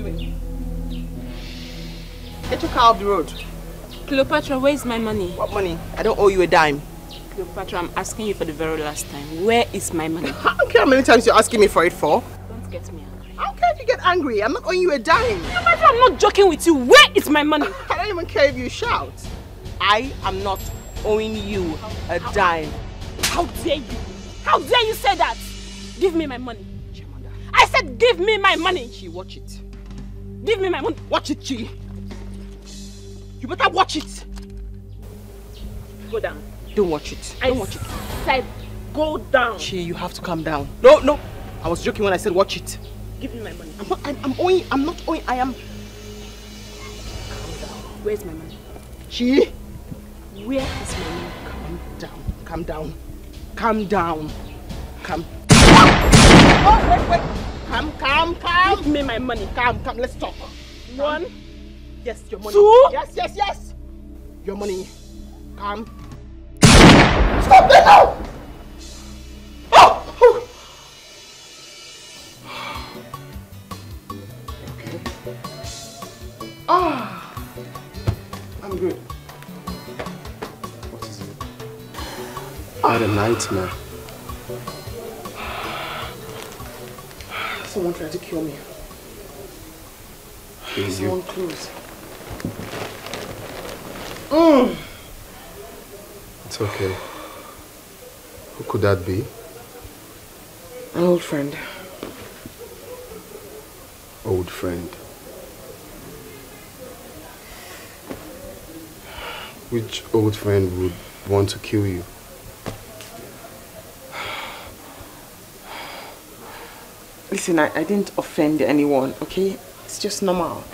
doing? Get your car off the road. Cleopatra, where's my money? What money? I don't owe you a dime. Cleopatra, I'm asking you for the very last time. Where is my money? I don't care how many times you're asking me for it for. Don't get me angry. I don't care if you get angry. I'm not owing you a dime. Cleopatra, I'm not joking with you. Where is my money? I don't even care if you shout. I am not owing you a dime. How dare you? How dare you say that? Give me my money. I said give me my money. Chi, watch it. Give me my money. Watch it, Chi. You better watch it. Go down. Don't watch it. Don't watch it. I said go down. Chi, you have to calm down. No, no. I was joking when I said watch it. Give me my money. I'm not owing. I am. Where's my money? Chi. Where is my money? Calm down. Calm down. Calm. Oh, wait. Calm. Give me my money. Calm. Let's talk. One. Yes, your money. Two. Yes. Your money. Calm. Stop that now! Oh! Okay. I'm good. What is it? I had a nightmare. Someone tried to kill me. Someone close. It's okay. Who could that be? An old friend. Old friend. Which old friend would want to kill you? Listen, I didn't offend anyone, okay? It's just normal.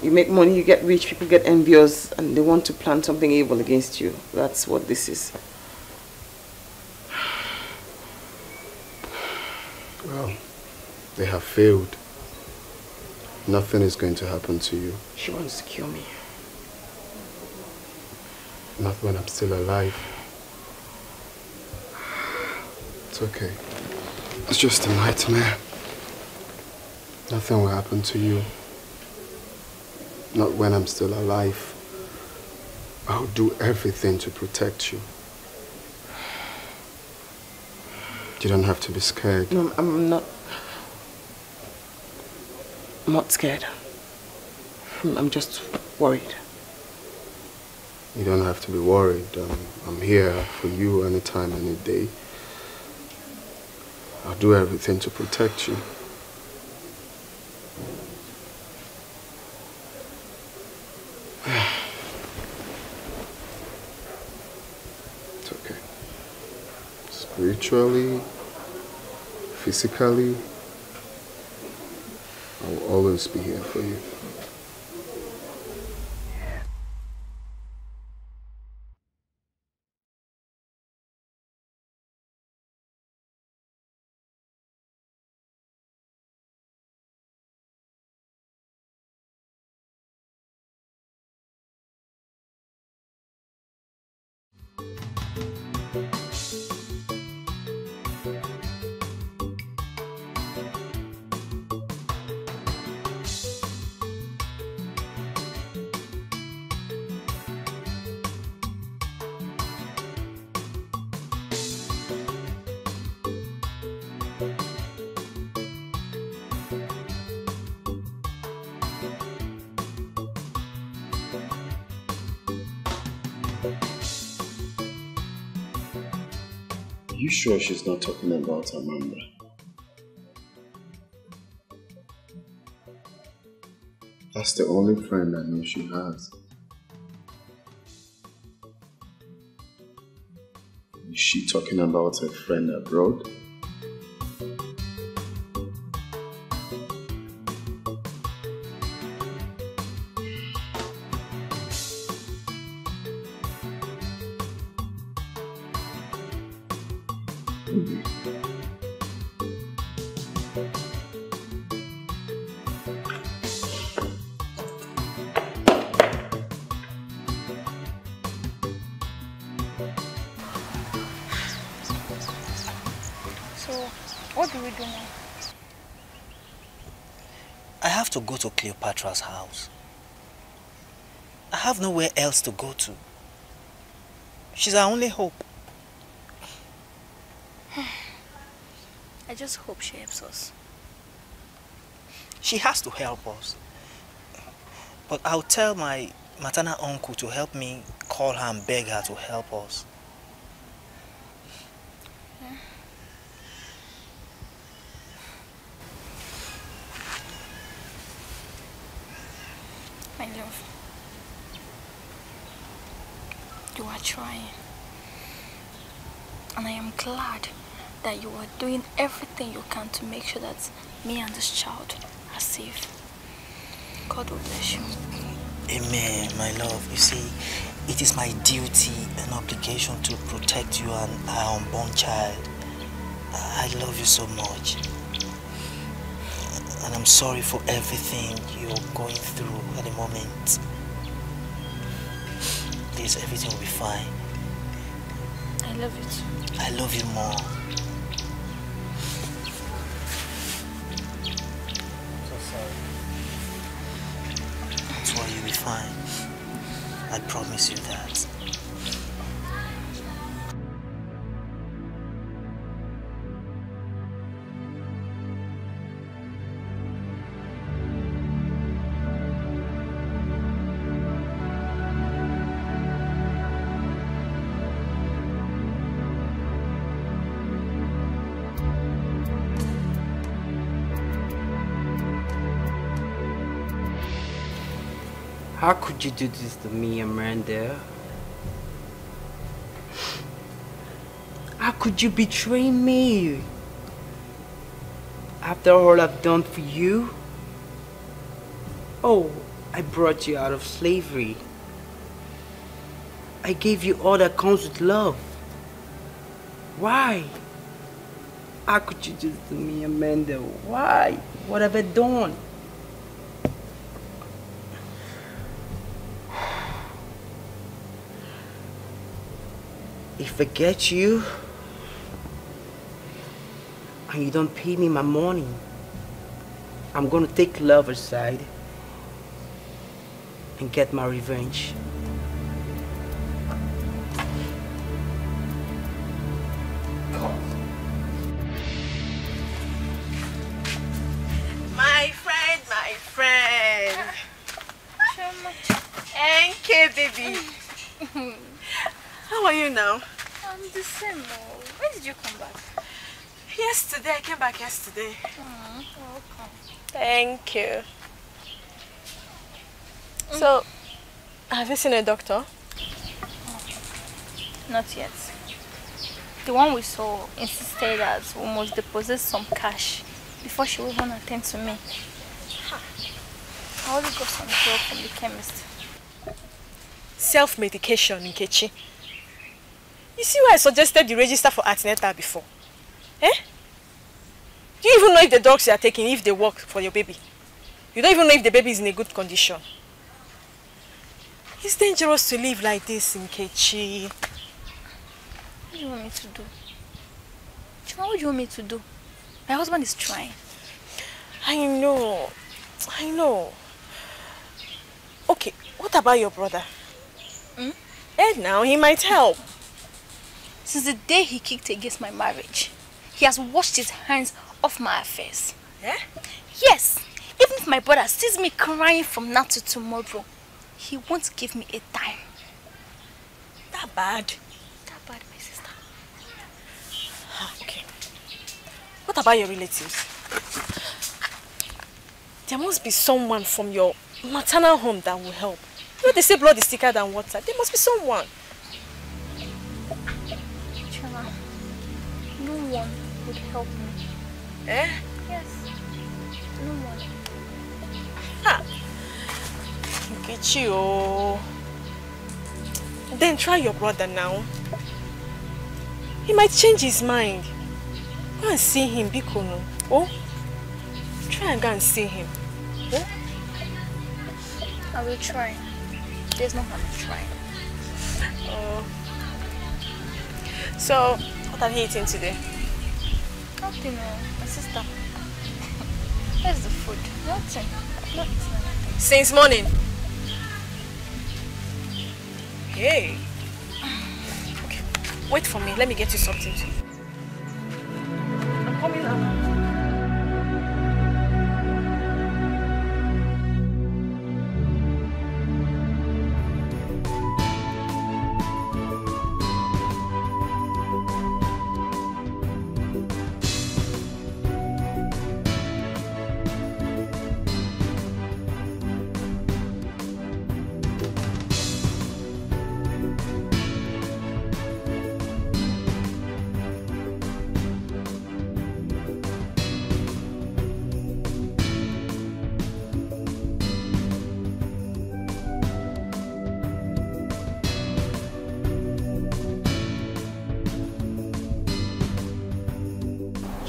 You make money, you get rich, people get envious, and they want to plan something evil against you. That's what this is. Well, they have failed. Nothing is going to happen to you. She wants to kill me. Not when I'm still alive. It's okay. It's just a nightmare. Nothing will happen to you. Not when I'm still alive. I'll do everything to protect you. You don't have to be scared. No, I'm not scared. I'm just worried. You don't have to be worried. I'm here for you anytime, any day. I'll do everything to protect you. It's okay. Spiritually, physically, I will always be here for you. Are you sure she's not talking about Amanda? That's the only friend I know she has. Is she talking about her friend abroad? I have to go to Cleopatra's house. I have nowhere else to go to. She's our only hope. I just hope she helps us. She has to help us. But I'll tell my maternal uncle to help me call her and beg her to help us. Yeah. My love, you are trying. And I am glad that you are doing everything you can to make sure that me and this child are safe. God will bless you. Amen, my love. You see, it is my duty and obligation to protect you and our unborn child. I love you so much. And I'm sorry for everything you're going through at the moment. Please, everything will be fine. I love you too. I love you more. So sorry. That's why you'll be fine. I promise you that. How could you do this to me, Amanda? How could you betray me? After all I've done for you? Oh, I brought you out of slavery. I gave you all that comes with love. Why? How could you do this to me, Amanda? Why? What have I done? If I get you and you don't pay me my money, I'm gonna take love aside and get my revenge. My friend. NK baby. How are you now? I'm the same. When did you come back? Yesterday. I came back yesterday. Welcome. Thank you. So, have you seen a doctor? Not yet. The one we saw insisted that we must deposit some cash before she will even attend to me. I already got some drug from the chemist. Self-medication, Nkechi. You see why I suggested you register for antenatal before? Eh? Do you even know if the drugs you are taking, if they work for your baby? You don't even know if the baby is in a good condition. It's dangerous to live like this, Nkechi. What do you want me to do? Chima, what do you want me to do? My husband is trying. I know. Okay, what about your brother? Ed now, he might help. Since the day he kicked against my marriage, he has washed his hands off my affairs. Eh? Yes. Even if my brother sees me crying from now to tomorrow, he won't give me a dime. That bad? That bad, my sister. Okay. What about your relatives? There must be someone from your maternal home that will help. You know they say blood is thicker than water. There must be someone. Chima, no one would help me. Eh? Yes. No one. Ha! Nkechi, oh. Then try your brother now. He might change his mind. Go and see him, Bikono. Oh? Try and go and see him. Oh? I will try. There's no harm in trying. Oh. So, what have you eaten today? Nothing, my sister. Where's the food? food? Nothing. Not eating anything. Since morning? Hey. Okay, wait for me. Let me get you something to eat. I'm coming now.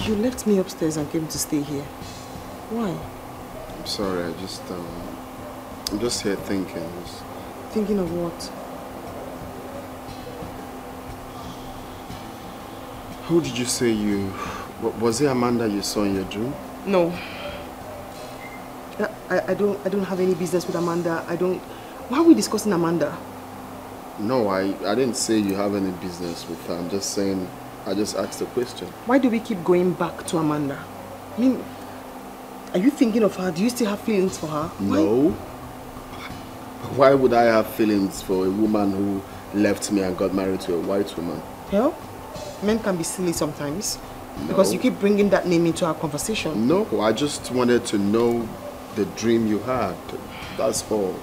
You left me upstairs and came to stay here. Why? I'm sorry, I'm just here thinking. Thinking of what? Who did you say you... Was it Amanda you saw in your dream? No. I don't have any business with Amanda. Why are we discussing Amanda? No, I didn't say you have any business with her. I'm just saying... I just asked a question. Why do we keep going back to Amanda? I mean, are you thinking of her? Do you still have feelings for her? No. Why would I have feelings for a woman who left me and got married to a white woman? Well, men can be silly sometimes. No. Because you keep bringing that name into our conversation. No, I just wanted to know the dream you had. That's all.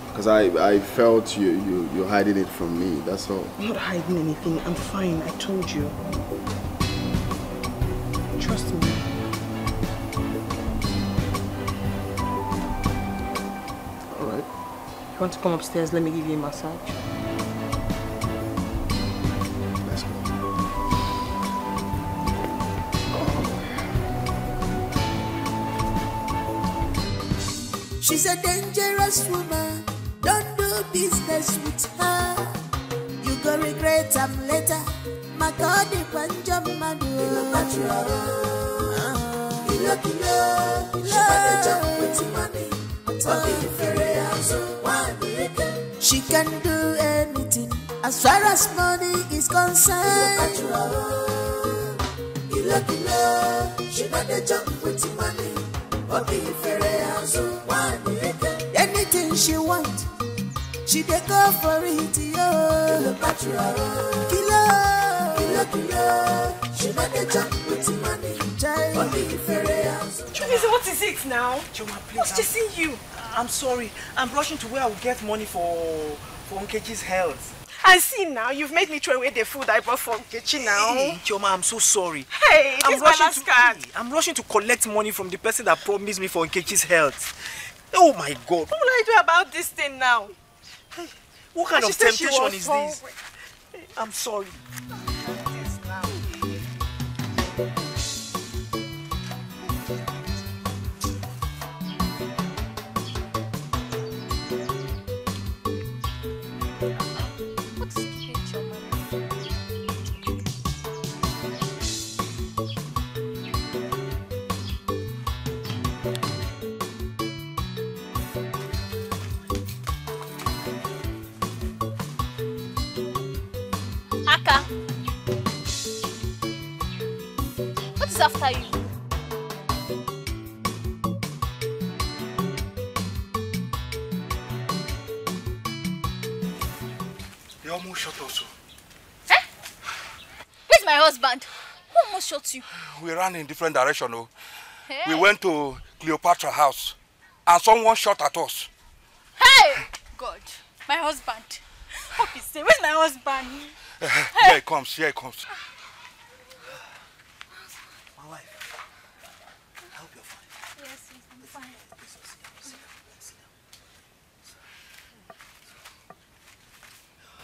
Because I felt you're hiding it from me, that's all. I'm not hiding anything. I'm fine, I told you. Trust me. Alright. You want to come upstairs? Let me give you a massage. Let's go. She's a dangerous woman. Don't do business with her. You go regret them later. My God, the Punjab man. She can do anything as far as money is concerned. She better jump with money. Anything she want, she dey go for it, yo. Kilo. She better jump with money. What is it now? Choma, please. What's chasing you? I'm sorry. I'm rushing to where I will get money for Nkechi's health. I see now. You've made me throw away the food I bought for Nkechi now. Hey, Choma, I'm so sorry. Hey, this is my last card. I'm rushing to collect money from the person that promised me for Nkechi's health. Oh my God. What will I do about this thing now? Hey, what kind of temptation is this? I'm sorry. Aka, what is after you? They almost shot us. Eh? Where's my husband? Who almost shot you? We ran in different directions. Oh. Hey. We went to Cleopatra's house and someone shot at us. Hey! God, my husband. Hope he's safe. Where's my husband? Here he comes, here he comes. My wife, I hope you're fine. Yes, I'm fine.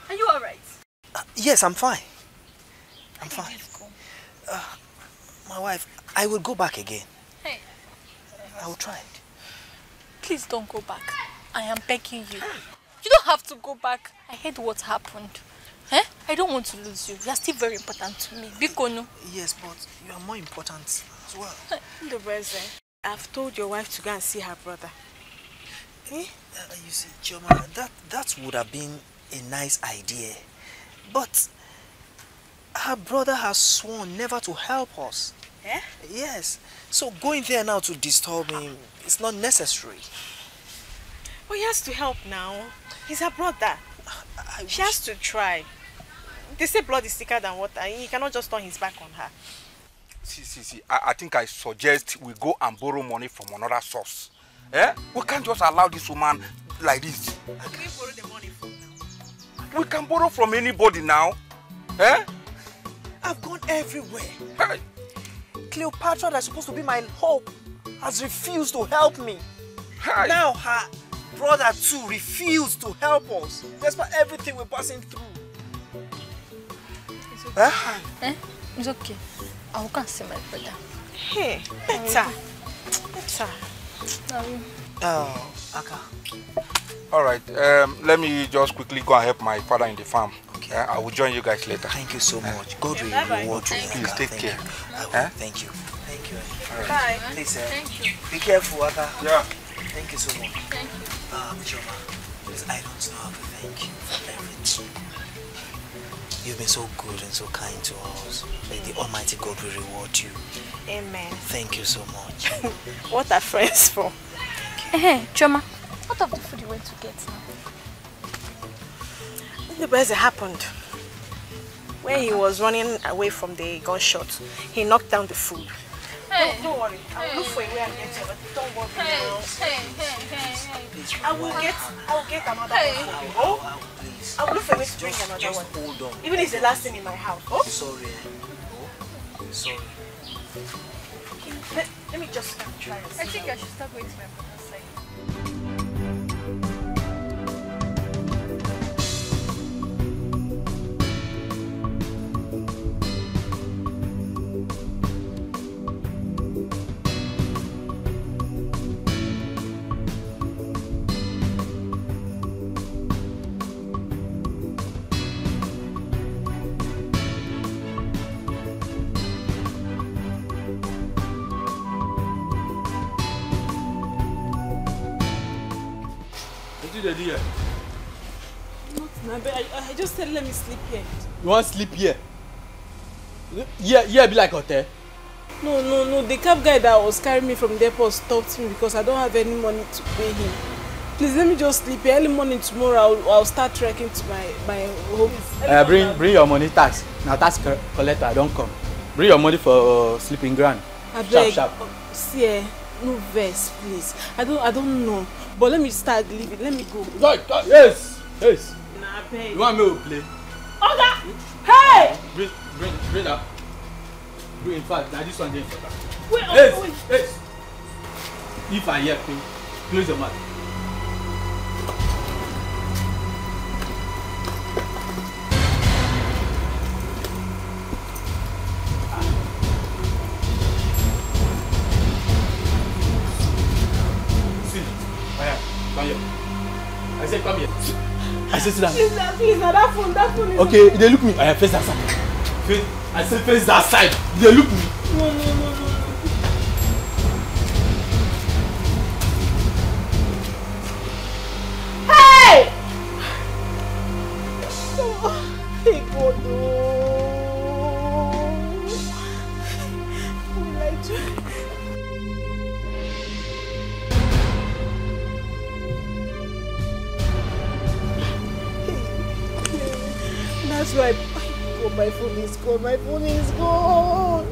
Are you alright? Yes, I'm fine. I'm fine. My wife, I will go back again. Hey. I will try it. Please don't go back. I am begging you. You don't have to go back. I heard what happened. Eh? I don't want to lose you. You are still very important to me. Bikono. Yes, but you are more important as well. The best. I've told your wife to go and see her brother. You see, Chioma, that would have been a nice idea. But her brother has sworn never to help us. Eh? Yes. So going there now to disturb him, it's not necessary. But he has to help now. He's her brother. She has to try. They say blood is thicker than water. He cannot just turn his back on her. See. I think I suggest we go and borrow money from another source. Eh? We can't just allow this woman like this. Where can we borrow the money from now? We can borrow from anybody now. Eh? I've gone everywhere. Hey. Cleopatra, that's supposed to be my hope, has refused to help me. Hey. Now her brother too refused to help us, despite everything we're passing through. It's okay. Eh? It's okay. I will go and see my brother. Hey, better. Oh, Aka. Alright, let me just quickly go and help my father in the farm. Okay. I will join you guys later. Thank you so much. God will reward you. Please take care. Thank you. Thank you. Right. Bye. Please, thank you. Be careful, Aka. Yeah. Thank you so much. Thank you. Chioma, please, I don't know how to thank you for everything. You've been so good and so kind to us. May the Almighty God will reward you. Amen. Thank you so much. What are friends for? Hey, Chioma, what of the food you went to get now? The best happened. When he was running away from the gunshot, he knocked down the food. Hey. Don't worry. I will look for a way and get you. Don't worry now. Hey. I will get another one for you. Oh? I will look for a way to bring another one. Hold on. Even if it's the last thing in my house. Oh? Sorry. Oh? Sorry. Let me just try this. I think I should start going to my brother's side. Here? Nothing, I just said let me sleep here. You want to sleep here? Yeah, be like hotel. No. The cab guy that was carrying me from the airport stopped me because I don't have any money to pay him. Please let me just sleep here. Early morning tomorrow I'll start trekking to my home. Bring your money tax. Now tax collector don't come. Bring your money for sleeping ground. Sharp. See, no verse, please. I don't know. But let me start leaving. Let me go. Yes. Nah, babe. You want me to play? Oga! Hey! Bring that. In fact, now this one is important. Wait. Yes. If I hear you, close your mouth. I said come here. I said sit down. Please, that phone is... Okay, they look me. I face that side. I said face that side. They look me. No. Hey! Hey, God, no. What will I do? That's why my phone is gone. My phone is gone.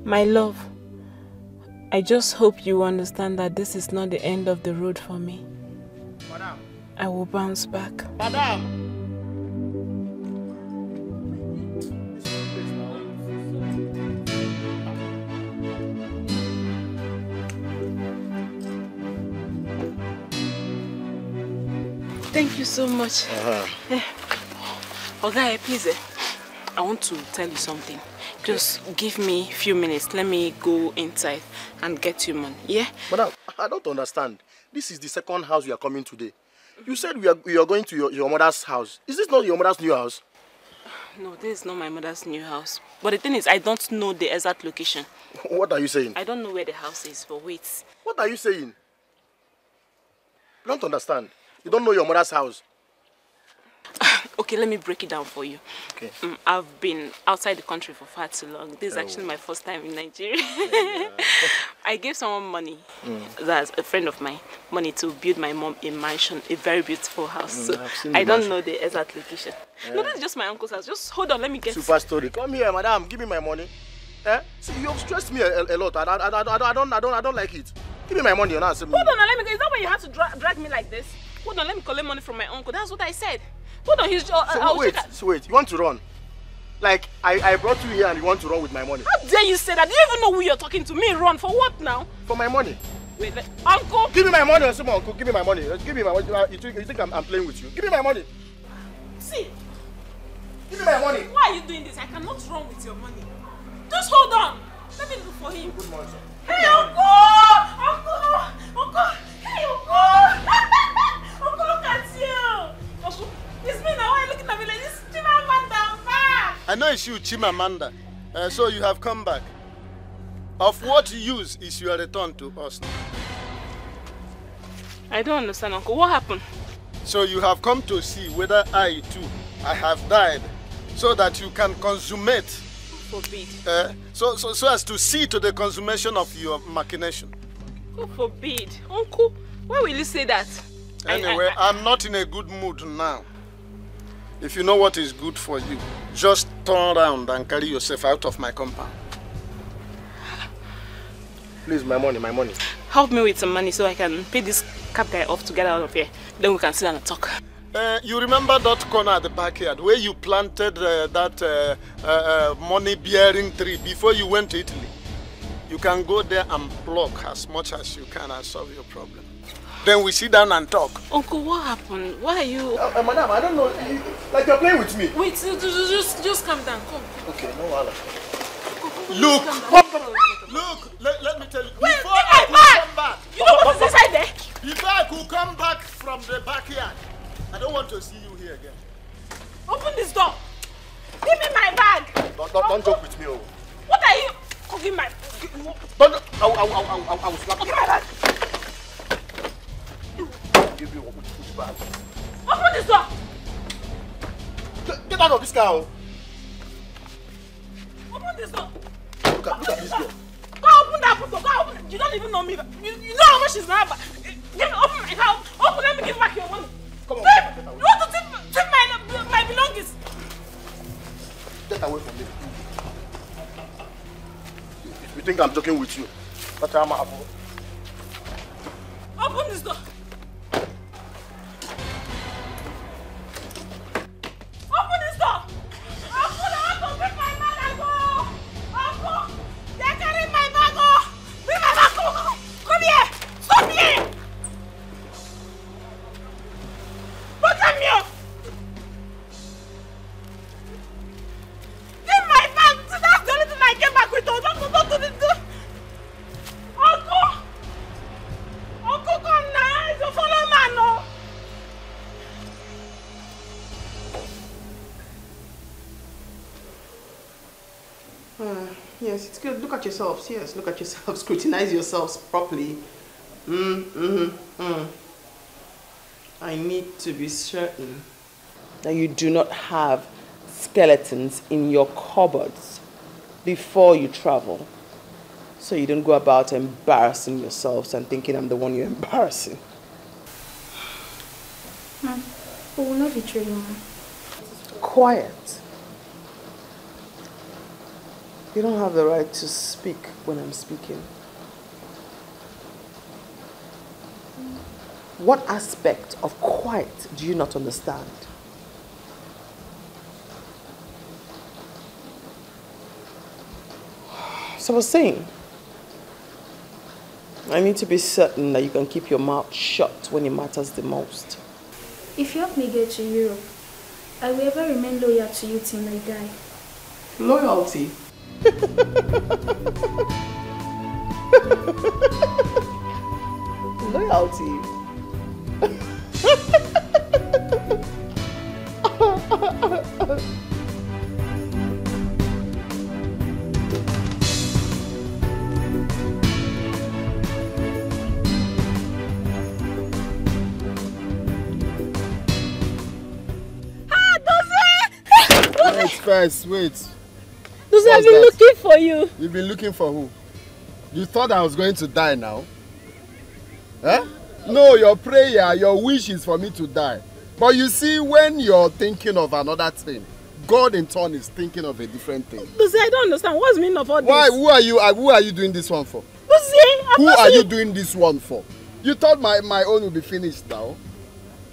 My love, I just hope you understand that this is not the end of the road for me. I will bounce back. Madam! Thank you so much. Okay, please. I want to tell you something. Just give me a few minutes. Let me go inside and get you money. Yeah? Madam, I don't understand. This is the second house you are coming today. You said we are going to your mother's house. Is this not your mother's new house? No, this is not my mother's new house. But the thing is, I don't know the exact location. What are you saying? I don't know where the house is, but wait. What are you saying? I don't understand. You don't know your mother's house. Okay, let me break it down for you. Okay. I've been outside the country for far too long. This is actually my first time in Nigeria. I gave someone money, that's a friend of mine, money to build my mom a mansion, a very beautiful house. So I don't know the exact location. No, that's just my uncle's house. Just hold on, let me get Super story. Come here, madam. Give me my money. See, you've stressed me a lot. I don't like it. Give me my money. You're not hold on, let me go. Is that why you have to drag me like this? Hold on, let me collect money from my uncle. That's what I said. Hold on, wait. You want to run? Like, I brought you here and you want to run with my money. How dare you say that? Do you even know who you're talking to? Me run for what now? For my money. Wait, uncle! Give me my money, uncle. Give me my money. Give me my money. You think I'm playing with you? Give me my money. See. Give me my money. Why are you doing this? I cannot run with your money. Just hold on. Let me look for him. Good morning, sir. Hey, uncle! Uncle! Hey, uncle! Uncle, look at you! Uncle, it's me now. Why are you looking at me like this? Chimamanda, back! I know it's you, Chimamanda. So you have come back. Of what use is your return to us? I don't understand, Uncle. What happened? So you have come to see whether I have died, so that you can consummate. Forbid. So as to see to the consummation of your machination. God forbid. Uncle, why will you say that? Anyway, I'm not in a good mood now. If you know what is good for you, just turn around and carry yourself out of my compound. Please, my money. Help me with some money so I can pay this cab guy off to get out of here. Then we can sit down and talk. You remember that corner at the backyard where you planted that money-bearing tree before you went to Italy? You can go there and pluck as much as you can and solve your problem. Then we sit down and talk. Uncle, what happened? Why are you... Madam, I don't know. Like you're playing with me. Wait, just calm down. Come. Okay, no worries. Look, let me tell you. Wait, before I could come back. You know what is inside there? Before I could come back from the backyard, I don't want to see you here again. Open this door. Give me my bag. Don't joke with me. Oh. What are you? Give my... I will slap you. Give my bag. Give you which bag? Open this door. Get out of this car. Open this door. Look at this door. Go open that door. Go open. You don't even know me. You know how much is now. Give me, open my car. Open, let me give back your money. Come on. You want to take my belongings? Get away from me. You think I'm joking with you? But I'm a... Open this door. Open this door. Uncle, I want to bring my bag. Uncle, they're carrying my bag. Bring my bag. Come here. Stop here. Look at me. Give my bag. That's the only thing I came back with. Don't do this. Uncle, come now. It's a follow man, no. Yes, it's good. Look at yourselves. Yes, look at yourselves. Scrutinize yourselves properly. I need to be certain that you do not have skeletons in your cupboards before you travel. So you don't go about embarrassing yourselves and thinking I'm the one you're embarrassing. Mom, we will not betray you, Mom. Quiet. You don't have the right to speak when I'm speaking. What aspect of quiet do you not understand? So I was saying, I need to be certain that you can keep your mouth shut when it matters the most. If you help me get to Europe, I will ever remain loyal to you till I die. Loyalty? Loyalty? Wait. Dozie, I've been looking for you. You've been looking for who? You thought I was going to die now? Huh? No, your prayer, your wish is for me to die. But you see, when you're thinking of another thing, God in turn is thinking of a different thing. Dozie, I don't understand. What's the meaning of all this? Why? Who are you doing this one for? Dozie, who are you doing this one for? You thought my own will be finished now?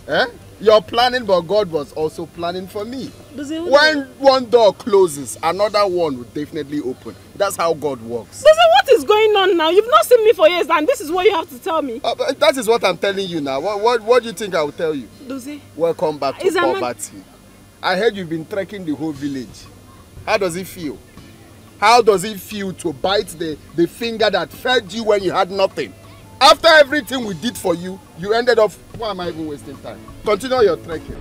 Eh? You're planning, but God was also planning for me. When one door closes, another one will definitely open. That's how God works. Dozie, what is going on now? You've not seen me for years and this is what you have to tell me. That is what I'm telling you now. What do you think I will tell you? Dozie. Welcome back to poverty. I heard you've been trekking the whole village. How does it feel? How does it feel to bite the finger that fed you when you had nothing? After everything we did for you, you ended up... Why am I even wasting time? Continue your trekking.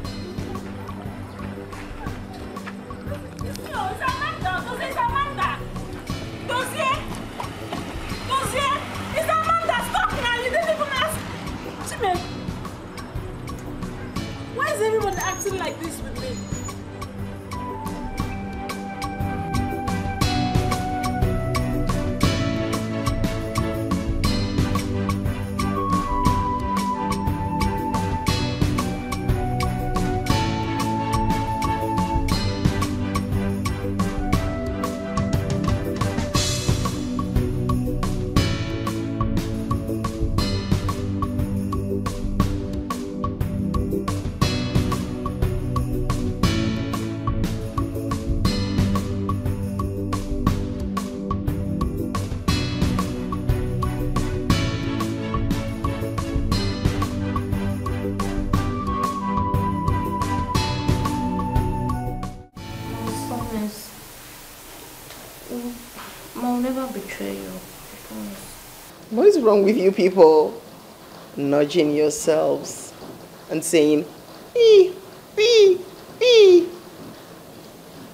Why is everyone acting like this with me? What is wrong with you people? Nudging yourselves and saying, ee.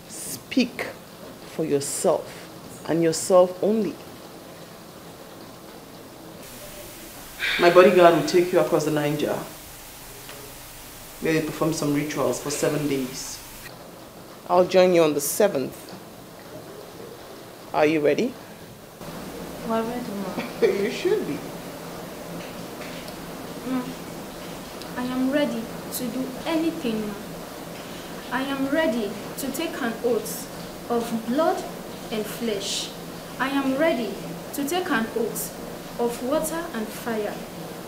Speak for yourself and yourself only. My bodyguard will take you across the Niger, where they perform some rituals for 7 days. I'll join you on the 7th. Are you ready? We're ready, Mom. You should be. I am ready to do anything, Mom. I am ready to take an oath of blood and flesh. I am ready to take an oath of water and fire.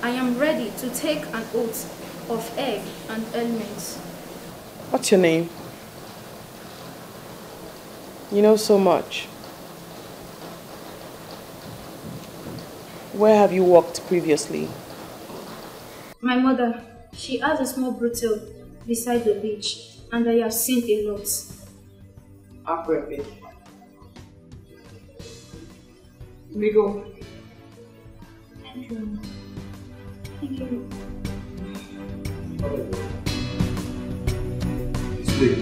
I am ready to take an oath of egg and elements. What's your name? You know so much. Where have you worked previously? My mother, she has a small brothel beside the beach, and I have seen a lot. Appropriate. We go. Thank you. Thank you. Speak.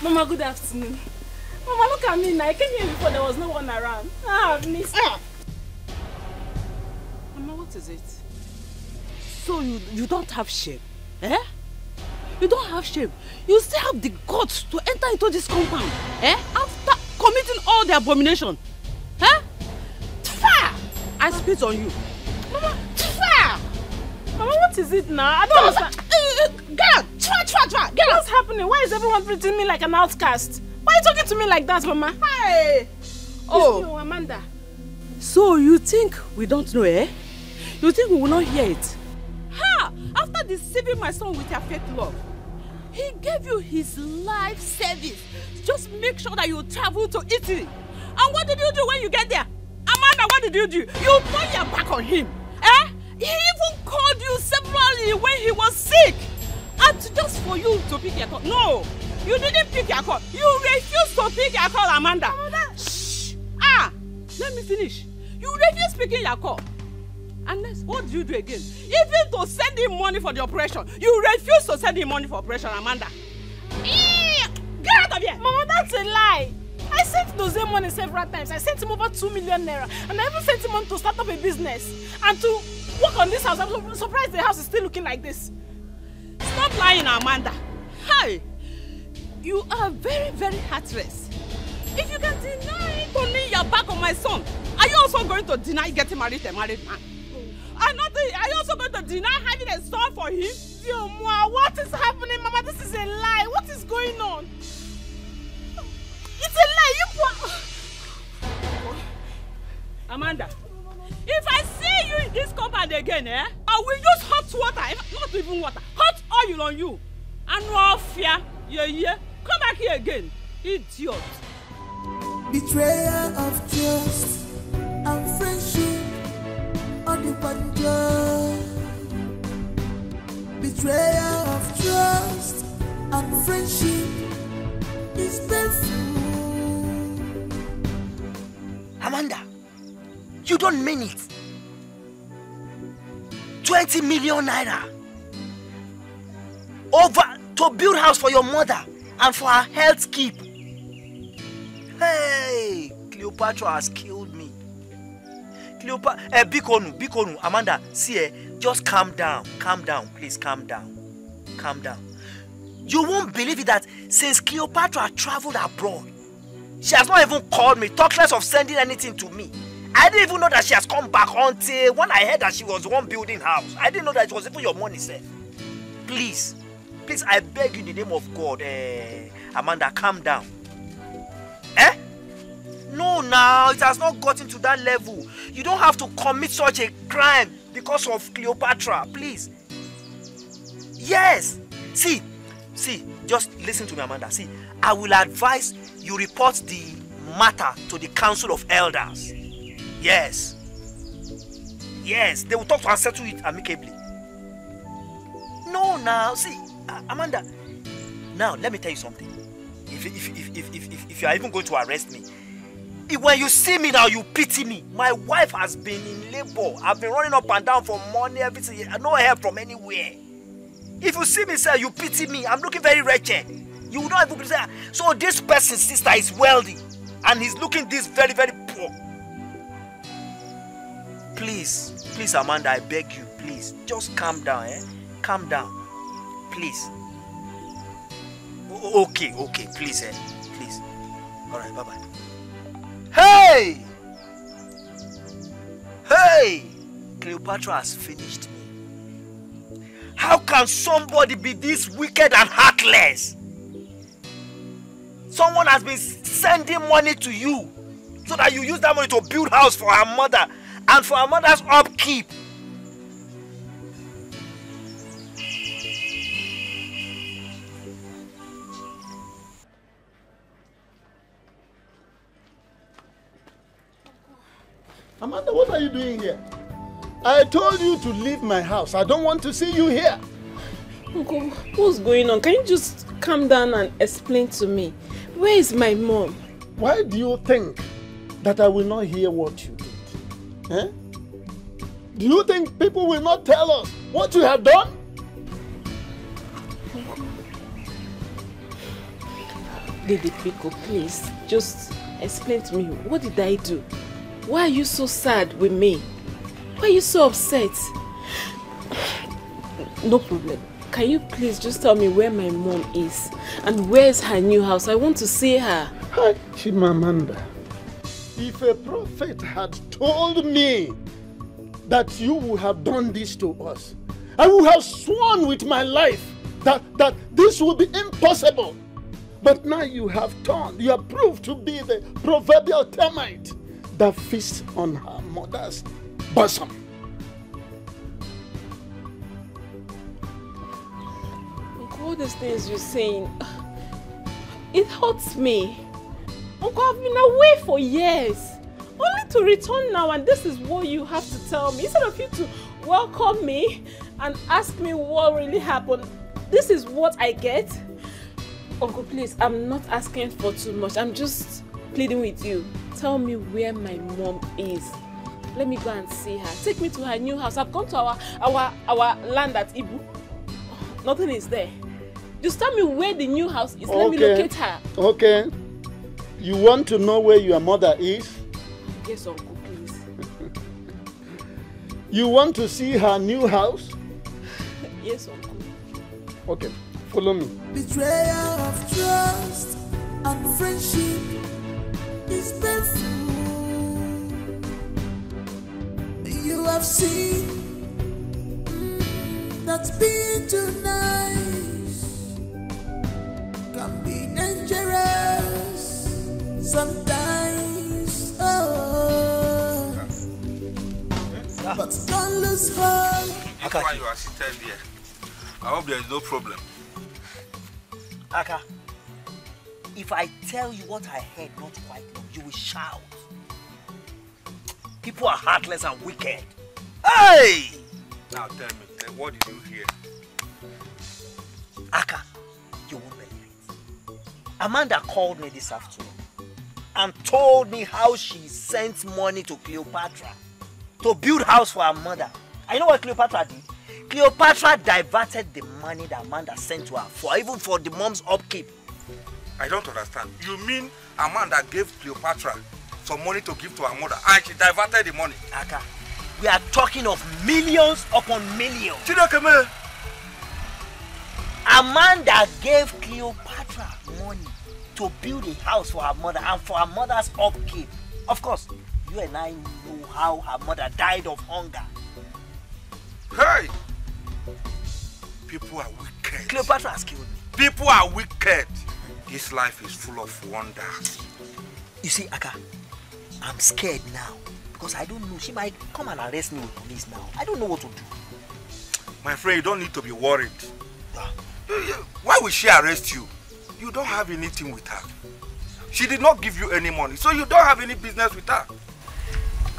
Mama, good afternoon. Mama, look at me now. I came here before there was no one around. I've missed. Mama, what is it? So you don't have shame? Eh? You don't have shame. You still have the guts to enter into this compound. Eh? After committing all the abomination. Eh? Tfa! I spit on you. Mama, Tfa! Mama, what is it now? I don't understand. Girl, Tfa! Girl, what's happening? Why is everyone treating me like an outcast? Why are you talking to me like that, Mama? Hey! Oh, you, Amanda. So you think we don't know, eh? You think we will not hear it? Ha! After deceiving my son with your fake love, he gave you his life service. Just make sure that you travel to Italy. And what did you do when you get there? Amanda, what did you do? You turned your back on him. Eh? He even called you severally when he was sick. And just for you to pick your call. No, you didn't pick your call. You refused to pick your call, Amanda. Shh! Ah! Let me finish. You refused picking your call. Unless, what do you do again? Even to send him money for the operation. You refuse to send him money for operation, Amanda. Get out of here! Mama, that's a lie. I sent Jose money several times. I sent him over 2 million naira. And I even sent him on to start up a business. And to work on this house. I'm surprised the house is still looking like this. Stop lying, Amanda. Hi. You are very, very heartless. If you can deny turning your back on my son, are you also going to deny getting married to a married man? Are you also going to deny having a son for him? Yo, Mwa, what is happening, Mama? This is a lie. What is going on? It's a lie. Amanda, if I see you in this compound again, I will use hot water, not even water, hot oil on you. And no fear, yeah. Come back here again, idiot. Betrayal of trust and friendship on the one blow. Betrayal of trust and friendship is painful. Amanda, you don't mean it. 20 million naira over to build house for your mother and for her health keep. Hey, Cleopatra has killed me. Cleopatra, Bikonu, Amanda, see, just calm down, please, calm down. You won't believe it that since Cleopatra traveled abroad, she has not even called me, talk less of sending anything to me. I didn't even know that she has come back until when I heard that she was the one building house. I didn't know that it was even your money, sir. Please, I beg you in the name of God, Amanda, calm down. No, now, it has not gotten to that level. You don't have to commit such a crime because of Cleopatra, please. Yes. See, just listen to me, Amanda. See, I will advise you report the matter to the Council of Elders. Yes, they will talk to and settle it amicably. No, now, see, Amanda, now, let me tell you something. If you are even going to arrest me, when you see me now, you pity me. My wife has been in labor. I've been running up and down for money, everything. No help from anywhere. If you see me, sir, you pity me. I'm looking very wretched. You will not even say, so this person's sister is wealthy and he's looking this very, very poor. Please, Amanda, I beg you, please. Just calm down, Calm down. Please. Okay, please, Please. Alright, bye-bye. Hey! Cleopatra has finished me. How can somebody be this wicked and heartless? Someone has been sending money to you so that you use that money to build house for her mother and for her mother's upkeep. Amanda, what are you doing here? I told you to leave my house. I don't want to see you here. Uncle, what's going on? Can you just calm down and explain to me? Where is my mom? Why do you think that I will not hear what you did? Do you think people will not tell us what you have done? Lady Pico, please, just explain to me, what did I do? Why are you so sad with me? Why are you so upset? No problem. Can you please just tell me where my mom is? And where's her new house? I want to see her. Hi, Chimamanda. If a prophet had told me that you would have done this to us, I would have sworn with my life that this would be impossible. But now you have proved to be the proverbial termite that feasts on her mother's bosom. Uncle, all these things you're saying, it hurts me. Uncle, I've been away for years, only to return now, and this is what you have to tell me. Instead of you to welcome me and ask me what really happened, this is what I get. Uncle, please, I'm not asking for too much. I'm just pleading with you. Tell me where my mom is. Let me go and see her. Take me to her new house. I've gone to our land at Ibu. Nothing is there. Just tell me where the new house is. Let me locate her. Okay. You want to know where your mother is? Yes, Uncle, please. You want to see her new house? Yes, Uncle. Okay, follow me. Betrayal of trust and friendship is painful. You have seen that being too nice can be dangerous sometimes. Oh, but don't lose hope. That's why you are seated there. I hope there is no problem. Aka, if I tell you what I heard not quite long, you will shout. People are heartless and wicked. Hey! Now tell me, what did you hear? Aka, you won't believe it. Amanda called me this afternoon and told me how she sent money to Cleopatra to build house for her mother. And you know what Cleopatra did? Cleopatra diverted the money that Amanda sent to her even for the mom's upkeep. I don't understand. You mean Amanda gave Cleopatra some money to give to her mother and she diverted the money? Aka, we are talking of millions upon millions. Chidokeme! Amanda gave Cleopatra money to build a house for her mother and for her mother's upkeep. Of course, you and I know how her mother died of hunger. Hey! People are wicked. Cleopatra has killed me. People are wicked. This life is full of wonders. You see, Aka, I'm scared now because I don't know. She might come and arrest me with police now. I don't know what to do. My friend, you don't need to be worried. Why will she arrest you? You don't have anything with her. She did not give you any money, so you don't have any business with her.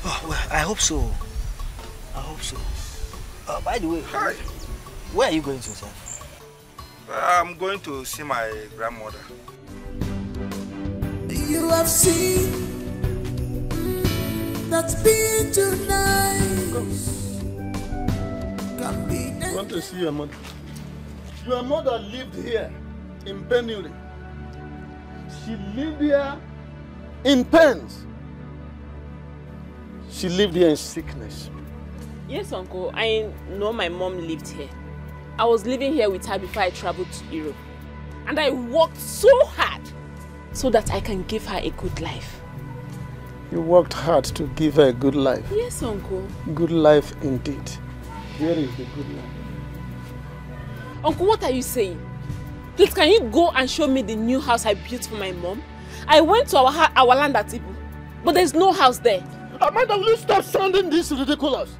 Oh, well, I hope so. I hope so. By the way, hi. Where are you going to, sir? I'm going to see my grandmother. You have seen that being too nice can be dangerous. I want to see your mother. Your mother lived here in penury. She lived here in pains. She lived here in sickness. Yes, Uncle. I know my mom lived here. I was living here with her before I traveled to Europe. And I worked so hard so that I can give her a good life. You worked hard to give her a good life? Yes, Uncle. Good life indeed. Where is the good life? Uncle, what are you saying? Please, can you go and show me the new house I built for my mom? I went to our land at Ibu, but there's no house there. Amanda, will you stop sounding this ridiculous?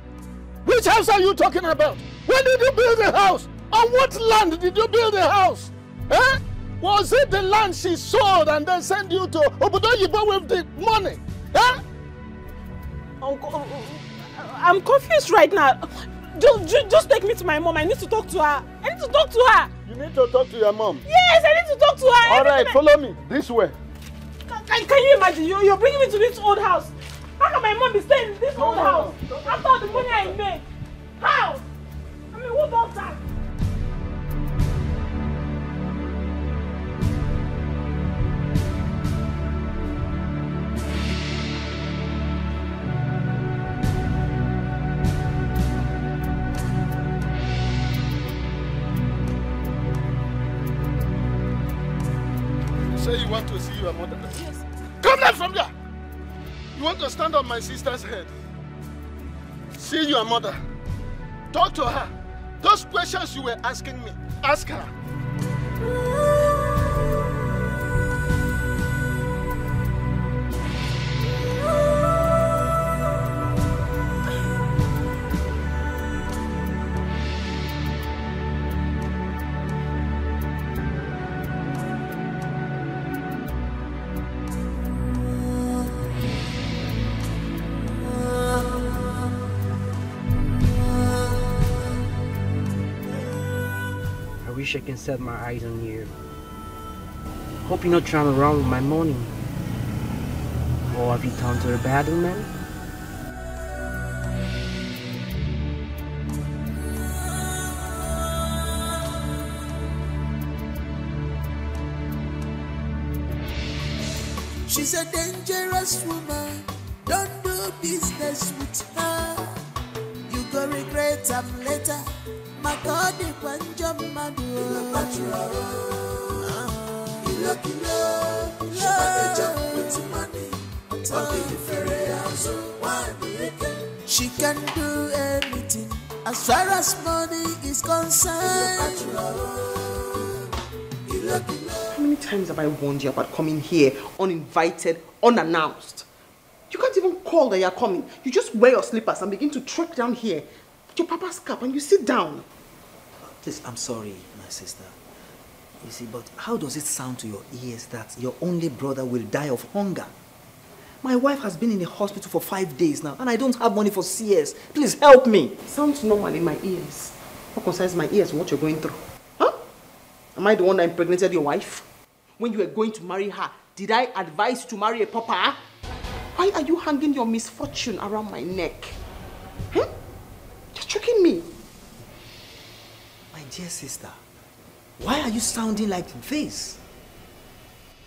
Which house are you talking about? When did you build the house? On what land did you build the house? Eh? Was it the land she sold and then sent you to Obodoyibo with the money? Eh? Uncle, I'm confused right now. Just take me to my mom. I need to talk to her. I need to talk to her. You need to talk to your mom? Yes, I need to talk to her. All right, follow me. This way. Can you imagine? You're bringing me to this old house. How can my mom be staying in this old house? After all the money I made? How? I mean, who does that? want to see your mother? Yes. Come down from there! You want to stand on my sister's head? See your mother. Talk to her. Those questions you were asking me, ask her. I wish I can set my eyes on you. Hope you're not trying around with my money. Or have you turned to a bad man? She's a dangerous woman. Don't do business with her. You go regret them later. My God, the Panjam Madu. She can do anything as far as money is concerned. How many times have I warned you about coming here uninvited, unannounced? You can't even call that you're coming. You just wear your slippers and begin to trek down here with your papa's cap and you sit down. Please, I'm sorry, my sister. You see, but how does it sound to your ears that your only brother will die of hunger? My wife has been in the hospital for 5 days now and I don't have money for CS. Please help me. Sounds normal in my ears. What concerns my ears what you're going through? Huh? Am I the one that impregnated your wife? When you were going to marry her, did I advise you to marry a papa? Why are you hanging your misfortune around my neck? Huh? You're choking me. My dear sister, why are you sounding like this?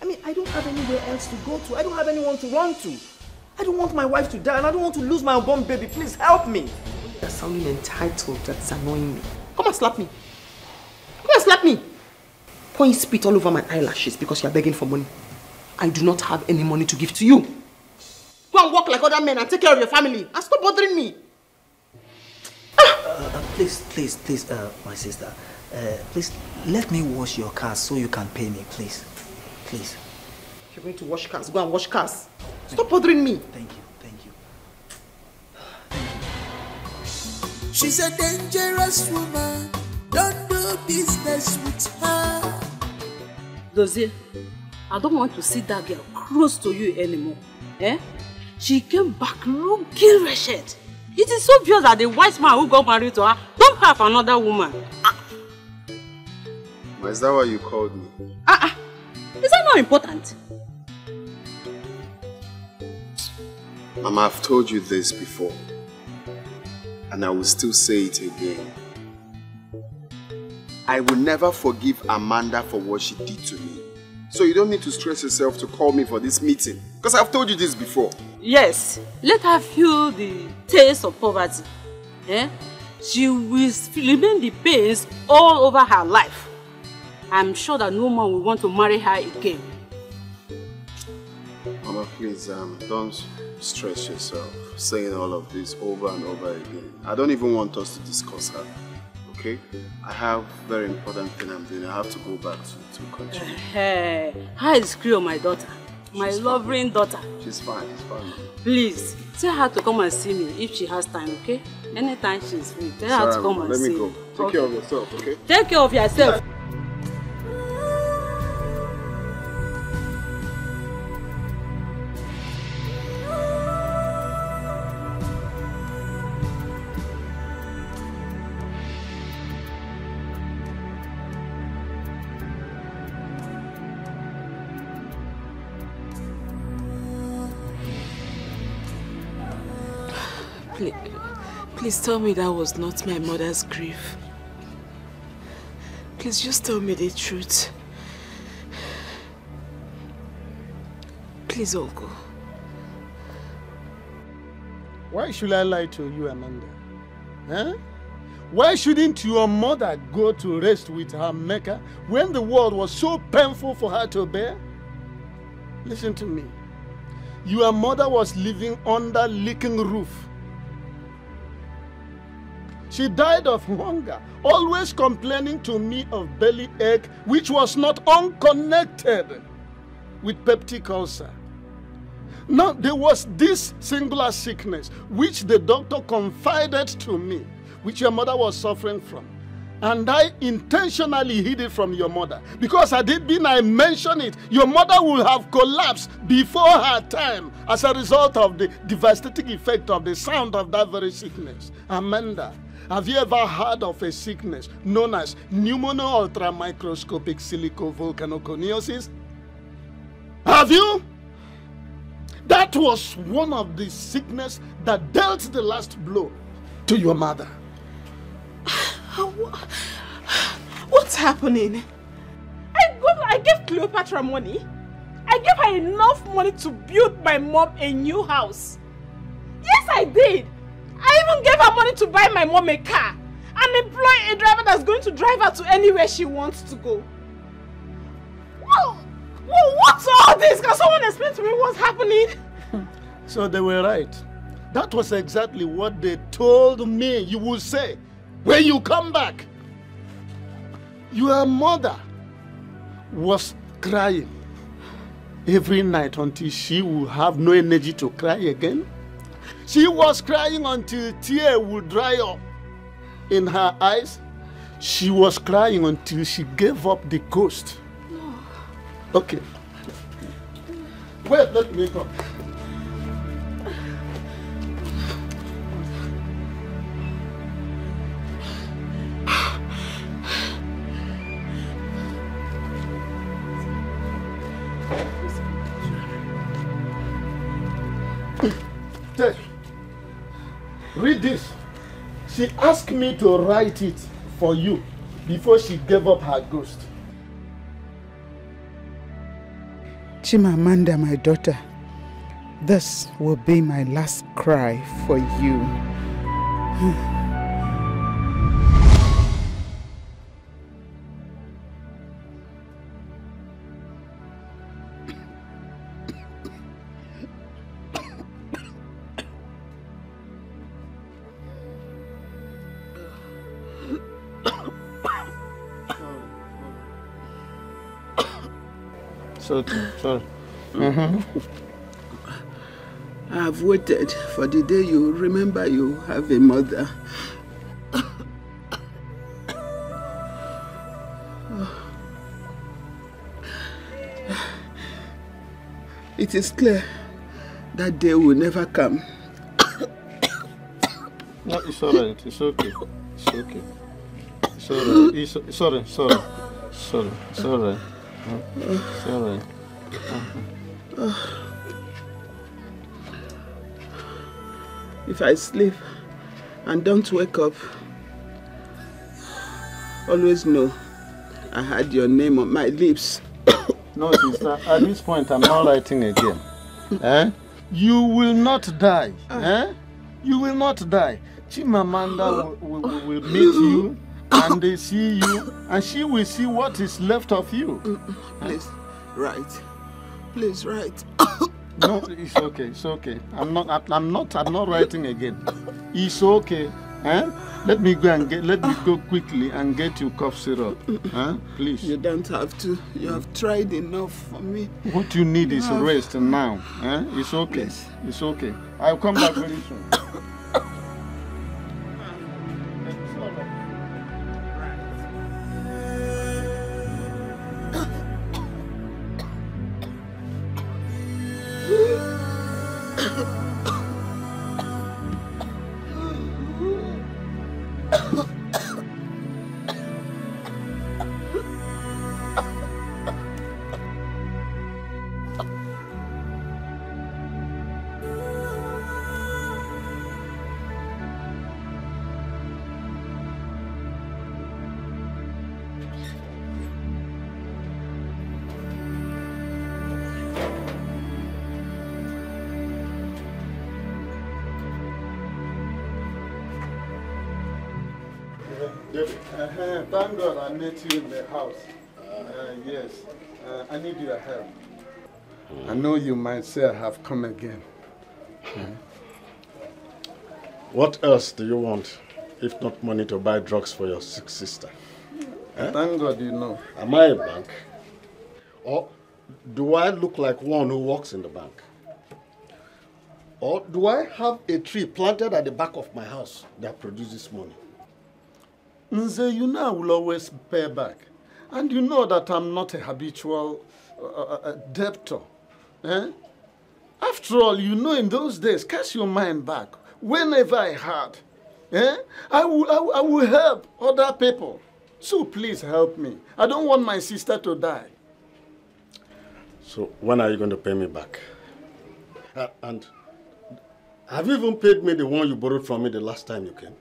I mean, I don't have anywhere else to go to. I don't have anyone to run to. I don't want my wife to die and I don't want to lose my unborn baby. Please help me. You're sounding entitled. That's annoying me. Come and slap me. Come and slap me. Pouring spit all over my eyelashes because you're begging for money. I do not have any money to give to you. Go and work like other men and take care of your family. And stop bothering me. Please, my sister. Please, let me wash your car so you can pay me, please. Please. If you're going to wash cars, go and wash cars. Stop bothering me. Thank you, thank you. She's a dangerous woman. Don't do business with her. Dozie, I don't want to see that girl close to you anymore. Eh? She came back looking wretched. It is so obvious that the white man who got married to her don't have another woman. Is that why you called me? Is that not important? Mama, I've told you this before. And I will still say it again. I will never forgive Amanda for what she did to me. So you don't need to stress yourself to call me for this meeting. Because I've told you this before. Yes, let her feel the taste of poverty. Eh? She will remain the pains all over her life. I'm sure that no man will want to marry her again. Mama, please, don't stress yourself saying all of this over and over again. I don't even want us to discuss her. Okay? I have very important thing I'm doing. I have to go back to continue. Hey, how is Cleo, my daughter? My loving daughter. She's fine, she's fine. Please, tell her to come and see me if she has time, okay? Anytime she's free, tell her to come and see me. Let me go. Take care of yourself, okay? Take care of yourself. Please tell me that was not my mother's grief. Please just tell me the truth. Please, Uncle. Why should I lie to you, Amanda? Huh? Why shouldn't your mother go to rest with her maker when the world was so painful for her to bear? Listen to me. Your mother was living under leaking roof. She died of hunger, always complaining to me of belly ache, which was not unconnected with peptic ulcer. Now, there was this singular sickness, which the doctor confided to me, which your mother was suffering from. And I intentionally hid it from your mother. Because had it been I mentioned it, your mother would have collapsed before her time as a result of the devastating effect of the sound of that very sickness. Amanda, have you ever heard of a sickness known as pneumono-ultramicroscopic silicovolcanoconiosis? Have you? That was one of the sickness that dealt the last blow to your mother. What's happening? I gave Cleopatra money. I gave her enough money to build my mom a new house. Yes, I did. I even gave her money to buy my mom a car and employ a driver that's going to drive her to anywhere she wants to go. What's all this? Can someone explain to me what's happening? So they were right. That was exactly what they told me you would say when you come back. Your mother was crying every night until she would have no energy to cry again. She was crying until tears would dry up in her eyes. She was crying until she gave up the ghost. No. Okay. Wait, let me come. Read this. She asked me to write it for you before she gave up her ghost. Chimamanda, my daughter, this will be my last cry for you. Sorry. I've waited for the day you remember you have a mother. It is clear that day will never come. No, it's alright. It's okay. It's okay. It's alright. It's alright. Sorry. It's alright. It's alright. If I sleep and don't wake up, always know I had your name on my lips. No, sister, at this point I'm not writing again. You will not die. You will not die. Chimamanda will meet you and they see you and she will see what is left of you. Please, write. Please, write. No, it's okay. It's okay. I'm not writing again. It's okay. Let me go quickly and get you cough syrup. Please. You don't have to. You have tried enough for me. What you need is rest now. It's okay. Please. It's okay. I'll come back very soon. Thank God I met you in the house. Yes, I need your help. I know you might say I have come again. What else do you want, if not money to buy drugs for your sick sister? Thank God you know. Am I a bank? Or do I look like one who works in the bank? Or do I have a tree planted at the back of my house that produces money? Nze, you know I will always pay back. And you know that I'm not a habitual debtor. After all, you know in those days, cast your mind back. Whenever I had, I will help other people. So please help me. I don't want my sister to die. So when are you going to pay me back? And have you even paid me the one you borrowed from me the last time you came?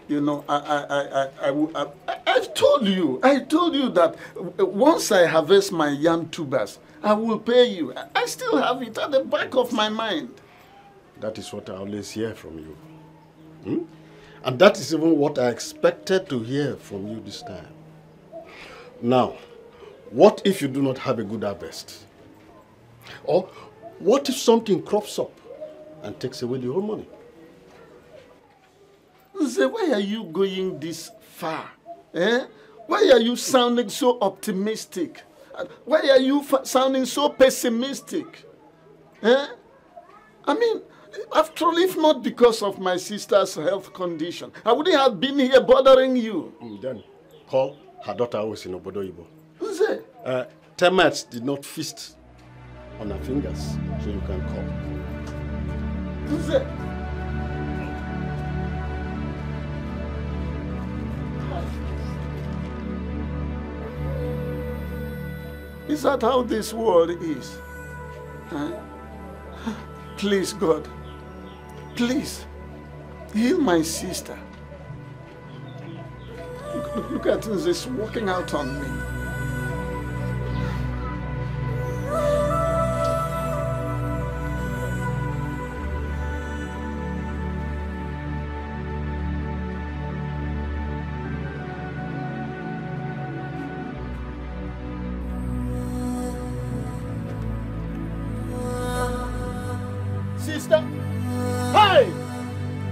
You know, I've told you. I told you that once I harvest my yam tubers, I will pay you. I still have it at the back of my mind. That is what I always hear from you. And that is even what I expected to hear from you this time. Now, what if you do not have a good harvest? Or what if something crops up and takes away the whole money? Why are you going this far? Why are you sounding so optimistic? Why are you sounding so pessimistic? I mean, after all, if not because of my sister's health condition, I wouldn't have been here bothering you. Then call her daughter always in Obodo Ibo. Termites did not feast on her fingers, so you can call. Is that how this world is? Please, God, please, heal my sister. Look at this walking out on me.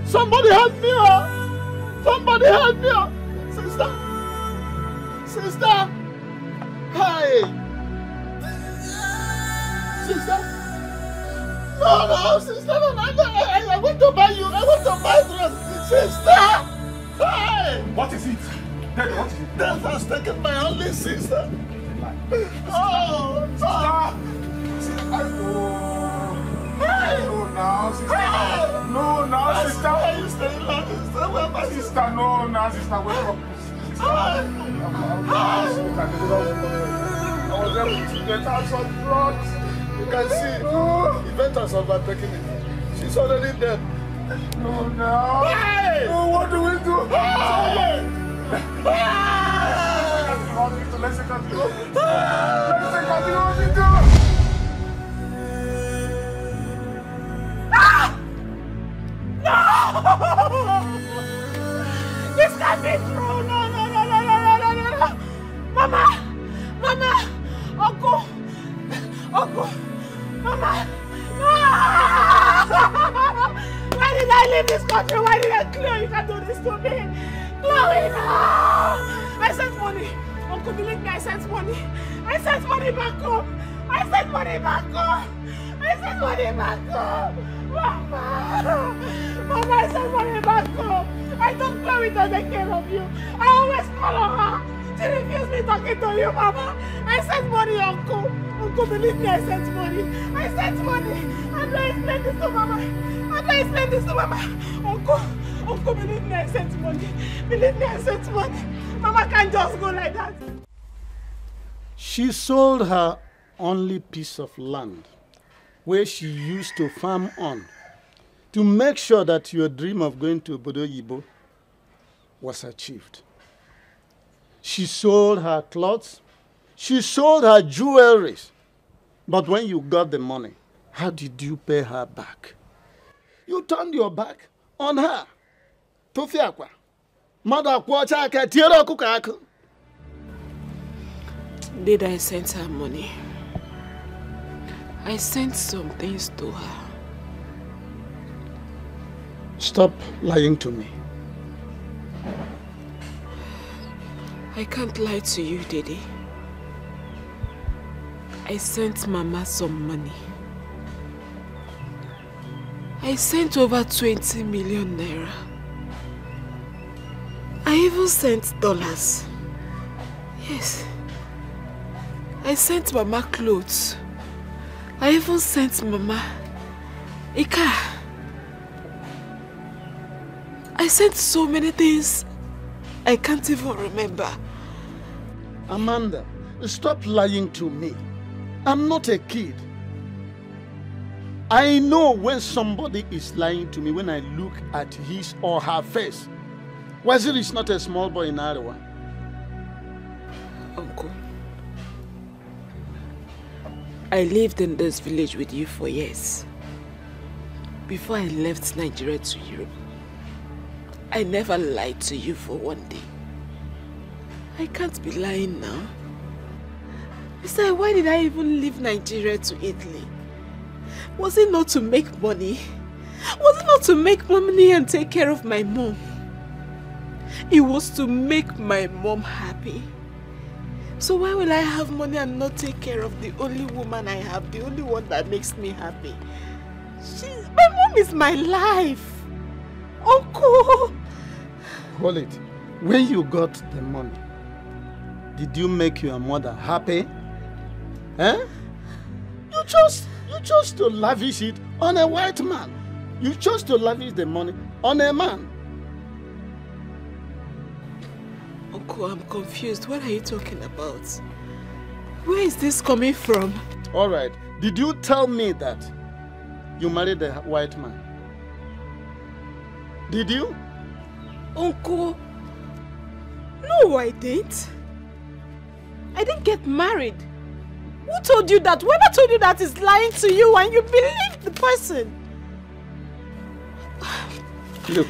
Somebody help me! Somebody help me! Sister! Sister! Hi! Sister! No, sister! No, I want to buy you! I want to buy dress! Sister! Hi! What is it? Daddy, what is it? Death has taken my only sister! Oh! No, now, sister. Why are you staying long? Sister, where am I? Sister, no, now, sister, wake up. I was able to get her some drugs. You can see, event has overtaken it. She's already dead. No, no. Hey! No, what do we do? Hey! Let's continue. What we do? No! This can't be true! No! Mama! Uncle! Mama! Why did I leave this country? Why did I Chloe? You can do this to me! Chloe, no! I sent money! Uncle, believe me, I sent money! I sent money back home! Mama, I sent money back home. I told Chloe to take care of you. I always call on her. She refused me talking to you, Mama. I sent money, Uncle. Uncle, believe me, I sent money. How do I explain this to Mama? Uncle, believe me, I sent money. Mama can't just go like that. She sold her only piece of land where she used to farm on to make sure that your dream of going to Obodo Yibo was achieved. She sold her clothes, she sold her jewelry. But when you got the money, how did you pay her back? You turned your back on her. Tofiakwa. Mother Kwacha Tiero Kukaku. Did I send her money? I sent some things to her. Stop lying to me. I can't lie to you, Daddy. I sent Mama some money. I sent over 20 million naira. I even sent dollars. Yes. I sent Mama clothes. I even sent Mama a car. I sent so many things I can't even remember. Amanda, stop lying to me. I'm not a kid. I know when somebody is lying to me when I look at his or her face. Wazir is not a small boy in Arawa. Uncle, I lived in this village with you for years. Before I left Nigeria to Europe, I never lied to you for one day. I can't be lying now. Besides, why did I even leave Nigeria to Italy? Was it not to make money? Was it not to make money and take care of my mom? It was to make my mom happy. So why will I have money and not take care of the only woman I have, the only one that makes me happy? My mom is my life. Uncle! Hold it. When you got the money, did you make your mother happy? Eh? You chose to lavish it on a white man. You chose to lavish the money on a man. Uncle, I'm confused. What are you talking about? Where is this coming from? Alright. Did you tell me that you married a white man? Did you? Uncle, no, I didn't. I didn't get married. Who told you that? Whoever told you that is lying to you and you believe the person. Look,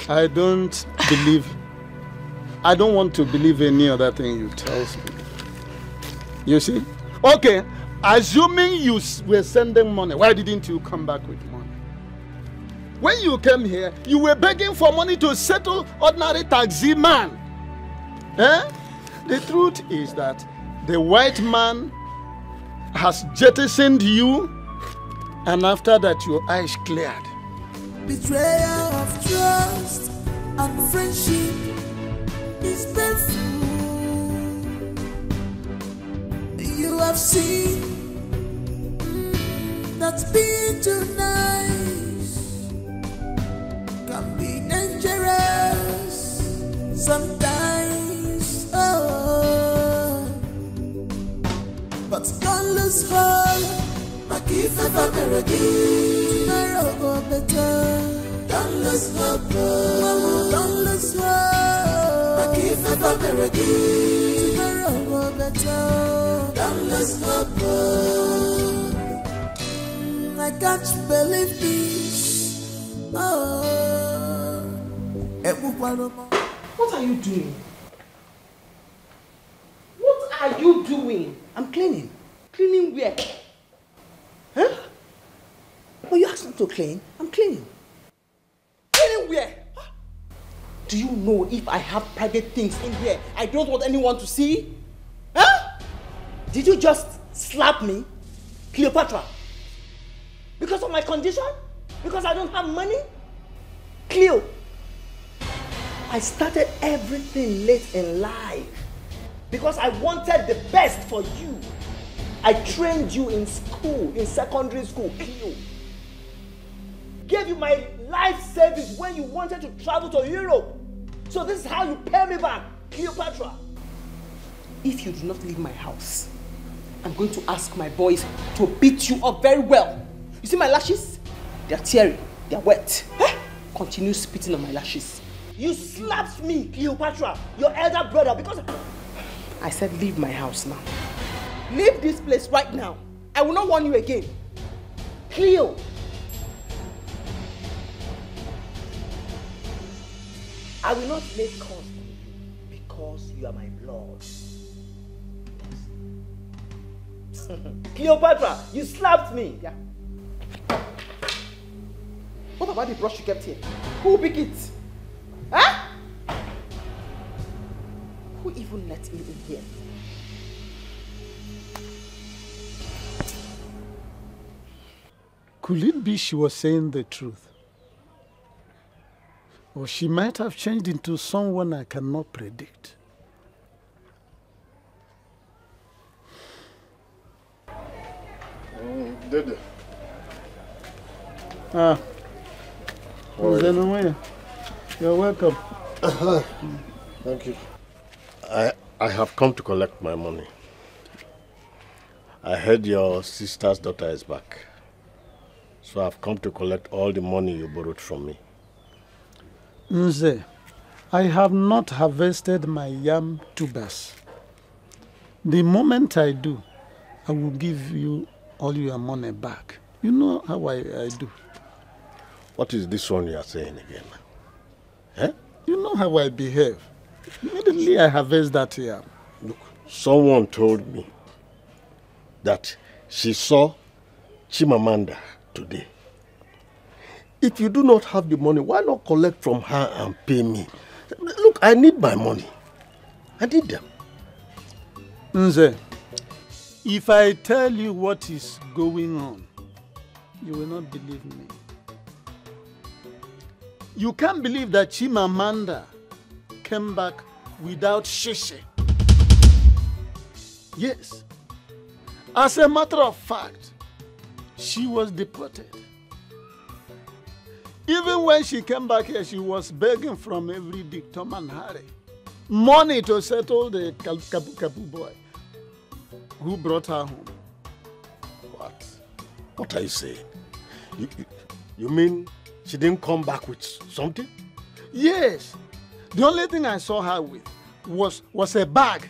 I don't want to believe any other thing you tell me. You see? Okay, assuming you were sending money, why didn't you come back with money? When you came here, you were begging for money to settle ordinary taxi man. Eh? The truth is that the white man has jettisoned you, and after that your eyes cleared. Betrayal of trust and friendship is painful. You have seen that being too nice can be dangerous sometimes. Oh, but don't lose hope. Give ever tomorrow go better. Don't lose hope. Don't lose hope. Give ever tomorrow go better. Don't lose hope. I can't believe this. Oh. What are you doing? What are you doing? I'm cleaning. Cleaning where? Huh? Well, you asked me to clean. I'm cleaning. Cleaning where? Do you know if I have private things in here I don't want anyone to see? Huh? Did you just slap me, Cleopatra? Because of my condition? Because I don't have money? Cleo, I started everything late in life because I wanted the best for you. I trained you in school, in secondary school, Cleo. Gave you my life service when you wanted to travel to Europe. So this is how you pay me back, Cleopatra. If you do not leave my house, I'm going to ask my boys to beat you up very well. You see my lashes? They're teary, they're wet. Continue spitting on my lashes. You slapped me, Cleopatra, your elder brother, because I said leave my house now. Leave this place right now. I will not warn you again. Cleo. I will not make cause for you because you are my blood. Cleopatra, you slapped me. Yeah. What about the brush you kept here? Who picked it? Huh? Who even let me in here? Could it be she was saying the truth? Or she might have changed into someone I cannot predict. Dede. Ah. You're welcome. Thank you. I have come to collect my money. I heard your sister's daughter is back. So I've come to collect all the money you borrowed from me. Nze, I have not harvested my yam tubers. The moment I do, I will give you all your money back. You know how I do. What is this one you are saying again? Eh? You know how I behave. Immediately I harvest that yam. Look, someone told me that she saw Chimamanda today. If you do not have the money, why not collect from her and pay me? Look, I need my money. I need them. Nze, if I tell you what is going on, you will not believe me. You can't believe that Chimamanda came back without Shishi. Yes. As a matter of fact, she was deported. Even when she came back here, she was begging from every Dick, Tom and Harry money to settle the Kabu boy who brought her home. What? What are you saying? You mean she didn't come back with something? Yes. The only thing I saw her with was a bag.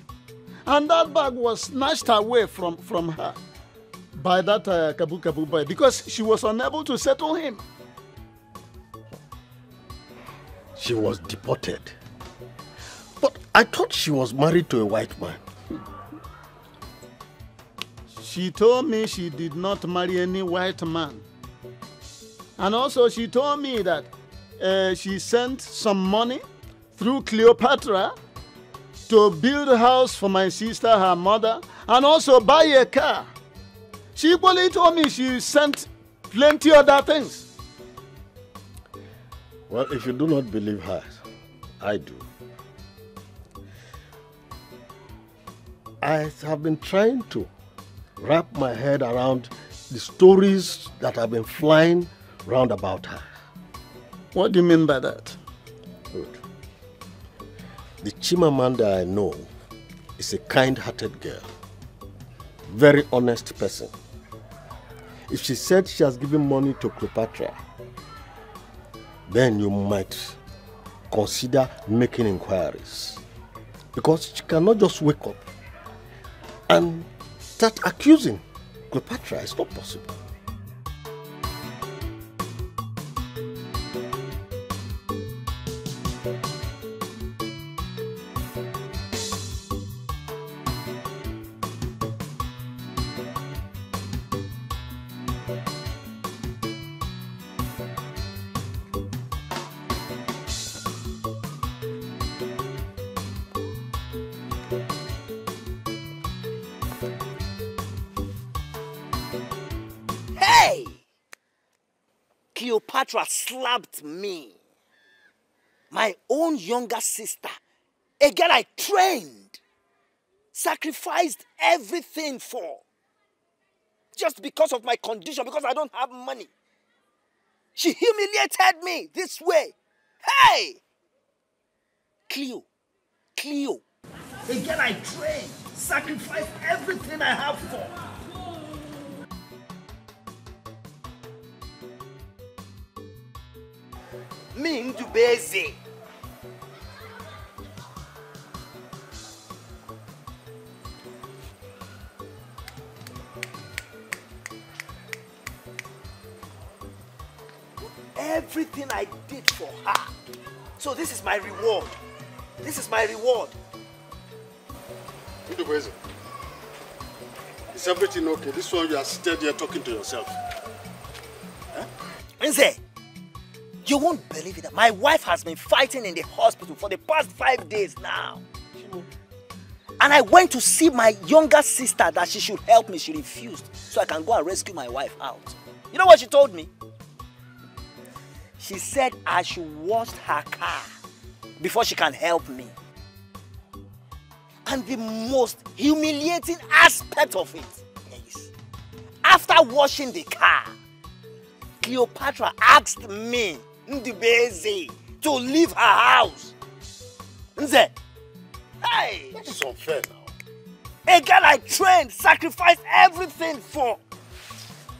And that bag was snatched away from her by that Kabu boy because she was unable to settle him. She was deported. But I thought she was married to a white man. She told me she did not marry any white man. And also she told me that she sent some money through Cleopatra to build a house for my sister, her mother, and also buy a car. She equally told me she sent plenty other things. Well, if you do not believe her, I do. I have been trying to wrap my head around the stories that have been flying round about her. What do you mean by that? Good. The Chimamanda I know is a kind-hearted girl, very honest person. If she said she has given money to Cleopatra, then you might consider making inquiries. Because she cannot just wake up and start accusing Cleopatra. It's not possible. Cleopatra slapped me. My own younger sister, a girl I trained, sacrificed everything for. Just because of my condition, because I don't have money. She humiliated me this way. Hey! Cleo, a girl I trained, sacrificed everything I have for. Me Ndubeze. Everything I did for her. So this is my reward. This is my reward. Ndubeze, Is everything okay? This one you are seated here talking to yourself. Nze, you won't believe it. My wife has been fighting in the hospital for the past 5 days now. And I went to see my younger sister that she should help me. She refused. So I can go and rescue my wife out. You know what she told me? She said I should wash her car before she can help me. And the most humiliating aspect of it is, after washing the car, Cleopatra asked me, Ndubeze, to leave her house. Nze, hey! That is unfair now. A girl I trained, sacrificed everything for.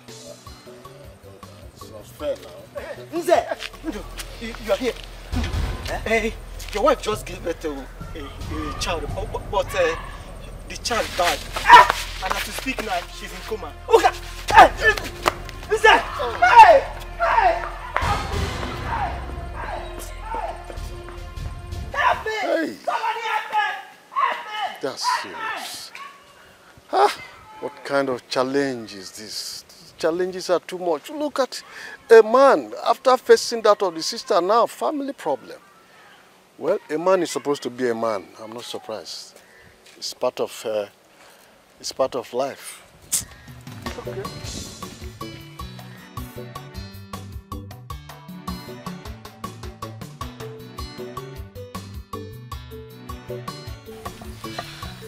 It's unfair now. Nze! You are here. Hey, your wife just gave birth to a child, but the child died. And as we speak now, she's in coma. Okay! Nze! Hey! Hey! Help me! Hey! Somebody help me! Help me! That's serious. Ah, what kind of challenge is this? Challenges are too much. Look at a man, after facing that of the sister, now family problem. Well, a man is supposed to be a man. I'm not surprised. It's part of life. Okay.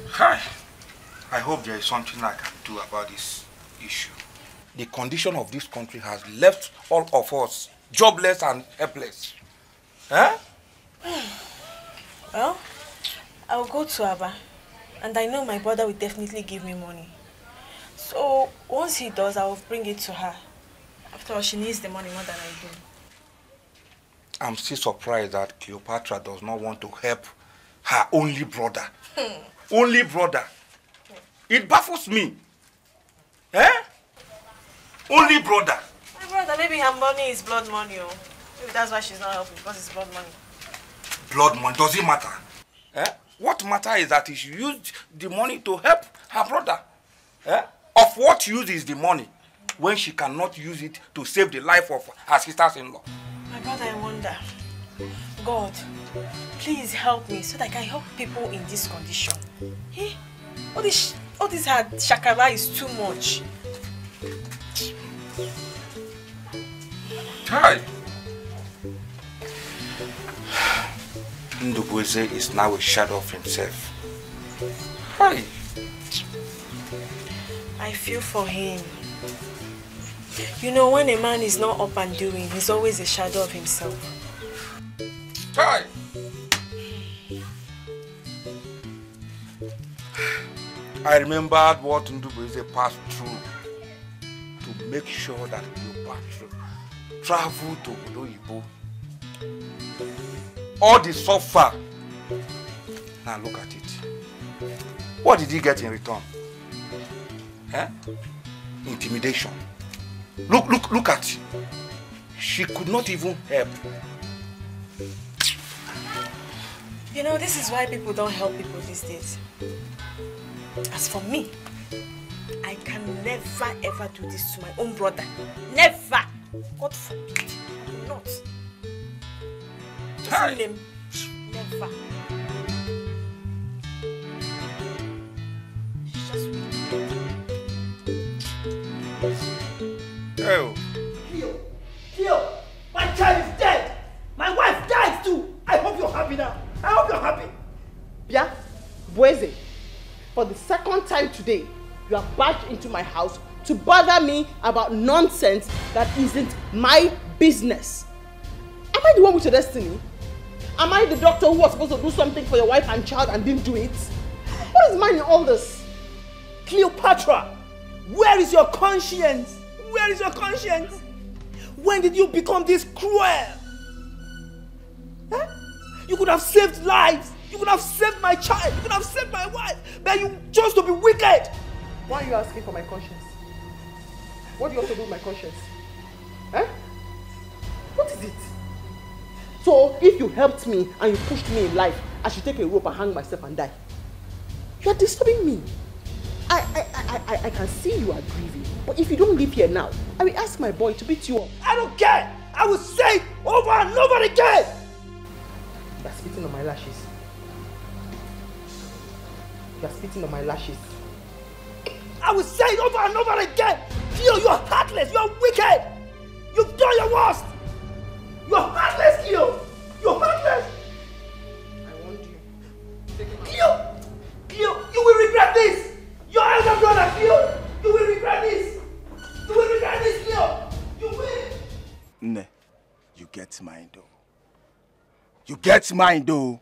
Hi. I hope there is something I can do about this issue. The condition of this country has left all of us jobless and helpless. Huh? Well, I'll go to Abba, and I know my brother will definitely give me money. So once he does, I will bring it to her. After all, she needs the money more than I do. I'm still surprised that Cleopatra does not want to help her only brother. Only brother. It baffles me. Eh? Only brother. My brother, maybe her money is blood money. Oh. Maybe that's why she's not helping, because it's blood money. Blood money, does it matter? Eh? What matters is that she used the money to help her brother. Eh? Of what use is the money when she cannot use it to save the life of her sisters-in-law? My brother, I wonder. God, please help me so that I can help people in this condition. Eh? All this her shakara is too much. Hi. Ndubeze is now a shadow of himself. Hi. I feel for him. You know, when a man is not up and doing, he's always a shadow of himself. Hi. I remembered what Ndubeze passed through to make sure that Cleopatra traveled to Odoyibo. All the suffer. Now look at it. What did he get in return? Eh? Intimidation. Look at it. She could not even help. You know, this is why people don't help people these days. As for me, I can never ever do this to my own brother. Never! God forbid. I will not. Listen him. Never. Just Oh. Theo, my child is dead. My wife died too. I hope you're happy now. I hope you're happy. Bia, Bueze, for the second time today, you have barged into my house to bother me about nonsense that isn't my business. Am I the one with your destiny? Am I the doctor who was supposed to do something for your wife and child and didn't do it? What is mine in all this? Cleopatra, where is your conscience? Where is your conscience? When did you become this cruel? Huh? You could have saved lives. You could have saved my child. You could have saved my wife. But you chose to be wicked. Why are you asking for my conscience? What do you want to do with my conscience? Huh? What is it? So, if you helped me and you pushed me in life, I should take a rope and hang myself and die. You are disturbing me. I I can see you are grieving. But if you don't leave here now, I will ask my boy to beat you up. I don't care! I will say it over and over again! You are spitting on my lashes. You are spitting on my lashes. I will say it over and over again! Cleo, you are heartless! You are wicked! You've done your worst! You are heartless, Cleo! You are heartless! I want you. Cleo! Cleo, you will regret this! Your elder brother, Cleo! You will regret this! You will regret this, Cleo! You will! Ne, you get mine though. You get mine though.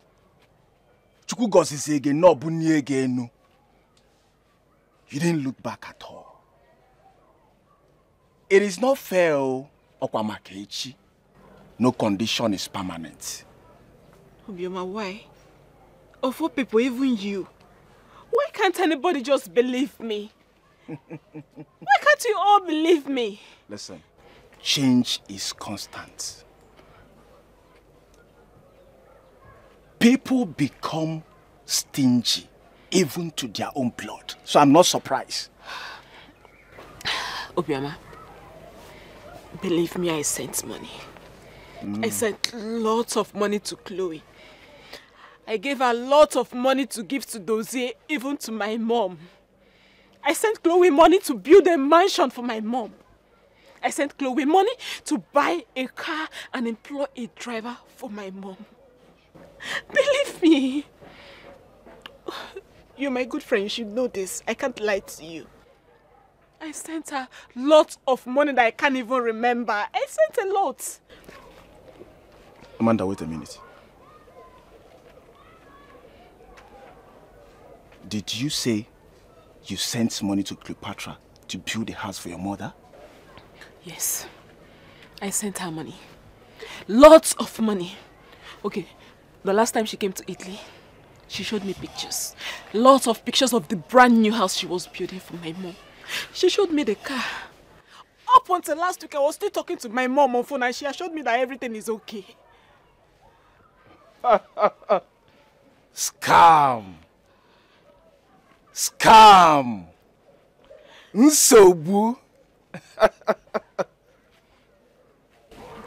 Chuku gosi say again, no bunye again no. You didn't look back at all. It is not fair, Okwamakechi. No condition is permanent. Obioma, why? Of all people, even you. Why can't anybody just believe me? Why can't you all believe me? Listen, change is constant. People become stingy, even to their own blood. So I'm not surprised. Obioma, believe me, I sent money. I sent lots of money to Chloe. I gave her lots of money to give to Dozie, even to my mom. I sent Chloe money to build a mansion for my mom. I sent Chloe money to buy a car and employ a driver for my mom. Believe me. You're my good friend, you should know this. I can't lie to you. I sent her lots of money that I can't even remember. I sent a lot. Amanda, wait a minute. Did you say you sent money to Cleopatra to build a house for your mother? Yes. I sent her money. Lots of money. Okay, the last time she came to Italy, she showed me pictures. Lots of pictures of the brand new house she was building for my mom. She showed me the car. Up until last week, I was still talking to my mom on phone and she assured me that everything is okay. Scam! Scam! Nsobu!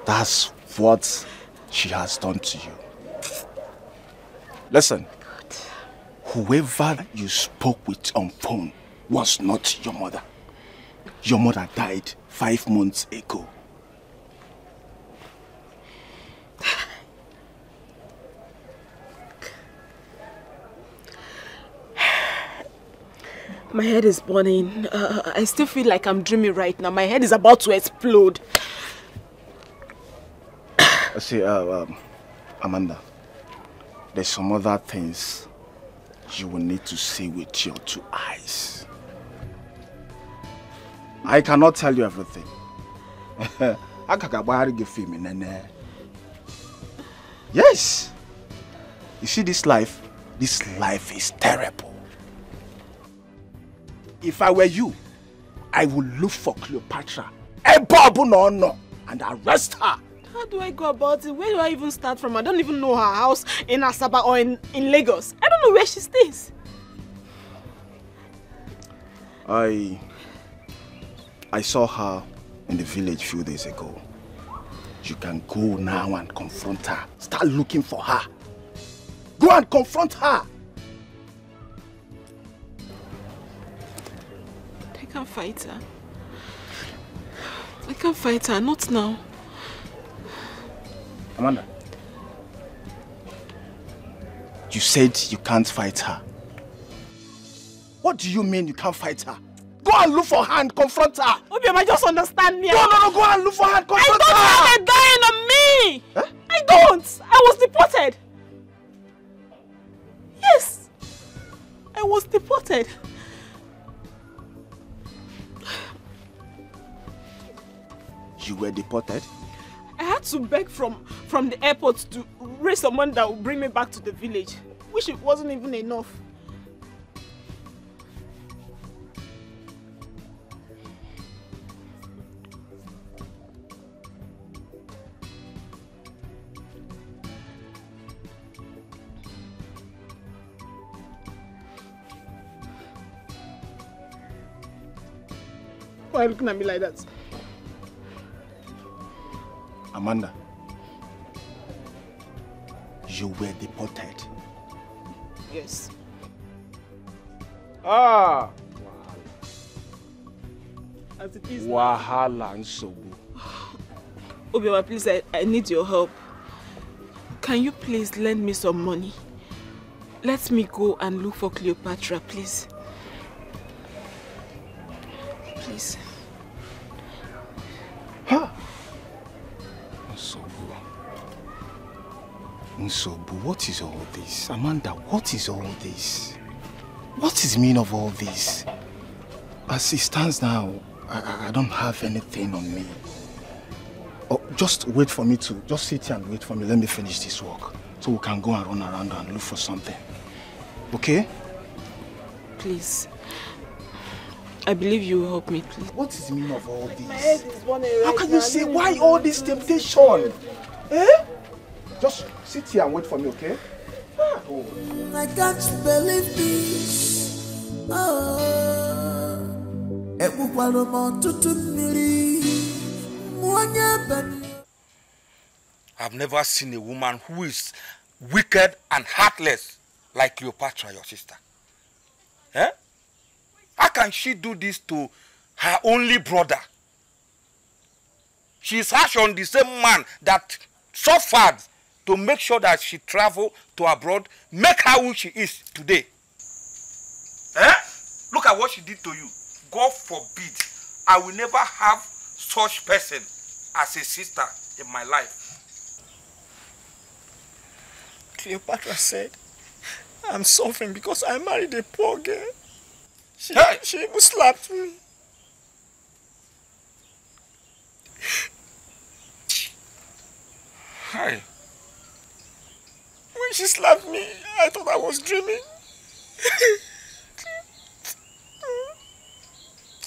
That's what she has done to you. Listen, whoever you spoke with on phone was not your mother. Your mother died 5 months ago. My head is burning. I still feel like I'm dreaming right now. My head is about to explode. See, Amanda, there's some other things you will need to see with your 2 eyes. I cannot tell you everything. Yes. You see, this life is terrible. If I were you, I would look for Cleopatra and arrest her. How do I go about it? Where do I even start from? I don't even know her house in Asaba or in Lagos. I don't know where she stays. I saw her in the village a few days ago. You can go now and confront her. Start looking for her. Go and confront her. I can't fight her. I can't fight her, not now. Amanda, you said you can't fight her. What do you mean you can't fight her? Go and look for her and confront her. Obioma, just understand me. No, go and look for her and confront her. I don't have a gun on me. Huh? I don't. I was deported. Yes. I was deported. You were deported? I had to beg from the airport to raise someone that would bring me back to the village, which it wasn't even enough. Why are you looking at me like that? Amanda, you were deported. Yes. Ah! As it is. Wahala Nsobu. Obioma, please, I need your help. Can you please lend me some money? Let me go and look for Cleopatra, please. Please. Huh? Nsobu, what is all this? Amanda, what is all this? What is the meaning of all this? As it stands now, I don't have anything on me. Oh, just wait for me to, just sit here and wait for me. Let me finish this work so we can go and run around and look for something. Okay? Please. I believe you will help me, please. What is the meaning of all this? My head is burning right now. How can you say, why all this temptation? Eh? Just sit here and wait for me, okay? Oh. I can't believe this. I've never seen a woman who is wicked and heartless like Cleopatra, your sister. Eh? How can she do this to her only brother? She is harsh on the same man that suffered to make sure that she travel to abroad, make her who she is today. Eh? Look at what she did to you. God forbid, I will never have such person as a sister in my life. Cleopatra said, I'm suffering because I married a poor girl. She even slapped me. Hi. When she slapped me, I thought I was dreaming.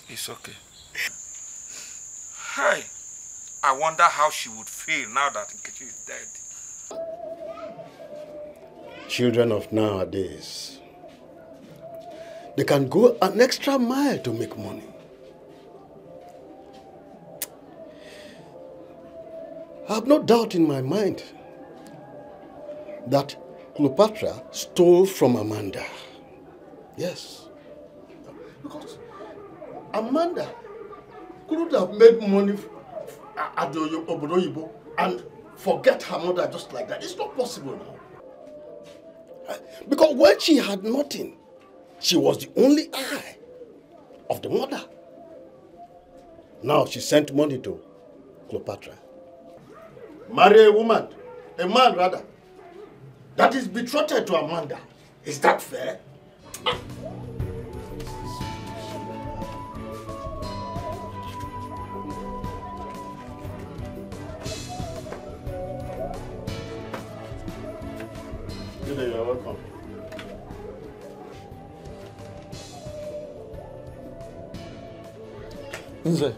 It's okay. Hi. I wonder how she would feel now that Nkechi is dead. Children of nowadays, they can go an extra mile to make money. I have no doubt in my mind that Cleopatra stole from Amanda. Yes. Because Amanda couldn't have made money at the Obodoyibo and forget her mother just like that. It's not possible now. Because when she had nothing, she was the only eye of the mother. Now she sent money to Cleopatra. Marry a woman, a man rather, that is betrothed to Amanda. Is that fair? You're welcome. Nze,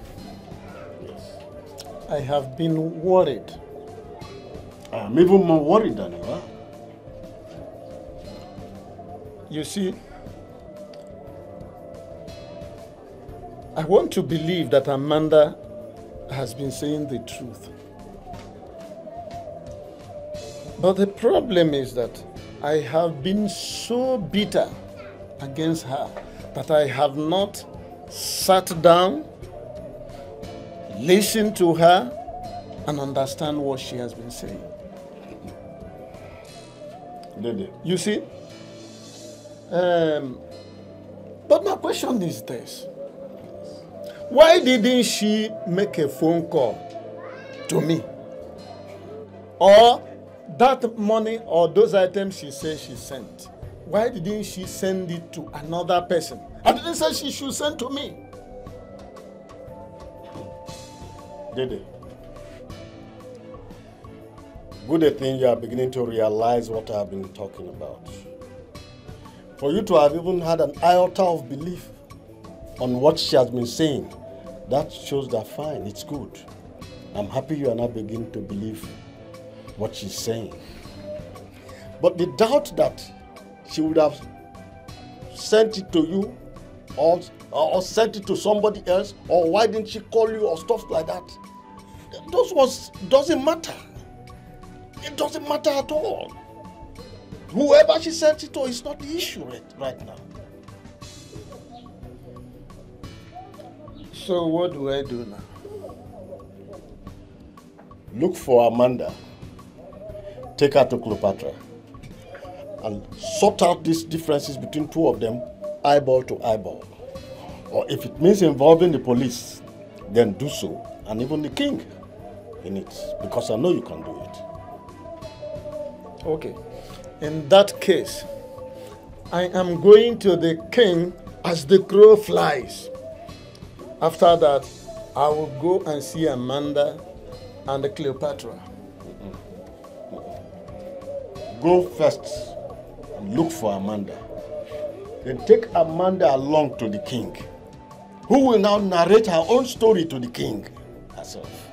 I have been worried. I am even more worried than you are. You see, I want to believe that Amanda has been saying the truth. But the problem is that I have been so bitter against her that I have not sat down, listened to her, and understand what she has been saying. You see? But my question is this. Why didn't she make a phone call to me? Or that money or those items she said she sent, why didn't she send it to another person? I didn't say she should send to me. Dede, good thing you are beginning to realize what I have been talking about. For you to have even had an iota of belief on what she has been saying, that shows that fine, it's good. I'm happy you are now beginning to believe what she's saying. But the doubt that she would have sent it to you or or sent it to somebody else, or why didn't she call you, or stuff like that. Those ones doesn't matter. It doesn't matter at all. Whoever she sent it to is not the issue right now. So what do I do now? Look for Amanda. Take her to Cleopatra. And sort out these differences between two of them, eyeball to eyeball. Or if it means involving the police, then do so. And even the king in it. Because I know you can do it. Okay. In that case, I am going to the king as the crow flies. After that, I will go and see Amanda and Cleopatra. Go first and look for Amanda. Then take Amanda along to the king, who will now narrate her own story to the king herself.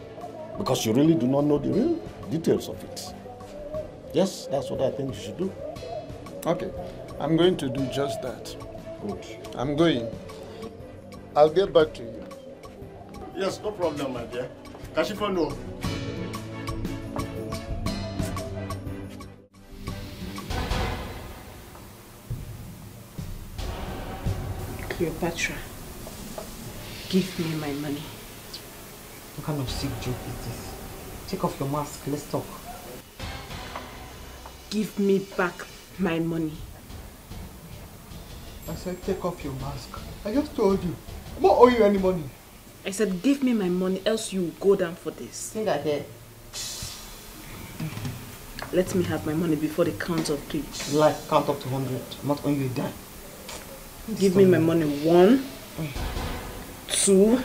Because you really do not know the real details of it. Yes, that's what I think you should do. Okay, I'm going to do just that. Good. I'm going. I'll get back to you. Yes, no problem, my dear. Kashifa, no. Cleopatra, give me my money. What kind of sick joke is this? Take off your mask, let's talk. Give me back my money. I said take off your mask. I just told you. I won't owe you any money. I said give me my money, else you will go down for this. Think I did. Let me have my money before the count of 3. Like, count up to 100. I'm not owing you a dime. Give me my money. 1, 2.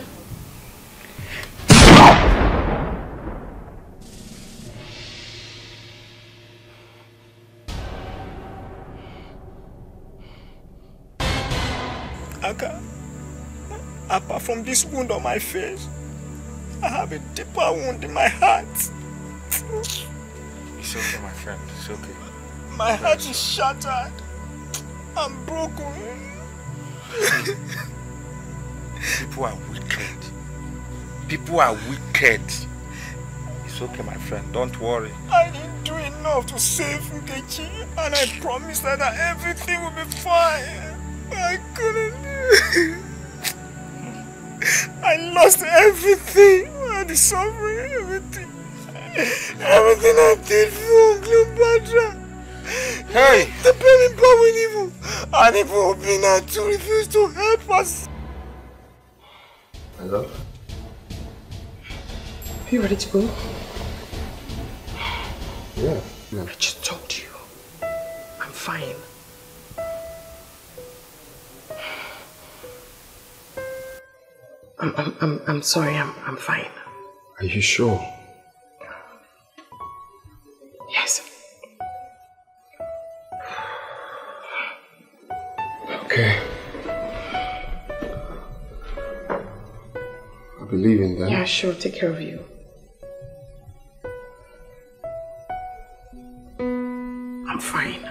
Aka, apart from this wound on my face, I have a deeper wound in my heart. It's okay, my friend. It's okay. My heart is shattered. I'm broken. People are wicked. People are wicked. It's okay, my friend. Don't worry. I didn't do enough to save Nkechi, and I promised her that everything will be fine. I couldn't. I lost everything. The suffering, everything. Everything I did for Cleopatra. Hey! The payment power with evil. And evil Obina to refuse to help us. Hello? Are you ready to go? Yeah. I just told you. I'm fine. I'm sorry, I'm fine. Are you sure? Yes. Okay. I believe in that. Yeah, sure. Take care of you. I'm fine.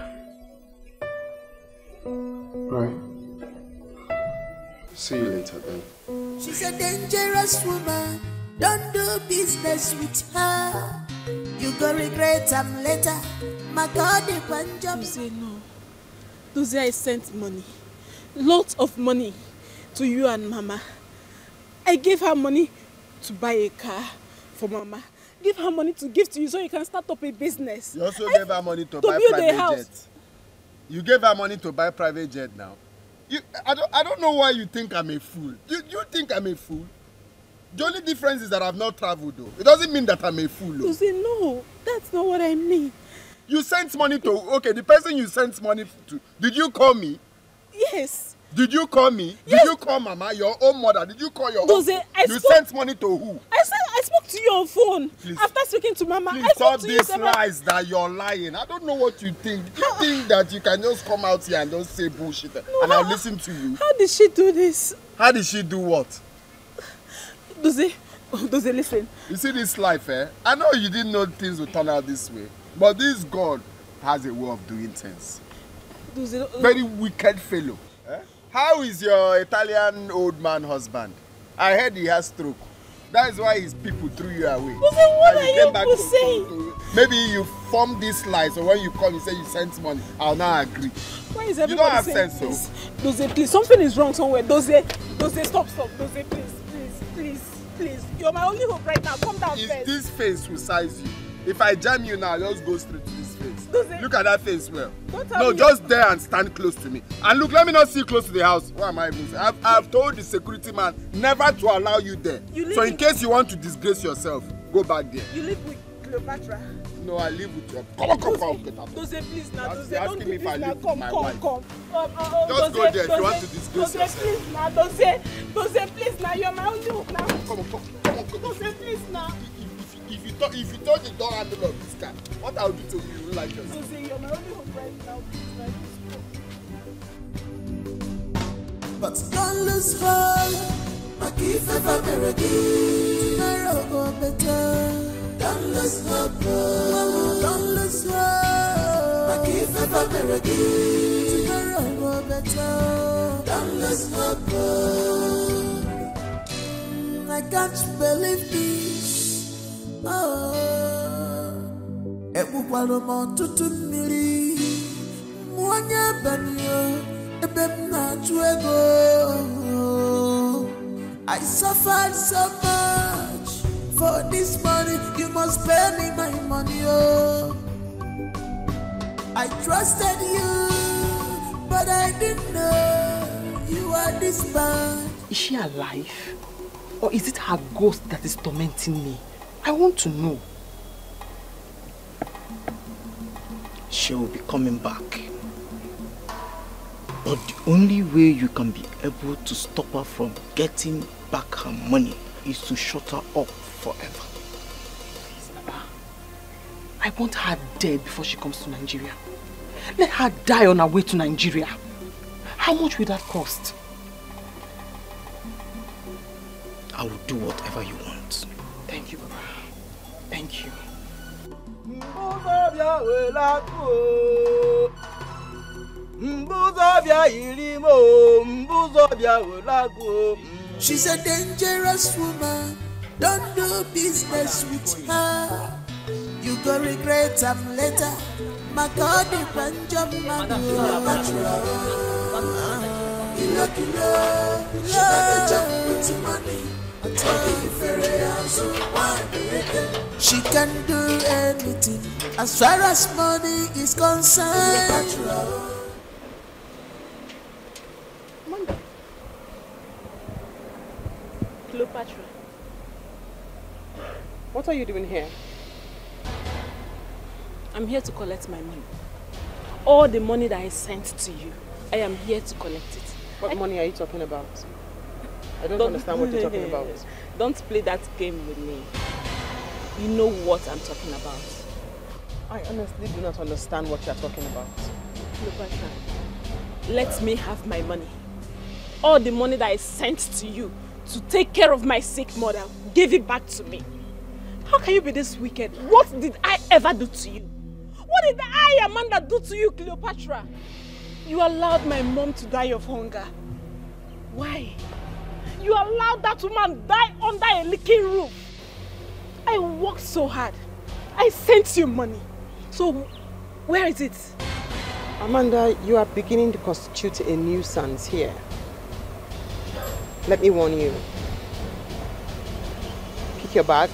Right. See you later then. She's a dangerous woman. Don't do business with her. You go regret them later. My God, the Punjab. You say no. Those I sent money. Lots of money to you and Mama. I gave her money to buy a car for Mama. Give her money to give to you so you can start up a business. You also gave her money to buy build private a house. jet. You gave her money to buy private jet now. I don't know why you think I'm a fool. You think I'm a fool? The only difference is that I've not traveled though. It doesn't mean that I'm a fool. You say no, that's not what I mean. You sent money to, okay, the person you sent money to, did you call me? Yes. Did you call me? Yes. Did you call Mama, your own mother? Did you call your own? You sent money to who? I spoke to you on phone. Please. After speaking to Mama. Please stop these lies that you're lying. I don't know what you think. You think that you can just come out here and just say bullshit and I'll listen to you? How did she do this? How did she do what? Does it listen? You see this life, eh? I know you didn't know things would turn out this way. But this God has a way of doing things. Very wicked fellow. Eh? How is your Italian old man husband? I heard he has stroke. That is why his people threw you away. What are you saying? Maybe you formed this lie, so when you come, you say you sent money. I'll now agree. Why is you don't have saying sense, this? Doze, please, something is wrong somewhere. Doze, stop. Doze, please. You're my only hope right now. Come down first. This face will size you. If I jam you now, just go straight to this face. Doze. Look at that face well. No, just there and stand close to me. And look, let me not see you close to the house. What am I even saying? I've told the security man never to allow you there. So in case you want to disgrace yourself, go back there. You live with Cleopatra? No, I live with your... Come. Get up. Doze, please now. Doze, don't do me if I live come, with my come, wife. come. Just go there if you want to disgrace yourself. Please now. Doze, please now. You're my only hope now. Come. Doze, please now. If you touch the door handle of this car, what I'll do to you, you will like yourself. Doze, you're my only hope right now. But don't lose hope. My gift ever melody. Tomorrow go better. Don't lose hope. Don't lose hope. My gift ever melody. Tomorrow go better. Don't lose hope. I can't believe this. Ebukwalo mo tutu mmiri mwanya banyo ebe na tuego. I suffered so much for this money. You must pay me my money. Oh, I trusted you, but I didn't know you are this bad. Is she alive? Or is it her ghost that is tormenting me? I want to know. She will be coming back. But the only way you can be able to stop her from getting back her money is to shut her up forever. Baba, I want her dead before she comes to Nigeria. Let her die on her way to Nigeria. How much will that cost? I will do whatever you want. Thank you, Baba. Thank you. She's a dangerous woman. Don't do business with her. You go regret them later. My God, the Banjam She can do anything as far as money is concerned. Cleopatra. What are you doing here? I'm here to collect my money. All the money that I sent to you, I am here to collect it. What money are you talking about? I don't understand what you're talking about. Don't play that game with me. You know what I'm talking about. I honestly do not understand what you're talking about. Cleopatra, let me have my money. All the money that I sent to you to take care of my sick mother, give it back to me. How can you be this wicked? What did I ever do to you? What did I, Amanda, do to you, Cleopatra? You allowed my mom to die of hunger. Why? You allowed that woman die under a leaking roof. I worked so hard. I sent you money. So, where is it? Amanda, you are beginning to constitute a nuisance here. Let me warn you. Pick your bag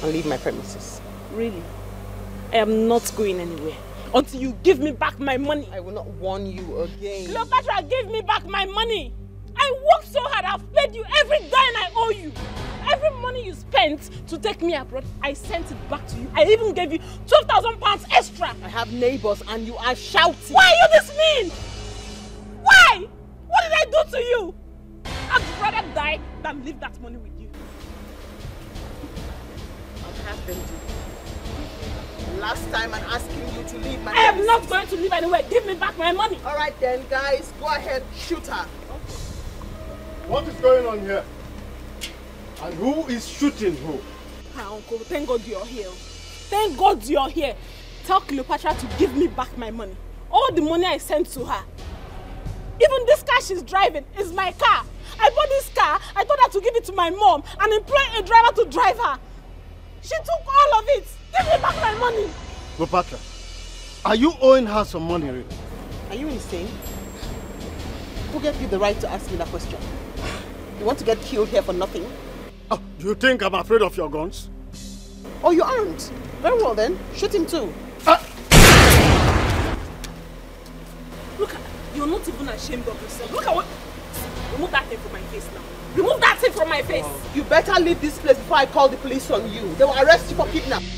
and leave my premises. Really? I am not going anywhere until you give me back my money. I will not warn you again. Cleopatra, give me back my money. I worked so hard. I've paid you every dime I owe you. Every money you spent to take me abroad, I sent it back to you. I even gave you 12,000 pounds extra. I have neighbors and you are shouting. Why are you this mean? Why? What did I do to you? I'd rather die than leave that money with you. I'll have them do. Last time I'm asking you to leave my I am not going to leave anywhere. Give me back my money. All right then, guys. Go ahead. Shoot her. What is going on here? And who is shooting who? Hi, Uncle. Thank God you're here. Thank God you're here. Tell Cleopatra to give me back my money. All the money I sent to her. Even this car she's driving is my car. I bought this car, I told her to give it to my mom and employ a driver to drive her. She took all of it. Give me back my money. Cleopatra, are you owing her some money really? Are you insane? Who gave you the right to ask me that question? You want to get killed here for nothing? Oh, do you think I'm afraid of your guns? Oh, you aren't? Very well then, shoot him too. Look, you're not even ashamed of yourself. Look at what... Remove that thing from my face now. Remove that thing from my face. You better leave this place before I call the police on you. They will arrest you for kidnapping.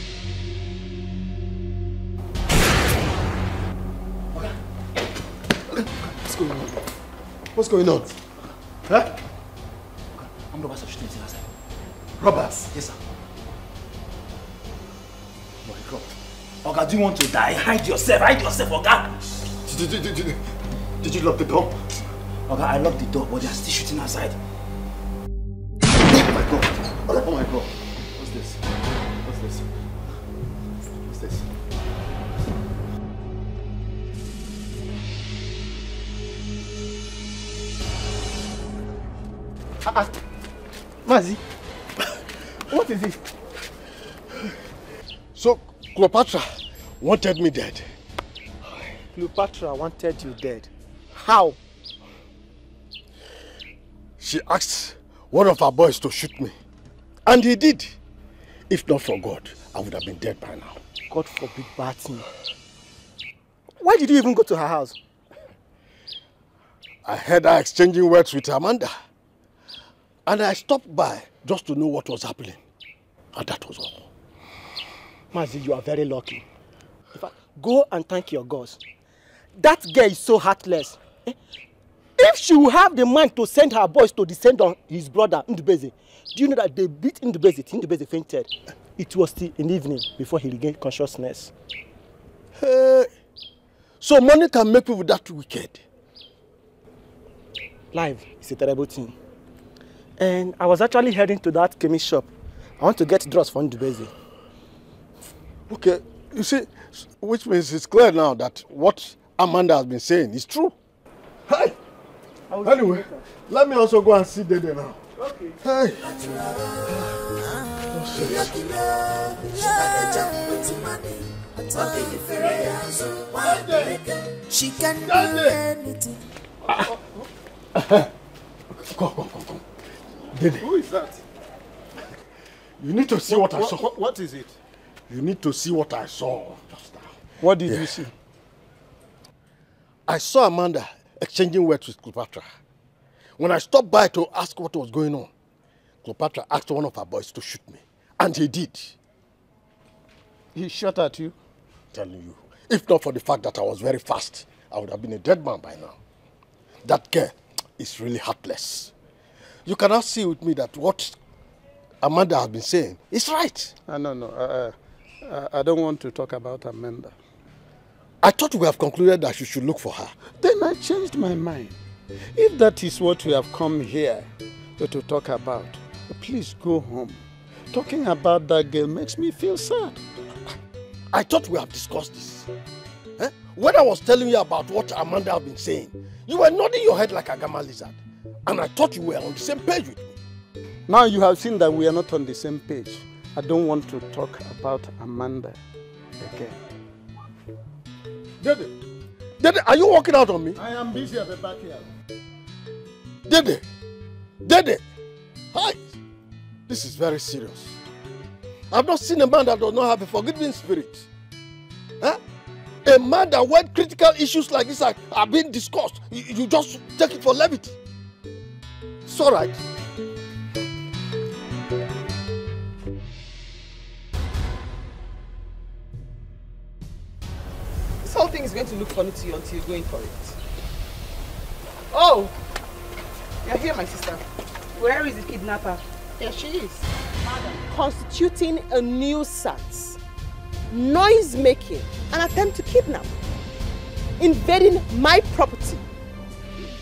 What's going on? What's going on? Huh? I'm robbers are shooting outside. Robbers? Yes, sir. Oh my God. Oga, do you want to die? Hide yourself, Oga. Did you lock the door? Oga, I locked the door, but they are still shooting outside. Oh my God. Oh my God. What's this? What's this? What's this? Mazi, what is it? So, Cleopatra wanted me dead. Cleopatra wanted you dead. How? She asked one of our boys to shoot me. And he did. If not for God, I would have been dead by now. God forbid bad thing. Why did you even go to her house? I heard her exchanging words with Amanda. And I stopped by just to know what was happening. And that was all. Mazi, you are very lucky. In fact, go and thank your gods. That girl is so heartless. If she will have the mind to send her boys to descend on his brother, Ndubeze, do you know that they beat Ndubeze? Ndubeze fainted. It was still in the evening before he regained consciousness. Hey. So money can make people that wicked? Life is a terrible thing. And I was actually heading to that chemist shop. I want to get drugs for Ndubeze. Okay, you see, which means it's clear now that what Amanda has been saying is true. Hi. Anyway, let me also go and see Dede now. Okay. Hey. She can do anything. Come. Dede. Who is that? You need to see what I saw. What is it? You need to see what I saw just now. What did you see? I saw Amanda exchanging words with Cleopatra. When I stopped by to ask what was going on, Cleopatra asked one of her boys to shoot me. And he did. He shot at you? I'm telling you. If not for the fact that I was very fast, I would have been a dead man by now. That girl is really heartless. You cannot see with me that what Amanda has been saying is right. No. I don't want to talk about Amanda. I thought we have concluded that you should look for her. Then I changed my mind. If that is what we have come here to talk about, please go home. Talking about that girl makes me feel sad. I thought we have discussed this. When I was telling you about what Amanda has been saying, you were nodding your head like a gamma lizard. And I thought you were on the same page with me. Now you have seen that we are not on the same page. I don't want to talk about Amanda again. Dede, are you walking out on me? I am busy at the backyard. Dede, hi. This is very serious. I've not seen a man that does not have a forgiving spirit. A man that when critical issues like this are being discussed, you just take it for levity. It's all right. This whole thing is going to look funny to you until you're going for it. Oh! You're here, my sister. Where is the kidnapper? There she is. Madam. Constituting a nuisance, noise making, an attempt to kidnap, invading my property.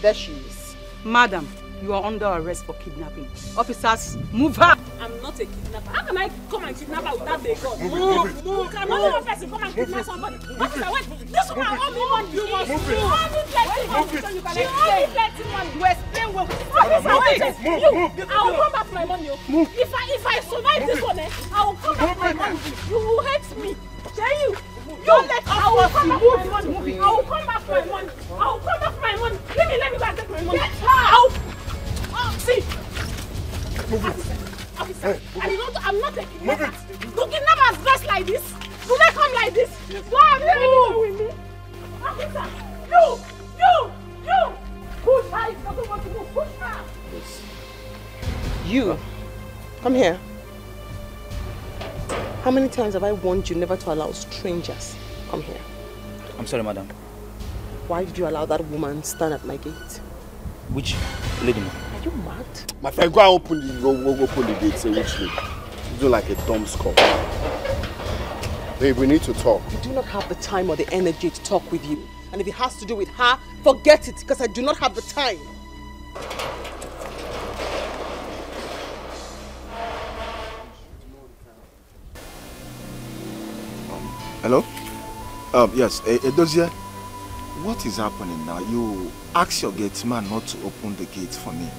There she is. Madam, you are under arrest for kidnapping. Officers, move her! I'm not a kidnapper. How can I come and kidnap her without a gun? Move. Can only one person come and kidnap somebody? Officer, wait. This woman owes me money. You must move. You only plenty money. So you can explain. Plenty money. You explain well. Officer, wait. You. I will come back for my money. Move. If I survive this one, I will come back for my money. You will hate me. Tell you. Don't let I will come back for my money. I will come back for my money. I will come back for my money. Let me go and take my money. Get her. See. Officer, I'm not a kidnapper. Do kidnappers dress like this? Do they come like this? Why are you with me? Officer, you! Push her if you don't want to move. Push her. You, come here. How many times have I warned you never to allow strangers? Come here. I'm sorry, madam. Why did you allow that woman stand at my gate? Which lady, ma'am? Are you mad? My friend, go and open the gate, say which lady. You do like a dumb skull. Babe, we need to talk. I do not have the time or the energy to talk with you. And if it has to do with her, forget it, because I do not have the time. Hello? Yes, Edozie, what is happening now? You ask your gate man not to open the gate for me.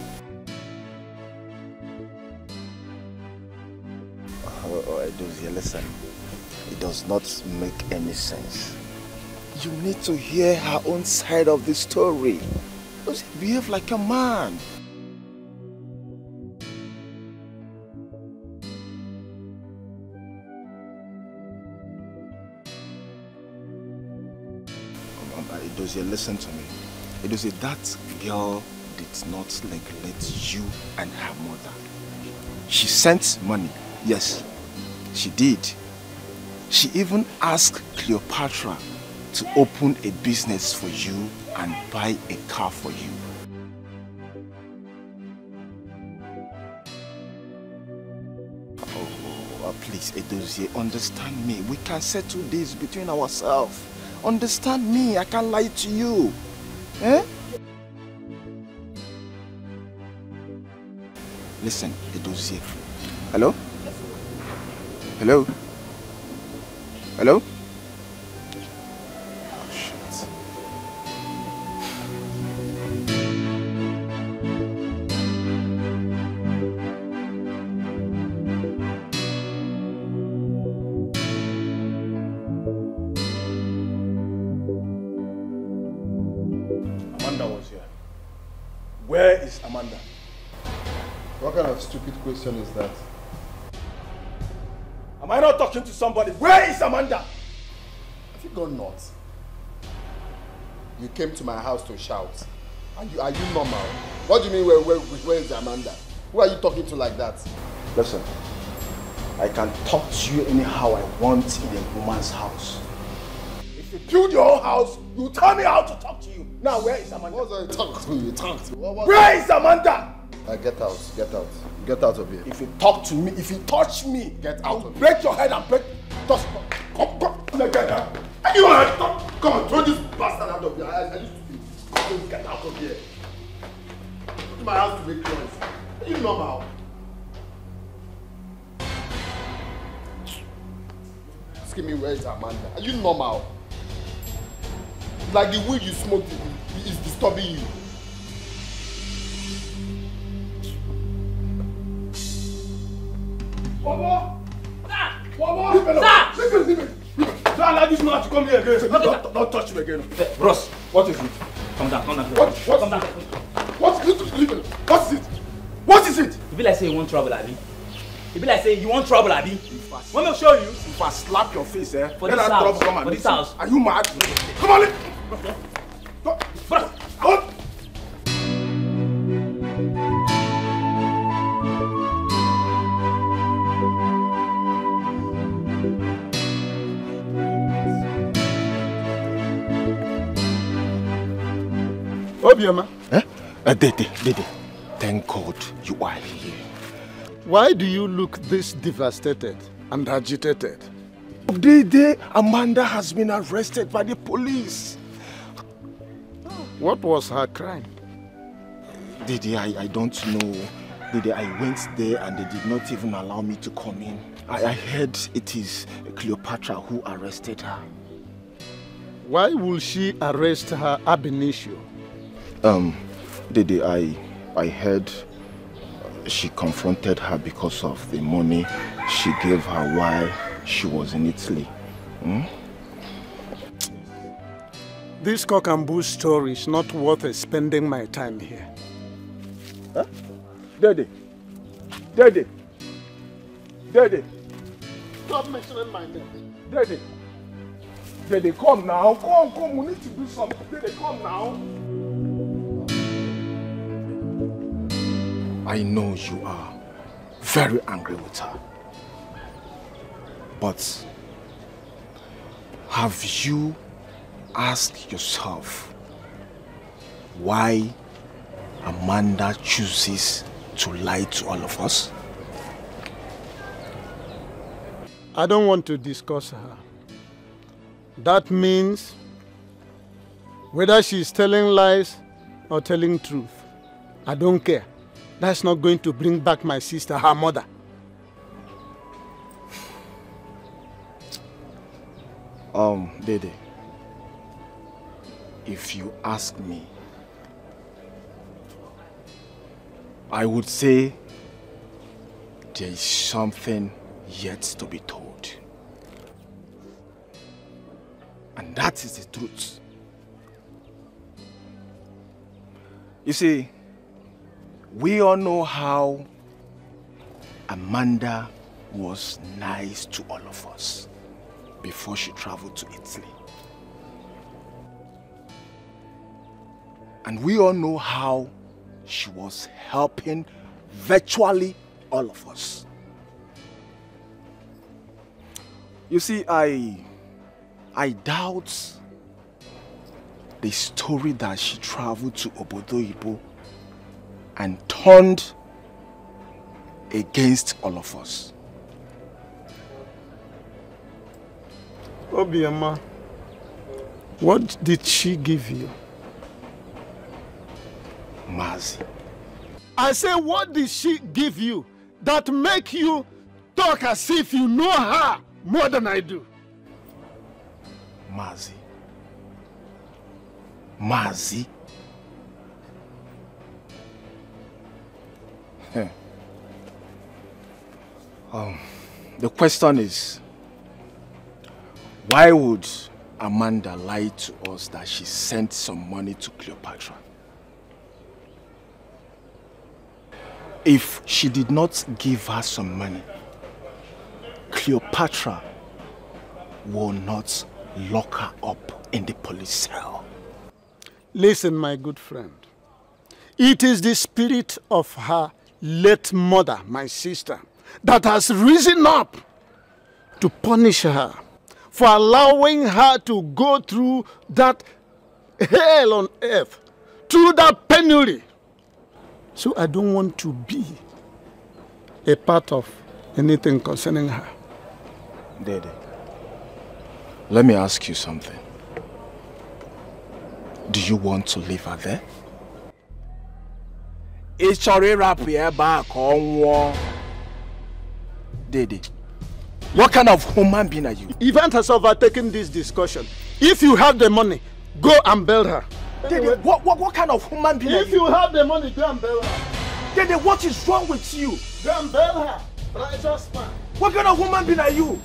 Edozie, listen. It does not make any sense. You need to hear her own side of the story. Does he behave like a man? Edozie, listen to me. Edozie, that girl did not neglect you and her mother. She sent money. Yes, she did. She even asked Cleopatra to open a business for you and buy a car for you. Oh, please, Edozie, understand me. We can settle this between ourselves. Understand me, I can't lie to you. Eh? Listen, Edozie. Hello? Hello? Hello? Oh, shit. Amanda was here. Where is Amanda? What kind of stupid question is that? Am I not talking to somebody? Where is Amanda? Have you gone nuts? You came to my house to shout. Are you normal? What do you mean where is Amanda? Who are you talking to like that? Listen, I can talk to you anyhow I want in a woman's house. If you build your own house, you tell me how to talk to you. Now, where is Amanda? What was I talking to you? Where is Amanda? Get out, get out. Get out of here. If you talk to me, if you touch me, get out of here. Break your head and break. Come again. You want to talk? Come on, throw this bastard out of here. I used to be. Get out of here. Go to my house to make noise. Are you normal? Asking me where is Amanda? Are you normal? Like the weed you smoke is disturbing you. Bobo! Bobo! Sir! Leave it! Don't allow this man to come here again. Don't touch me again. Bros, what is it? Calm down. Calm down. What is it? You be like say you want trouble, Abi. You be like say you want trouble, Abi. Want me to show you? If I slap your face, for this house. For this house. Are you mad? Come on, Bros. Go. Obioma. Dede, thank God you are here. Why do you look this devastated and agitated? Dede, Amanda has been arrested by the police. What was her crime? Dede, I don't know. I went there and they did not even allow me to come in. I heard it is Cleopatra who arrested her. Why will she arrest her ab initio? Dede, I heard she confronted her because of the money she gave her while she was in Italy. This cock and bull story is not worth spending my time here. Huh? Dede! Dede! Dede! Stop mentioning my name. Dede! Dede, come now. Come. We need to do something. Dede, come now. I know you are very angry with her. But have you asked yourself why Amanda chooses to lie to all of us? I don't want to discuss her. That means whether she's telling lies or telling truth, I don't care. That's not going to bring back my sister, her mother. Dede, if you ask me, I would say there is something yet to be told. And that is the truth. You see, we all know how Amanda was nice to all of us before she traveled to Italy. And we all know how she was helping virtually all of us. You see, I doubt the story that she traveled to Obodo-Ibo and turned against all of us. Obioma, what did she give you? Mazi. I say, what did she give you that make you talk as if you know her more than I do? Mazi. Mazi? The question is, why would Amanda lie to us that she sent some money to Cleopatra? If she did not give her some money, Cleopatra will not lock her up in the police cell. Listen, my good friend. It is the spirit of her late mother, my sister, that has risen up to punish her for allowing her to go through that hell on earth, through that penury. So I don't want to be a part of anything concerning her. Dede, let me ask you something. Do you want to leave her there? Dede, what kind of human being are you? Event has overtaken this discussion. If you have the money, go and bail her. Dede, what kind of human being are you? If you have the money, go and bail her. Dede, what is wrong with you? Go and bail her. Righteous man. What kind of human being are you?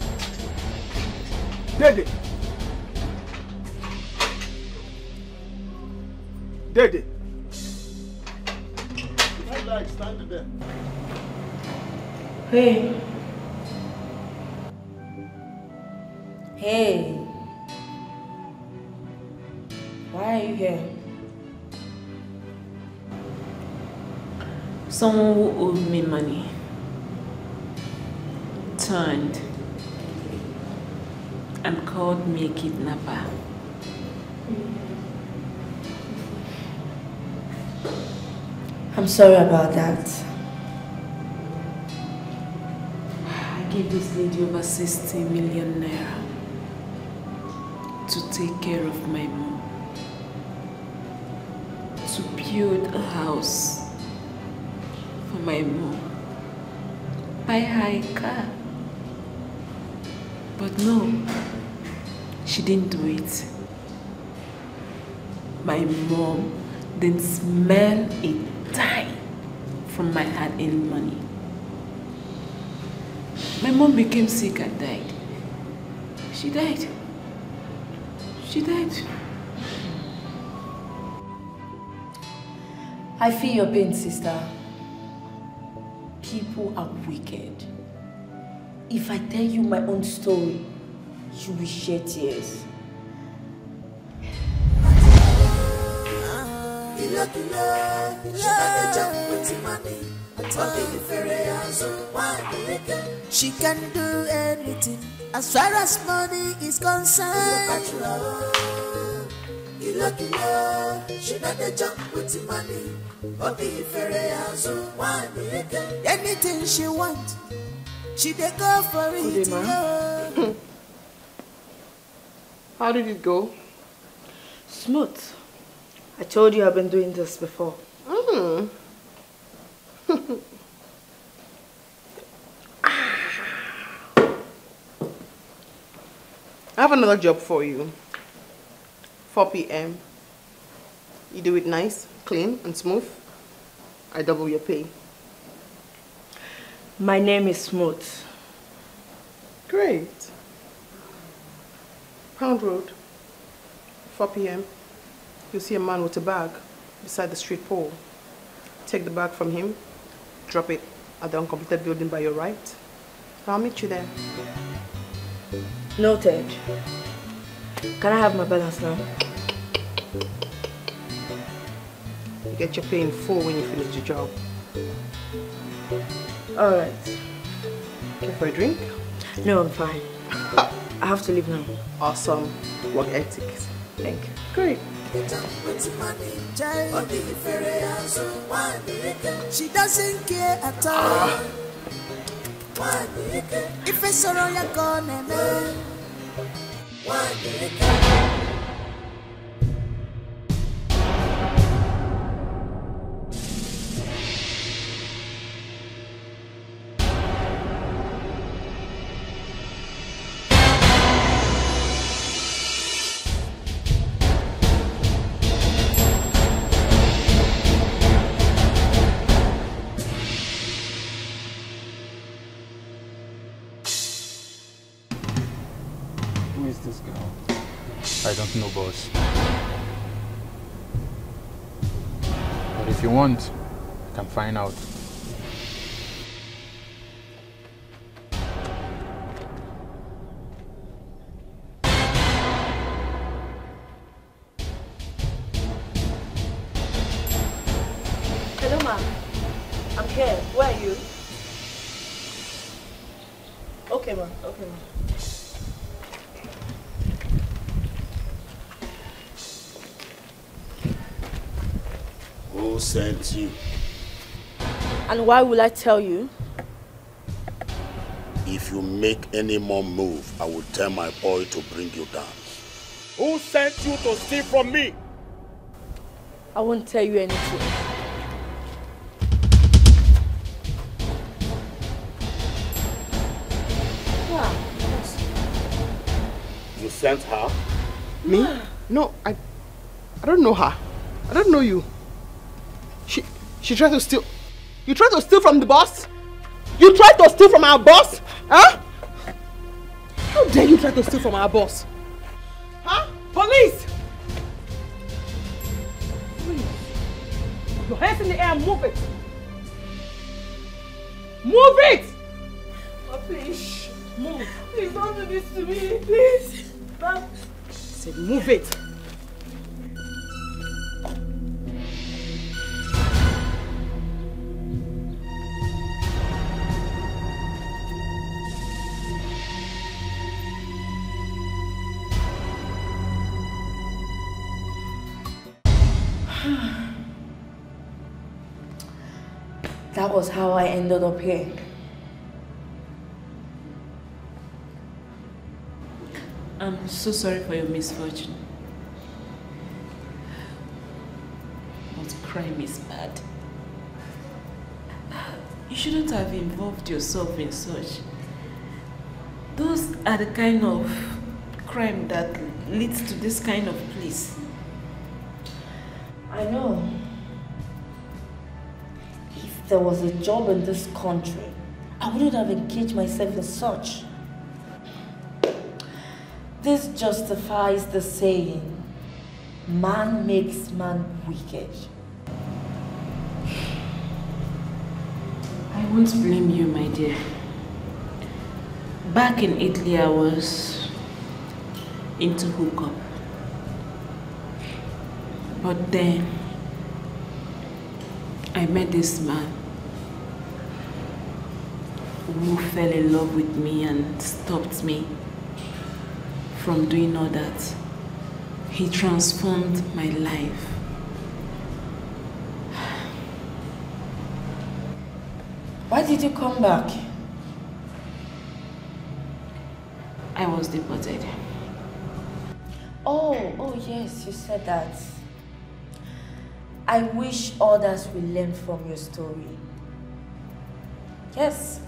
Dede. Dede. I like standing there. Hey. Hey. Why are you here? Someone who owed me money turned and called me a kidnapper. I'm sorry about that. I gave this lady over 60 million naira to take care of my mom, to build a house for my mom. Buy her a car. But no, she didn't do it. My mom didn't smell a dime from my hard-earned money. My mom became sick and died. She died. She died. I feel your pain, sister. People are wicked. If I tell you my own story, you will shed tears. She can do anything as far as money is concerned. She not a jump with the money. Anything she wants, she dey go for it. How did it go? Smooth. I told you I've been doing this before. I have another job for you. 4 p.m. You do it nice, clean, and smooth. I double your pay. My name is Smooth. Great. Pound Road, 4 p.m. You'll see a man with a bag beside the street pole. Take the bag from him, drop it at the uncompleted building by your right. I'll meet you there. Noted. Can I have my balance now? You get your pay in full when you finish the job. Alright. Care for a drink? No, I'm fine. I have to leave now. Awesome. Work ethics. Thank you. Great. She doesn't care at all. If it's all you're gonna know. I don't know, boss. But if you want, I can find out. Hello, ma'am. I'm here. Where are you? Okay, ma'am. Okay, ma'am. Who sent you? And why will I tell you? If you make any more move, I will tell my boy to bring you down. Who sent you to steal from me? I won't tell you anything. You sent her? Me? No, I don't know her. I don't know you. She tried to steal. You tried to steal from the boss? You tried to steal from our boss? Huh? How dare you try to steal from our boss? Huh? Police! Please. Your hands in the air, move it! Move it! Oh, please. Move. Please don't do this to me, please. I said move it. That was how I ended up here. I'm so sorry for your misfortune. But crime is bad. You shouldn't have involved yourself in such. Those are the kind of crime that leads to this kind of place. I know. If there was a job in this country, I wouldn't have engaged myself in such. This justifies the saying, man makes man wicked. I won't blame you, my dear. Back in Italy, I was into hookup. But then, I met this man who fell in love with me and stopped me from doing all that. He transformed my life. Why did you come back? I was deported. Oh yes, you said that. I wish others will learn from your story. Yes.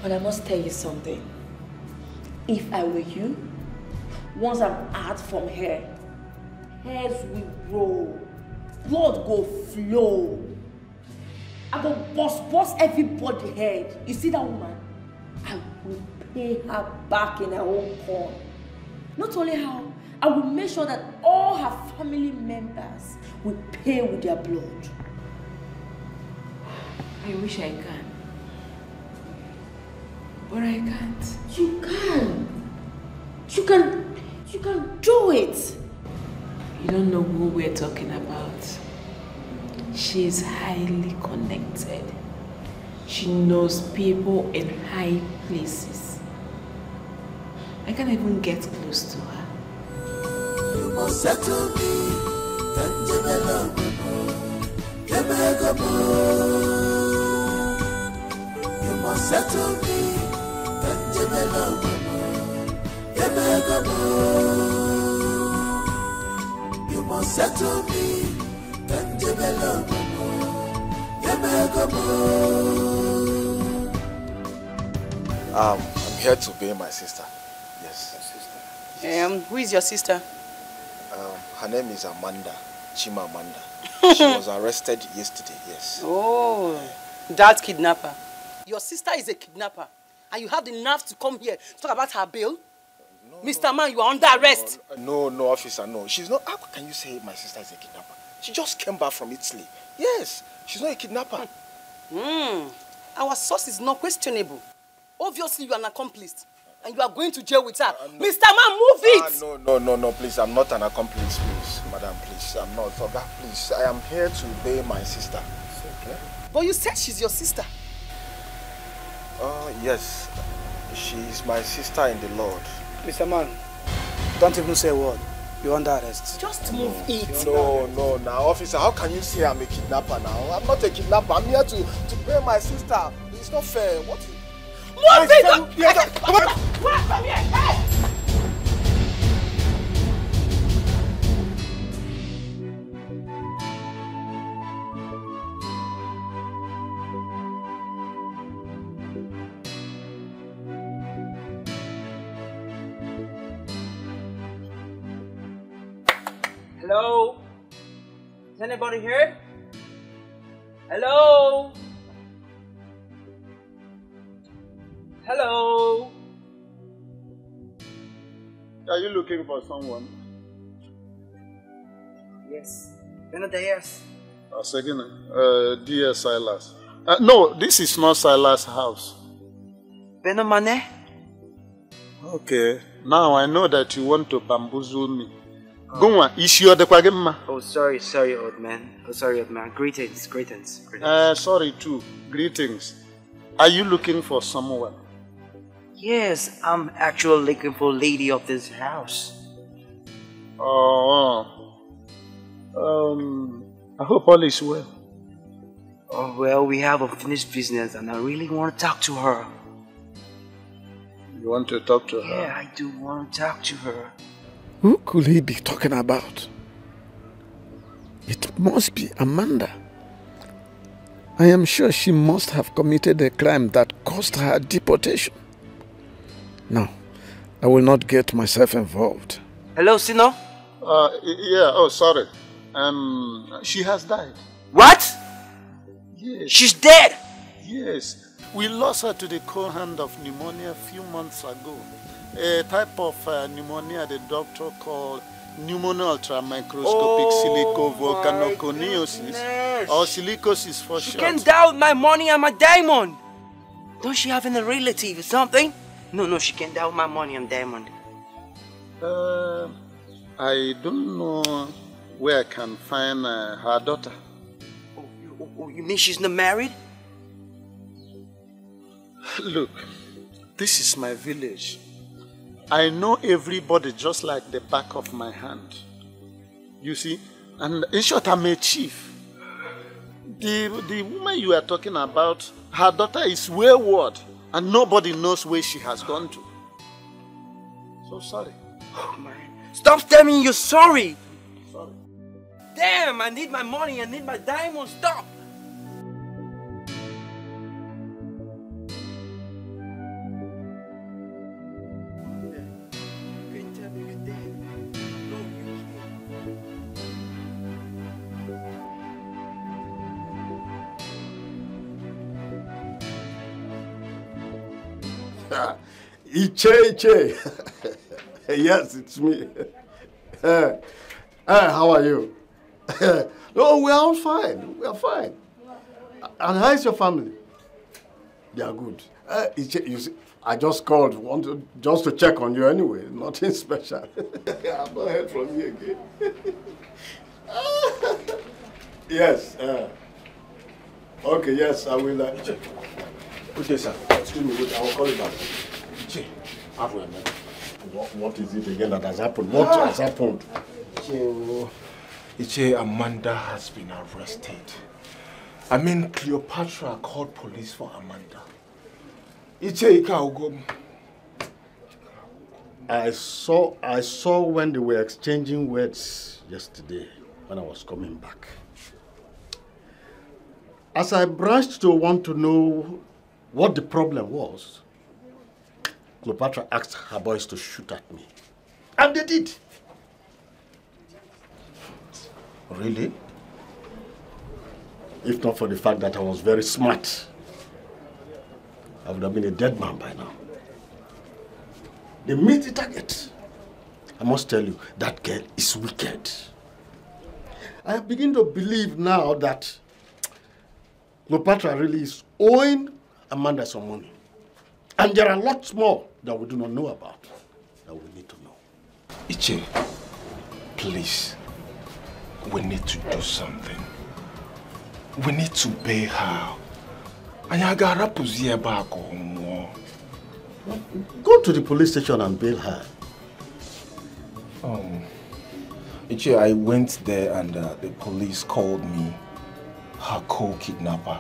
But I must tell you something. If I were you, once I'm out from here, heads will roll, blood go flow. I go bust everybody head. You see that woman? I will pay her back in her own coin. Not only how, I will make sure that all her family members will pay with their blood. I wish I can. But I can't. You can. You can do it. You don't know who we're talking about. She is highly connected. She knows people in high places. I can't even get close to her. You must settle me, and you may love me more. You may go more. You must settle me, and you may love me more. You may go more. You must settle me, and you may love me more. You may go more. I'm here to pay my sister. Yes. Who is your sister? Her name is Amanda, Chima Amanda. She was arrested yesterday, yes. Oh, that kidnapper. Your sister is a kidnapper, and you have the nerve to come here to talk about her bail? No, Mr. Man, you are under arrest. No, officer, no. She's not. How can you say my sister is a kidnapper? She just came back from Italy. Yes, she's not a kidnapper. Our source is not questionable. Obviously, you are an accomplice. And you are going to jail with her. Mr. Man, move it! No, please. I'm not an accomplice, please. Madam, please. I'm not. For that, please. I am here to obey my sister. Okay? But you said she's your sister. Yes. She is my sister in the Lord. Mr. Man, don't even say a word. You're under arrest. Just move it. No. Now, officer, how can you say I'm a kidnapper now? I'm not a kidnapper. I'm here to pay my sister. It's not fair. What? Move it! Come on! Come here! Hey! Hello? Is anybody here? Hello? Hello? Are you looking for someone? Yes. Yes. Second, dear Silas. No, this is not Silas' house. Benomane? Okay. Now I know that you want to bamboozle me. Go on, issue the kwagema. Oh, sorry, old man. Greetings. Sorry too. Greetings. Are you looking for someone? Yes, I'm actually looking for a lady of this house. I hope all is well. Oh, well, we have unfinished business and I really want to talk to her. You want to talk to her? Yeah, I do want to talk to her. Who could he be talking about? It must be Amanda. I am sure she must have committed a crime that caused her deportation. No, I will not get myself involved. Hello, Sino? Yeah, oh, sorry. She has died. What? Yes. She's dead? Yes. We lost her to the cold hand of pneumonia a few months ago. A type of pneumonia the doctor called pneumonia ultramicroscopic silicovolcanoconiosis, or silicosis for short. She can die with my money and my diamond. Don't she have any relative or something? No, she can die with my money and diamond. I don't know where I can find her daughter. Oh, you mean she's not married? Look, this is my village. I know everybody just like the back of my hand. You see? And in short, I'm a chief. The woman you are talking about, her daughter is wayward and nobody knows where she has gone to. So sorry. Oh man. Stop telling me you're sorry. Sorry. Damn, I need my money, I need my diamond. Stop. Iche. Yes, it's me. How are you? No, we are all fine. We are fine. And how is your family? They are good. Iche, you see, I just called, just to check on you anyway. Nothing special. I've not heard from you again. Yes. Okay, yes, I will. Okay, sir. Excuse me, I will call you back. Iche, what is it again that has happened? What has happened? Iche, Amanda has been arrested. I mean, Cleopatra called police for Amanda. Iche, Ikaugom. I saw when they were exchanging words yesterday when I was coming back. As I brushed to want to know what the problem was, Cleopatra asked her boys to shoot at me. And they did. Really? If not for the fact that I was very smart, I would have been a dead man by now. They missed the target. I must tell you, that girl is wicked. I begin to believe now that Cleopatra really is owing Amanda some money. And there are lots more that we do not know about, that we need to know. Iche, please, we need to do something. We need to pay her. Go to the police station and bail her. Iche, I went there and the police called me her co-kidnapper.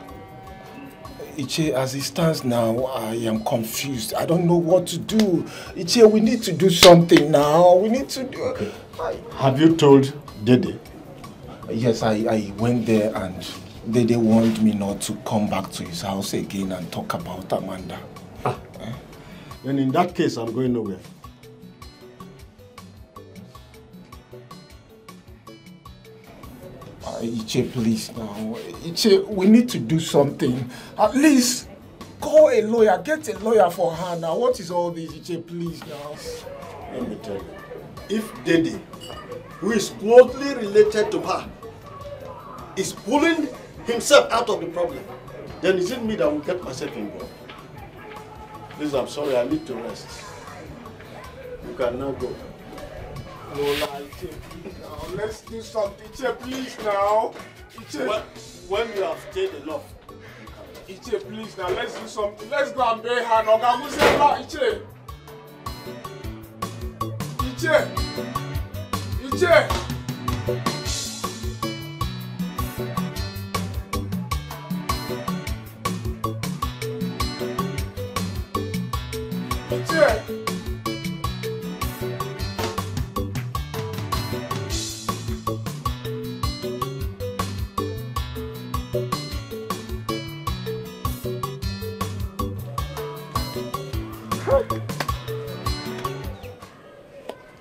Iche, as it stands now, I am confused. I don't know what to do. Iche, we need to do something now. We need to do... Okay. Have you told Dede? Yes, I went there and Dede warned me not to come back to his house again and talk about Amanda. Then in that case, I'm going nowhere. Iche, please now. Iche, we need to do something. At least call a lawyer, get a lawyer for her now. What is all this, Iche, please now? Let me tell you. If Dede, who is closely related to her, is pulling himself out of the problem, then is it me that will get myself involved? Please, I'm sorry, I need to rest. You can now go. Lola, Iche, please now. Let's do something. Iche, please now. Iche. When you have stayed enough. Iche, please now. Let's do something. Let's go and bury her now. Iche. Iche. Iche. Iche.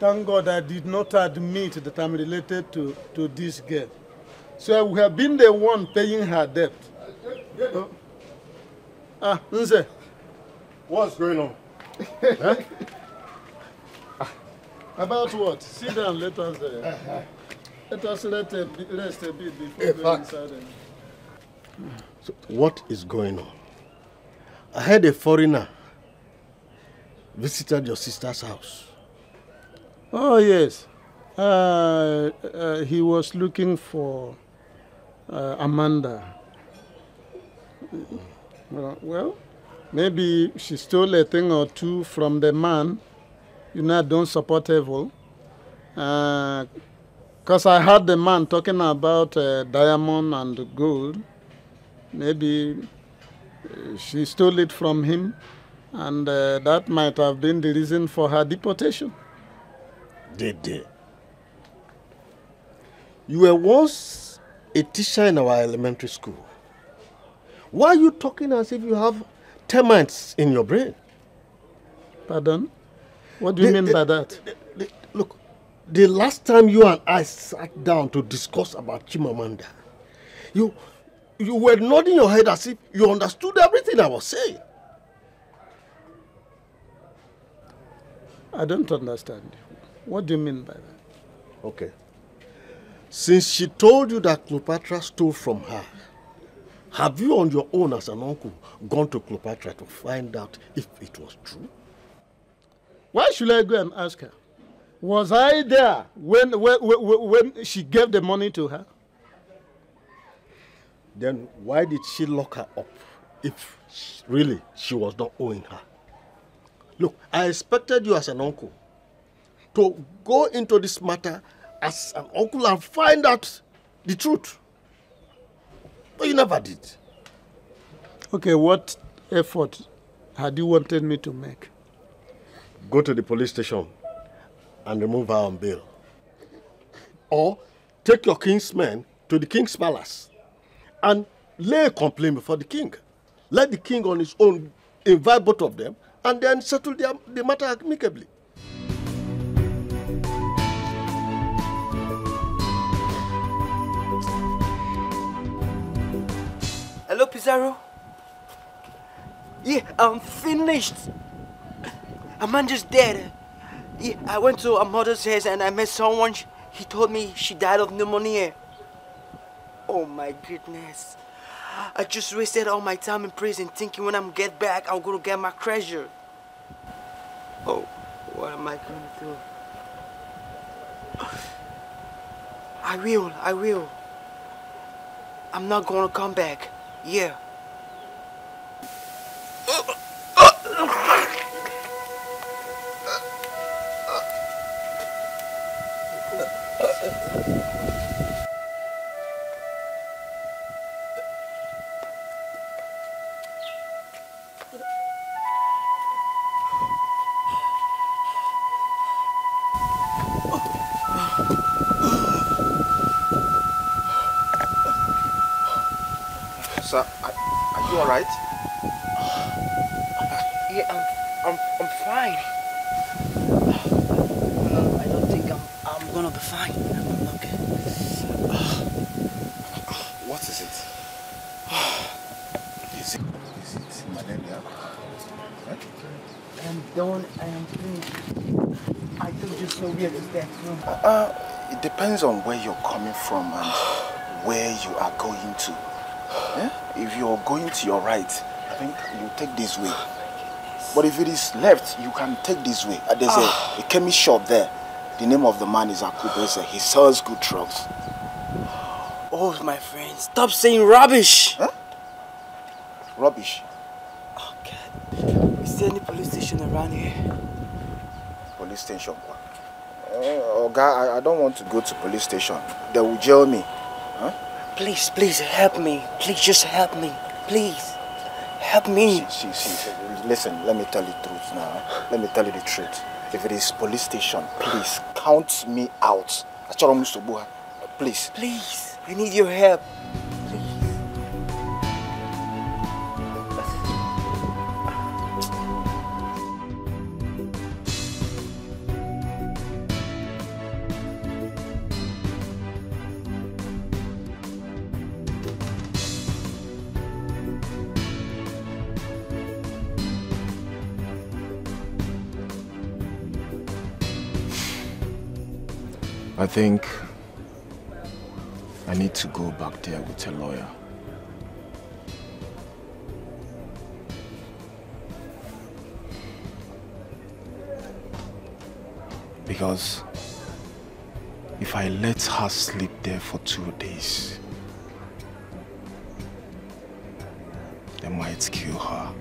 Thank God I did not admit that I'm related to this girl. So I would have been the one paying her debt. Nze. What's going on? Huh? About what? Sit down, let us rest a bit before going inside. So what is going on? I heard a foreigner visited your sister's house. Oh, yes. He was looking for Amanda. Well, maybe she stole a thing or two from the man. You know, I don't support evil. Because I heard the man talking about diamond and gold. Maybe she stole it from him, and that might have been the reason for her deportation. Did they? You were once a teacher in our elementary school. Why are you talking as if you have termites in your brain? Pardon? What do you mean by that? Look, the last time you and I sat down to discuss about Chimamanda, you were nodding your head as if you understood everything I was saying. I don't understand. What do you mean by that? Okay. Since she told you that Cleopatra stole from her, have you on your own as an uncle gone to Cleopatra to find out if it was true? Why should I go and ask her? Was I there when she gave the money to her? Then why did she lock her up if really she was not owing her? Look, I expected you as an uncle to go into this matter as an uncle and find out the truth. But you never did. Okay, what effort had you wanted me to make? Go to the police station and remove her on bail. Or take your king's men to the king's palace and lay a complaint before the king. Let the king on his own invite both of them and then settle the matter amicably. Hello, Pizarro? Yeah, I'm finished. Amanda's dead. Yeah, I went to her mother's house and I met someone. He told me she died of pneumonia. Oh my goodness. I just wasted all my time in prison thinking when I'm get back, I'll go to get my treasure. Oh, what am I going to do? I will. I'm not going to come back. Yeah. Sir, are you alright? Yeah, I'm fine. No, I don't think I'm gonna be fine. I'm okay. What is it? Is it malaria? Huh? I am done. I am finished. I told you so. Where is that? It depends on where you're coming from and where you are going to. Yeah? If you're going to your right, I think you take this way. But if it is left, you can take this way. There's a chemist shop there. The name of the man is Akubese. He sells good drugs. Oh, my friend, stop saying rubbish. Huh? Rubbish? Oh, God. Is there any police station around here? Police station? Oh, guy, I don't want to go to police station. They will jail me. Huh? Please, help me. Please, just help me. Please, help me. See. Listen, let me tell you the truth now. Let me tell you the truth. If it is police station, please count me out. Please. Please, I need your help. I think I need to go back there with a lawyer. Because if I let her sleep there for 2 days, they might kill her.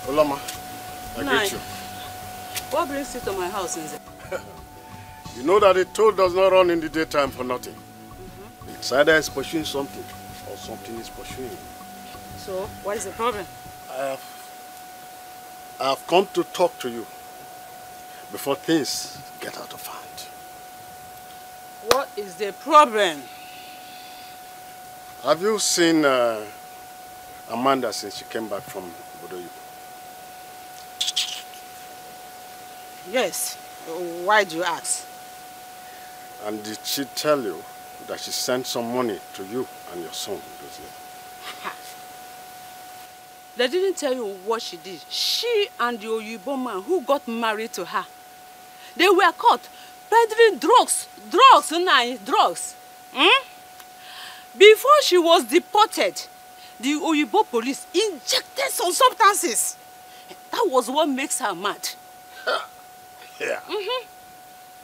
Olama, I greet you. What brings you to my house, Nze? You know that a toad does not run in the daytime for nothing. It's either it's pursuing something or something is pursuing. So, what is the problem? I have come to talk to you before things get out of hand. What is the problem? Have you seen Amanda since she came back from Bodoyo? Yes. Why do you ask? And did she tell you that she sent some money to you and your son, Dozie? They didn't tell you what she did. She and the Oyibo man who got married to her, they were caught peddling drugs. Drugs. Before she was deported, the Oyibo police injected some substances. That was what makes her mad. Yeah.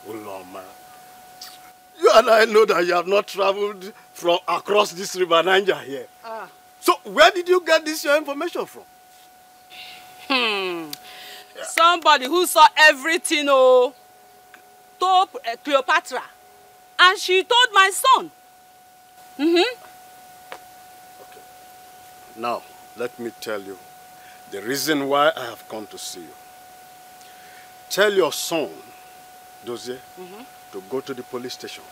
Uloma. You and I know that you have not traveled from across this river Niger here. So where did you get this your information from? Somebody who saw everything told Cleopatra. And she told my son. Okay. Now, let me tell you the reason why I have come to see you. Tell your son, Dozie, to go to the police station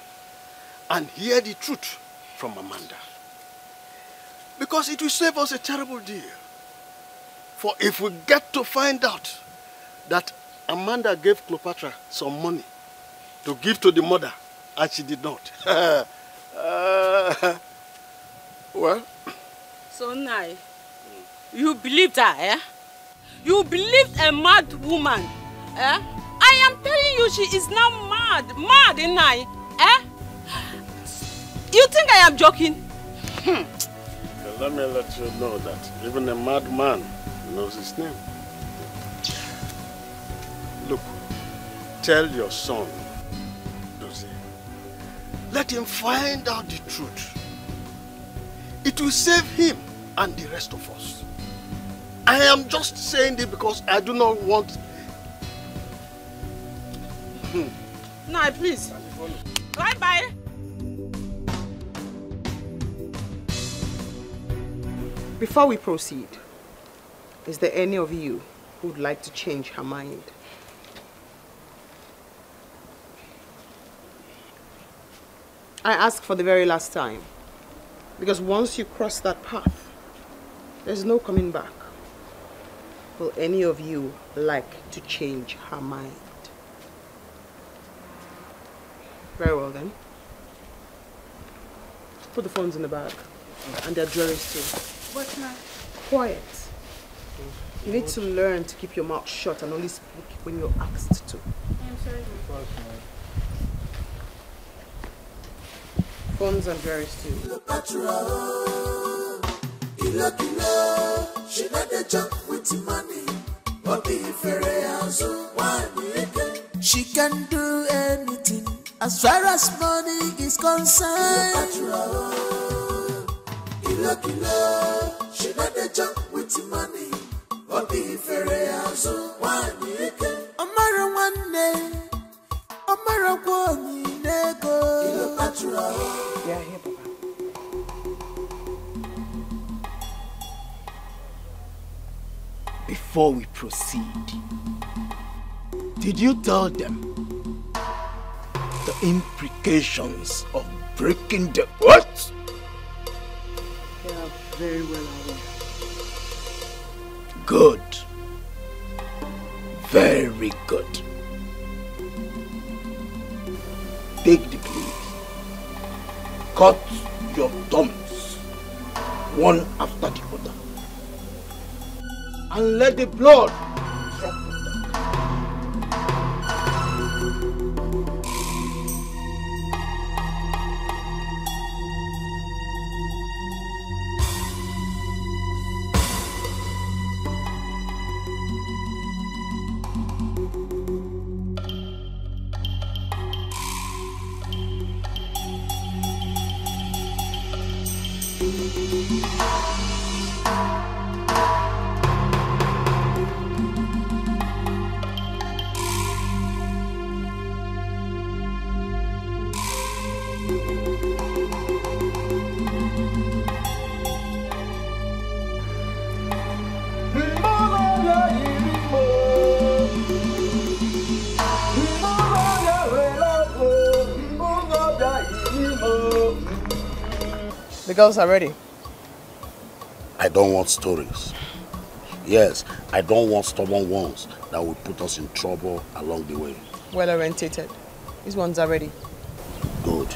and hear the truth from Amanda. Because it will save us a terrible deal. For if we get to find out that Amanda gave Cleopatra some money to give to the mother, and she did not. Well. So now, you believed her, eh? You believed a mad woman, eh? I am telling you, she is now mad, eh? You think I am joking? Let me let you know that even a mad man knows his name. Look, tell your son, Dozie, let him find out the truth. It will save him and the rest of us. I am just saying this because I do not want... No, please. Bye-bye. Before we proceed, is there any of you who would like to change her mind? I ask for the very last time, because once you cross that path, there's no coming back. Will any of you like to change her mind? Very well then. Put the phones in the bag, and their jewelries too. What's that? Quiet. You need to learn to keep your mouth shut and only speak when you're asked to. I'm sorry. Phones and jewelries too. She not a joke with money, but she can do anything as far as money is concerned. She not a joke with money, but Omara one day, Omara one nego. Yeah, here, Papa. Before we proceed, did you tell them the implications of breaking the what? Yeah. Very well aware. Good. Very good. Take the blade. Cut your thumbs, one after the other. And let the blood drop. The girls are ready. I don't want stories. Yes, I don't want stubborn ones that will put us in trouble along the way. Well orientated. These ones are ready. Good.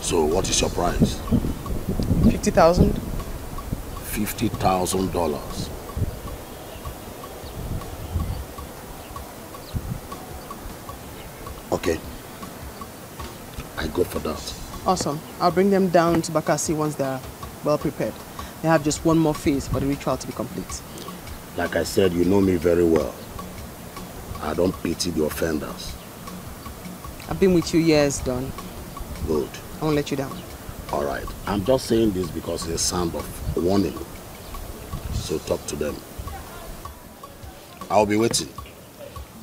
So what is your price? 50,000. $50,000. Okay. I go for that. Awesome. I'll bring them down to Bakassi once they're well prepared. They have just one more phase for the ritual to be complete. Like I said, you know me very well. I don't pity the offenders. I've been with you years, Don. Good. I won't let you down. All right. I'm just saying this because it's a sound of warning. So talk to them. I'll be waiting.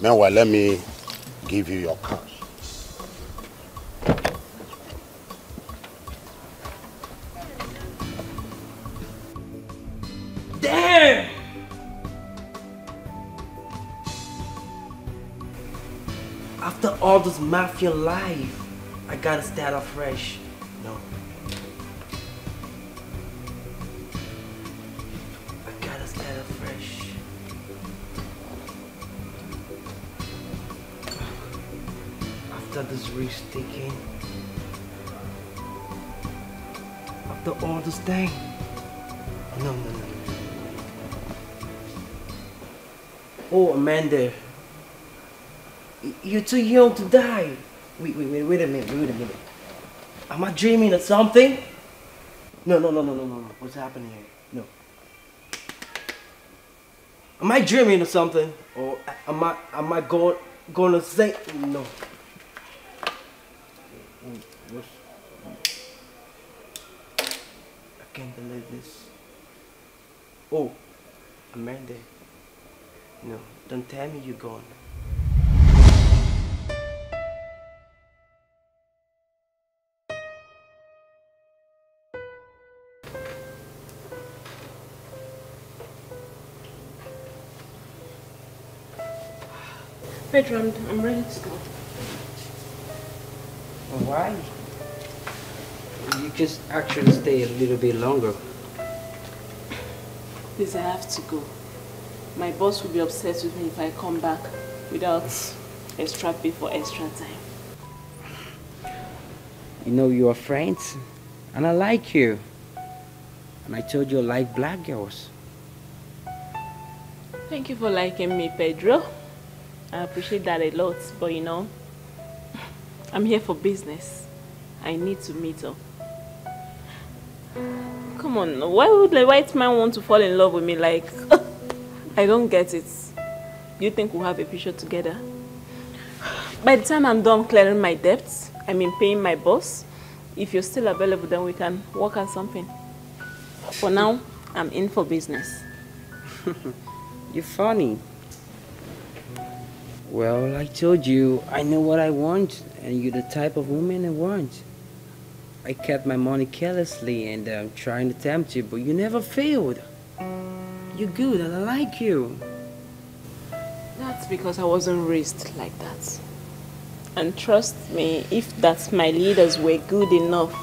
Meanwhile, let me give you your cash. Damn! After all this mafia life, I gotta start off fresh. No. I gotta start off fresh. After this risk taking, after all this thing. No. Oh, Amanda. You're too young to die. Wait a minute. Am I dreaming of something? No. What's happening here? No. Am I dreaming of something? Or am I gonna say no? I can't believe this. Oh, Amanda. No, don't tell me you're gone. Pedro, I'm ready to go. Why? You just actually stay a little bit longer. Please, I have to go. My boss will be upset with me if I come back without extra pay for extra time. You know you are friends, and I like you. And I told you I like black girls. Thank you for liking me, Pedro. I appreciate that a lot, but you know, I'm here for business. I need to meet up. Come on, why would a white man want to fall in love with me like... I don't get it. Do you think we'll have a future together? By the time I'm done clearing my debts, I mean paying my boss, if you're still available, then we can work out something. For now, I'm in for business. You're funny. Well, I told you, I know what I want, and you're the type of woman I want. I kept my money carelessly and I'm trying to tempt you, but you never failed. You're good and I like you. That's because I wasn't raised like that. And trust me, if that my leaders were good enough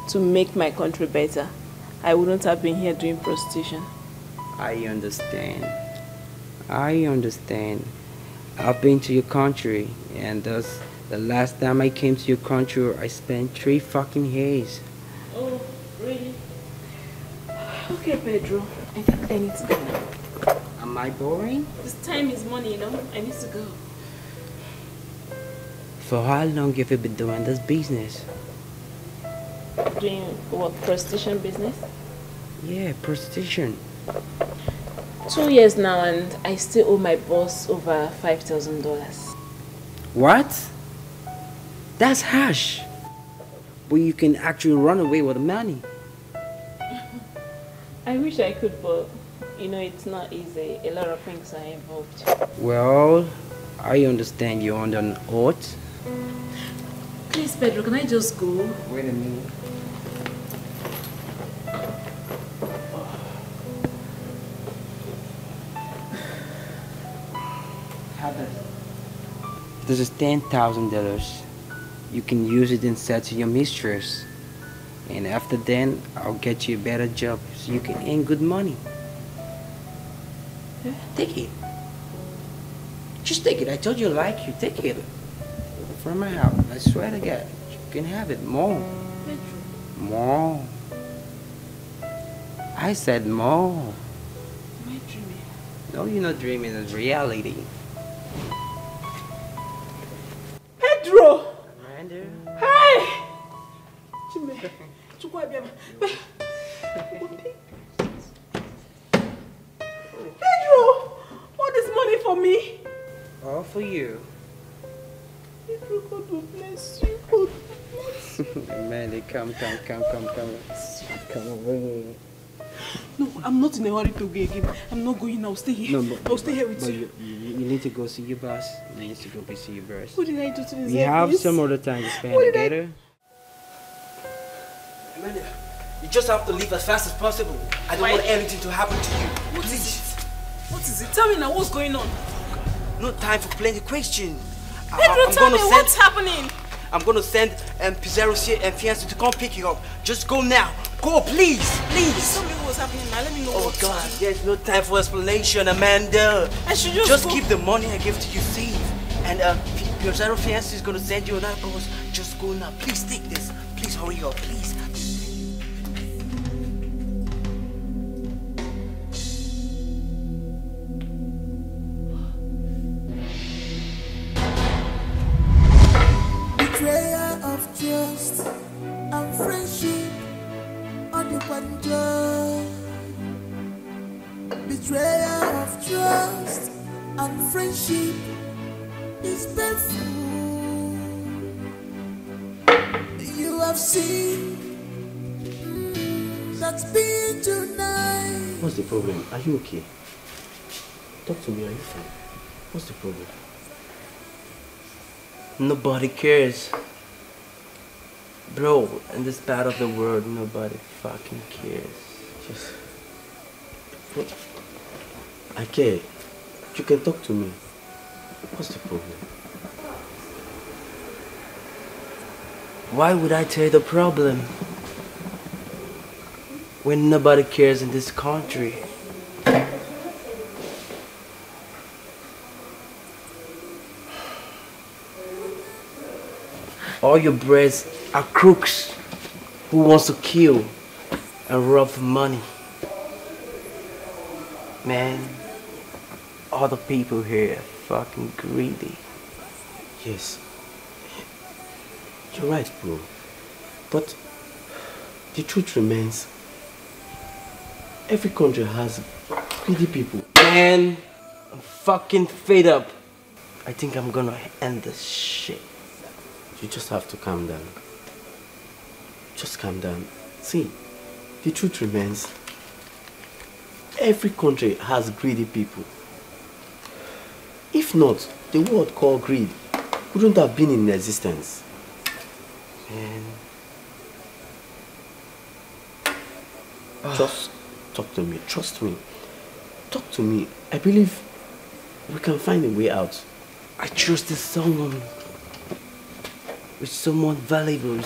to make my country better, I wouldn't have been here doing prostitution. I understand. I understand. I've been to your country, and thus the last time I came to your country, I spent 3 fucking years. Oh, really? Okay, Pedro. I think I need to go now. Am I boring? This time is money, you know? I need to go. For how long have you been doing this business? Doing what? Prostitution business? Yeah, prostitution. 2 years now, and I still owe my boss over $5,000. What? That's harsh. But you can actually run away with the money. I wish I could, but you know, it's not easy. A lot of things are involved. Well, I understand you're under an oath. Please, Pedro, can I just go? Wait a minute. This is $10,000. You can use it instead to your mistress. And after then, I'll get you a better job so you can earn good money. Yeah, take it. Just take it. I told you I like you. Take it. From my house. I swear to God. You can have it. More. More. I said more. Am I dreaming? No, you're not dreaming. It's reality. Pedro! Amanda? Hi! Pedro! Want this money for me? All for you. Pedro, God will bless you. God will bless you. Amanda, come. Come away. No, I'm not in a hurry to go again. I'm not going. I'll stay here. No, I'll stay here with but you. You need to go see your boss. You need to go see your boss. What did I do to this? We have some other time to spend together. Amanda, you just have to leave as fast as possible. I don't want anything to happen to you. What is it? What is it? Tell me now, what's going on? No time for plenty questions. Pedro, tell me what's happening. I'm gonna send Pizarro's fiancé to come pick you up. Just go now. Go, please. Tell me what's happening now. Let me know Oh God, there's no time for explanation, Amanda. I should just go. Keep the money I gave to you safe. And Pizarro's fiancé is gonna send you another boss. Just go now. Please take this. Please hurry up, please. Betrayal of trust and friendship on the wonder. Betrayal of trust and friendship is painful. You have seen that's been tonight. What's the problem? Are you okay? Talk to me, are you fine? What's the problem? Nobody cares. Bro, in this part of the world, nobody fucking cares. Just... What? I care. You can talk to me. What's the problem? Why would I tell you the problem? When nobody cares in this country. All your breads are crooks who wants to kill and rob for money. Man, all the people here are fucking greedy. Yes. You're right, bro. But the truth remains, every country has greedy people. Man, I'm fucking fed up. I think I'm gonna end this shit. You just have to calm down. Just calm down. See, the truth remains, every country has greedy people. If not, the word called greed wouldn't have been in existence. Man. Just talk to me. Trust me. Talk to me. I believe we can find a way out. I trusted someone with someone valuable.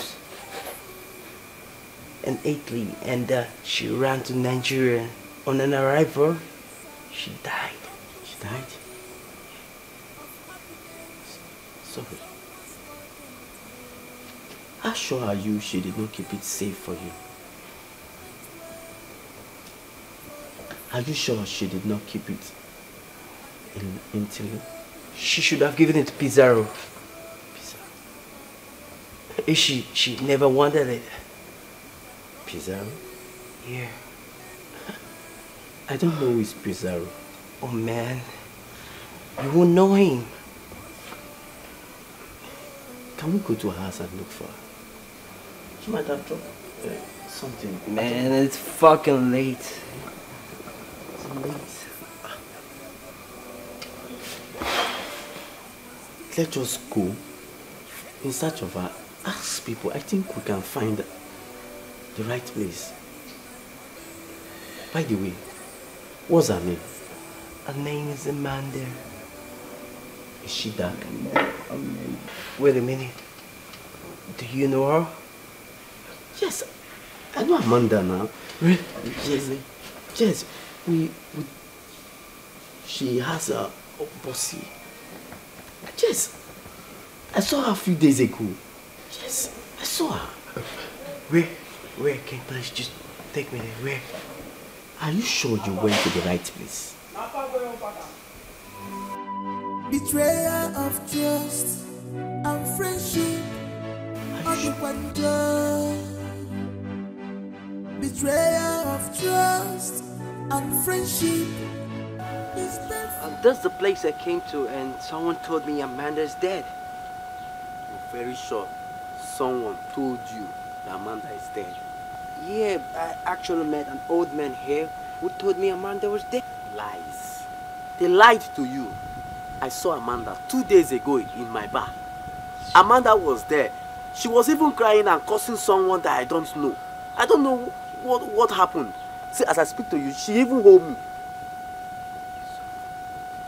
and Italy, and she ran to Nigeria. On an arrival, she died. She died? Sorry. How sure are you she did not keep it safe for you? Are you sure she did not keep it in Italy? She should have given it to Pizarro. If she never wanted it. Pizarro? Yeah. I don't know who is Pizarro. Oh man, you won't know him. Can we go to her house and look for her? She might have dropped something. Man, it's fucking late. It's late. Let us go in search of her. Ask people. I think we can find the right place. By the way, what's her name? Her name is Amanda. Is she dark? Wait a minute. Do you know her? Yes, I know Amanda now. Really? Yes. She has a bossy. Yes, I saw her a few days ago. Yes, I saw her. Where? Can you please just take me there? Where? Are you sure you went to the right place? Betrayer of trust and friendship. Betrayer of trust and friendship. That's the place I came to, and someone told me Amanda's dead. I'm very sure someone told you that Amanda is dead. Yeah, I actually met an old man here who told me Amanda was dead. Lies. They lied to you. I saw Amanda 2 days ago in my bar. Amanda was there. She was even crying and cursing someone that I don't know. I don't know what happened. See, as I speak to you, she even hold me.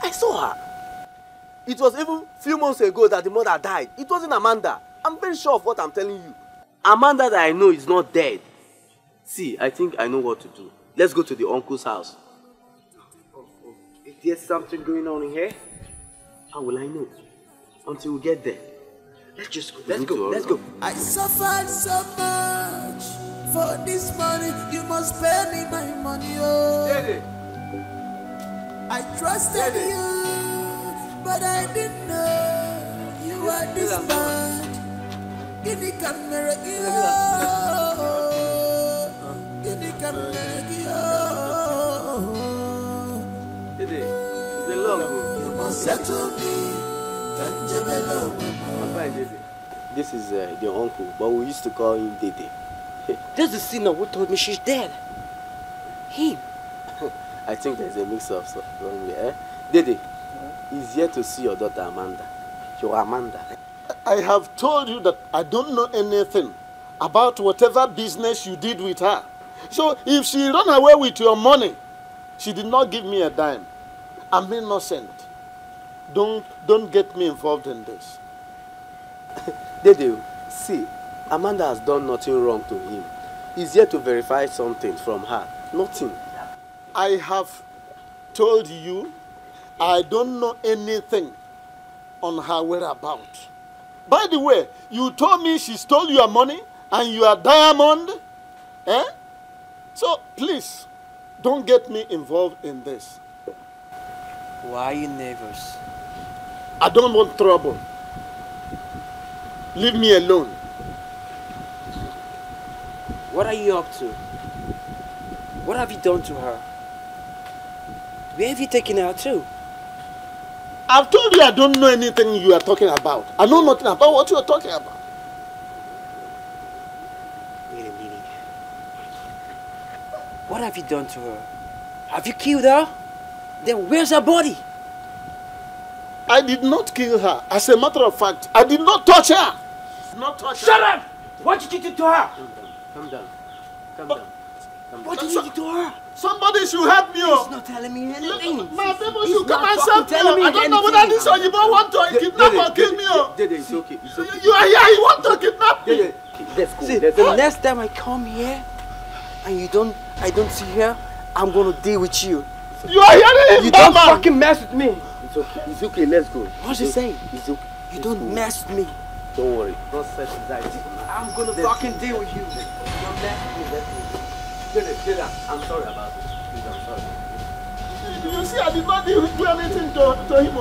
I saw her. It was even a few months ago that the mother died. It wasn't Amanda. I'm very sure of what I'm telling you. Amanda that I know is not dead. See, I think I know what to do. Let's go to the uncle's house. Is there something going on in here? How will I know? Until we get there. Let's just go. Let's go. I suffered so much for this money. You must pay me my money, oh. Daddy. I trusted you, but I didn't know you were this bad. Guinea can make you, Guinea can make you. It's a long road. You must settle me. This is the uncle, but we used to call him Dede. There's the sinner who told me she's dead. Him. I think there's a mix-up somewhere. Dede, he's here to see your daughter Amanda. Your Amanda. I have told you that I don't know anything about whatever business you did with her. So if she ran away with your money, she did not give me a dime. I'm innocent. Don't get me involved in this. Dede, see, Amanda has done nothing wrong to him. He's here to verify something from her. Nothing. I have told you I don't know anything on her whereabouts. By the way, you told me she stole your money and your diamond. Eh? So please, don't get me involved in this. Why are you nervous? I don't want trouble. Leave me alone. What are you up to? What have you done to her? Where have you taken her to? I've told you I don't know anything you are talking about. I know nothing about what you are talking about. Wait a minute. What have you done to her? Have you killed her? Then where's her body? I did not kill her. As a matter of fact, I did not touch her. Shut up! What did you do to her? Calm down. What did you do to her? Somebody should help me. He's not telling me anything. My people should come and help me. I don't know whether this Oyibo want to kidnap or kill me. Dede, it's okay. It's okay. You are here. You want to kidnap me. Dede, okay. Let's go. See, the next time I come here and I don't see her, I'm gonna deal with you. You are hearing him, You don't fucking mess with me. It's okay. It's okay. Let's go. What's he saying? It's okay. You don't mess with me. Don't worry. Don't stress anxiety. I'm gonna fucking deal with you. You don't mess with me. Let's go. Get up. I'm sorry about this. Please, I'm sorry. You see, I did not do anything to him.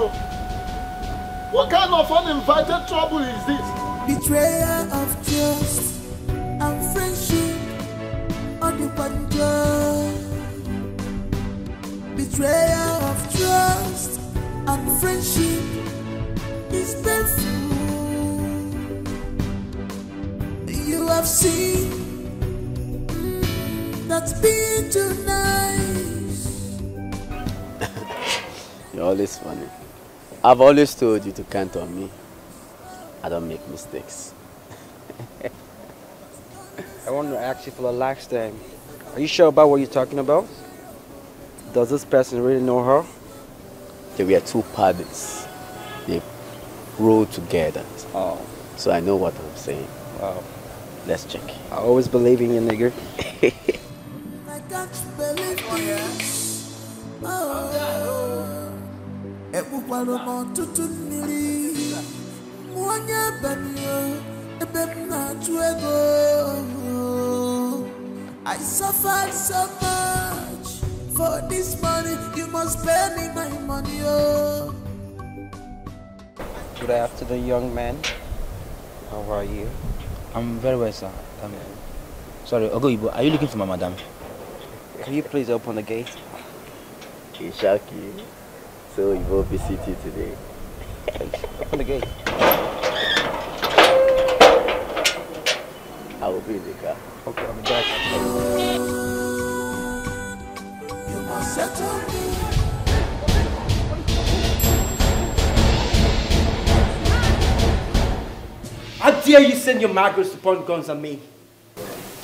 What kind of uninvited trouble is this? Betrayal of trust and friendship on the control. Betrayal of trust and friendship is painful. You have seen that's being too nice. You're always funny. I've always told you to count on me. I don't make mistakes. I want to ask you for the last time. Are you sure about what you're talking about? Does this person really know her? They were two parties. They rode together. Oh. So I know what I'm saying. Wow. Let's check. I always believe in you, nigga. I can't believe this. I suffered so much for this money. You must pay me my money. Good afternoon, young man. How are you? I'm very well, sir. Sorry, Ogoibo, are you looking for my madam? Can you please open the gate? Ishaki, so you will visit you today. Open the gate. I will be in the car. Okay, I'll be back. You must settle me. How dare you send your migrants to point guns at me?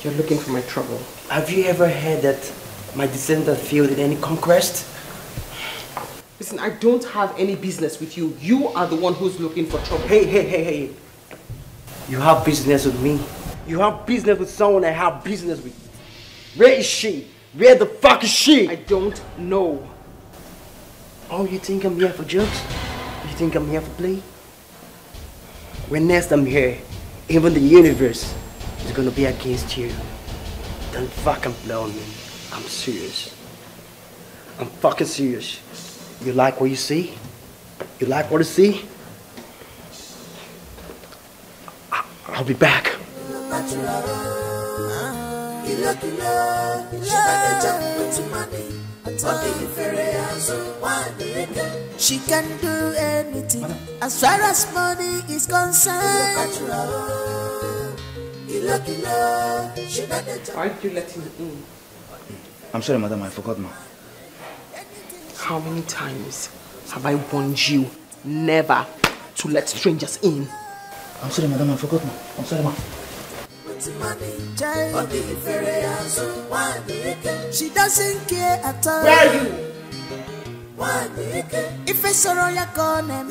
You're looking for my trouble. Have you ever heard that my descendant failed in any conquest? Listen, I don't have any business with you. You are the one who's looking for trouble. Hey. You have business with me. You have business with someone I have business with. Where is she? Where the fuck is she? I don't know. Oh, you think I'm here for jokes? You think I'm here for play? When next I'm here, even the universe is gonna be against you. Don't fucking play on me. I'm serious. I'm fucking serious. You like what you see? You like what you see? I'll be back. She can do anything as far as money is concerned. Why did you let him in? I'm sorry, madam, I forgot, ma. How many times have I warned you never to let strangers in? I'm sorry, madam, I forgot, ma. I'm sorry, ma. She doesn't care at all. Where are you? If it's a royal corner,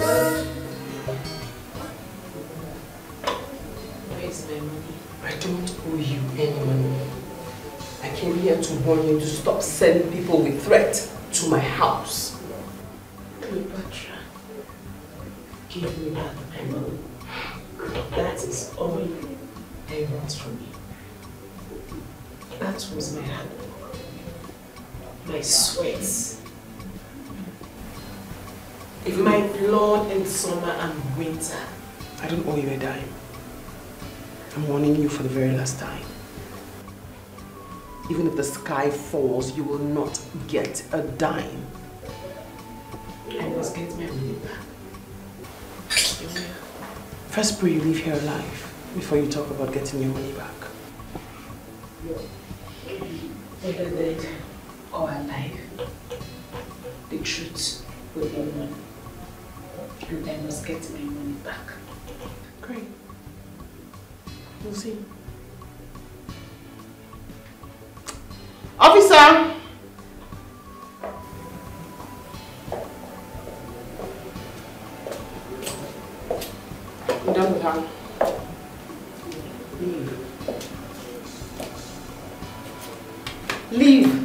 Where's my money? I don't owe you any money. I came here to warn you to stop sending people with threat to my house. Cleopatra, give me back my money. That is all I want from you. That was my hard work, my sweats, my blood in summer and winter. I don't owe you a dime. I'm warning you for the very last time. Even if the sky falls, you will not get a dime. I must get my money back. First pray you leave here alive before you talk about getting your money back. Whether dead or alive, the truth will be known. And I must get my money back. Great. We'll see. Officer! I'm done with her. Leave. Leave.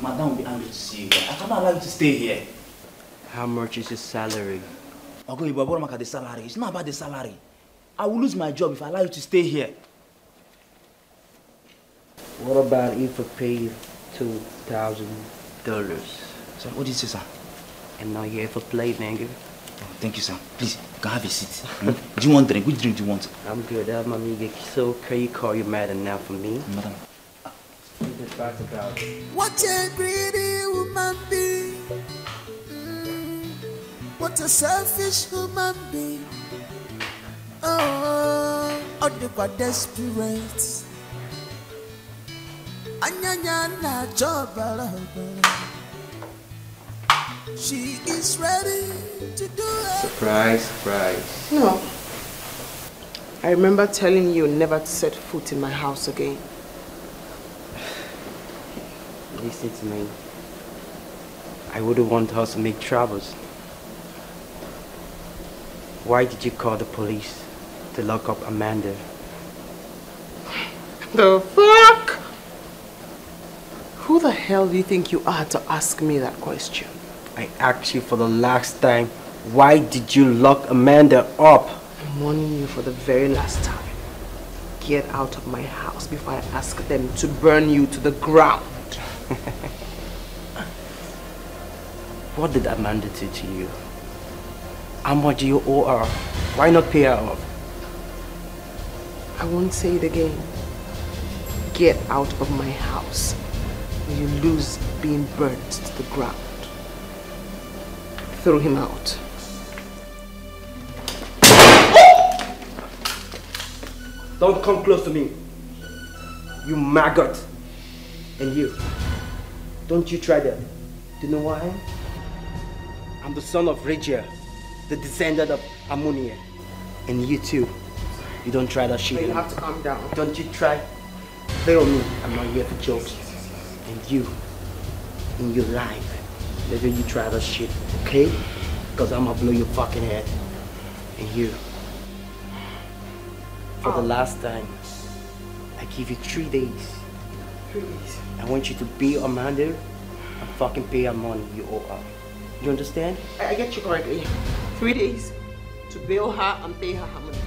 Madam will be angry to see you. I cannot allow you to stay here. How much is your salary? I'll go about the salary. It's not about the salary. I will lose my job if I allow you to stay here. What about if I pay $2,000? Sir, what did you say, sir? And now you have a plate, nigga. Oh, thank you, sir. Please, you can have a seat. Do you want drink? Which drink do you want? I'm good, amiga. So can you call your madam now for me? Madam. What a greedy woman being. What a selfish human being. Oh, they were desperate. She is ready to do it. Surprise. No. I remember telling you never to set foot in my house again. Listen to me. I wouldn't want us to make troubles. Why did you call the police to lock up Amanda? The fuck? Who the hell do you think you are to ask me that question? I asked you for the last time, why did you lock Amanda up? I'm warning you for the very last time. Get out of my house before I ask them to burn you to the ground. What did Amanda do to you? How much do you owe her? Why not pay her off? I won't say it again. Get out of my house or you lose being burnt to the ground. Throw him out. Don't come close to me. You maggot. And you. Don't you try that. Do you know who I am? I'm the son of Regia, the descendant of Ammonia. And you too. You don't try that shit. You have to calm down. Don't you try. Play on me. I'm not here for jokes. And you, in your life, never you try that shit, okay? Because I'm gonna blow your fucking head. And you. For the last time, I give you 3 days. 3 days? I want you to pay Amanda and fucking pay her money you owe her. You understand? I get you correctly. 3 days to bail her and pay her money.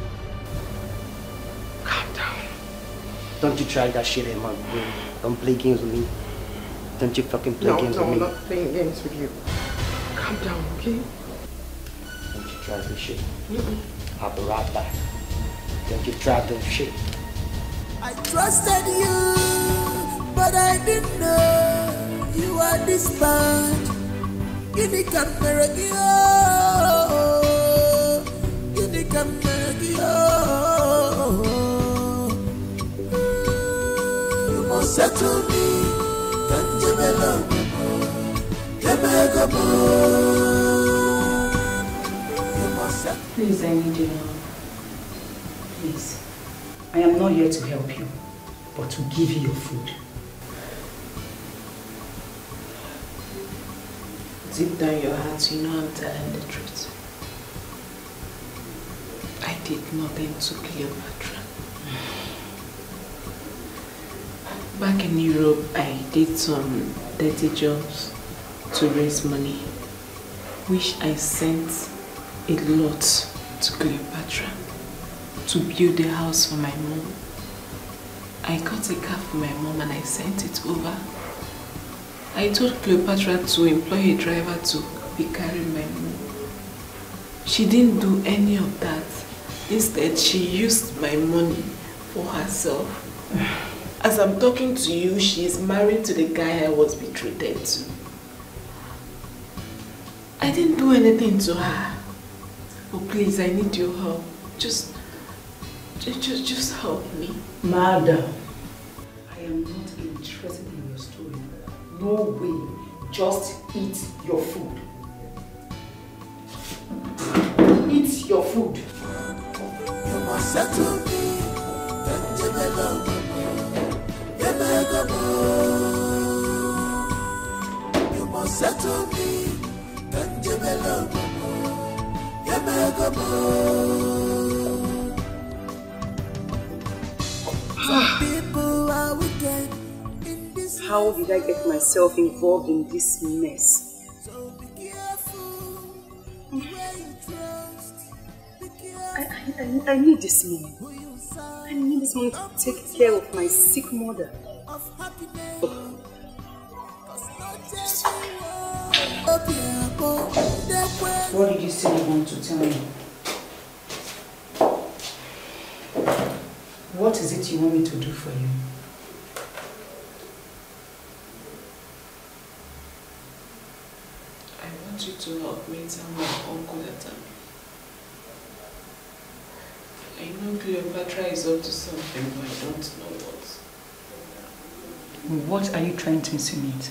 Calm down. Don't you try that shit, man. Don't play games with me. Don't you fucking play games with me. No, I'm not playing games with you. Calm down, okay? Don't you try this shit. I'll be right back. Don't you try this shit. I trusted you, but I didn't know you are this bad. Gini kameragio, gini kameragio. You must settle me, can't you belong? Please, I need you now. Please. I am not here to help you, but to give you your food. Deep down your heart, you know I'm telling the truth. I did nothing to Cleopatra. Back in Europe, I did some dirty jobs to raise money, which I sent a lot to Cleopatra to build a house for my mom. I got a car for my mom and I sent it over. I told Cleopatra to employ a driver to be carrying my mom. She didn't do any of that. Instead, she used my money For herself. As I'm talking to you, she is married to the guy I was betrothed to. I didn't do anything to her. Oh please, I need your help. Just help me. Madam, I am not interested in your story. No way. Just eat your food. Eat your food. You must settle me. You must settle me. How did I get myself involved in this mess? I need this money. I need this money to take care of my sick mother. What did you say you want to tell me? What is it you want me to do for you? I want you to help me tell my uncle that I know Cleopatra is up to something, but I don't know what. What are you trying to insinuate?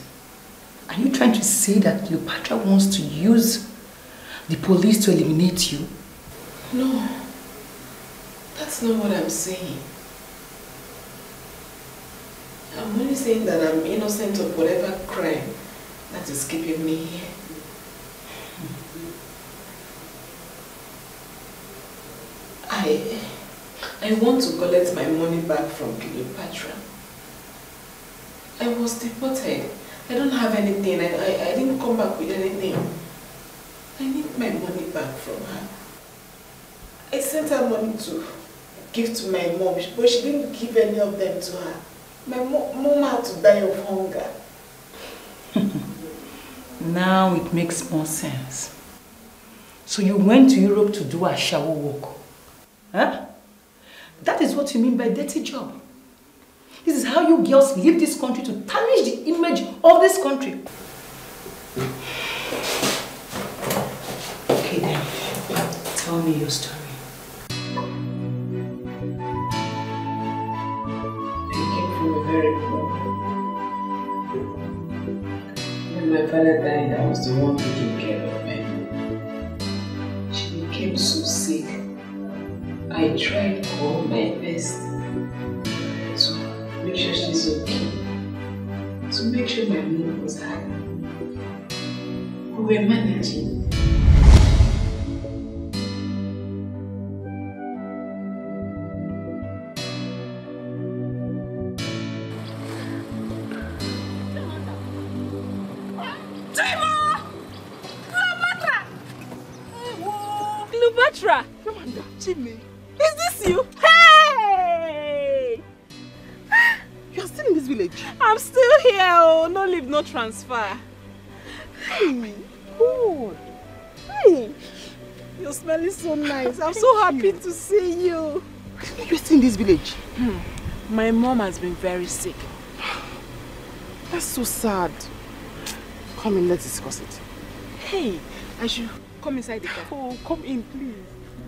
Are you trying to say that Cleopatra wants to use the police to eliminate you? No, that's not what I'm saying. I'm only saying that I'm innocent of whatever crime that is keeping me here. I want to collect my money back from Cleopatra. I was deported. I don't have anything. I didn't come back with anything. I need my money back from her. I sent her money to give to my mom, but she didn't give any of them to her. My mom had to die of hunger. Now it makes more sense. So you went to Europe to do a shower work? Huh? That is what you mean by dirty job. This is how you girls leave this country to tarnish the image of this country. Okay then, tell me your story. I came from a very poor. When my father died, I was the one who took care of my mom. She became so sick. I tried all my best to make sure she's okay, to make sure my mom was happy. We were managing. Cleopatra! Jimmy! Is this you? Hey! You're still in this village? I'm still here, oh. No leave, no transfer. Hey! Good. Hey! You're smelling so nice. I'm so happy to see you. You're still in this village? My mom has been very sick. That's so sad. Come in, let's discuss it. Hey, I should come inside the car. Oh, come in, please.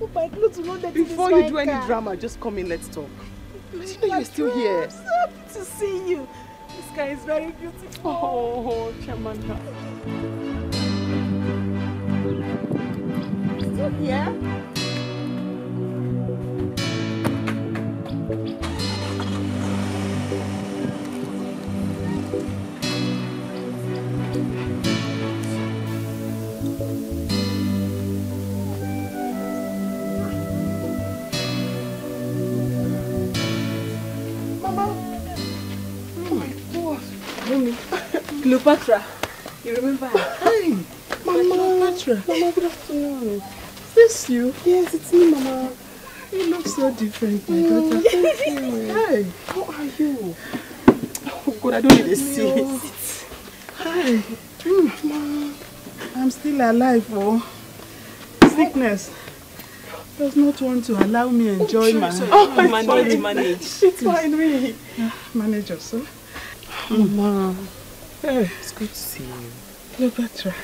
Oh, my clothes will not let Before you do any drama, just come in, let's talk. I didn't know you were still here. I'm so happy to see you. This guy is very beautiful. Oh, Chamanda. Still here? Cleopatra, you remember her? Hi, Mama. Cleopatra. Mama, good afternoon. Is this you? Yes, it's me, Mama. You look so different, my daughter. Thank you. Hi, how are you? Oh God, I don't need a seat. Hi. Mama, I'm still alive, oh. Sickness. does not want to allow me enjoy my... Manage. It's fine, really. Manage yourself. Mama. Hey. It's good to see you. Cleopatra,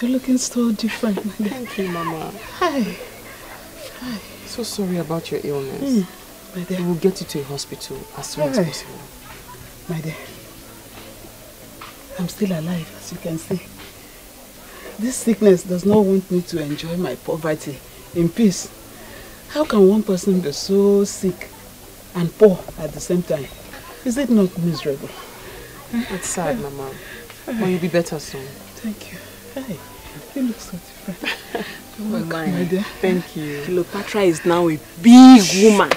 you're looking so different, my dear. Thank you, Mama. Hi. So sorry about your illness. My dear. We will get you to a hospital as soon as possible. My dear, I'm still alive, as you can see. This sickness does not want me to enjoy my poverty in peace. How can one person be so sick and poor at the same time? Is it not miserable? It's sad, Mama. But you'll be better soon. Thank you. Hey, you look so different. Welcome, my dear. Thank you. Cleopatra is now a big woman.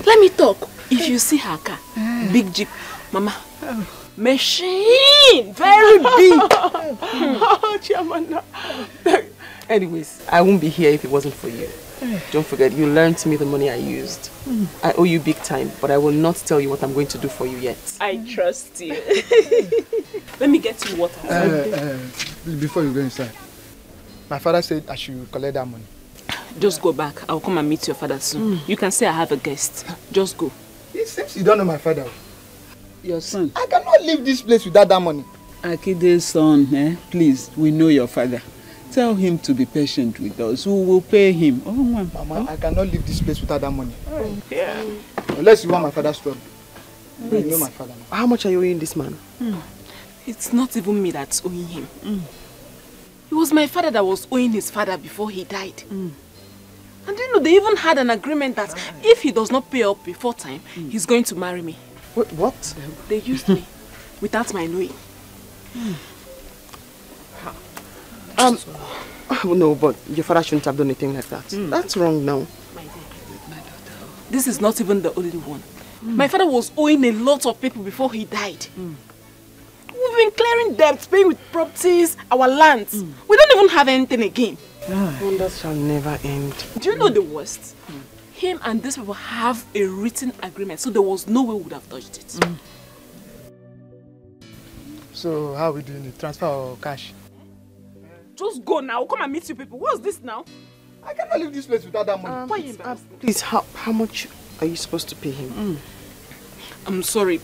Let me talk. If you see her car, big jeep, Mama, machine, very big. Chiamanda. Anyways, I won't be here if it wasn't for you. Don't forget, you lent me the money I used. I owe you big time, but I will not tell you what I'm going to do for you yet. I trust you. Let me get you water. Before you go inside, my father said I should collect that money. Just go back. I'll come and meet your father soon. You can say I have a guest. Just go. It seems you don't know my father. Your son. I cannot leave this place without that money. Akide's son, please, we know your father. Tell him to be patient with us. We will pay him. Oh, Mama, I cannot leave this place without that money. Yeah. Unless you want my father's trouble. You know my father. How much are you owing this man? It's not even me that's owing him. It was my father that was owing his father before he died. And you know, they even had an agreement that if he does not pay up before time, he's going to marry me. Wait, what? They used me without my knowing. No, but your father shouldn't have done anything like that. That's wrong now. This is not even the only one. My father was owing a lot of people before he died. We've been clearing debts, paying with properties, our lands. We don't even have anything again. Wonders shall never end. Do you know the worst? Him and these people have a written agreement, so there was no way we would have touched it. So how are we doing it? Transfer or cash? Just go now. Come and meet you people. What's this now? I cannot leave this place without that money. Please, how much are you supposed to pay him? I'm sorry.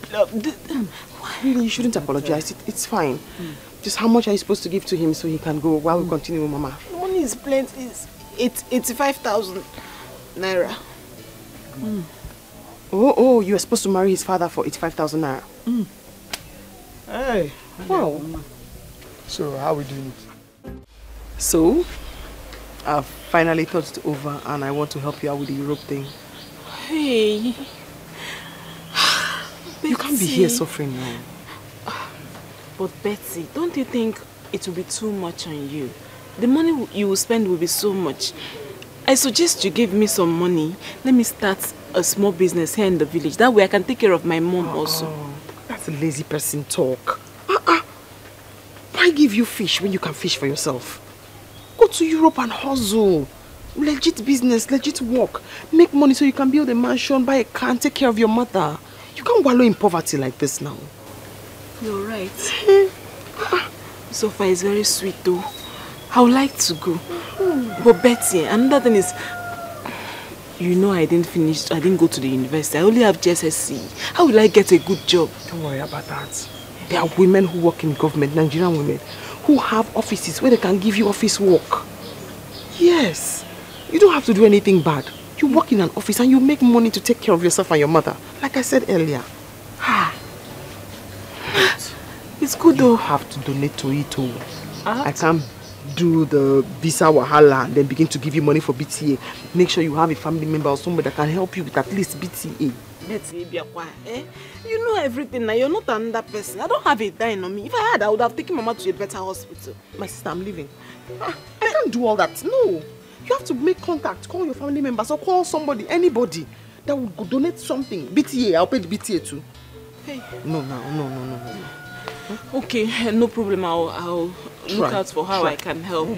Really, you shouldn't apologize. It's fine. Just how much are you supposed to give to him so he can go while we continue with Mama? The money is plenty. It's 85,000 naira. Oh, you were supposed to marry his father for 85,000 naira. Hey. Wow. So how are we doing it? So, I've finally thought it over and I want to help you out with the Europe thing. Hey. You can't be here suffering now. But Betsy, don't you think it will be too much on you? The money you will spend will be so much. I suggest you give me some money. Let me start a small business here in the village. That way I can take care of my mom also. That's a lazy person talk. Why give you fish when you can fish for yourself? Go to Europe and hustle. Legit business, legit work. Make money so you can build a mansion, buy a car and take care of your mother. You can't wallow in poverty like this now. You're right. So far it's very sweet though. I would like to go. But Betty, another thing is, you know I didn't go to the university. I only have JSSC. How will I get a good job? Don't worry about that. There are women who work in government, Nigerian women, who have offices where they can give you office work. Yes. You don't have to do anything bad. You work in an office and you make money to take care of yourself and your mother. Like I said earlier. It's good though. You have to donate to it too. I can't do the visa wahala and then begin to give you money for BTA. Make sure you have a family member or somebody that can help you with at least BTA. Betty, you know everything now. You're not another person. I don't have a dime on me. If I had, I would have taken Mama to a better hospital. My sister, I'm leaving. I can't do all that. No. You have to make contact. Call your family members or call somebody, anybody that would donate something. BTA, I'll pay the BTA too. Hey. No. Okay, no problem. I'll look out for how I can help.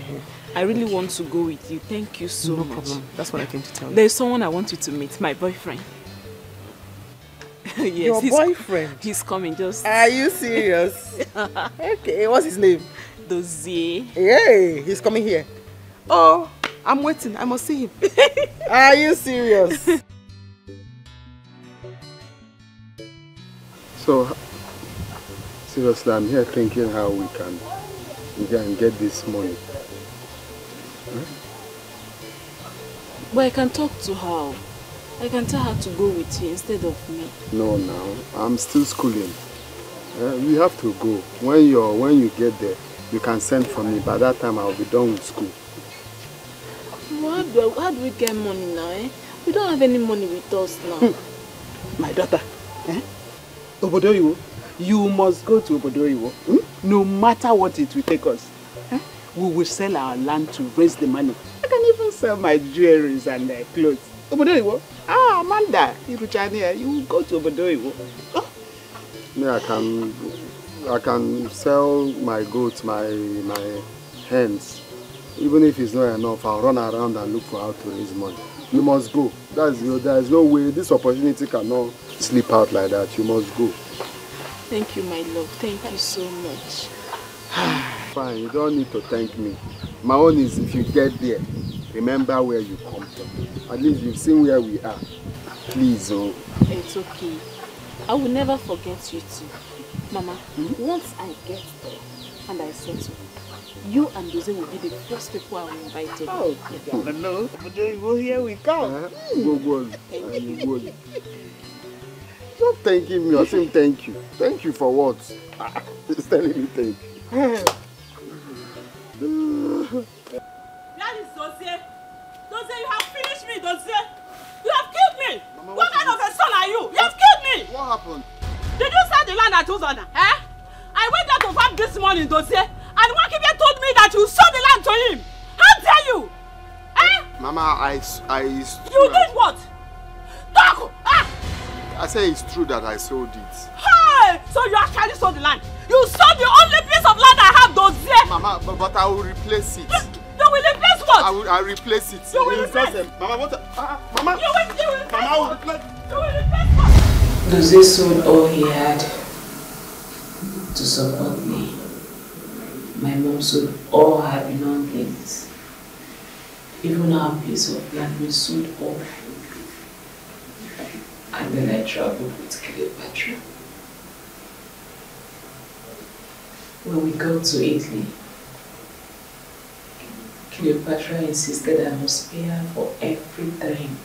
I really want to go with you. Thank you so much. No problem. That's what I came to tell you. There's someone I want you to meet, my boyfriend. Yes, your boyfriend? He's coming, just... Are you serious? Okay, what's his name? Dozie. Hey, he's coming here. Oh, I'm waiting. I must see him. Are you serious? So, seriously, I'm here thinking how we can get this money. Huh? But I can talk to her. I can tell her to go with you instead of me. No, now I'm still schooling. We have to go. When you get there, you can send for me. By that time, I'll be done with school. How do we get money now? Eh? We don't have any money with us now. My daughter, Obodoyiwo, you must go to Obodoyiwo. No matter what it will take us. We will sell our land to raise the money. I can even sell my jewelries and clothes. Obodoyiwo. Amanda, you will go to Obodoyiwo. Yeah, I can sell my goats, my hens. Even if it's not enough, I'll run around and look for how to raise money. You must go. There is no way. This opportunity cannot slip out like that. You must go. Thank you, my love. Thank you so much. Fine, you don't need to thank me. My own is if you get there, remember where you come from. At least you've seen where we are. Please, oh. It's okay. I will never forget you too. Mama, once I get there and I settle, you and Jose will be the first people I will invite to. Oh, no. Here we come. Go. Stop thanking me or saying thank you. Thank you for what? He's telling me thank you. That is Dozie. Dozie, you have finished me, Dozie. You have killed me. Mama, what kind of a son are you? You have killed me. What happened? Did you sell the land at Uzona? Eh? I went there to farm this morning, Dozie, and Wakibe told me that you sold the land to him. How dare you? Eh? Mama, You did what? Talk! I say it's true that I sold it. Hey! So you actually sold the land? You sold the only piece of land I have, Dozie! Mama, but I will replace it. You will replace what? I'll replace it. You will replace it. Mama, what? Mama! You will replace Mama, I will replace. You will replace what? Dozie sold all he had to support me. My mom sold all her belongings. Even our piece of land we sold all. And then I traveled with Cleopatra. When we got to Italy, Cleopatra insisted I must pay her for everything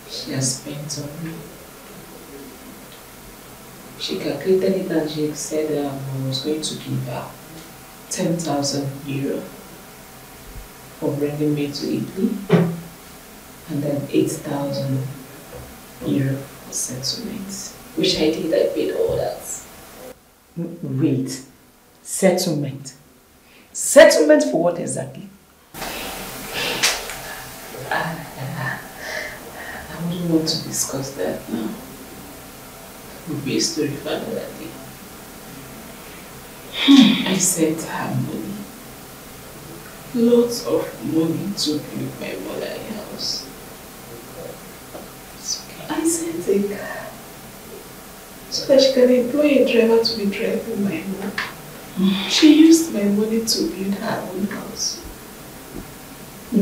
she has spent on me. She calculated it and she said I was going to give her 10,000 euro for bringing me to Italy and then 8,000 euro for settlements, which I did. I paid all that. Wait, settlement? Settlement for what exactly? I wouldn't want to discuss that now. It would be a story for another day. I sent her money. Lots of money to build my mother's house. I sent a car so that she can employ a driver to be driving my mom. She used my money to build her own house.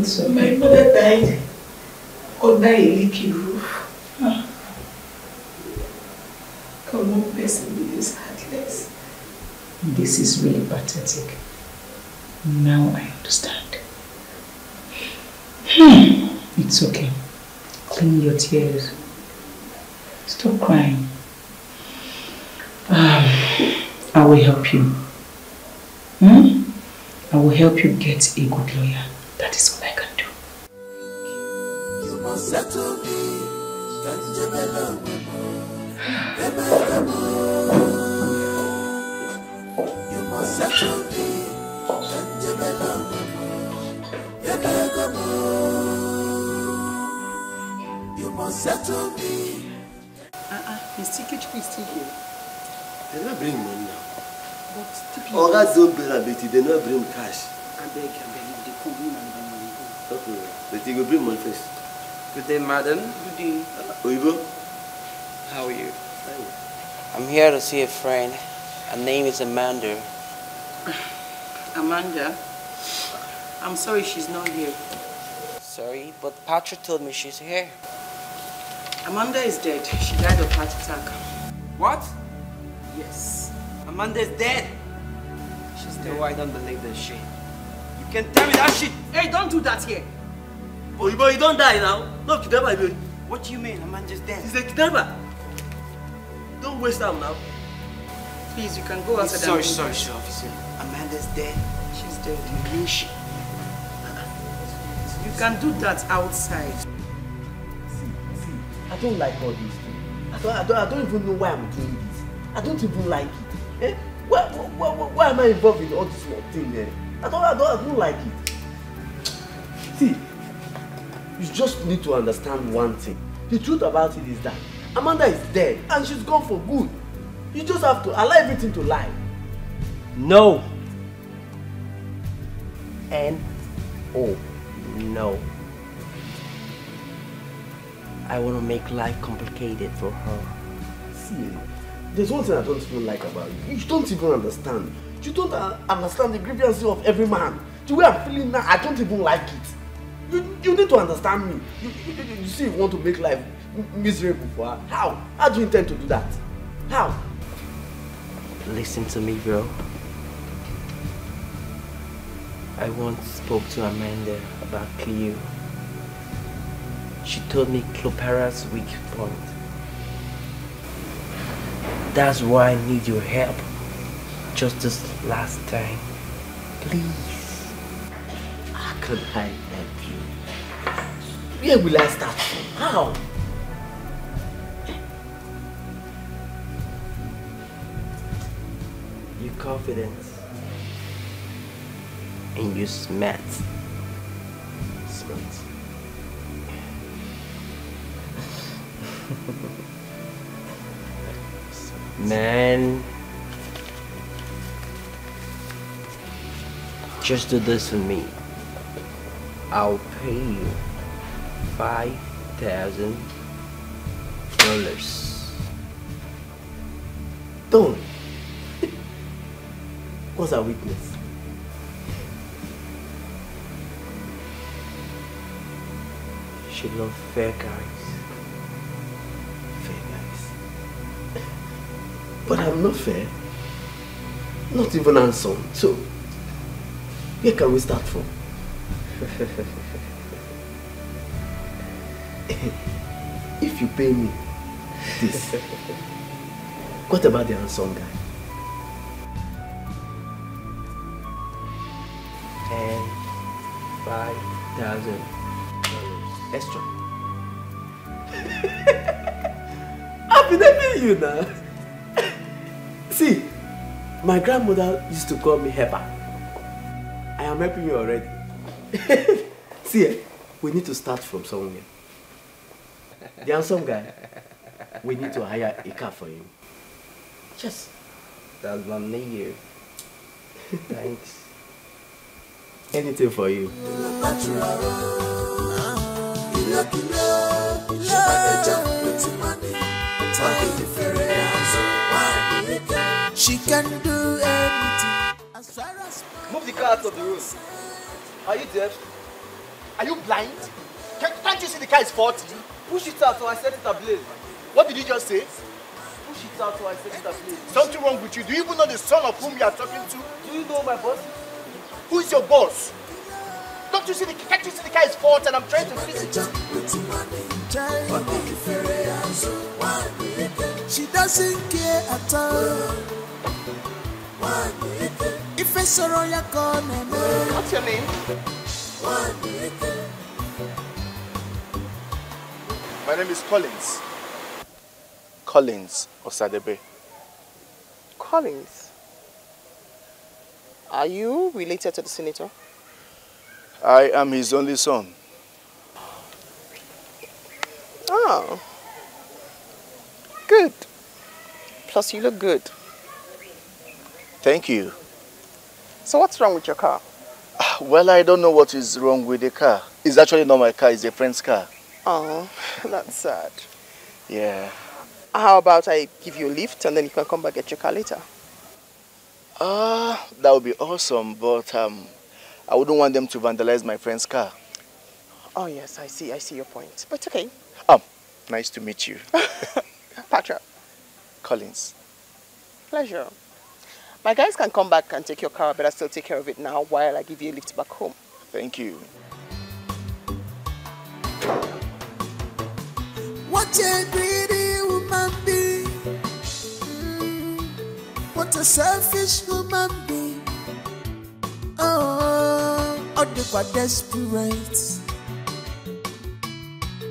So my mother died under a leaky roof. Can one person be this heartless? This is really pathetic. Now I understand. It's okay. Clean your tears. Stop crying. I will help you. I will help you get a good lawyer. That is what I can do. You must settle me. You must settle me. You must settle me. Is Tikechukwu still here? They don't bring money now. But Oga don't bring a bit, they don't bring cash. I beg, they could win and Okay, but you will bring money first. Good day, madam. Good day. Oibo? How are you? I'm here to see a friend. Her name is Amanda. Amanda, I'm sorry she's not here. sorry, but Patra told me she's here. Amanda is dead. She died of heart attack. What? Yes. Amanda is dead. She's dead. No, I don't believe this shit. You can tell me that shit. Hey, don't do that here. Oh, boy, you don't die now. No, kidnapper, baby. What do you mean? Amanda's dead. He's a kidnapper. Don't waste time now. Please, you can go outside. Sorry, officer. Amanda's dead. She's dead. You mean she? You can do that outside. See, I don't like all these things. I don't even know why I'm doing this. I don't even like it. Eh? Why am I involved in all this small thing there? I don't like it. See, you just need to understand one thing. The truth about it is that Amanda is dead and she's gone for good. You just have to allow everything to lie. No. N-O. No. I want to make life complicated for her. See, there's one thing I don't even like about you. You don't even understand. You don't understand the grievances of every man. The way I'm feeling now, I don't even like it. You need to understand me. You see, you want to make life miserable for her. How? How do you intend to do that? How? Listen to me, bro. I once spoke to Amanda about Cleo. She told me Cleopatra's weak point. That's why I need your help. Just this last time. Please. How can I help you? Where will I start from? How? Your confidence. And you're smart. Smart. Man, just do this for me. I'll pay you $5,000. Don't. What's our weakness? She loves fair guys. Fair guys. But I'm not fair. Not even handsome. So, where can we start from? If you pay me this, what about the handsome guy? And $5,000 extra. I've been helping you now. See, my grandmother used to call me helper. I am helping you already. See, we need to start from somewhere. The handsome guy, we need to hire a car for him. Yes. That's not you. Thanks. Anything for you. She can do anything. Move the car out of the road. Are you deaf? Are you blind? Can't you see the car is faulty? Push it out or I set it ablaze. What did you just say? Push it out or I set it ablaze. Something wrong with you. Do you even know the son of whom you are talking to? Do you know my boss? Who is your boss? Can't you see the car is faulty and I'm trying to fix it? She doesn't care at all. If it's a royal corner, what's your name? My name is Collins. Collins Osadebe. Collins, are you related to the senator? I am his only son. Oh, good. Plus you look good. Thank you. So what's wrong with your car? Well, I don't know what is wrong with the car. It's actually not my car, it's a friend's car. Oh, that's sad. Yeah. How about I give you a lift and then you can come back and get your car later? That would be awesome, but I wouldn't want them to vandalize my friend's car. Oh yes, I see your point. But okay. Oh, nice to meet you. Patra. Collins. Pleasure. My guys can come back and take your car, but I still take care of it now while I give you a lift back home. Thank you. What a greedy woman be. What a selfish woman be. Oh, they were desperate.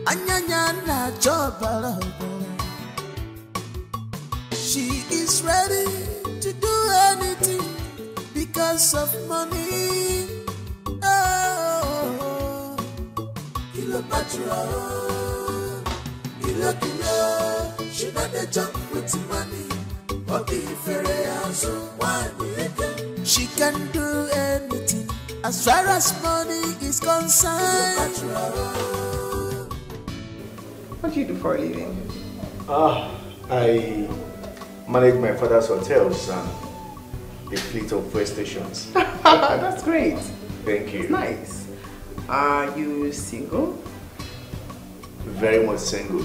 Anyanya na job. She is ready to do anything because of money. Oh, Cleopatra, kilo, she not a jump with money. She can do anything as far as money is concerned. What do you do for a living? I manage my father's hotels and a fleet of fuel stations. That's great. Thank you. It's nice. Are you single? Very much single.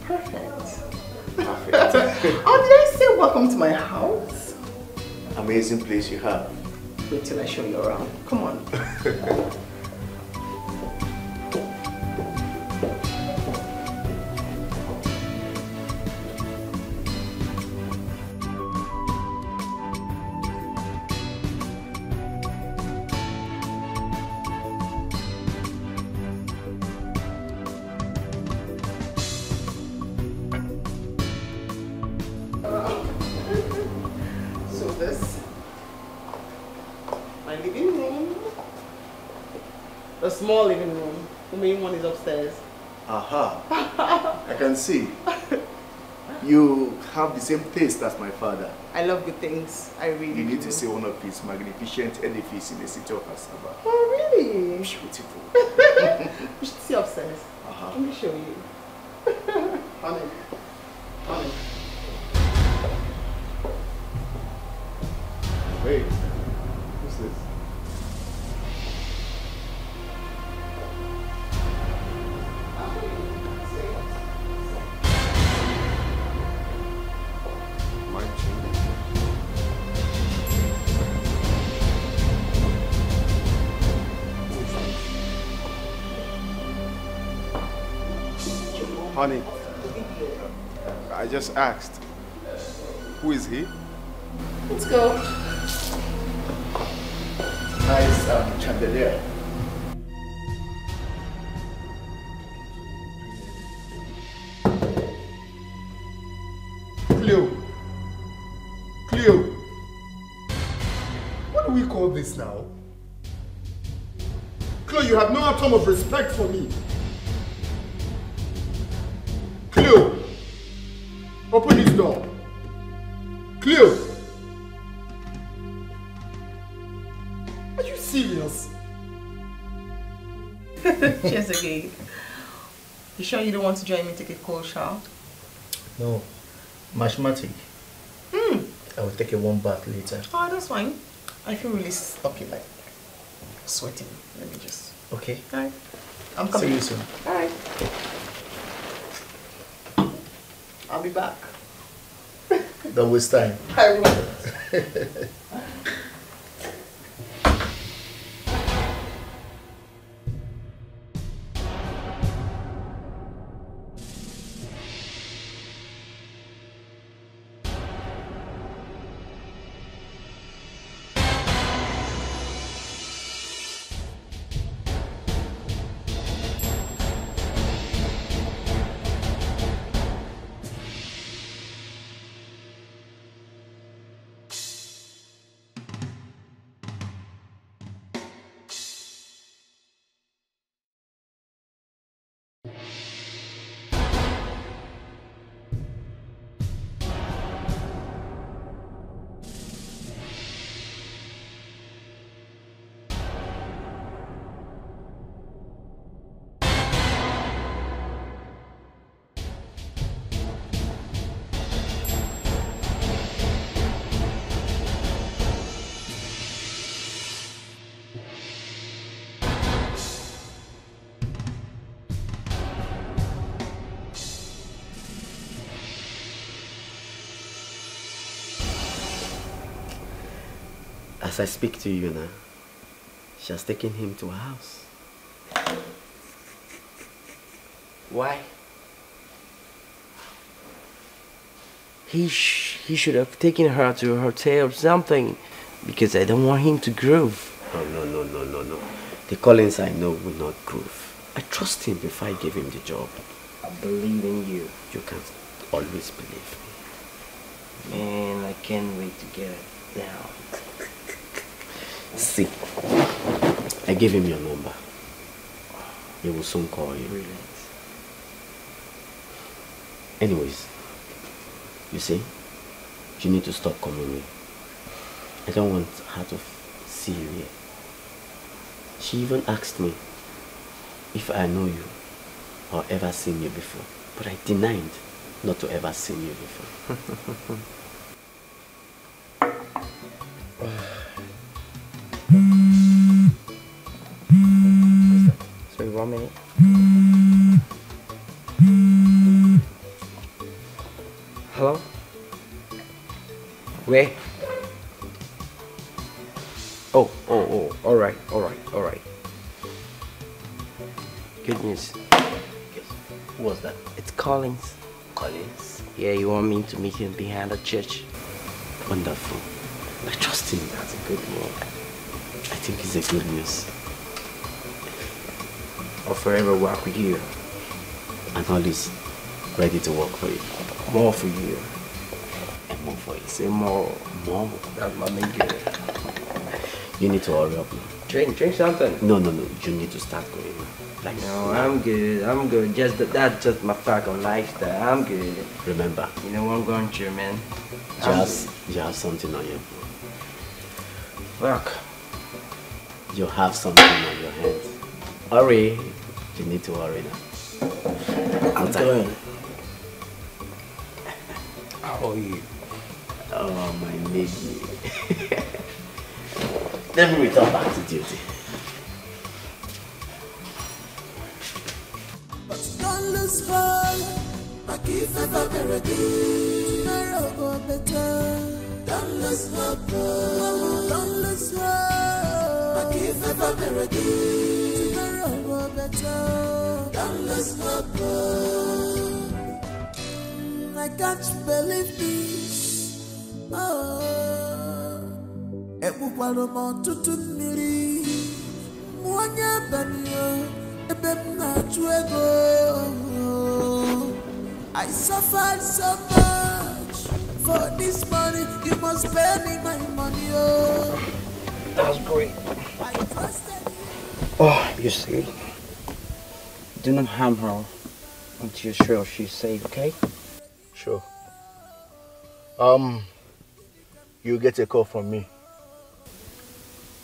Perfect. Perfect. Oh, did I say welcome to my house? Amazing place you have. Wait till I show you around. Come on. Small living room. The main one is upstairs. Aha. I can see. You have the same taste as my father. I love good things. I really do. You need to see one of his magnificent edifices in the city of Asaba. Oh, really? Beautiful. You should see upstairs. Let me show you. Honey. Honey. Wait. Who's this? Honey, I just asked, who is he? Let's go. Nice chandelier. Cleo. Cleo. What do we call this now? Cleo, you have no atom of respect for me. Cleo, open this door. Cleo, are you serious? Cheers again. You sure you don't want to join me take a cold shower? No, mathematic. I will take a warm bath later. Oh, that's fine. I feel really stucky, like sweating. Let me just. Okay. Alright. I'm coming. See you soon. Alright. I'll be back. Don't waste time. I will. As I speak to you now, she has taken him to her house. Why? He should have taken her to a hotel or something, because I don't want him to groove. Oh, no. The Collins I know will not groove. I trust him before I give him the job. I believe in you. You can always believe me. Man, I can't wait to get it down. See, I gave him your number. He will soon call you. Relax. Anyways, you see, you need to stop coming here. I don't want her to see you here. She even asked me if I know you or ever seen you before, but I denied not to ever seen you before. Sorry, 1 minute. Hello? Where? Oh, all right. Good news. Who was that? It's Collins. Collins? Yeah, you want me to meet him behind the church? Wonderful. I trust him. That's a good one. I think it's a good news. I'll forever work with you. And always ready to work for you. More for you. And more for you. Say more. More? That's my nigga. You need to hurry up now. Drink something. No. You need to start going now. Like, no, I'm good. That's just my fucking lifestyle. I'm good. Remember. You know what I'm going through, man. You have something on you. Fuck. You have something on your hands. Hurry. You need to hurry now. I'm going. How are you? Oh, my lady. Let me return back to duty. But don't lose hope. I give ever melody. Tomorrow go better. Don't lose hope. Don't lose hope. I give ever melody. Tomorrow go better. Don't lose hope. I can't believe this. Ekwukwara m ọtụtụ mmiri onye banyo ebe m na-achụ ego. I suffered so much for this money. You must pay me my money. That's great. Oh, you see, do not harm her until you're sure she's safe, okay? Sure. You get a call from me.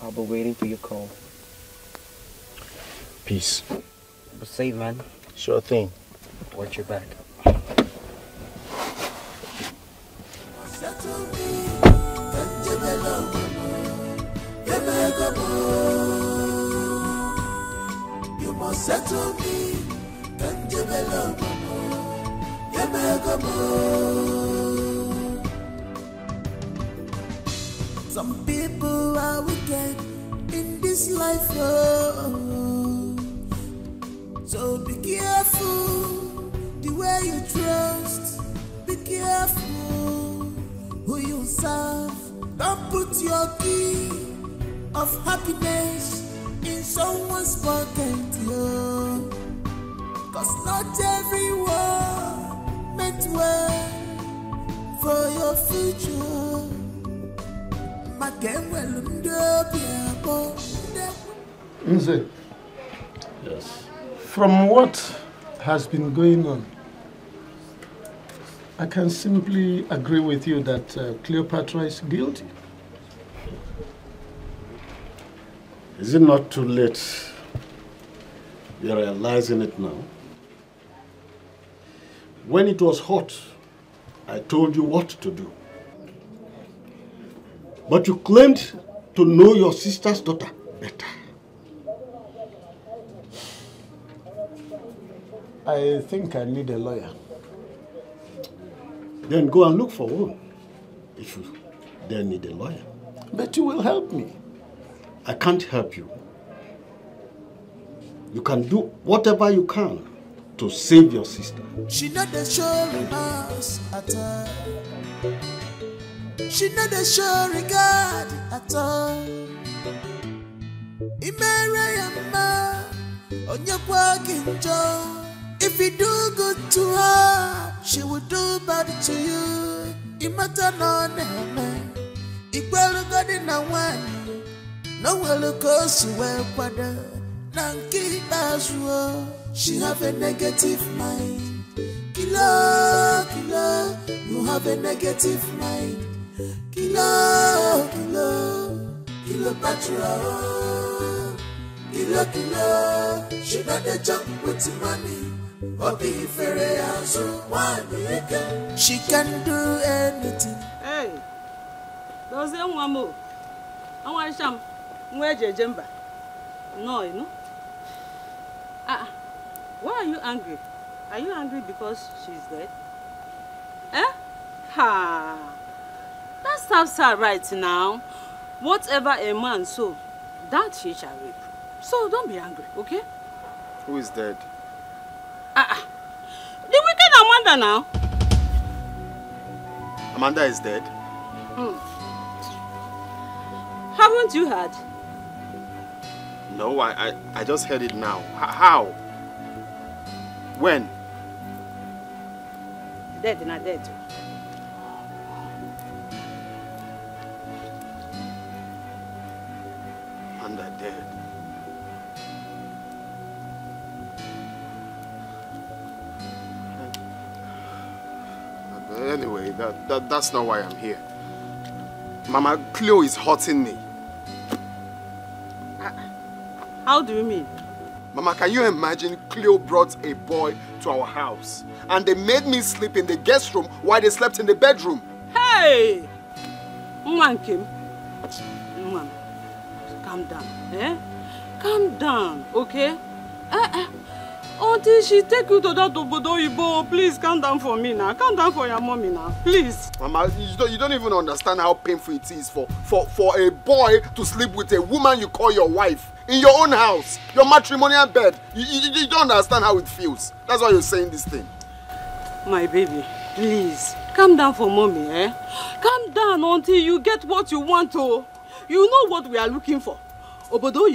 I'll be waiting for your call. Peace. Be safe, man. Sure thing. Watch your back. You must settle me. Can't you belong? Some people are wicked in this life, oh. So be careful the way you trust. Be careful who you serve. Don't put your key of happiness in someone's pocket, yo. Cause not everyone meant well for your future. Nze, yes. From what has been going on, I can simply agree with you that Cleopatra is guilty. Is it not too late? You're realizing it now. When it was hot, I told you what to do. But you claimed to know your sister's daughter better. I think I need a lawyer. Then go and look for one, if you then need a lawyer. But you will help me. I can't help you. You can do whatever you can to save your sister. She not the show remorse at all. She not the show regard at all. Imerayama on your walking jaw. If you do good to her, she will do bad to you. Imata no neme. Equal God in a one. No will go she well pada. Nanki Baswo. She have a negative mind. Kilo, kilo. You have a negative mind. Kilo, kilo. Kilo patrol. Kilo, kilo. She not the jump with money. She can do anything. Hey, those young one I want some. Where's your jumper? No, you know. Why are you angry? Are you angry because she's dead? Eh? Ha! That stuff's her right now. Whatever a man sow, that he shall reap. So don't be angry, okay? Who is dead? The wicked Amanda now. Amanda is dead? Haven't you heard? No, I just heard it now. How? When? Dead, not dead. Amanda dead. Anyway, that's not why I'm here. Mama, Cleo is hurting me. How do you mean? Mama, can you imagine Cleo brought a boy to our house and they made me sleep in the guest room while they slept in the bedroom? Hey! Man Kim. Man, calm down, eh? Calm down, okay? Until she take you to that Obodo, please calm down for me now. Calm down for your mommy now, please. Mama, you don't even understand how painful it is for a boy to sleep with a woman you call your wife in your own house, your matrimonial bed. You don't understand how it feels. That's why you're saying this thing. My baby, please, calm down for mommy, eh? Calm down until you get what you want to. You know what we are looking for. Obodo,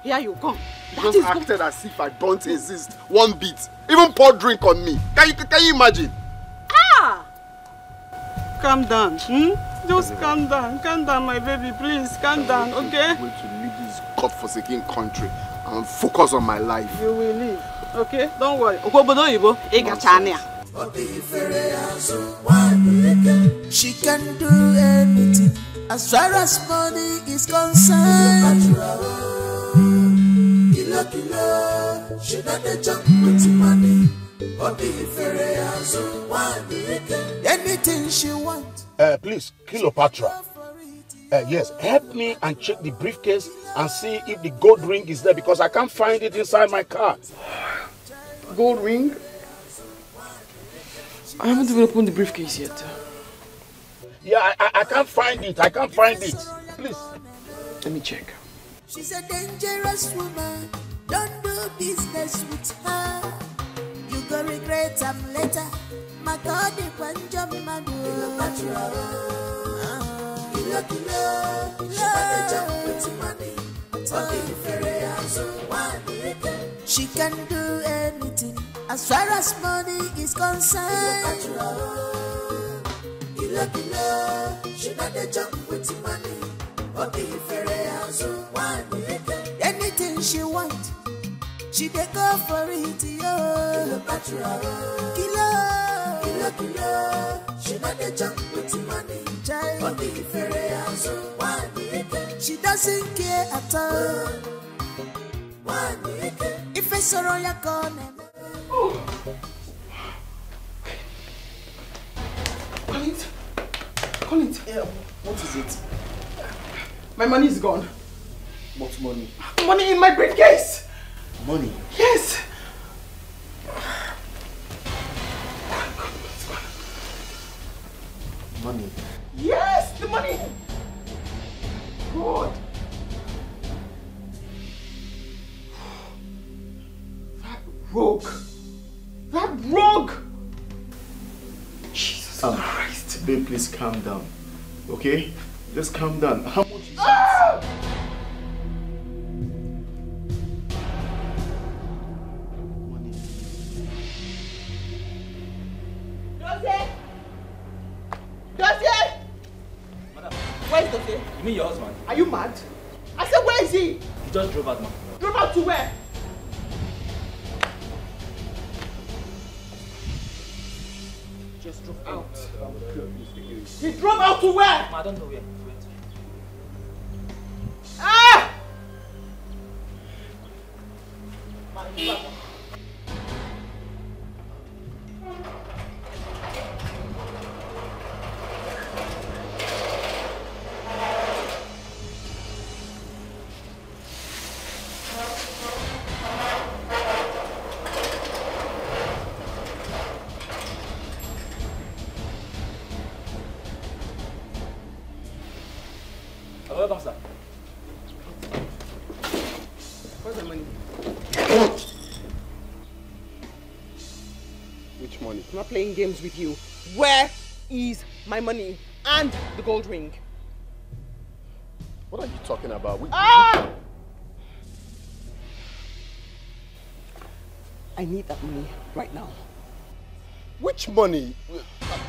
here you come. You just acted as if I don't exist one bit. Even pour drink on me. Can you imagine? Calm down, Just calm down, my baby, please, calm down, okay? I'm going to leave this godforsaken country and focus on my life. You will leave, okay? Don't worry. Obodo, she can do anything as far as money is concerned. Kilo, she not the jump with money. Anything she wants. Please, Cleopatra. Yes, help me and check the briefcase and see if the gold ring is there because I can't find it inside my car. Gold ring? I haven't even opened the briefcase yet. Yeah, I can't find it. I can't find it. Please. Let me check. She's a dangerous woman. Don't do business with her. You go regret them later. My God, the Punjab man. She can do anything as far as money is concerned. She not the jump with money. Anything she want, she dey go for it, yo. Kilo, she not the jump with money. She doesn't care at all. If I sorrow ya gone. Collins. Yeah, what is it? My money is gone. What money? Money in my briefcase. Money? Yes. Money? Yes, the money. Christ. Babe, please calm down. Okay? Just calm down. How much is it? Dossier! Madam. Where is Dossier? You mean your husband? Are you mad? I said, where is he? He just drove out, ma'am. Drove out to where? Just drove out. He drove out to where? I don't know where. Ah! Welcome, sir. Where's the money? Which money? I'm not playing games with you. Where is my money and the gold ring? What are you talking about? Ah! I need that money right now. Which money?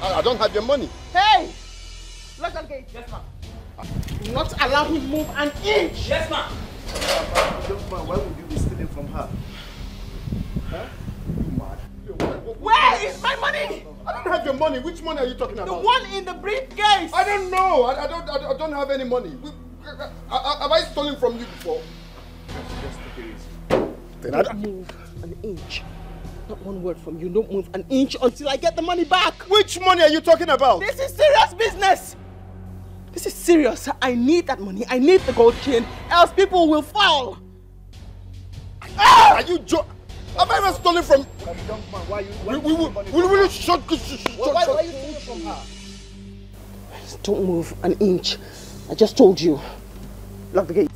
I don't have your money. Hey! Lock that gate. Yes, ma'am. Do not allow him move an inch. Yes, ma'am. Why would you be stealing from her? Huh? You mad? Where is my money? I don't have your money. Which money are you talking about? The one in the briefcase. I don't know. I don't have any money. Have I stolen from you before? Just take it easy. Don't move an inch. Not one word from you. Don't move an inch until I get the money back. Which money are you talking about? This is serious business. This is serious. I need that money. I need the gold chain, else people will fall. Are you joking? Have I ever stolen from? Why you? Will you shut? Why are you stealing from her? Don't move an inch. I just told you. Lock the gate.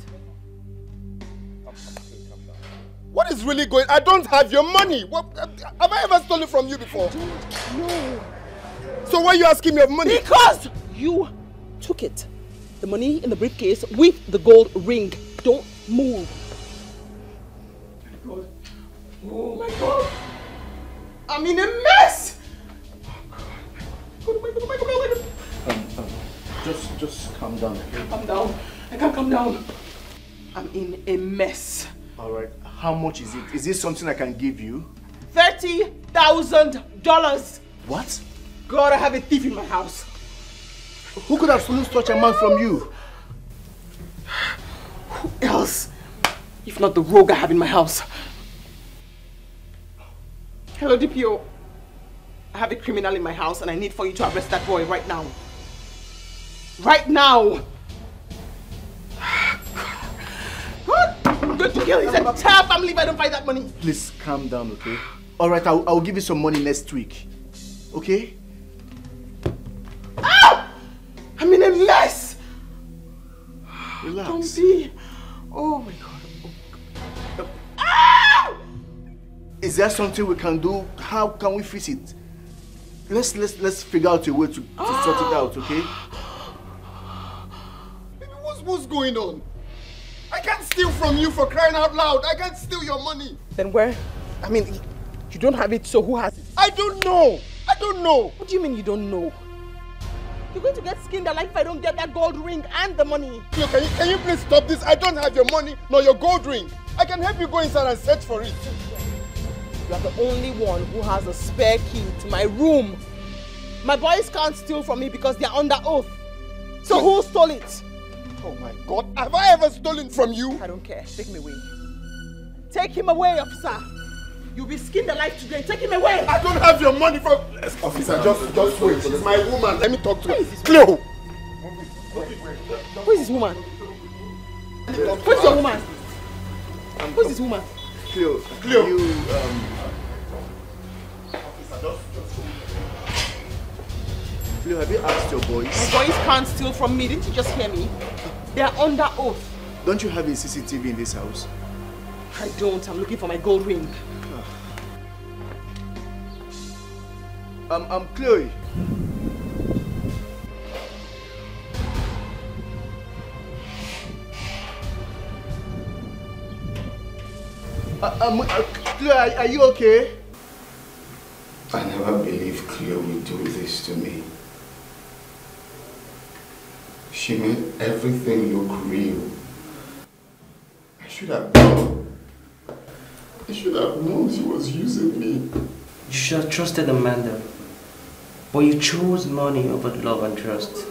What is really going? I don't have your money. What, have I ever stolen from you before? No. So why are you asking me of money? Because you took it. The money in the briefcase with the gold ring. Don't move. Oh my God. I'm in a mess. Just calm down, okay? Calm down. I can't calm down. I'm in a mess. All right. How much is it? Is this something I can give you? $30,000. What? God, I have a thief in my house. Who could have stolen such a amount from you? Who else? If not the rogue I have in my house. Hello, DPO. I have a criminal in my house and I need for you to arrest that boy right now. Right now! God, I'm going to kill his entire family if I don't find that money. Please calm down, okay? All right, I'll give you some money next week. Okay? Ah! I'm in a mess! Relax. Don't be. Oh my God. Oh. Ah! Is there something we can do? How can we fix it? Let's figure out a way to sort it out, okay? Baby, what's going on? I can't steal from you, for crying out loud. I can't steal your money. Then where? I mean, you don't have it, so who has it? I don't know. I don't know. What do you mean you don't know? You're going to get skinned alive if I don't get that gold ring and the money. Yo, can you please stop this? I don't have your money nor your gold ring. I can help you go inside and search for it. You are the only one who has a spare key to my room. My boys can't steal from me because they are under oath. So who stole it? Oh my God, have I ever stolen from you? I don't care. Take him away. Take him away, officer. You'll be skinned alive today. Take him away. I don't have your money for... Officer, just wait. She's my woman. Let me talk to her. Cleo! Who is this woman? Who is your woman? Who is this woman? Cleo. Cleo. Cleo, have you asked your boys? My boys can't steal from me. Didn't you just hear me? They are under oath. Don't you have a CCTV in this house? I don't. I'm looking for my gold ring. Chloe. Cleo, are you okay? I never believed Cleo would do this to me. She made everything look real. I should have known she was using me. You should have trusted Amanda. But you chose money over love and trust.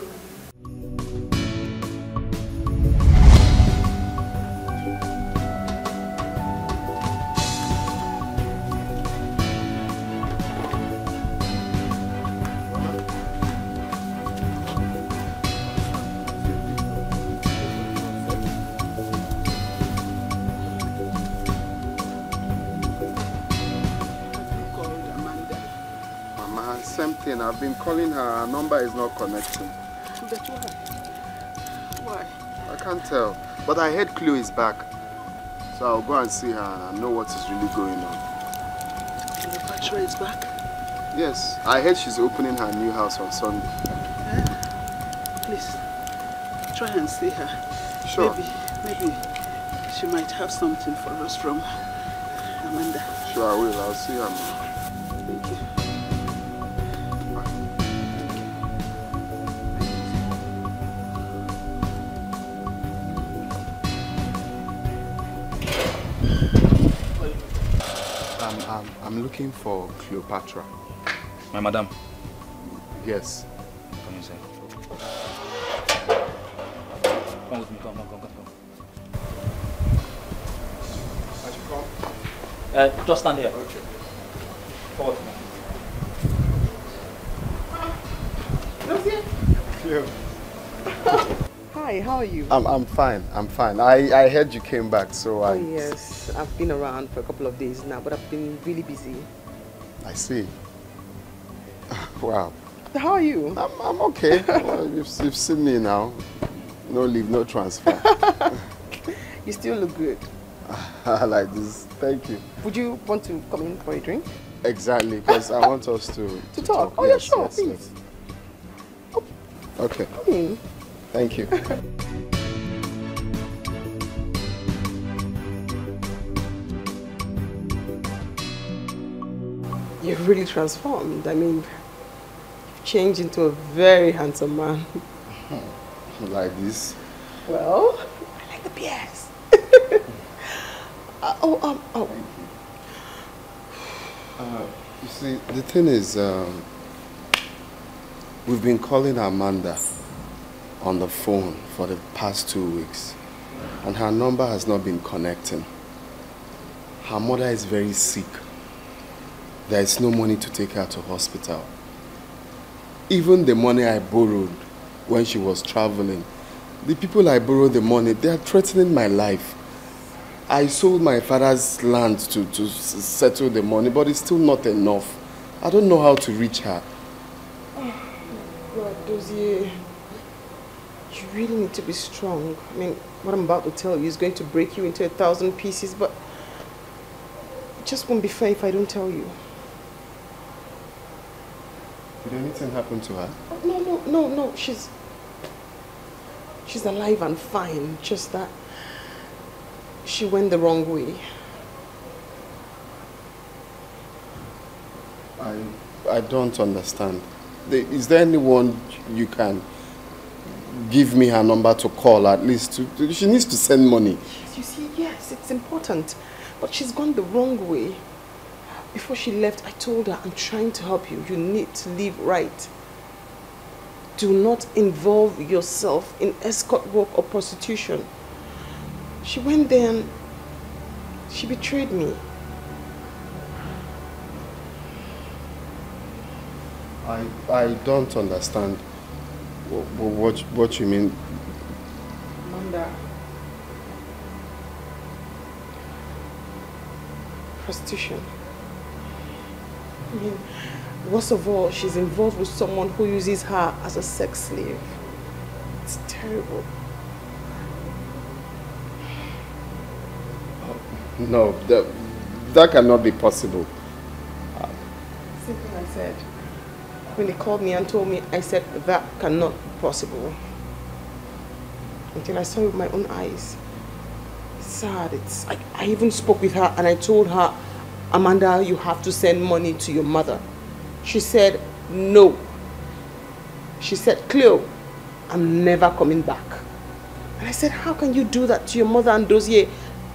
I've been calling her, her number is not connecting. But why? I can't tell. But I heard Cleo is back. So I'll go and see her and I know what is really going on. Cleopatra is back? Yes, I heard she's opening her new house on Sunday. Please, try and see her. Sure. Maybe she might have something for us from Amanda. Sure, I will. I'll see her now. Thank you. I'm looking for Cleopatra. My madam? Yes. Come inside. Come with me, come. I should come? Just stand here. Okay. Forward. Cleo. Hi, how are you? I'm fine. I heard you came back, so I... Oh yes, I've been around for a couple of days now, but I've been really busy. I see. Wow. How are you? I'm okay. Well, you've seen me now. No leave, no transfer. You still look good. I like this. Thank you. Would you want to come in for a drink? Exactly, because I want us to talk. Oh, yes, yeah, sure, yes, please. Yes. Okay. Come in. Thank you. You've really transformed. I mean, you've changed into a very handsome man. Like this? Well, I like the PS. You see, the thing is, we've been calling Amanda on the phone for the past 2 weeks, and her number has not been connecting. Her mother is very sick. There is no money to take her to hospital. Even the money I borrowed when she was traveling, the people I borrowed the money, they are threatening my life. I sold my father's land to settle the money, but it's still not enough. I don't know how to reach her. Oh, God, Dozier. You really need to be strong. I mean, what I'm about to tell you is going to break you into 1,000 pieces, but it just won't be fair if I don't tell you. Did anything happen to her? No. She's alive and fine. Just that she went the wrong way. I don't understand. Is there anyone you can give me her number to call at least? She needs to send money. You see, yes, it's important. But she's gone the wrong way. Before she left, I told her, I'm trying to help you. You need to live right. Do not involve yourself in escort work or prostitution. She went there and she betrayed me. I don't understand what you mean. Amanda. Prostitution. I mean, worst of all, she's involved with someone who uses her as a sex slave. It's terrible. No, that cannot be possible. Simple I said. When they called me and told me, I said that cannot be possible. Until I saw it with my own eyes. sad. I even spoke with her and I told her, Amanda, you have to send money to your mother. She said, no. She said, Cleo, I'm never coming back. And I said, how can you do that to your mother and Dozier?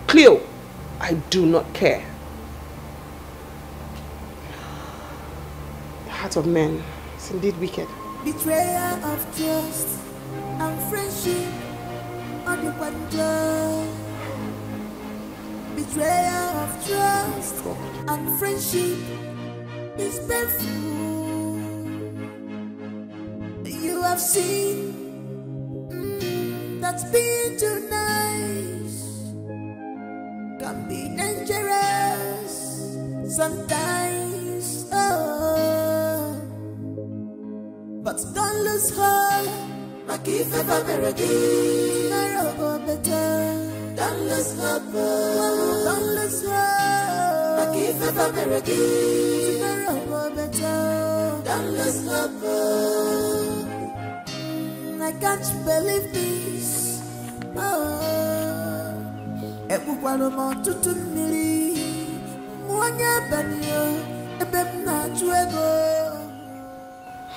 Cleo, I do not care. The heart of man is indeed wicked. Betrayal of trust and friendship on the wonder. Betrayal of trust and friendship is painful. You have seen that being too nice can be dangerous sometimes. Oh, but don't lose hope. Maki fever meredi, tomorrow go better. Don't lose hope. Don't lose hope. Maki fever meredi, tomorrow go better. Don't lose hope. I can't believe this. Oh, ebukwalo mo tutu mmiri, mwanya banyo, ebem na chuego.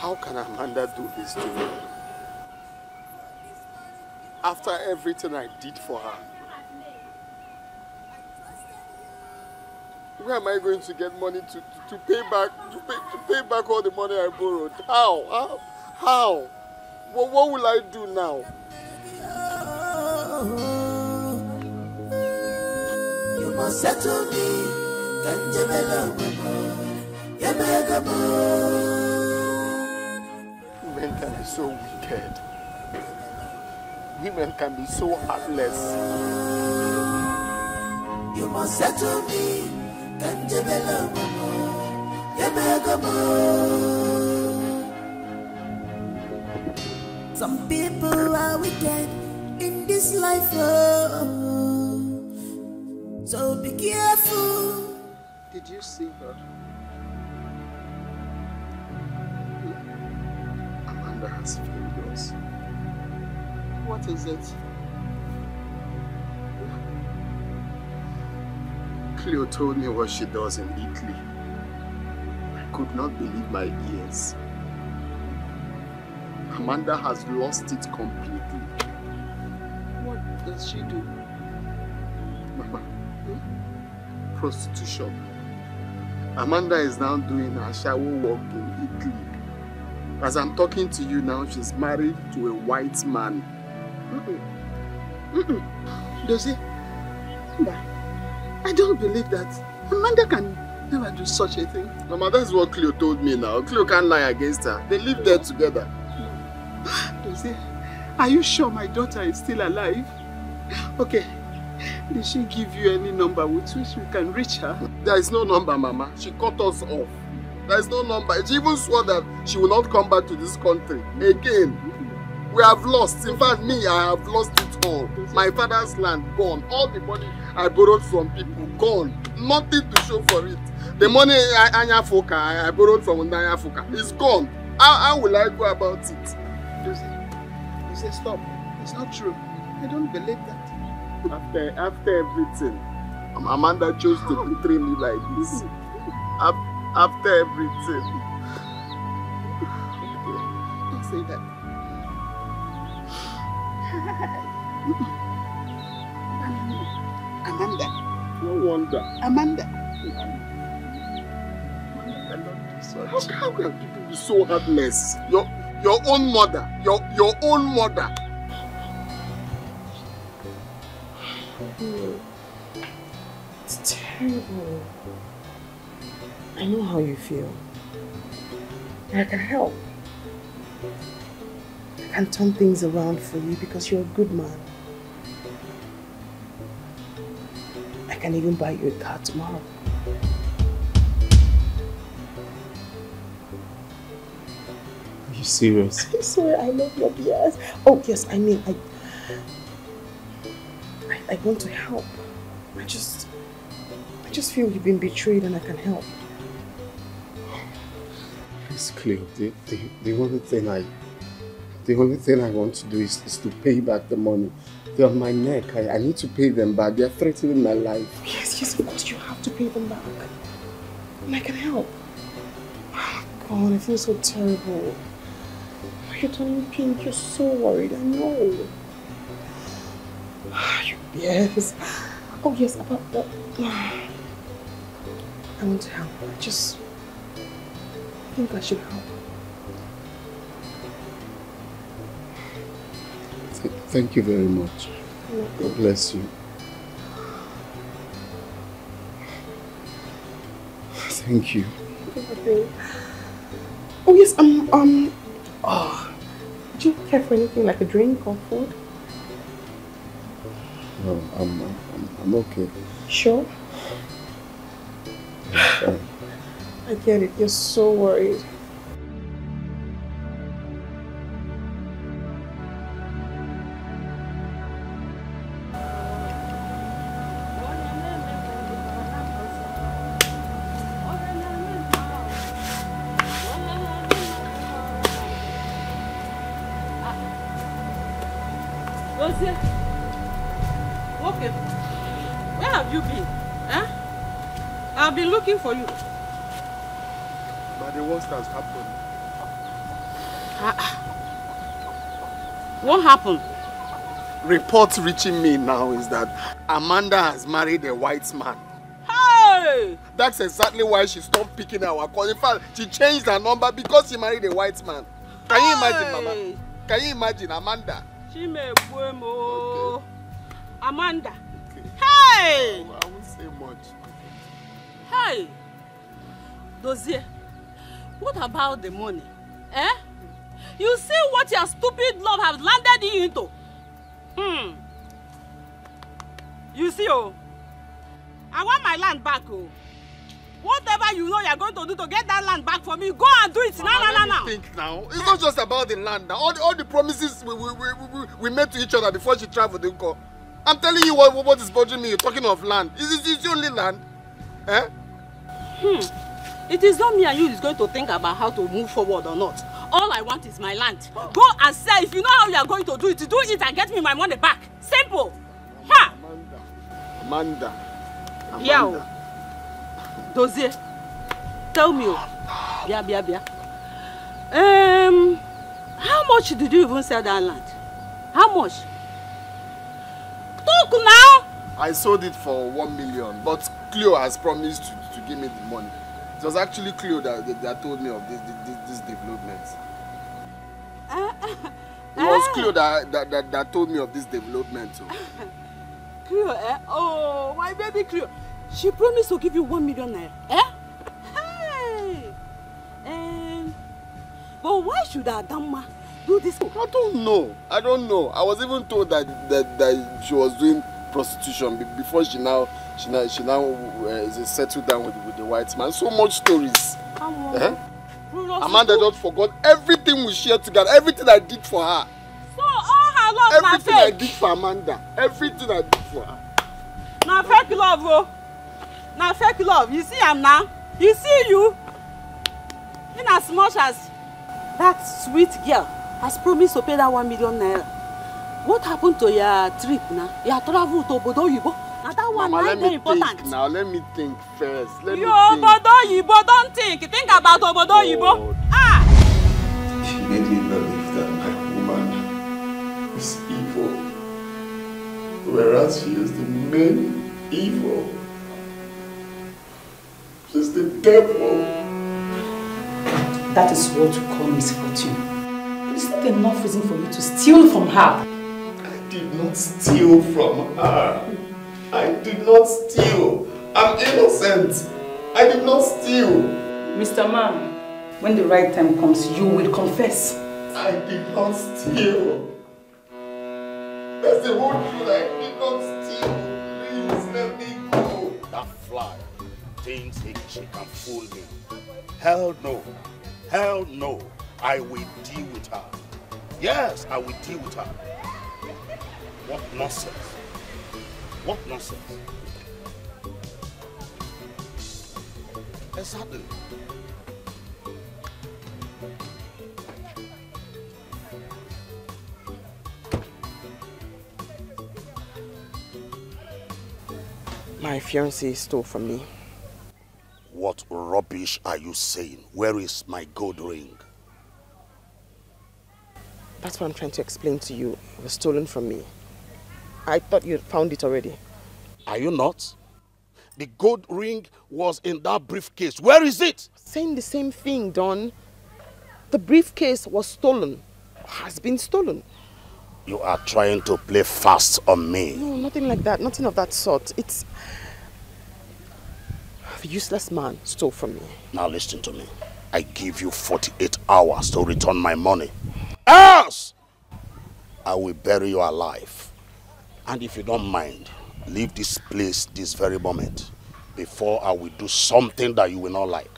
How can Amanda do this to me? After everything I did for her. Where am I going to get money to pay back all the money I borrowed? How? What will I do now? You must settle me. Women can be so wicked. Women can be so heartless. You must settle me. Some people are wicked in this life, oh, so be careful. Did you see her? Amanda has failed us. What is it? Cleo told me what she does in Italy. I could not believe my ears. Amanda has lost it completely. What does she do? Mama, prostitution. Amanda is now doing her shower work in Italy. As I'm talking to you now, she's married to a white man. Does he? I don't believe that. Amanda can never do such a thing. Mama, that's what Cleo told me now. Cleo can't lie against her. They live there together. Does he? Are you sure my daughter is still alive? Okay. Did she give you any number with which we can reach her? There is no number, Mama. She cut us off. There is no number. She even swore that she will not come back to this country again. We have lost. In fact, me, I have lost it all. My father's land, gone. All the money I borrowed from people, gone. Nothing to show for it. The money I borrowed from Anya Foka is gone. How will I go about it? You say stop. It's not true. I don't believe that. After everything, Amanda chose to betray me like this. After everything. Don't say that. Amanda. No wonder. Amanda. How can people be so heartless? Your own mother. Your own mother. It's terrible. I know how you feel. I can help. I can turn things around for you because you're a good man. I can even buy you a car tomorrow. Are you serious? I swear I love your BS. Oh yes, I mean I want to help. I just feel you've been betrayed and I can help. It's clear. The only thing I want to do is to pay back the money They're on my neck. I need to pay them back. They're threatening my life. Yes, of course you have to pay them back. And I can help. Oh, God, I feel so terrible. You're turning pink. You're so worried. I know. Yes. Oh, yes, about that. I want to help. I just think I should help. Thank you very much. God bless you. Thank you. Oh yes, do you care for anything like a drink or food? No, I'm okay. Sure? I get it. You're so worried. Okay. Where have you been? Huh? I've been looking for you. But the worst has happened. What happened? Reports reaching me now is that Amanda has married a white man. Hey! That's exactly why she stopped picking our call. In fact, she changed her number because she married a white man. Can you imagine, Mama? Can you imagine Amanda? She may okay. Amanda. Okay. Hey! I won't say much. Hey! Dozier, what about the money? Eh? You see what your stupid love has landed you into? You see, oh, I want my land back, oh. Whatever you know you're going to do to get that land back for me, go and do it now. Think now. It's not just about the land now. All the promises we made to each other before she traveled, didn't go. I'm telling you what is bothering me. You're talking of land. Is it only land? Eh? It is not me and you who's going to think about how to move forward or not. All I want is my land. Go and sell. If you know how you are going to do it and get me my money back. Simple. Ha! Amanda. Yeah. Dozier, tell me, Bia. How much did you even sell that land? How much? Talk now! I sold it for 1 million, but Cleo has promised to give me the money. It was actually Cleo that told me of this development. It was Cleo that told me of this development. Cleo, eh? Oh, my baby Cleo. She promised to give you 1 million naira. Eh? Hey! But why should Adamma do this? I don't know. I was even told that she was doing prostitution before she now is settled down with the white man. So much stories. Amanda just forgot everything we shared together, everything I did for her. So all her love everything I did for Amanda, everything I did for her. Now fake love, bro. Now fake love. You see am now? You see you? In as much as that sweet girl has promised to pay that 1 million naira. What happened to your trip now? Your travel to Obodo Oyibo? Now that one is very important. Now let me think first. Obodo Oyibo, don't think. Think about Obodo Oyibo. She made me believe that my woman is evil, whereas she is the main evil. She's the devil. That is what you call misfortune. It's not enough reason for you to steal from her. I did not steal from her. I did not steal. I'm innocent. I did not steal. Mr. Man, when the right time comes, you will confess. I did not steal. That's the whole truth. I did not steal. Please let me go. That fly thinks she can fool me. Hell no. Hell no. I will deal with her. Yes, I will deal with her. What nonsense. What nonsense. Exactly. My fiancé stole from me. What rubbish are you saying? Where is my gold ring? That's what I'm trying to explain to you. It was stolen from me. I thought you had found it already. Are you not? The gold ring was in that briefcase. Where is it? Saying the same thing, Don. The briefcase was stolen. Has been stolen. You are trying to play fast on me. No, nothing like that. Nothing of that sort. It's... a useless man stole from me. Now listen to me. I give you 48 hours to return my money. Else, I will bury you alive. And if you don't mind, leave this place this very moment before I will do something that you will not like.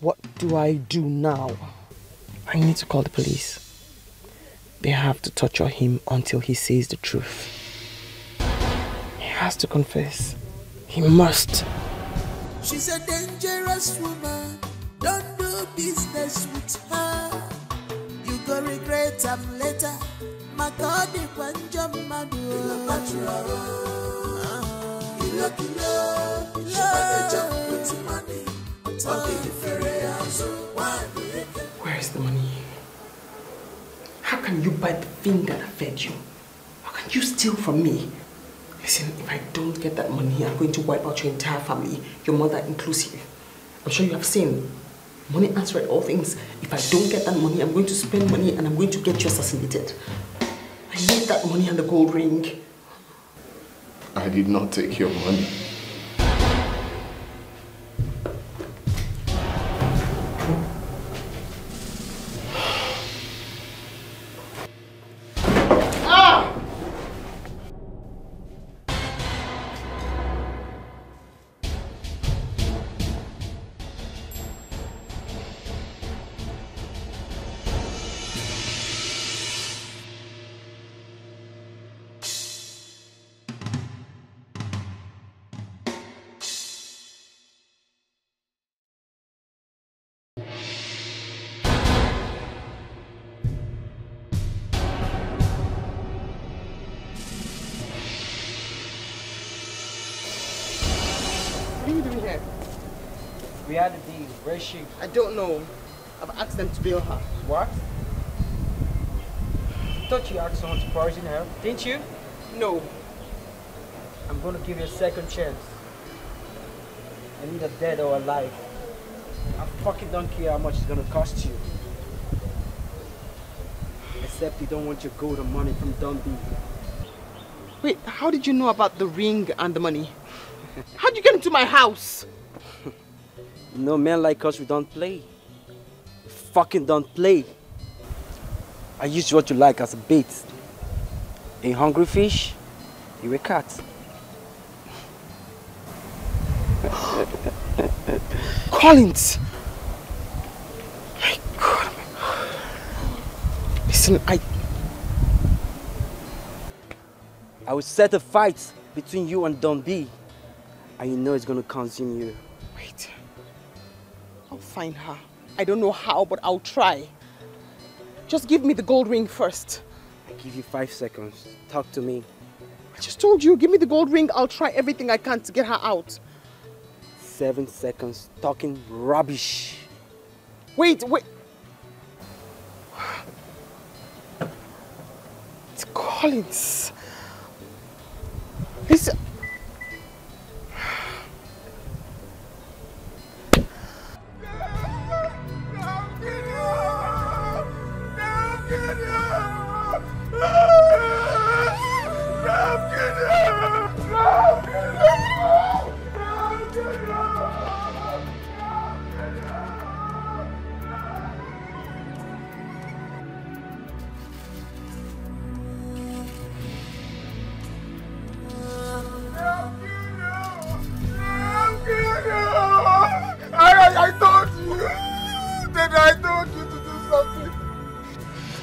What do I do now? I need to call the police. They have to torture him until he says the truth. He has to confess. He must. She's a dangerous woman. Don't do business with her. You go regret them later. Makodi Panjam Madu. Where is the money? How can you buy the thing that fed you? How can you steal from me? Listen, if I don't get that money, I'm going to wipe out your entire family, your mother inclusive. I'm sure you have seen. Money answers all things. If I don't get that money, I'm going to spend money and I'm going to get you assassinated. I need that money and the gold ring. I did not take your money. We had a deal. Where's she? I don't know. I've asked them to bail her. What? I thought you asked someone to poison her, didn't you? No. I'm gonna give you a second chance. I'm either dead or alive. I fucking don't care how much it's gonna cost you. Except you don't want your gold or money from Dundee. Wait, how did you know about the ring and the money? How did you get into my house? No, men like us, we don't play. We fucking don't play. I use what you like as a bait. A hungry fish, you're a cat. Collins! My God. Listen, I will set a fight between you and Don B. And you know it's gonna consume you. Wait. I'll find her. I don't know how, but I'll try. Just give me the gold ring first. I give you 5 seconds. Talk to me. I just told you, give me the gold ring. I'll try everything I can to get her out. 7 seconds. Talking rubbish. Wait. It's Collins. Listen. I told you that I told you to do something.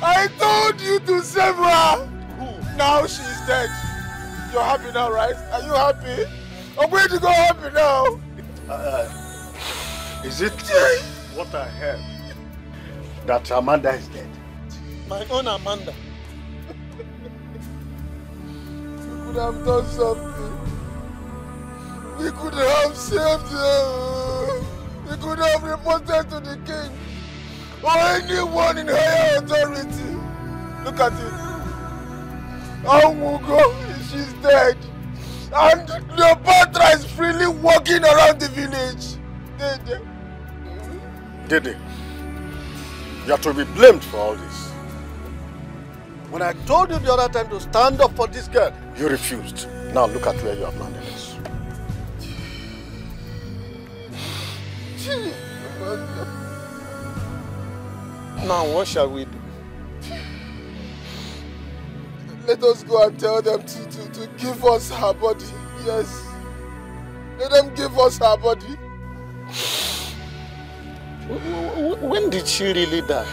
I told you to save her. Now she's dead. You're happy now, right? Are you happy? I'm going to go happy now. Is it what I heard that Amanda is dead? My own Amanda. We could have done something. We could have saved her. We could have reported to the king or anyone in higher authority. Look at it. Awugo, she's dead. And Cleopatra is freely walking around the village. Dede, you are to be blamed for all this. When I told you the other time to stand up for this girl, you refused. Now look at where you have landed us. Now what shall we do? Let us go and tell them to give us her body. Yes. Let them give us her body. When did she really die?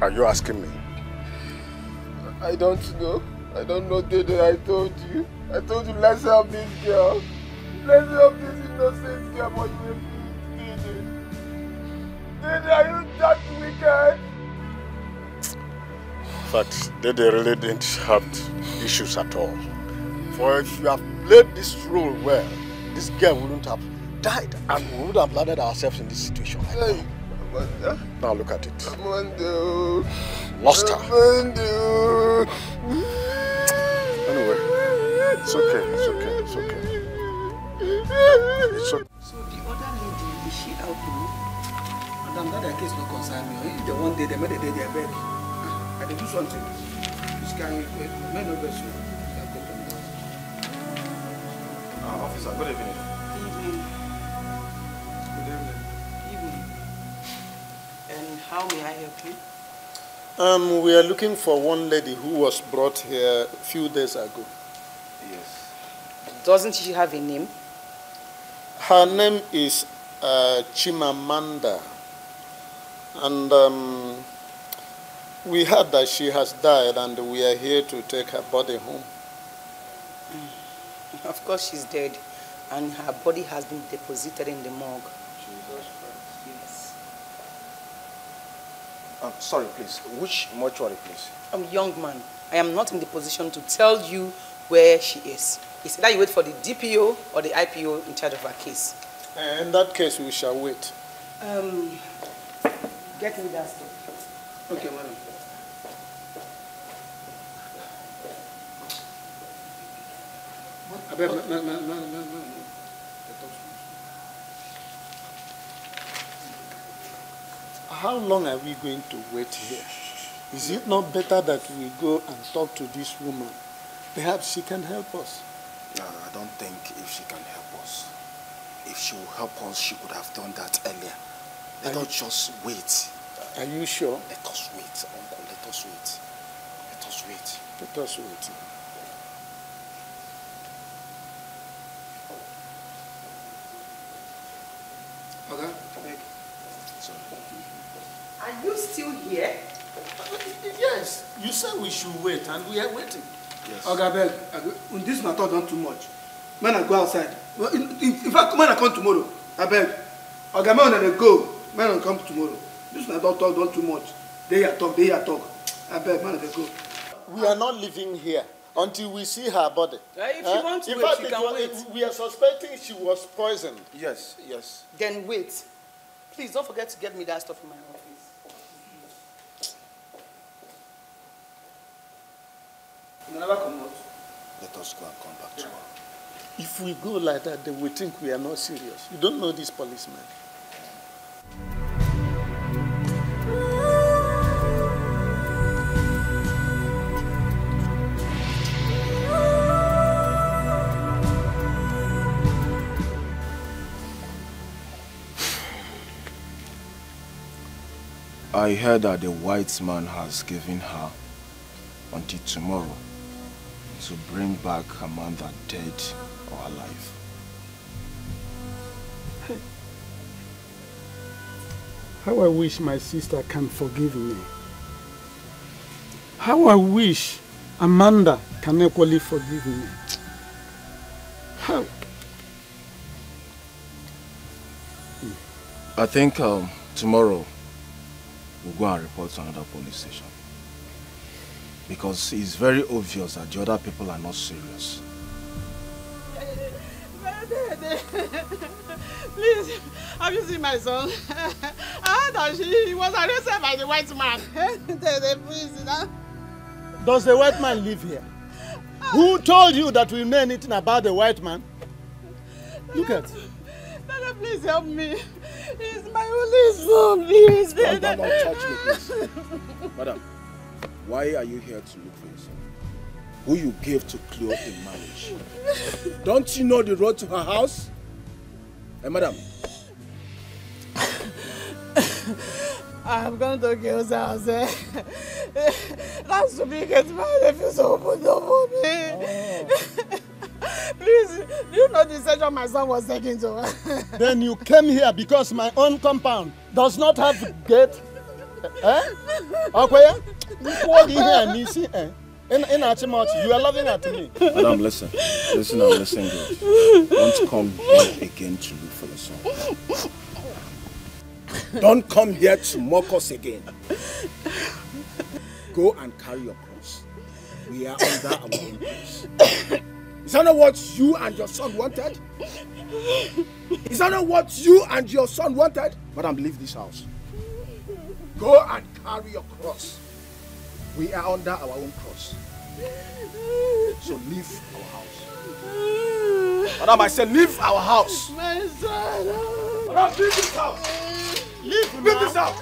Are you asking me? I don't know. I don't know, Dede. I told you. I told you, let's help this girl. Let's help this innocent girl, but you refused, Dede. Dede, are you that wicked? But Dede really didn't have issues at all. For if you have played this role well, this girl wouldn't have died and we would have landed ourselves in this situation right now. Amanda. Now look at it. Amanda. Lost her. Amanda. Anyway, it's okay, it's okay, it's okay. It's okay. So the other lady, is she out now? Madam, that case no concern me. If they want they made the day their bed. I can do something. This guy may not be so. Officer, good evening. Evening. Good evening. Evening. And how may I help you? We are looking for one lady who was brought here a few days ago. Yes. Doesn't she have a name? Her name is Chimamanda. And we heard that she has died and we are here to take her body home. Of course she's dead and her body has been deposited in the morgue. Jesus Christ. Yes. Sorry, please. Which mortuary, please? Young man, I am not in the position to tell you where she is. It's either you wait for the DPO or the IPO in charge of her case. In that case, we shall wait. Get me that stuff. Okay, madam. How long are we going to wait here? Is it not better that we go and talk to this woman? Perhaps she can help us. No, I don't think if she can help us. If she will help us, she would have done that earlier. Let us just wait. Are you sure? Let us wait, uncle. Let us wait. Let us wait. Let us wait. Okay? Sorry. Are you still here? Yes. You said we should wait and we are waiting. Yes. Okay, beg. This matter done too much. Man, I go outside. In fact, man, I come tomorrow. I beg. Okay, man, I go. Man, I come tomorrow. This matter talk done too much. They are talk. I beg, man, I go. We are not living here until we see her body. If you want to in wait, fact, you can wait. We are suspecting she was poisoned. Yes, yes. Then wait. Please don't forget to get me that stuff in my office. You never come out. Let us go and come back tomorrow. If we go like that, they will think we are not serious. You don't know this policeman. I heard that the white man has given her until tomorrow to bring back Amanda dead or alive. How I wish my sister can forgive me. How I wish Amanda can equally forgive me. I think tomorrow we'll go and report to another police station. Because it's very obvious that the other people are not serious. Please, have you seen my son? I heard that he was arrested by the white man. Please, Does the white man live here? Who told you that we know anything about the white man? Look at him. Dada, please help me. He's my only son, please. Don't touch me, please. Madam, why are you here to look for your son? Who you gave to Cleo in marriage? Don't you know the road to her house? Hey, madam. I'm going to Cleo's house. That's to be get my refuse open door for me. Please, do you know the surgeon my son was taken to? Then you came here because my own compound does not have gate. Okay? You are laughing at me. Madam, listen. Listen and listen good. Don't come here again to look for your son. Don't come here to mock us again. Go and carry your cross. We are under our own cross. Is that not what you and your son wanted? Is that not what you and your son wanted? Madam, leave this house. Go and carry your cross. We are under our own cross. So leave our house. Madam, I said leave our house. My son. Madam, leave this house. Leave this house.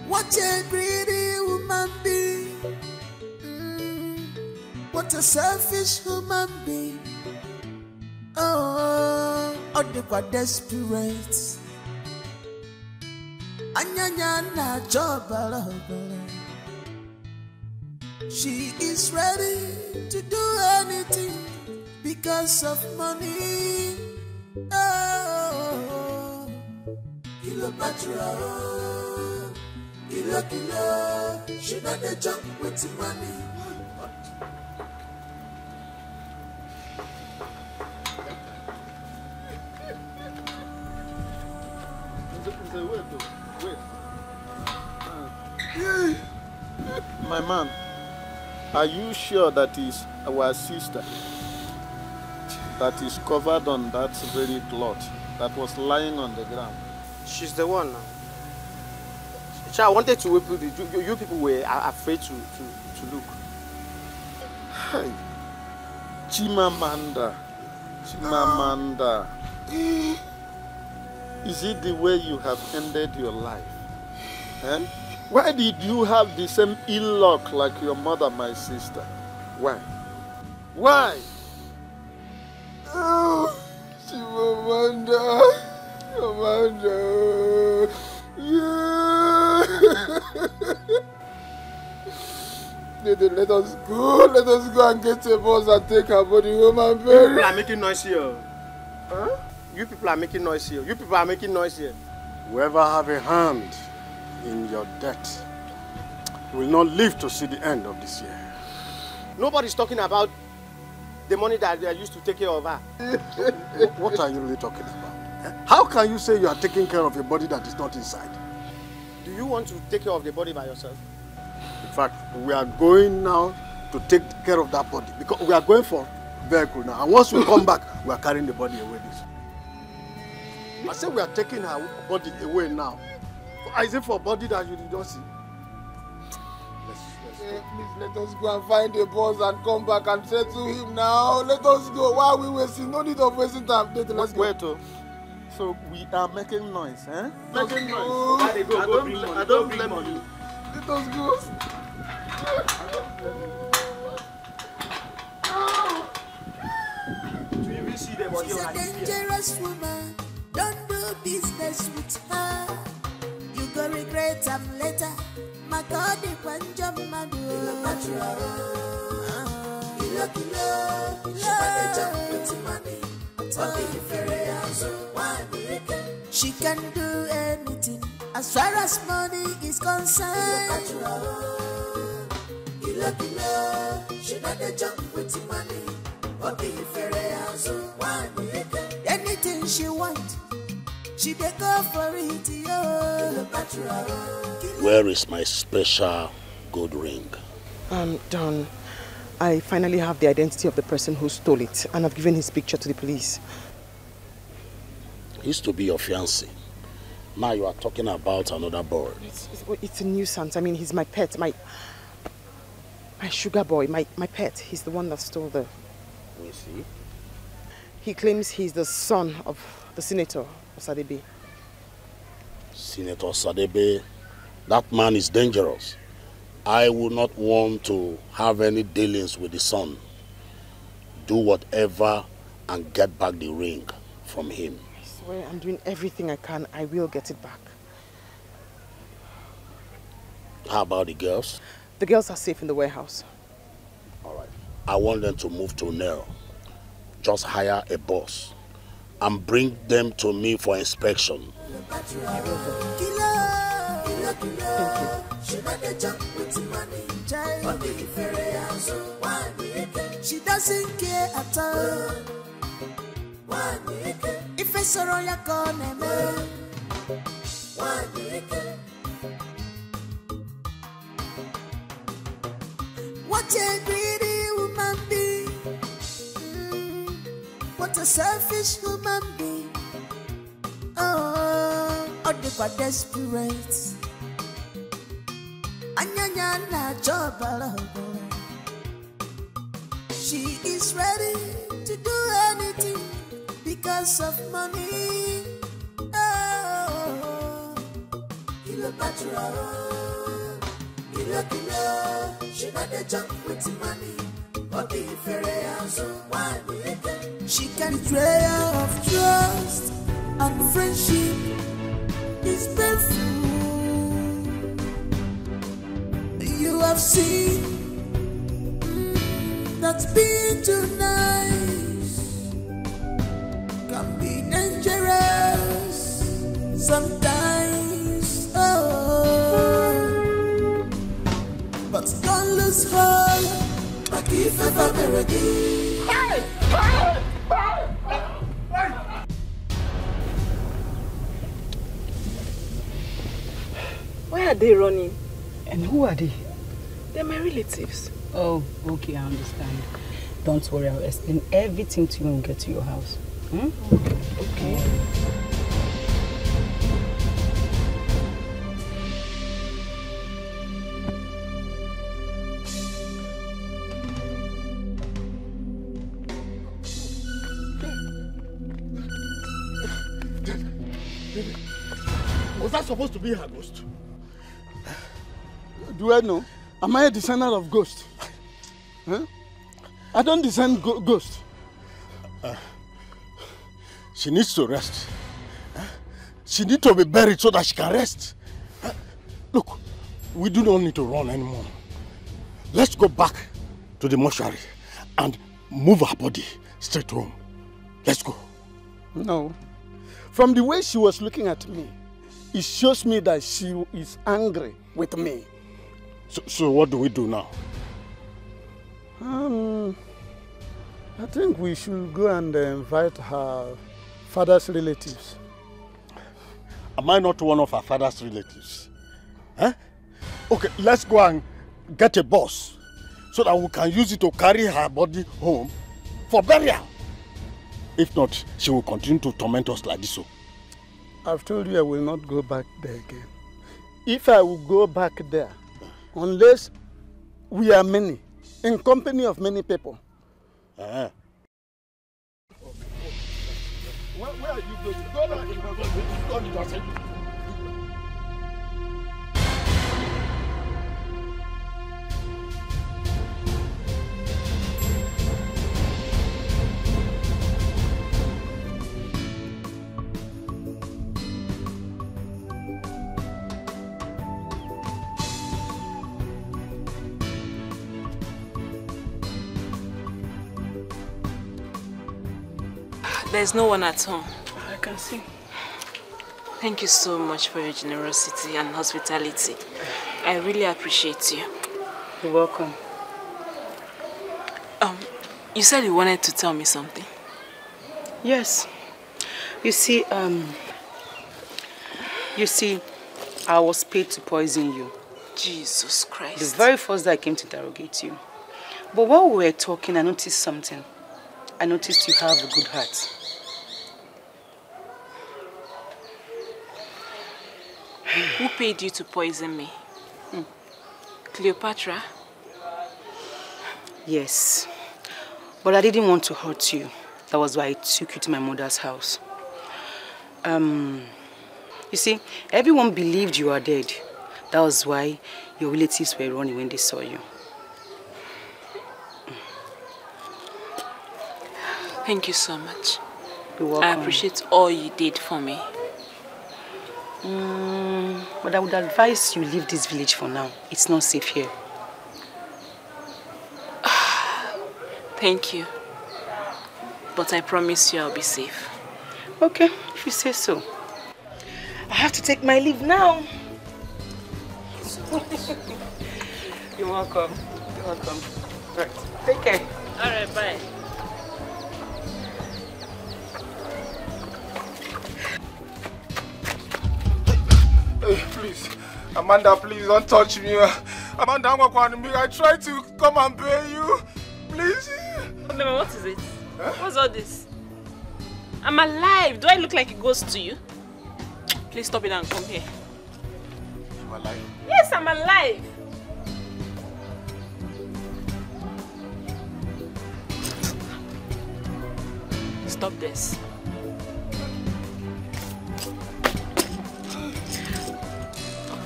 What a greedy woman be. What a selfish woman be. Oh, they were desperate. Anyanya na job. She is ready to do anything because of money. Oh, Cleopatra, kilo, she not a jump with money. Wait. My man, are you sure that is our sister that is covered on that very cloth that was lying on the ground? She's the one now. I wanted to wait, you people were afraid to look. Hi. Chimamanda. Is it the way you have ended your life? Eh? Why did you have the same ill luck like your mother, my sister? Why? Why? Oh, Chimamanda. Yeah. Let us go and get a bus and take her body home and bury. People are making noise here. Huh? You people are making noise here. Whoever have a hand in your debt will not live to see the end of this year. Nobody's talking about the money that they used to take care of her. What are you really talking about? How can you say you are taking care of a body that is not inside? Do you want to take care of the body by yourself? In fact, we are going now to take care of that body because we are going for vehicle now. And once we come back, we are carrying the body away. I said we are taking her body away now. Is it for body that you did not see? Please let us go and find the boss and come back and settle him now. Let us go. Why are we wasting? No need of wasting time. Let's go. So we are making noise, eh? Making noise. I don't blame you. Let us go. She's a dangerous woman. Don't do business with her. You go regret them later. My God, the Panjab Madu. She can do anything as far as money is concerned. Kilo, kilo, she not a jump with money. Anything she want, she dey go for it, yo. Where is my special gold ring? Don, I finally have the identity of the person who stole it, and I've given his picture to the police. He used to be your fiancé. Now you are talking about another boy. It's a nuisance. I mean, he's my pet, my sugar boy, my pet. He's the one that stole the... We see. He claims he's the son of the Senator Osadebe. Senator Osadebe, that man is dangerous. I would not want to have any dealings with the son. Do whatever and get back the ring from him. I swear I'm doing everything I can. I will get it back. How about the girls? The girls are safe in the warehouse. All right. I want them to move to Nero. Just hire a bus and bring them to me for inspection. Thank you. She doesn't care at all. If I saw you gonna what a greedy woman be. What a selfish human being. Oh, they were desperate. Anyanya na job. She is ready to do anything because of money. Oh, Cleopatra, kilo, she not a jump with money. She can betray of trust and friendship is painful. You have seen that being too nice can be dangerous sometimes. Oh, but don't lose hope. Why are they running? And who are they? They're my relatives. Oh, okay, I understand. Don't worry, I'll explain everything to you when we get to your house. Okay. Was that supposed to be her ghost? Do I know? Am I a descendant of ghosts? Huh? I don't descend ghosts. She needs to rest. She needs to be buried so that she can rest. Look, we do not need to run anymore. Let's go back to the mortuary and move her body straight home. Let's go. No. From the way she was looking at me, it shows me that she is angry with me. So what do we do now? I think we should go and invite her father's relatives. Am I not one of her father's relatives? Huh? Okay, let's go and get a bus so that we can use it to carry her body home for burial. If not, she will continue to torment us like this. I've told you I will not go back there again. If I will go back there, unless we are many, in company of many people. Where are you going? Go back. There's no one at home. I can see. Thank you so much for your generosity and hospitality. I really appreciate you. You're welcome. You said you wanted to tell me something. Yes. You see, I was paid to poison you. Jesus Christ. The very first day I came to interrogate you. But while we were talking, I noticed something. I noticed you have a good heart. Who paid you to poison me? Cleopatra? Yes. But I didn't want to hurt you. That was why I took you to my mother's house. You see, everyone believed you were dead. That was why your relatives were running when they saw you. Thank you so much. You're welcome. I appreciate all you did for me. But I would advise you leave this village for now. It's not safe here. Thank you. But I promise you I'll be safe. Okay, if you say so. I have to take my leave now. You're welcome. You're welcome. Right. Take care. All right, bye. Hey, please. Amanda, please don't touch me. Amanda, I tried to come and pay you. Please. Mama, what is it? Huh? What's all this? I'm alive. Do I look like a ghost to you? Please stop it and come here. You alive? Yes, I'm alive. Stop this.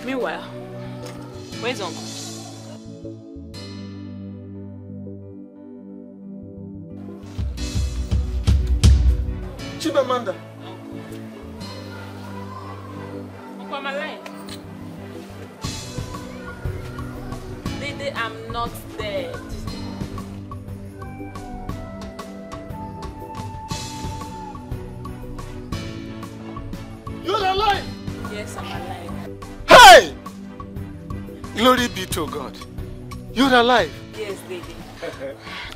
Meanwhile, where's Uncle? Chimamanda. Uncle, I'm alive. Dede, I'm not dead. You're alive? Yes, I'm alive. Hey! Glory be to God. You're alive? Yes, Dede.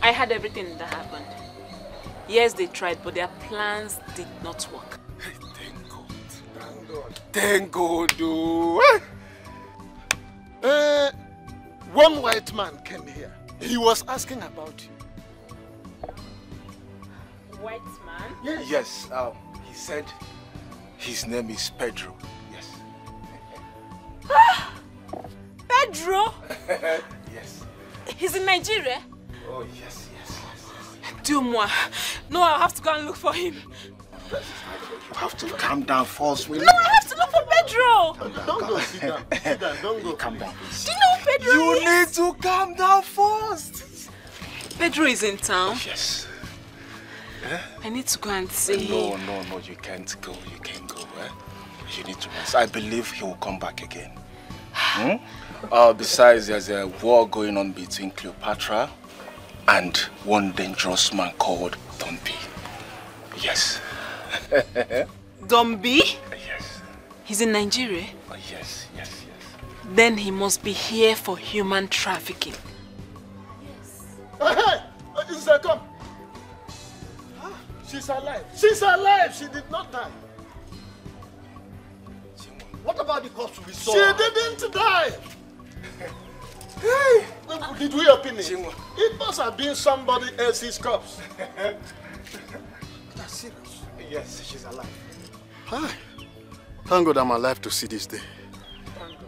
I had everything that happened. Yes, they tried, but their plans did not work. Thank God. Thank God. Thank God. Oh. One white man came here. He was asking about you. White man? Yes. He said his name is Pedro. Yes. Pedro? Yes. He's in Nigeria? Oh, yes. Dieu-moi. No, I'll have to go and look for him. You have to calm down first. No, I have to look for Pedro. Don't go. Sit down. Sit down. Don't go. Calm down, please. Do you know Pedro You need to calm down first. Pedro is in town. Yes. I need to go and see him. No. You can't go. You can't go. You need to rest. I believe he will come back again. Besides, there's a war going on between Cleopatra and one dangerous man called Dombi. Yes. Dombi? Yes. He's in Nigeria? Oh, yes. Then he must be here for human trafficking. Hey! Come. She's alive. She's alive. She did not die. What about the corpse we saw? She didn't die. Hey, did we open it? It must have been somebody else's corpse. That's serious. Yes, she's alive. Hi. Thank God I'm alive to see this day.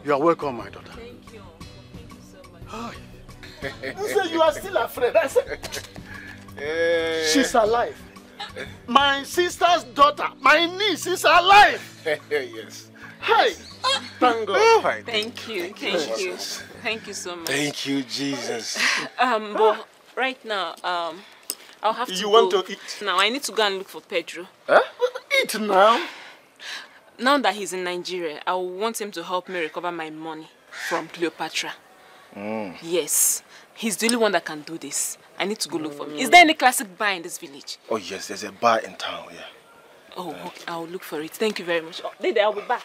You are welcome, my daughter. Thank you. Thank you so much. Hi. You say you are still afraid. I said, she's alive. My sister's daughter, my niece, is alive. Yes. Hey, thank God. Thank you. Thank you so much. Thank you, Jesus. But right now, I'll have to You want to eat? Now, I need to go and look for Pedro. Huh? Eat now? Now that he's in Nigeria, I want him to help me recover my money from Cleopatra. Yes. He's the only one that can do this. I need to go look for him. Is there any classic bar in this village? Oh, yes, there's a bar in town, yeah. Oh, okay. I'll look for it. Thank you very much. Oh, Dede, I'll be back.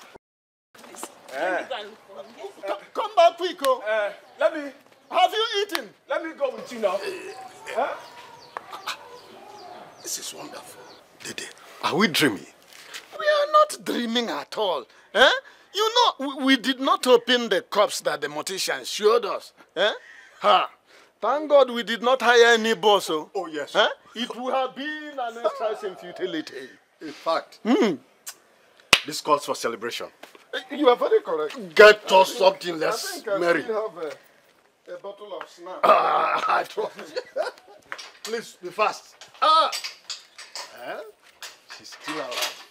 Please. Let me go and look for him. Come back quick, oh. Let me Have you eaten? Let me go with you now. Huh? This is wonderful. Dede, are we dreaming? We are not dreaming at all. Eh? You know, we did not open the cups that the mortician showed us. Eh? Ha! Thank God we did not hire any boss. Oh yes. Eh? It would have been an exercise in futility. In fact, this calls for celebration. You are very correct. Get us something less merry. I still have a bottle of snap. I trust you. Please, be fast. Ah! Eh? She's still alive.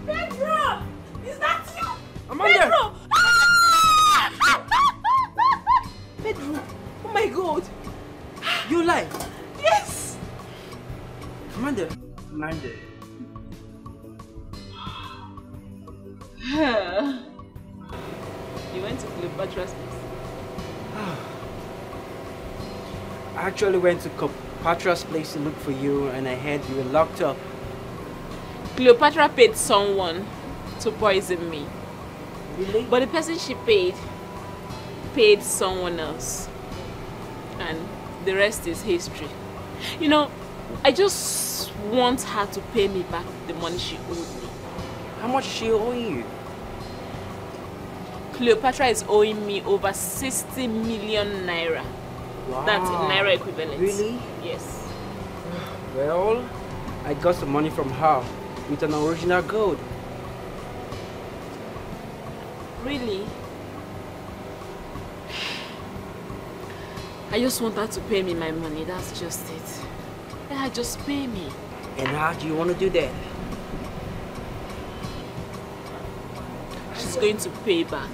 Pedro! Is that you? Amanda! Pedro! Pedro! Oh my God! You alive? Yes! Amanda. You went to Cleopatra's place? I actually went to Cleopatra's place to look for you, and I heard you were locked up. Cleopatra paid someone to poison me. Really? But the person she paid someone else. And the rest is history. You know, I just want her to pay me back the money she owed me. How much is she owing you? Cleopatra is owing me over 60 million naira. Wow. That's in naira equivalent. Really? Yes. Well, I got some money from her with an original gold. Really? I just want her to pay me my money, that's just it. Yeah, just pay me. And how do you want to do that? She's going to pay back.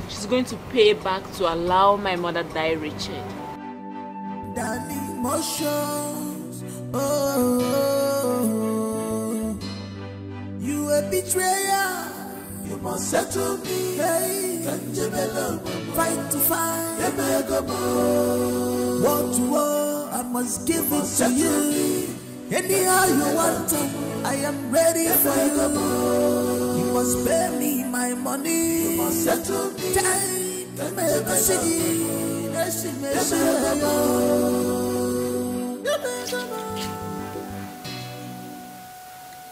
She's going to pay back to allow my mother die Richard. The emotions, oh, you a betrayer. You must settle me. Hey, fight to fight. War to war, I must give it to you. Anyhow you want to, I am ready for you. You must pay me my money. You must settle me. Time to make a city.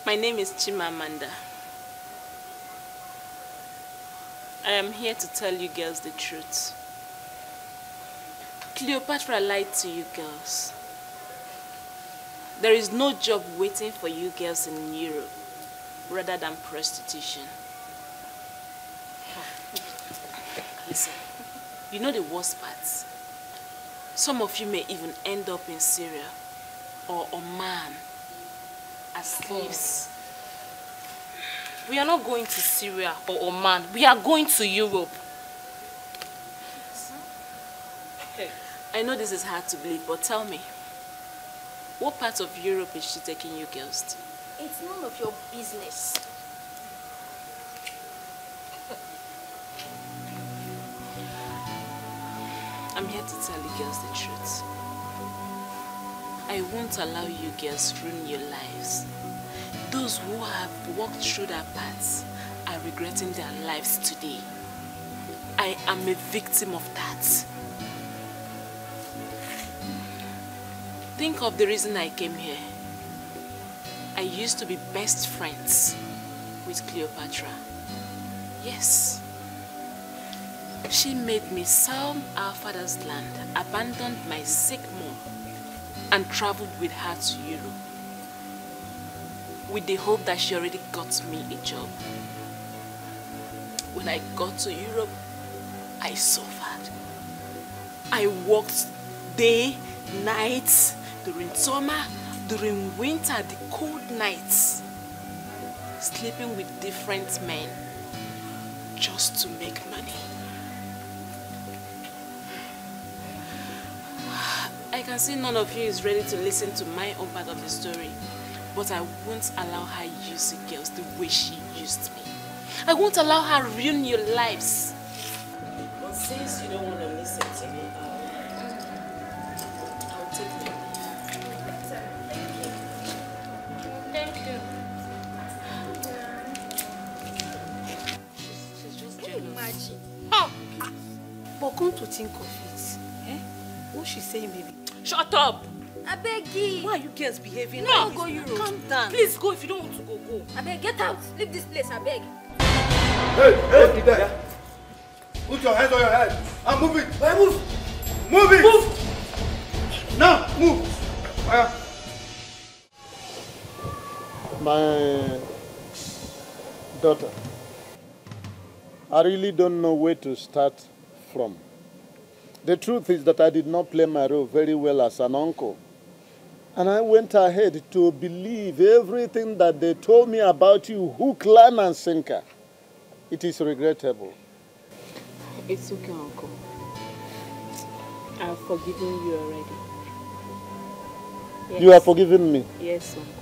My name is Chimamanda. I am here to tell you girls the truth. Cleopatra lied to you girls. There is no job waiting for you girls in Europe rather than prostitution. Listen, you know the worst parts. Some of you may even end up in Syria or Oman as slaves. We are not going to Syria or Oman. We are going to Europe. I know this is hard to believe, but tell me, what part of Europe is she taking you girls to? It's none of your business. I'm here to tell you girls the truth. I won't allow you girls ruin your lives. Those who have walked through that path are regretting their lives today. I am a victim of that. Think of the reason I came here. I used to be best friends with Cleopatra. Yes. She made me sell our father's land, abandoned my sick mom, and traveled with her to Europe, with the hope that she already got me a job. When I got to Europe, I suffered. I worked day, night, during summer, during winter, the cold nights, sleeping with different men just to make money. I can see none of you is ready to listen to my own part of the story, but I won't allow her use you girls the way she used me. I won't allow her ruin your lives. But since you don't want to listen to me, But come to think of it, what she's saying, baby? Shut up! I beg you. Why are you girls behaving No, like this? go Europe. Calm down. Please go if you don't want to go. Go. I beg, get out. Leave this place, I beg. Hey, there. Put your hands on your head and move it. Hey, move. Move it. Move. Now, move. Fire. My daughter, I really don't know where to start from. The truth is that I did not play my role very well as an uncle. And I went ahead to believe everything that they told me about you, hook, line, and sinker. It is regrettable. It's okay, Uncle. I've forgiven you already. Yes. You have forgiven me? Yes, Uncle.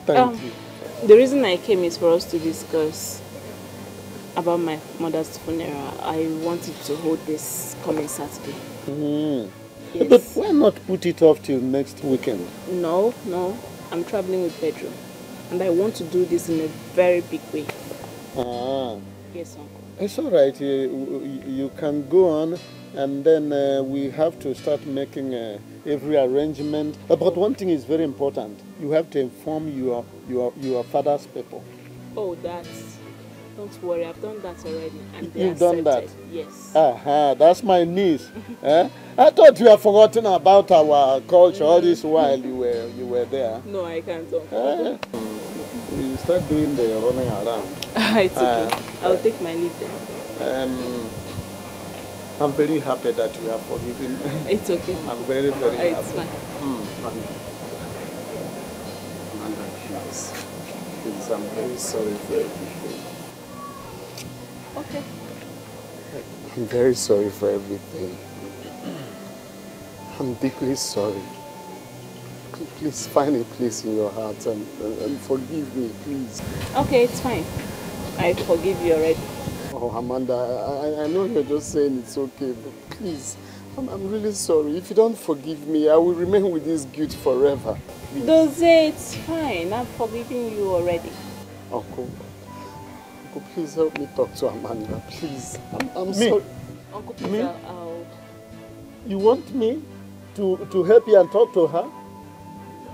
Thank you. The reason I came is for us to discuss about my mother's funeral. I wanted to hold this coming Saturday. Mm. Yes. But why not put it off till next weekend? No. I'm traveling with Pedro. And I want to do this in a very big way. Ah. Yes, Uncle. It's all right. You can go on, and then we have to start making every arrangement. But one thing is very important. You have to inform your father's people. Oh, don't worry. I've done that already. And they You've done that? accepted. Yes. That's my niece. I thought you had forgotten about our culture all this while you were there. No, I can't, Uncle. You start doing the running around. It's okay. I'll take my leave then. I'm very happy that you have forgiven me. It's okay. I'm very, very happy. It's fine. Please, I'm very sorry for everything. Okay. I'm very sorry for everything. I'm deeply sorry. Please find a place in your heart and forgive me, please. Okay, it's fine. I forgive you already. Oh, Amanda, I know you're just saying it's okay, but please, I'm really sorry. If you don't forgive me, I will remain with this guilt forever. Doze, it's fine. I've forgiven you already. Uncle, please help me talk to Amanda, please. I'm Me? sorry. Uncle Peter, Me? I'll... You want me to help you and talk to her?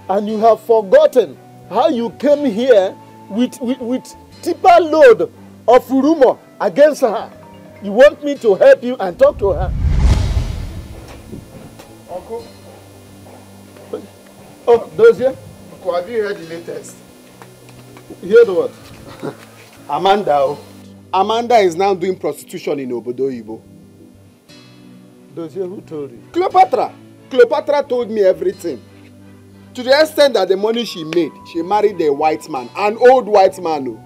And you have forgotten how you came here with tipper load of rumor against her. You want me to help you and talk to her? Uncle. Oh, Dozier? Uncle, have you heard the latest? Heard what? Amanda is now doing prostitution in Obodo Ibo. Dozier, who told you? Cleopatra. Cleopatra told me everything. To the extent that the money she made, she married a white man, an old white man.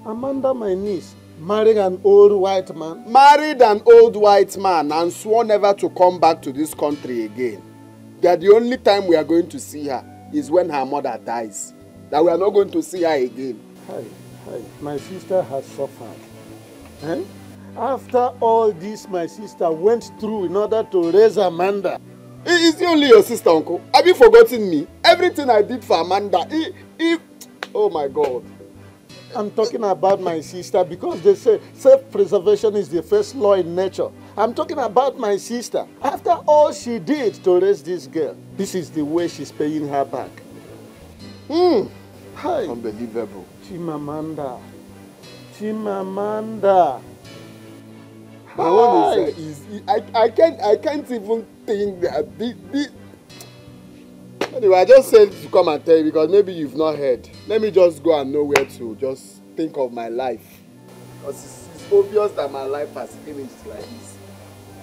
Amanda, my niece, married an old white man? Married an old white man and swore never to come back to this country again. That the only time we are going to see her is when her mother dies. That we are not going to see her again. Hi. My sister has suffered. After all this my sister went through in order to raise Amanda. Is it only your sister, Uncle? Have you forgotten me? Everything I did for Amanda. Oh my God. I'm talking about my sister because they say self-preservation is the first law in nature. I'm talking about my sister. After all she did to raise this girl, this is the way she's paying her back. Hi. Unbelievable. Chimamanda. My own is I can't even think that Anyway, I just said to come and tell you because maybe you've not heard. Let me just go and know where to just think of my life. Because it's obvious that my life has finished like this.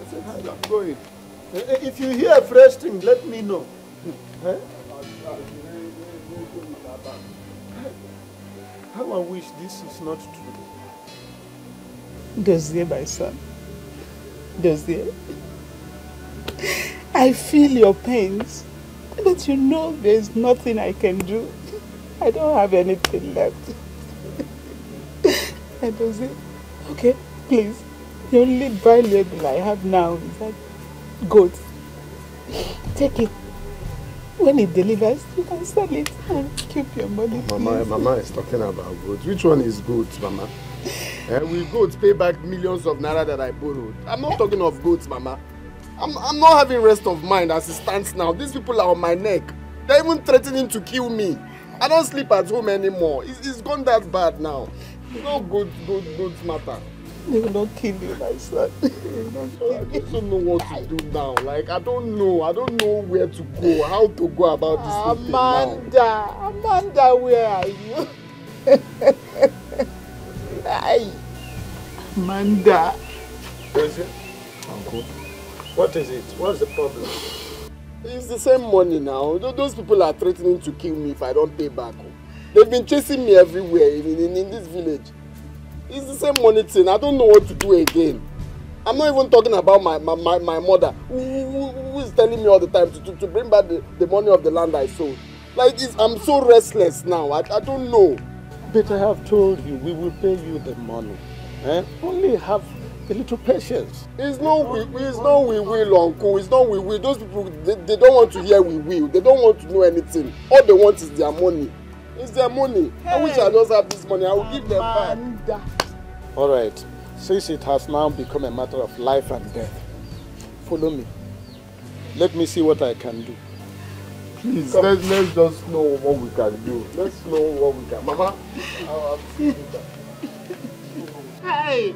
I said, I'm going. If you hear a fresh thing, let me know. How I wish this is not true. Dozier, my son. Dozier. I feel your pains. But you know there's nothing I can do. I don't have anything left. And Dozier, okay, please. The only valuable I have now is that goat. Take it. When it delivers, you can sell it and keep your money. Mama is talking about goats. Which one is goats, Mama? Will goats pay back millions of naira that I borrowed? I'm not talking of goats, Mama. I'm not having rest of mind as it stands now. These people are on my neck. They're even threatening to kill me. I don't sleep at home anymore. It's gone that bad now. No goats matter. They will not kill you, my son. I don't know what to do now. Like, I don't know where to go, how to go about this thing now. Amanda, where are you? Hey, Amanda. Is it? Uncle, what is it? What's the problem? It's the same money now. Those people are threatening to kill me if I don't pay back. They've been chasing me everywhere, in this village. It's the same money thing. I don't know what to do again. I'm not even talking about my mother, who is telling me all the time to bring back the money of the land I sold. Like, I'm so restless now. I don't know. But I have told you, we will pay you the money. Only have a little patience. It's not we will, Uncle. It's not we will. Those people, they don't want to hear we will. They don't want to know anything. All they want is their money. It's their money. Hey. I wish I just have this money. I will give them back. All right. Since it has now become a matter of life and death, follow me. Let me see what I can do. Please, let's just know what we can do. Let's know what we can. Mama, I'll see you. Hey!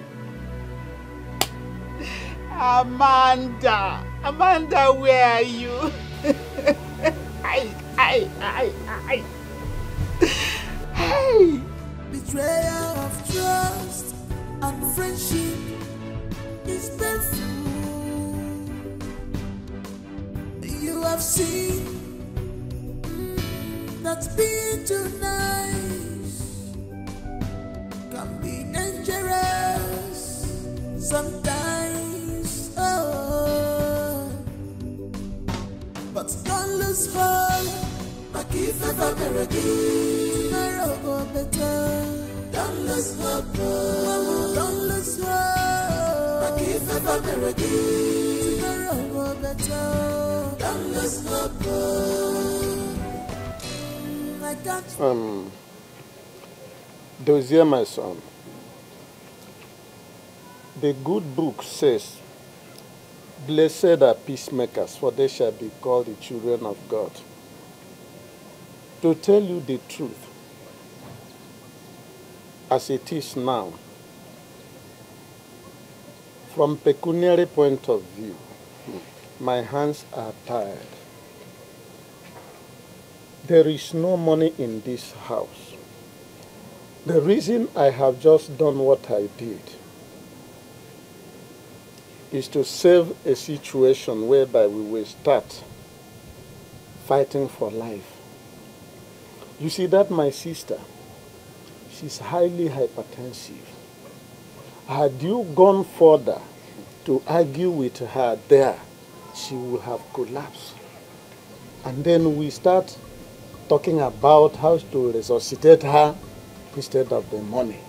Amanda! Amanda, where are you? Hey! Betrayal of trust and friendship is painful. You have seen that being too nice can be dangerous sometimes. Oh, but don't lose hope. If ever tomorrow go better. Don't lose hope. Don't lose hope. If ever tomorrow go better. Don't lose hope. I can't. Dozier, my son, the good book says, "Blessed are peacemakers, for they shall be called the children of God." To tell you the truth, as it is now, from pecuniary point of view, my hands are tied. There is no money in this house. The reason I have just done what I did is to save a situation whereby we will start fighting for life. You see that my sister, she's highly hypertensive. Had you gone further to argue with her there, she would have collapsed. And then we start talking about how to resuscitate her instead of the money.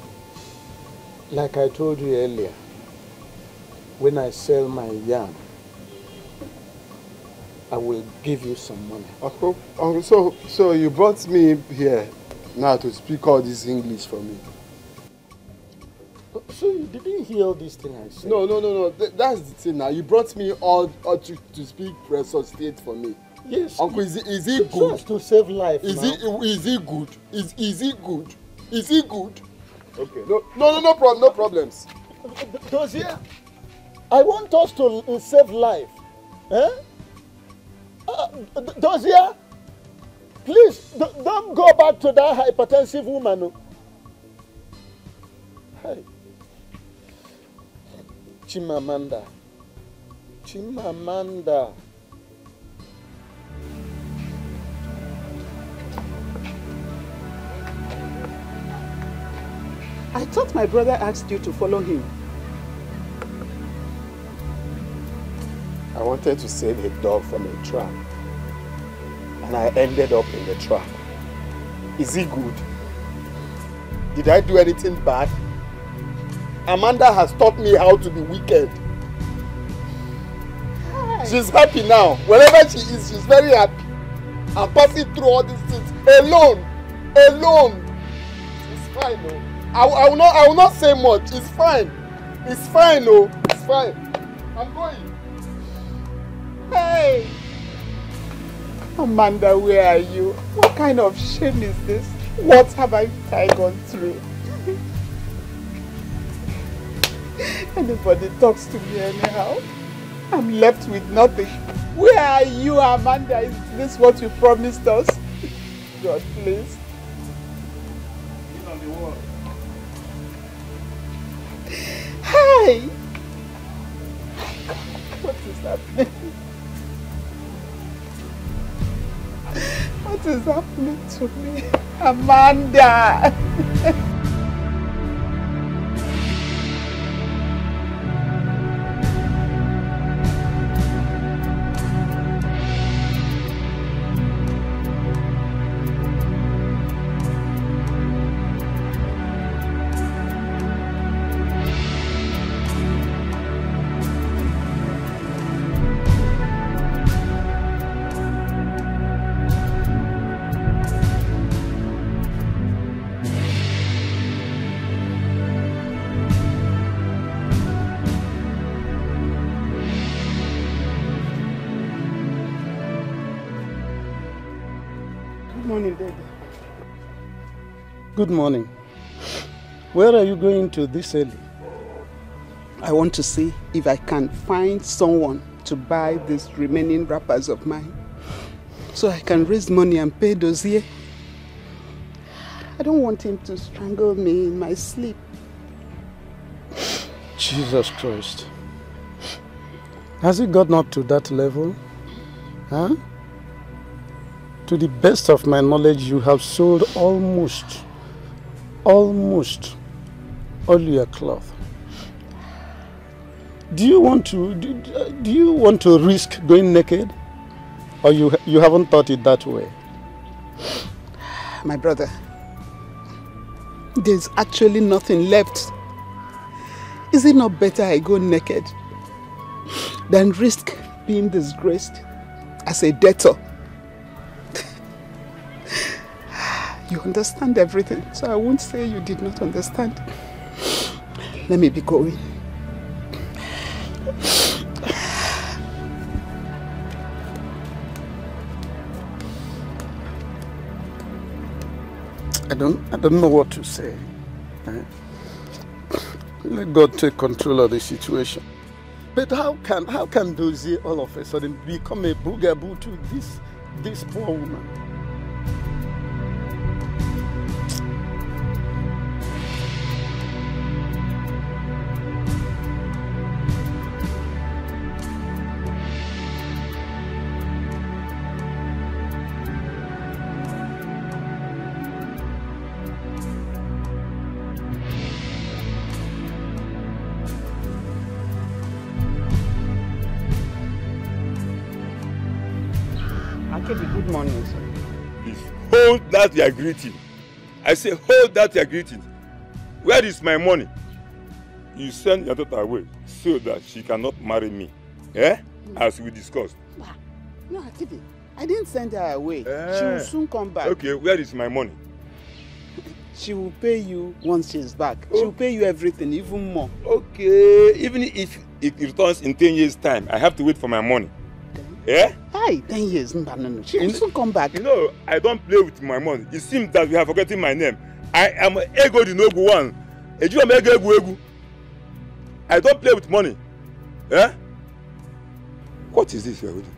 Like I told you earlier, when I sell my yam, I will give you some money. Uncle, so you brought me here now to speak all this English for me. So you didn't hear this thing I said? No. That's the thing now. You brought me all to speak resuscitate for me. Yes. Uncle, is it good? Just to save life. Is it good? Is it good? Is it good? Okay. No problems. Dozier, I want us to save life. Dozier, please don't go back to that hypertensive woman. Hey. Chimamanda. I thought my brother asked you to follow him. I wanted to save a dog from a trap. And I ended up in the trap. Is it good? Did I do anything bad? Amanda has taught me how to be wicked. Hi. She's happy now. Wherever she is, she's very happy. I'm passing through all these things alone. Alone. It's fine, no. I will not say much. It's fine. It's fine, no. It's fine. I'm going. Hey. Amanda, where are you? What kind of shame is this? What have I gone through? Anybody talks to me anyhow, I'm left with nothing. Where are you, Amanda? Is this what you promised us? God, please. On the wall. Hi! What is happening? What is happening to me? Amanda! Good morning. Where are you going to this early? I want to see if I can find someone to buy these remaining wrappers of mine so I can raise money and pay Dozier. I don't want him to strangle me in my sleep. Jesus Christ. Has it gotten up to that level? Huh? To the best of my knowledge, you have sold almost all your cloth. Do you want to risk going naked, or you haven't thought it that way? My brother, there's actually nothing left. Is it not better I go naked than risk being disgraced as a debtor? You understand everything, so I won't say you did not understand. Let me be going. I don't know what to say. Let God take control of the situation. But how can Dozier all of a sudden become a boogaboo to this poor woman? Good morning, sir. Please hold that you are greeting. I say hold that you are greeting. Where is my money? You send your daughter away so that she cannot marry me. As we discussed. No, Atibi, I didn't send her away. She will soon come back. Okay, where is my money? She will pay you once she's back. She will pay you everything, even more. Okay, even if it returns in 10 years' time, I have to wait for my money. Yeah? Hi, 10 years. No. She will soon come back. You know, I don't play with my money. It seems that we have forgotten my name. I am Ego the Noble One. I don't play with money. Eh? What is this you are holding?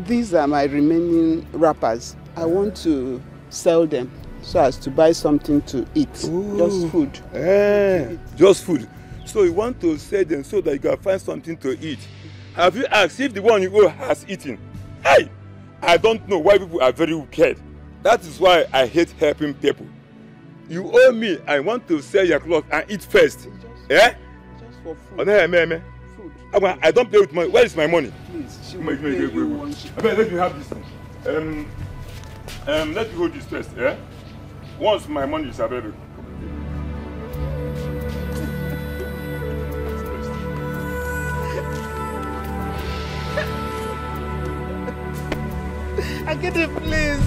These are my remaining wrappers. I want to sell them so as to buy something to eat. Ooh. Just food. Just food. So you want to sell them so that you can find something to eat. Have you asked if the one you owe has eaten? Hey! I don't know why people are very wicked. That is why I hate helping people. You owe me, I want to sell your clothes and eat first. Just for food. Food. I don't play with money. Where is my money? Please, she will pay you. Let me have this thing. Let me hold this first, yeah? Once my money is available. Akide, please.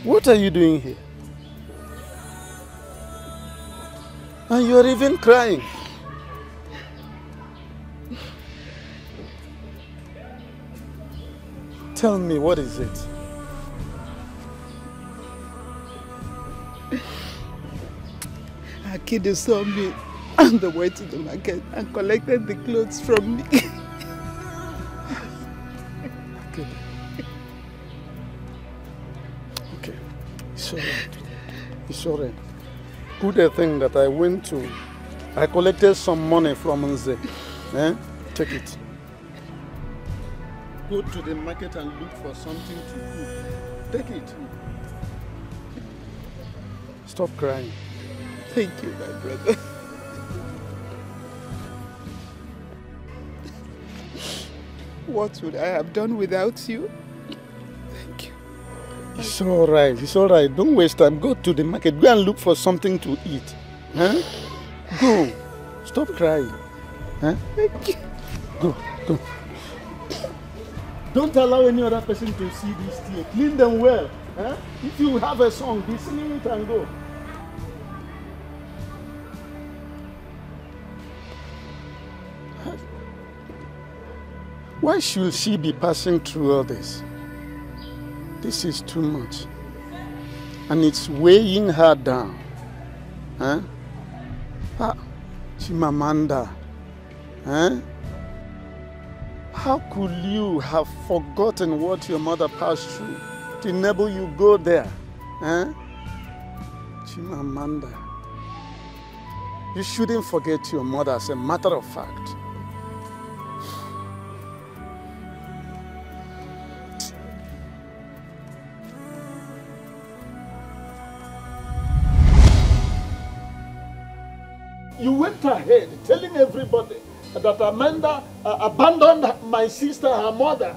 What are you doing here? And you're even crying. Tell me, what is it? Akide saw me on the way to the market and collected the clothes from me. Akide. Okay, it's alright. It's alright. Good thing that I collected some money from Nze. Take it. Go to the market and look for something to eat. Take it. Stop crying. Thank you, my brother. What would I have done without you? Thank you. It's alright. It's alright. Don't waste time. Go to the market. Go and look for something to eat. Go. Stop crying. Thank you. Go. Don't allow any other person to see these tears. Clean them well. If you have a song, be singing it and go. Why should she be passing through all this? This is too much. And it's weighing her down. Chimamanda. How could you have forgotten what your mother passed through to enable you go there? Chimamanda. You shouldn't forget your mother, as a matter of fact. You went ahead telling everybody that Amanda abandoned my sister, her mother,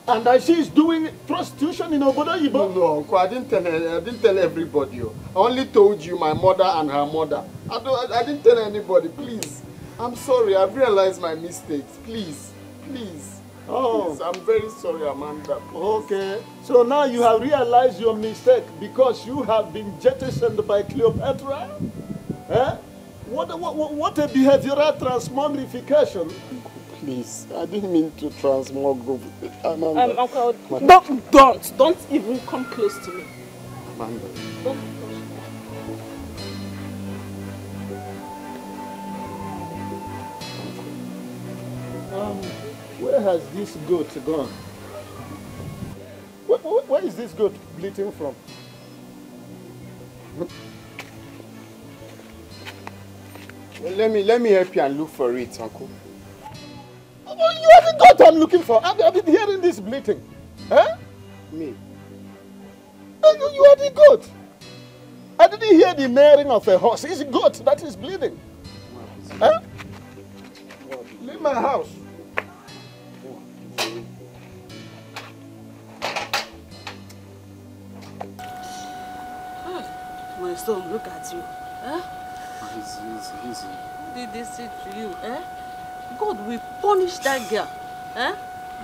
and that she is doing prostitution in Obodo Yibo. No, Uncle, I didn't tell everybody. I only told you my mother and her mother. I didn't tell anybody. Please, I'm sorry. I've realized my mistakes. Please. Oh, please, I'm very sorry, Amanda. Please. Okay, so now you have realized your mistake because you have been jettisoned by Cleopatra. What a behavioral transmogrification. Please, I didn't mean to transmogrify. Amanda. Uncle, don't even come close to me. Amanda. Don't. Where has this goat gone? Where is this goat bleating from? Well, let me help you and look for it, Uncle. You are the goat I'm looking for. I've been hearing this bleating. Me? You are the goat. I didn't hear the neighing of a horse. It's a goat that is bleeding. Leave my house. My son, look at you. Easy. What did they say to you? God will punish that girl.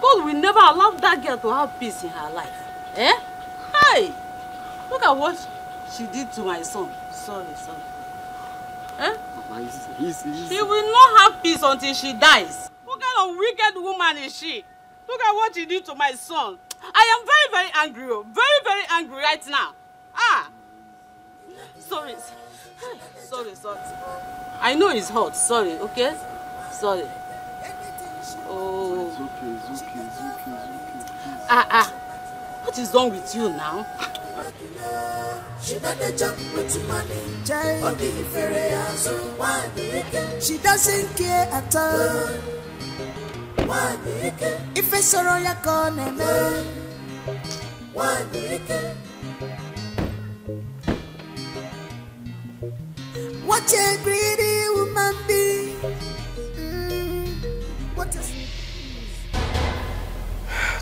God will never allow that girl to have peace in her life. Hey! Look at what she did to my son. Sorry. She will not have peace until she dies. What kind of wicked woman is she? Look at what she did to my son. I am very, very angry. Very, very angry right now. Sorry. I know it's hot. Sorry, okay? Sorry. Oh. It's okay. What is wrong with you now? She better jump with money. She doesn't care at all. If it's a royal corner, what a greedy woman be. What is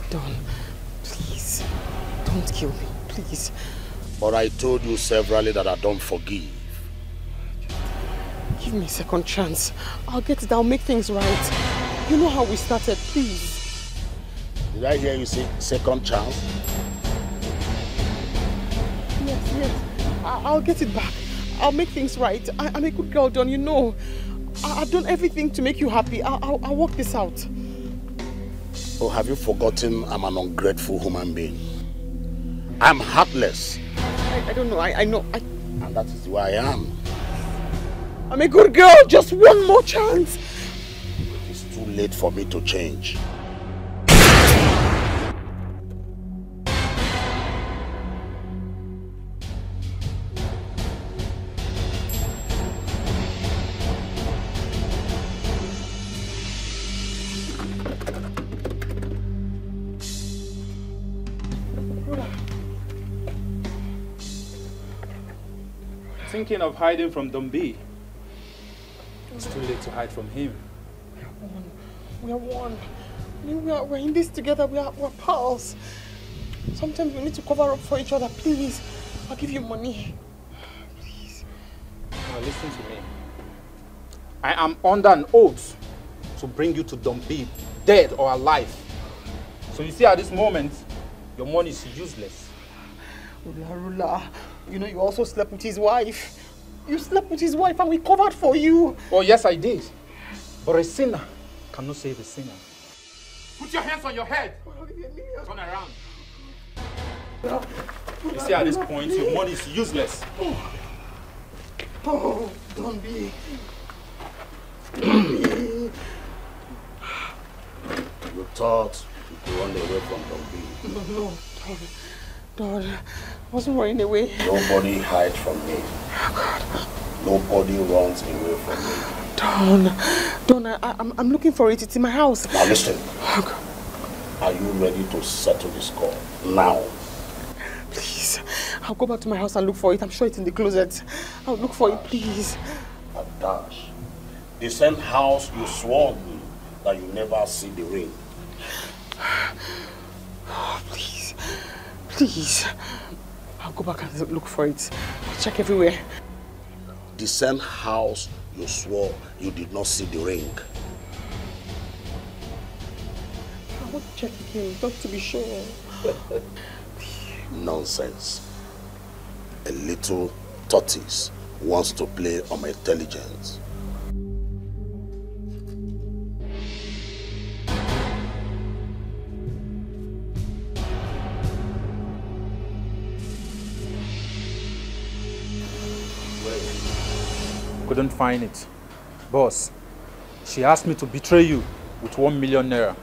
Don, please, don't kill me, please. But I told you severally that I don't forgive. Give me a second chance. I'll get it, I'll make things right. You know how we started, please. Did I hear you say second chance? Yes. I'll get it back. I'll make things right. I'm a good girl, Don, you know. I've done everything to make you happy. I'll work this out. Oh, have you forgotten I'm an ungrateful human being? I'm heartless. I don't know, I know. And that is who I am. I'm a good girl, just one more chance. It's too late for me to change. Thinking of hiding from Dombi. It's too late to hide from him. We are one. We're in this together. We're pals. Sometimes we need to cover up for each other. Please, I'll give you money. Please. Now listen to me. I am under an oath to bring you to Dombi, dead or alive. So you see, at this moment, your money is useless. Rula. You know, you also slept with his wife. You slept with his wife and we covered for you. Oh, yes, I did. But a sinner cannot save a sinner. Put your hands on your head. Turn around. You see, at this point, your money is useless. Oh, don't be. You thought you could run away from Dombi. No. Don, I wasn't running away. Nobody hides from me. Oh, God. Nobody runs away from me. Don, I'm looking for it. It's in my house. Now listen. Oh, God. Are you ready to settle the score now? Please, I'll go back to my house and look for it. I'm sure it's in the closet. I'll look for it, please. Adash, the same house you swore me that you never see the ring. Oh, please. Please. I'll go back and look for it. I'll check everywhere. The same house you swore you did not see the ring. I want to check again, just to be sure. Nonsense. A little tortoise wants to play on my intelligence. Couldn't find it. Boss, she asked me to betray you with 1 million naira.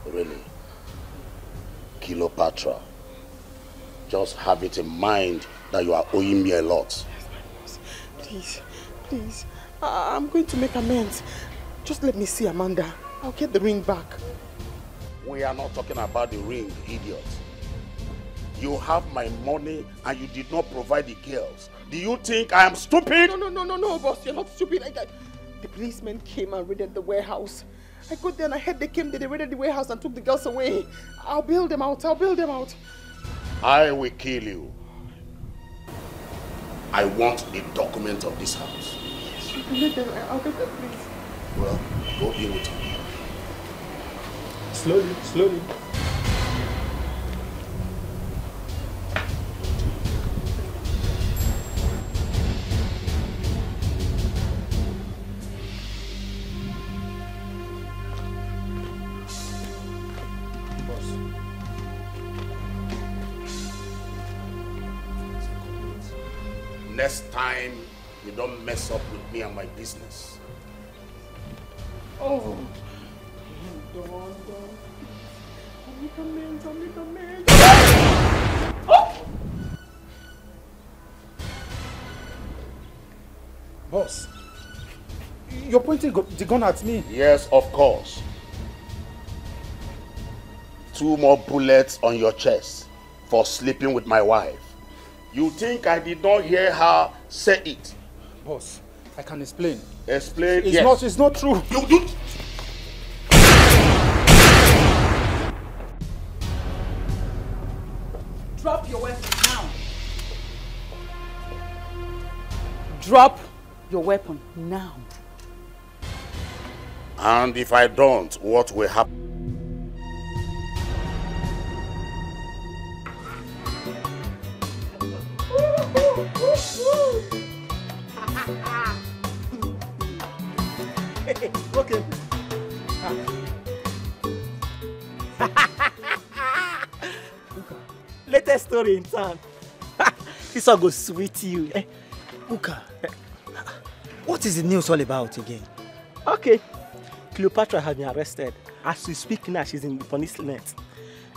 Really? Cleopatra, just have it in mind that you are owing me a lot. Yes, my boss. Please. I'm going to make amends. Just let me see Amanda. I'll get the ring back. We are not talking about the ring, idiot. You have my money and you did not provide the girls. Do you think I am stupid? No, boss. You're not stupid. The policemen came and raided the warehouse. I got there and I heard they came, they raided the warehouse and took the girls away. I'll bail them out. I will kill you. I want the document of this house. Yes, I'll get them, please. Well, go in with me. Slowly. Next time, you don't mess up with me and my business. Oh. Don't. I'll make amends. Oh! Boss, you're pointing the gun at me. Yes, of course. 2 more bullets on your chest for sleeping with my wife. You think I did not hear her say it? Boss, I can explain. Explain? It's not true. You do. Drop your weapon now. Drop your weapon now. And if I don't, what will happen? Okay. Latest story in town. This one go sweet you. Uka, what is the news all about again? Okay. Cleopatra has been arrested. As we speak now, she's in the police net.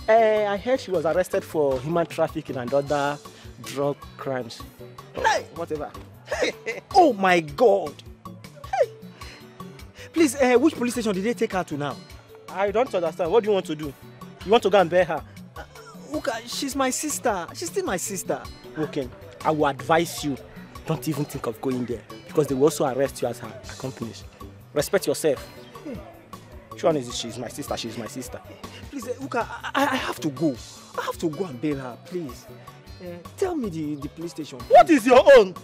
I heard she was arrested for human trafficking and other drug crimes. Hey! Whatever. Oh my God! Hey! Please, which police station did they take her to now? I don't understand. What do you want to do? You want to go and bear her? Uka, she's my sister. She's still my sister. Okay. I will advise you, don't even think of going there, because they will also arrest you as her accomplice. Respect yourself. Which one is it? She's my sister. She's my sister. Please, Uka, I have to go. I have to go and bail her, please. Tell me the police station. Please. What is your own?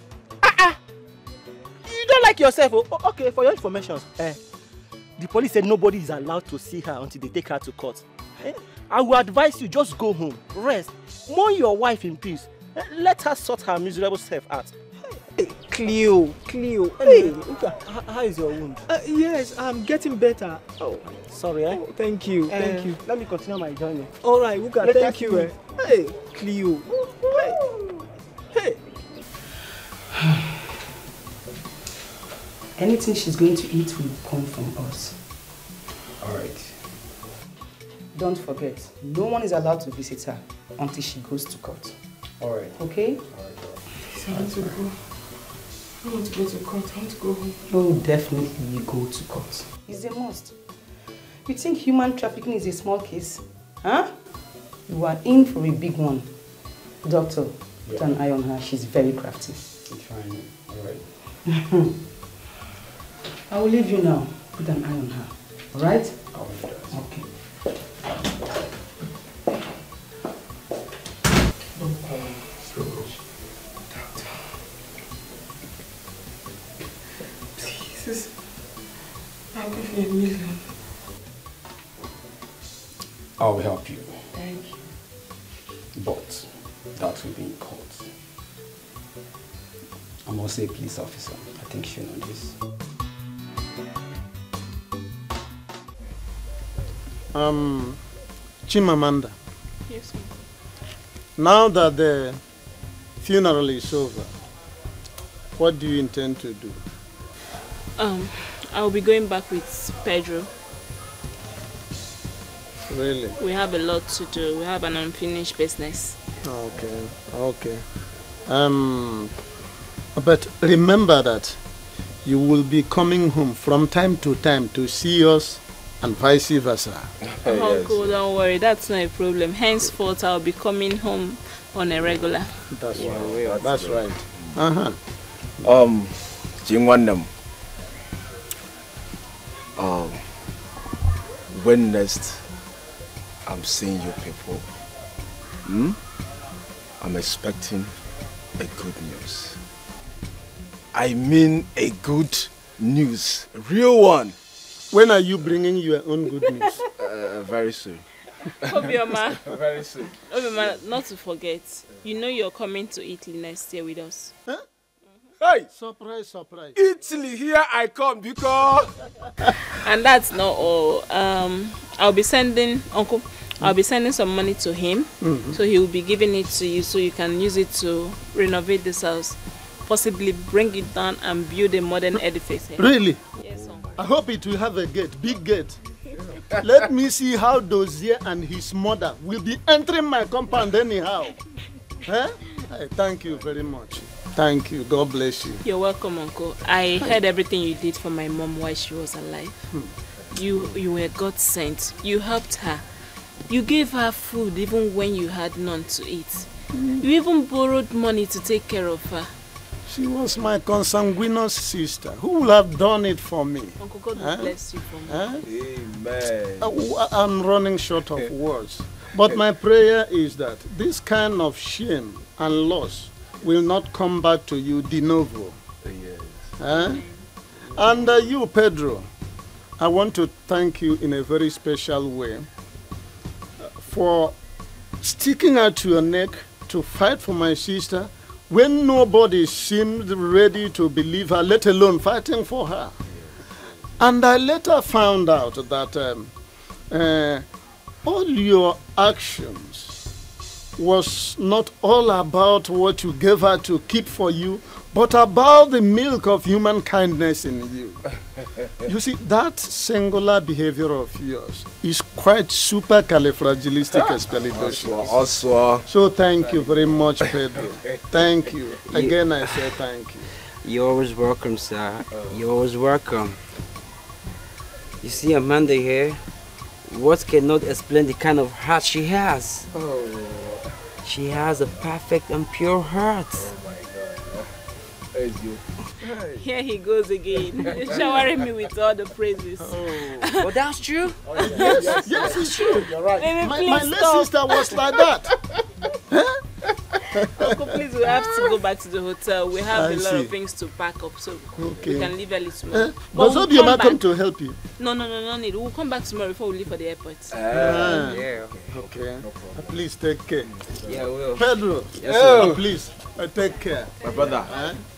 You don't like yourself. Oh, okay, for your information, the police said nobody is allowed to see her until they take her to court. I will advise you, just go home, rest, mourn your wife in peace. Let her sort her miserable self out. Hey, Cleo. Hey, Uka, how is your wound? Yes, I'm getting better. Oh, sorry, Oh, thank you. Let me continue my journey. All right, Uka, thank you. Hey, Cleo. Hey. Anything she's going to eat will come from us. All right. Don't forget, no one is allowed to visit her until she goes to court. All right. Okay? All right. I want to go. I want to go to court. I want to go home. Oh, definitely you go to court. It's a must. You think human trafficking is a small case? Huh? You are in for a big one. Doctor, put an eye on her. She's very crafty. I'm trying. All right. I will leave you now. Put an eye on her. All right? I'll do that. Okay. Please, I'll give you $1 million. I'll help you. Thank you. But that will be in court. I'm also a police officer. I think you know this. Chimamanda. Yes, ma'am. Now that the funeral is over, what do you intend to do? I'll be going back with Pedro. Really? We have a lot to do. We have an unfinished business. Okay. But remember that you will be coming home from time to time to see us and vice versa. Uncle, don't worry. That's not a problem. Henceforth, I'll be coming home on a regular. That's right. That's right. Jingwanam. When next I'm seeing you people, I'm expecting a good news. I mean a good news, a real one. When are you bringing your own good news? Very soon. Obioma. Very soon. Obioma, not to forget, you know you're coming to Italy next year with us. Huh? Hey! Surprise. Italy, here I come because... And that's not all. I'll be sending some money to him. So he will be giving it to you so you can use it to renovate this house. Possibly bring it down and build a modern edifice here. Really? Yes, sir. I hope it will have a gate, big gate. Let me see how Dozier and his mother will be entering my compound anyhow. Hey, thank you very much. Thank you. God bless you. You're welcome, Uncle. I heard everything you did for my mom while she was alive. You were God sent. You helped her. You gave her food even when you had none to eat. You even borrowed money to take care of her. She was my consanguineous sister. Who will have done it for me? Uncle, God will bless you for me. Amen. I'm running short of words. But my prayer is that this kind of shame and loss will not come back to you de novo. Yes. And you, Pedro, I want to thank you in a very special way for sticking out to your neck to fight for my sister when nobody seemed ready to believe her, let alone fighting for her. And I later found out that all your actions was not all about what you gave her to keep for you, but about the milk of human kindness in you. You see, that singular behavior of yours is quite supercalifragilisticexpialidocious. So thank you very much, Pedro. Thank you. Again, I say thank you. You're always welcome, sir. You're always welcome. You see Amanda here? Words cannot explain the kind of heart she has. Oh. She has a perfect and pure heart. Here he goes again, showering me with all the praises. Oh, that's true? Yes, it's true. You're right. Baby, my late sister was like that. Uncle, please, we have to go back to the hotel. We have a lot of things to pack up, so we can leave early tomorrow. Does Obioma come to help you? No need. We'll come back tomorrow before we leave for the airport. Yeah. Okay. Please take care. Yeah, I will. Pedro, please take care. My brother,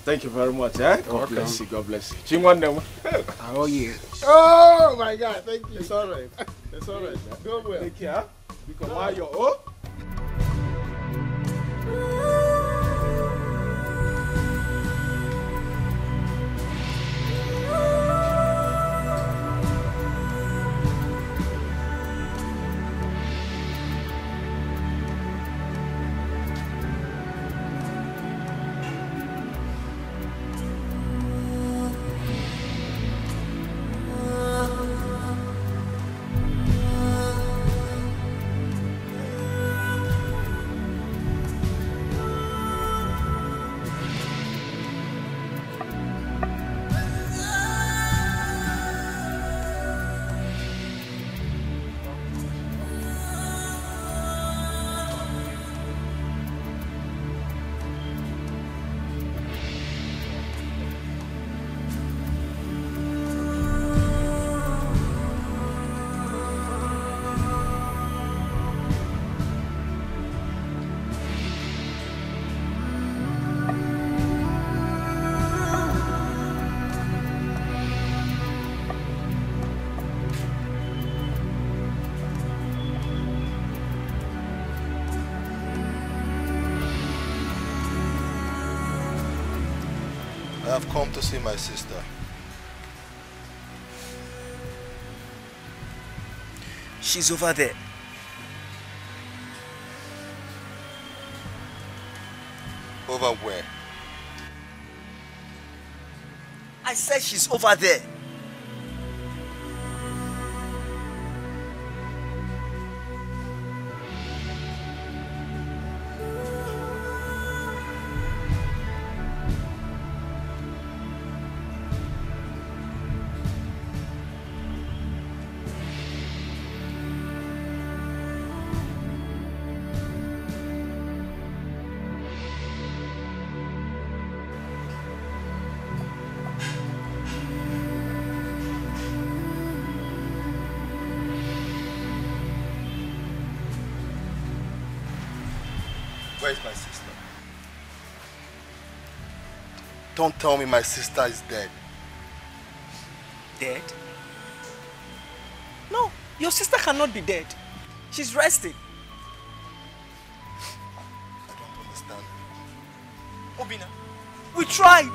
thank you very much. God bless you. God bless you. Chimwande. How are you? Oh my God, thank you. It's all right. It's all right. Go well. Take care. Because why you're oh. I've come to see my sister. She's over there. Over where? I said she's over there. Where's my sister? Don't tell me my sister is dead. Dead? No, your sister cannot be dead. She's resting. I don't understand. Obina, we tried.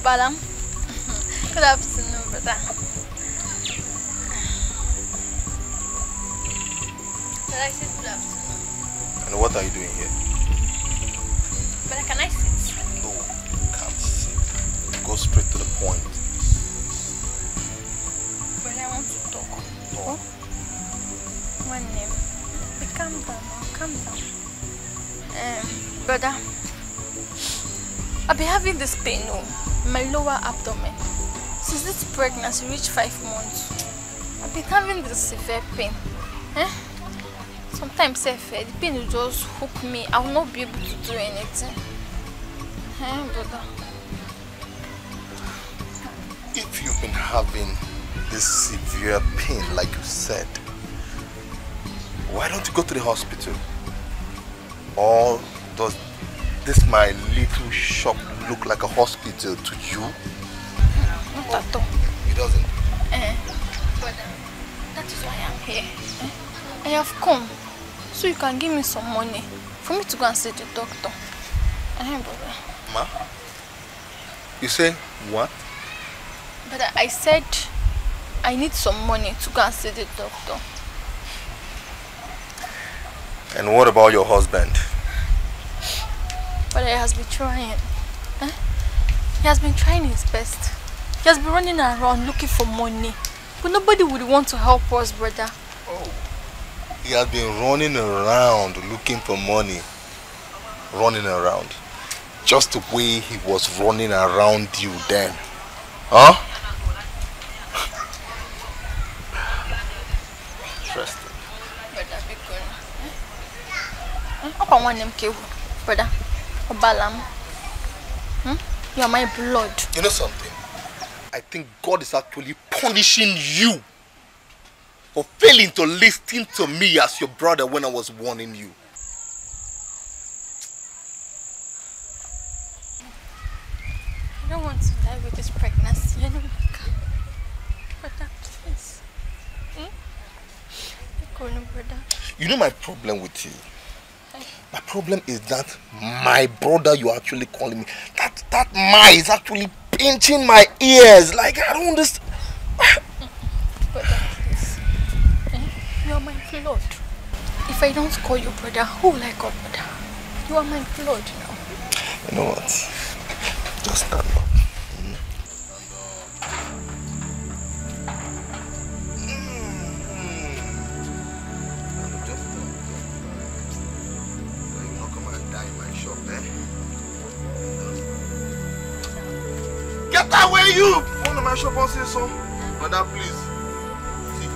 Obalam. Good afternoon, brother. But I said good afternoon. And what are you doing here? But can I sit? No, you can't sit. Go straight to the point. But I want to talk. No. One name. But calm down now. Calm down. Brother, I've been having this pain in my lower abdomen. Since this pregnancy reached 5 months, I've been having this severe pain. Sometimes the pain will just hook me. I will not be able to do anything. Brother. If you've been having this severe pain, like you said, why don't you go to the hospital? Or does this my little shop look like a hospital to you? Not at all. It doesn't. Brother, that is why I'm here. I have come so you can give me some money for me to go and see the doctor. Brother. Ma? You say what? But I said I need some money to go and see the doctor. And what about your husband? But he has been trying. He has been trying his best. He has been running around looking for money. But nobody would want to help us, brother. Oh. He has been running around looking for money. Running around. Just the way he was running around you then. Huh? Interesting. Brother, be good. Brother, Obalam. You are my blood. You know something? I think God is actually punishing you for failing to listen to me as your brother when I was warning you. I don't want to die with this pregnancy. I don't brother, please. Brother. You know my problem with you? My problem is that my brother you're actually calling me, that my is actually pinching my ears. Like, I don't understand. Brother, please. You are my blood. If I don't call you brother, who will I call brother? You are my blood now. You know what? Just stand up. Get that way, you! One of my shop on say so. Brother, please. See.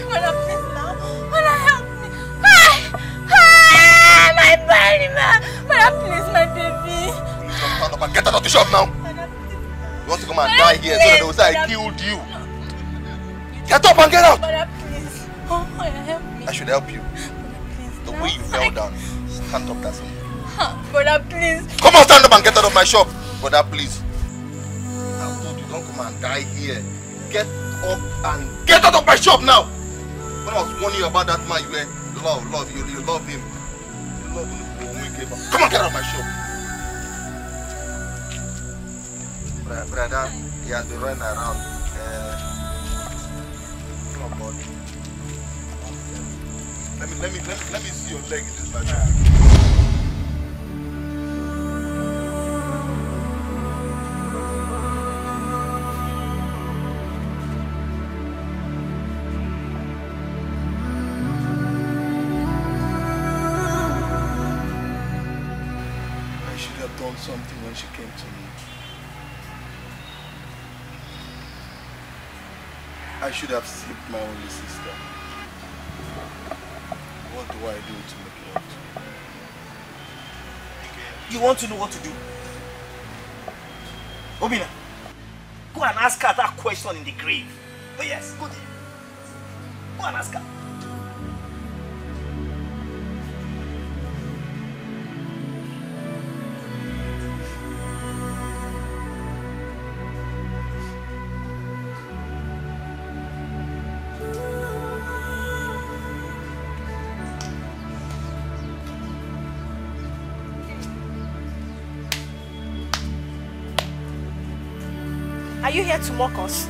Brother, please now. Brother, help me. My baby, man. Brother, please, my baby. Stand up and get out of the shop now. You want to come and die here so that they will say I killed you. Get up and get out. Brother, please. Oh, help me. I should help you. The way you fell down. Stand up, that's it. Brother, please. Come on, stand up and get out of my shop. Brother, please. I told you, don't come and die here. Get up and get out of my shop now. When I was warning you about that man, you were you love him. You love him. Come on, get out of my shop. Brother, he has been running around. Come on, God. Let me see your leg in this battle. Something when she came to me. I should have saved my only sister. What do I do to make it up to you? You want to know what to do? Obina, go and ask her that question in the grave. Oh yes, go there. Go and ask her. Are you here to mock us?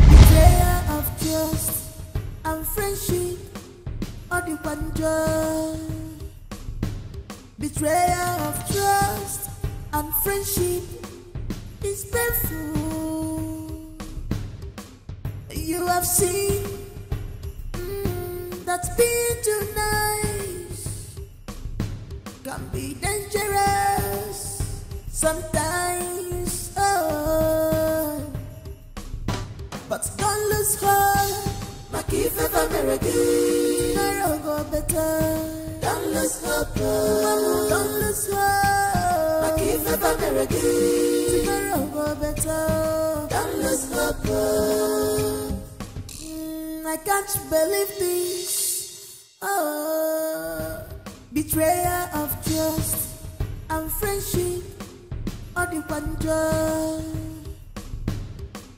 Betrayer of trust and friendship, or the one joy. Betrayer of trust and friendship is painful. You have seen that being too nice can be dangerous sometimes. Oh, but don't lose heart. Makife Fameregi, tomorrow go better. Don't lose hope. Don't lose hope. Makife Fameregi, tomorrow go better. Don't lose hope. I can't believe this. Oh, betrayer of trust and friendship, or the one joy.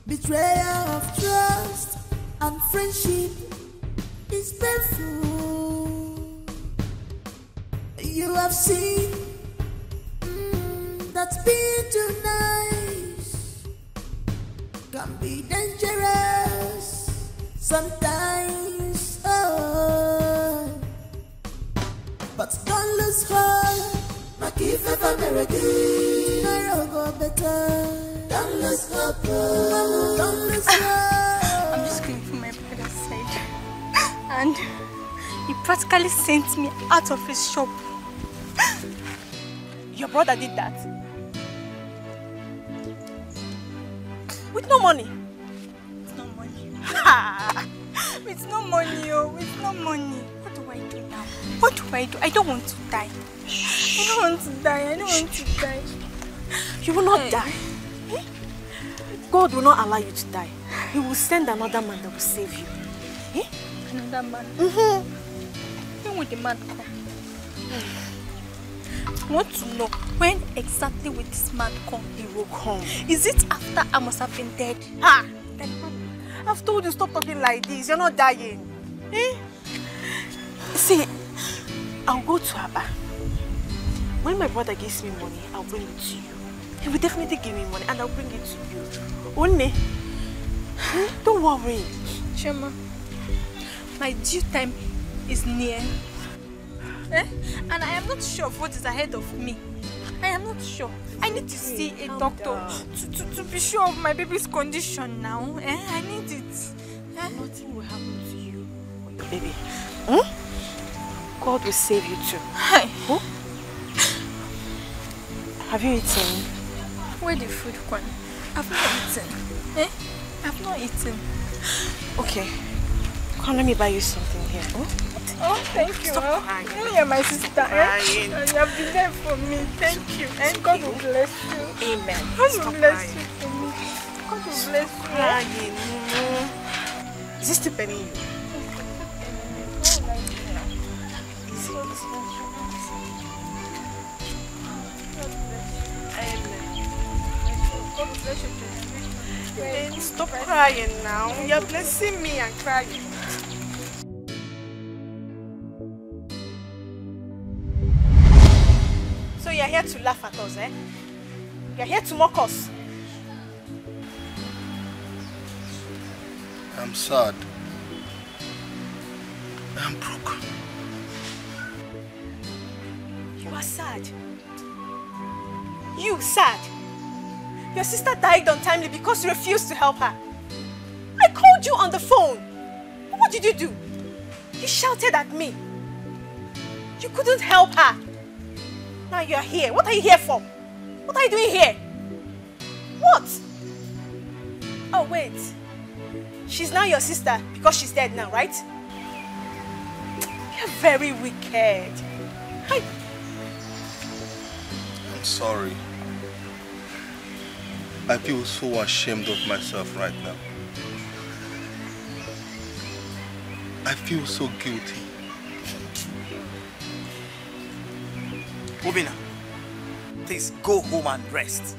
Betrayer of trust and friendship is painful. You have seen that being too nice can be dangerous sometimes. Oh, but don't lose heart. Makife Fameregi, tomorrow go better. Don't lose hope. Don't lose hope. I'm just going for my brother's side. And he practically sent me out of his shop. Your brother did that? With no money? With no money. With no money, oh, with no money. What do I do now? What do I do? I don't want to die. I don't want to die. I don't want to die. You will not die. God will not allow you to die. He will send another man that will save you. Eh? Another man? When will the man come? I want to know when exactly will this man come? He will come. Is it after I must have been dead? I've told you, stop talking like this. You're not dying. Eh? See, I'll go to Abba. When my brother gives me money, I'll bring it to you. He will definitely give me money and I'll bring it to you. Only, don't worry. Shema, my due time is near. And I am not sure of what is ahead of me. I am not sure. I need to see a doctor to be sure of my baby's condition now. I need it. Nothing will happen to you or your baby. God will save you too. Hi. Have you eaten? Where the food gone? I've not eaten. I've not eaten. Okay. Come, let me buy you something here. Oh, thank you. Stop crying. You're my sister. Crying. And you have been there for me. Thank you. And God will bless you. Amen. God will bless you for me. God will bless you. Crying. Is this still penny you? Stop crying now. You're blessing me and crying. So you're here to laugh at us, eh? You're here to mock us. I'm sad. I'm broke. You are sad. You sad. Your sister died untimely because you refused to help her. I called you on the phone. What did you do? You shouted at me. You couldn't help her. Now you're here. What are you here for? What are you doing here? What? Oh, wait. She's now your sister because she's dead now, right? You're very wicked. I'm sorry. I feel so ashamed of myself right now. I feel so guilty. Obina, please go home and rest.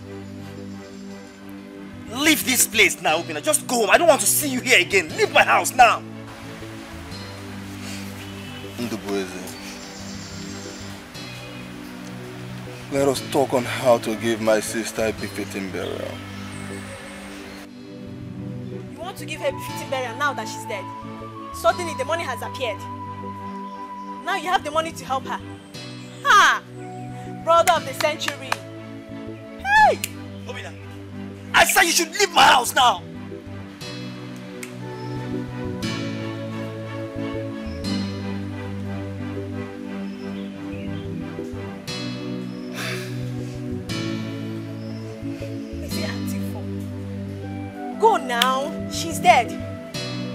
Leave this place now, Obina. Just go home. I don't want to see you here again. Leave my house now. Ndubueze, let us talk on how to give my sister a befitting burial. to give her befitting burial now that she's dead. Suddenly the money has appeared. Now you have the money to help her. Ha! Brother of the century. Hey! Obina, I said you should leave my house now. Go now. She's dead.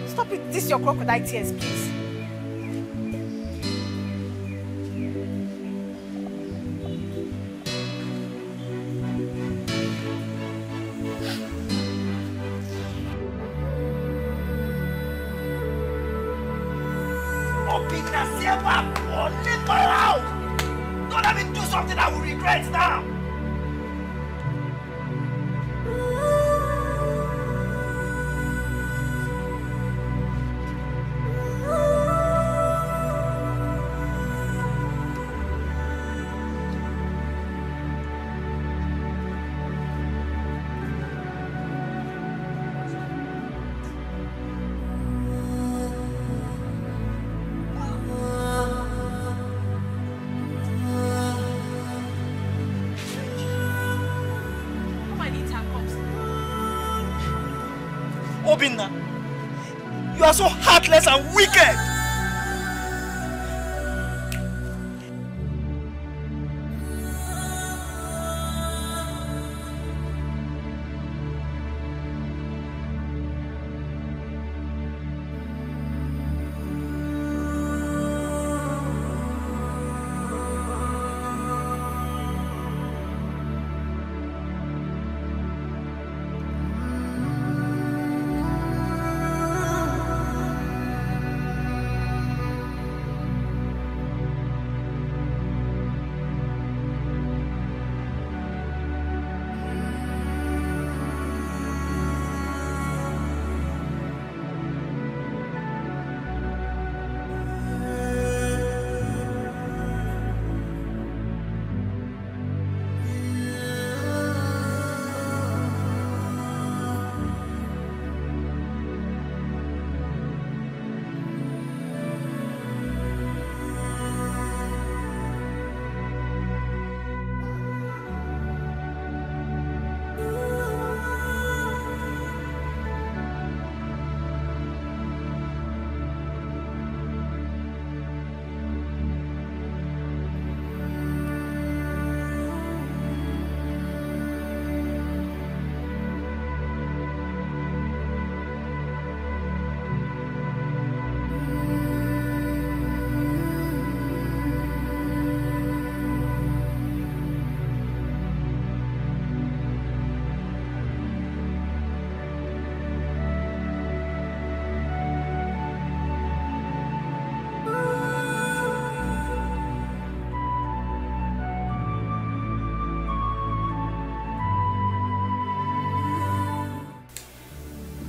Stop with this your crocodile tears, please. Obina, leave my house. Don't let me do something I will regret now. Obina, you are so heartless and wicked.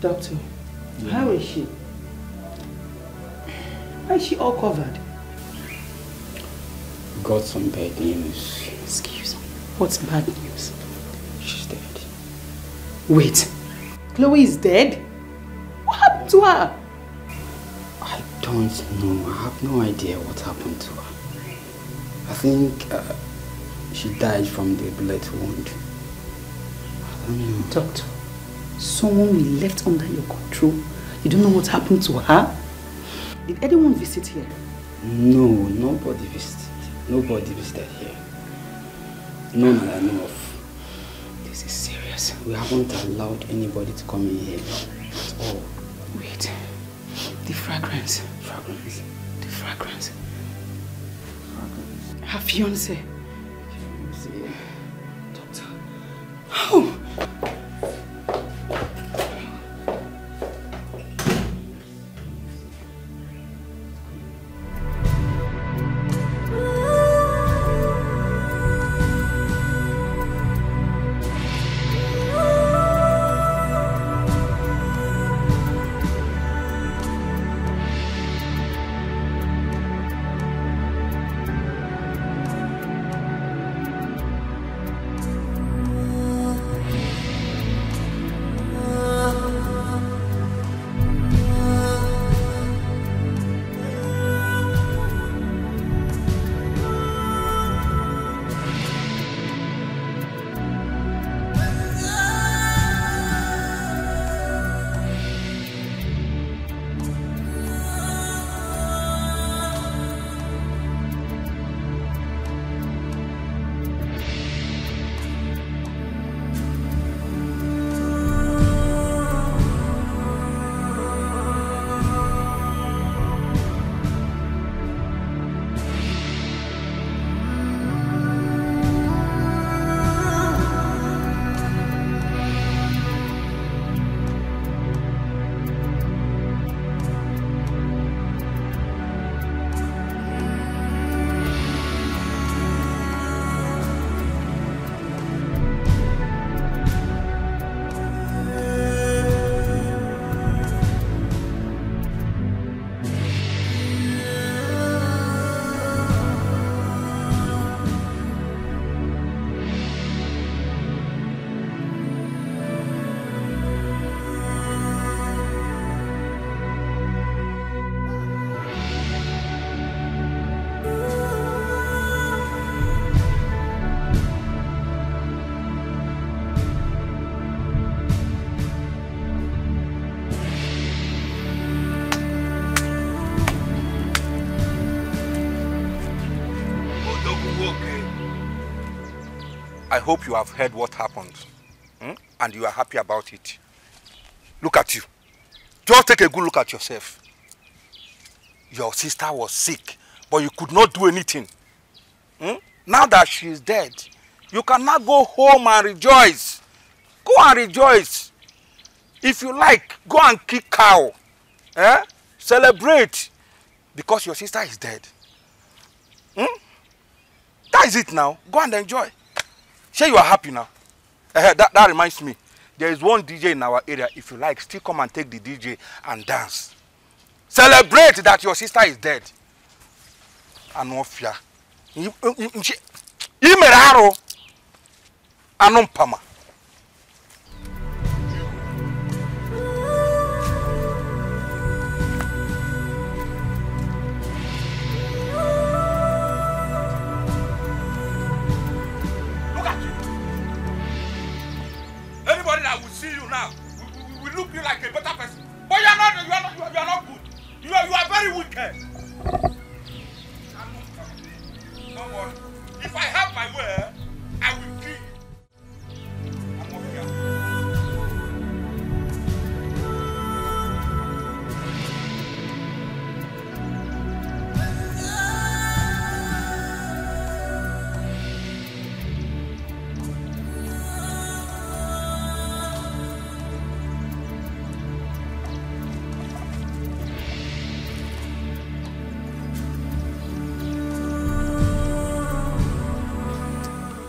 Doctor, how is she? Why is she all covered? Got some bad news. Excuse me. What's bad news? She's dead. Wait. Chloe is dead? What happened to her? I don't know. I have no idea what happened to her. I think she died from the bullet wound. I don't know. Doctor, someone we left under your control. You don't know what happened to her? Did anyone visit here? No, nobody visited. Nobody visited here. None that I know of. This is serious. We haven't allowed anybody to come in here at all. Wait. The fragrance. Fragrance. The fragrance. Her fiancé. Doctor. Oh! I hope you have heard what happened. And you are happy about it. Look at you. Just take a good look at yourself. Your sister was sick, but you could not do anything. Now that she is dead, you can now go home and rejoice. Go and rejoice. If you like, go and kick cow. Celebrate. Because your sister is dead. That is it now. Go and enjoy. Say you are happy now. That reminds me. There is one DJ in our area. If you like, still come and take the DJ and dance. Celebrate that your sister is dead. Anofia. Imeraro. Anompama. Anybody that will see you now will look you like a better person. But you are not good. You are very wicked. Don't worry. If I have my way, I will kill you.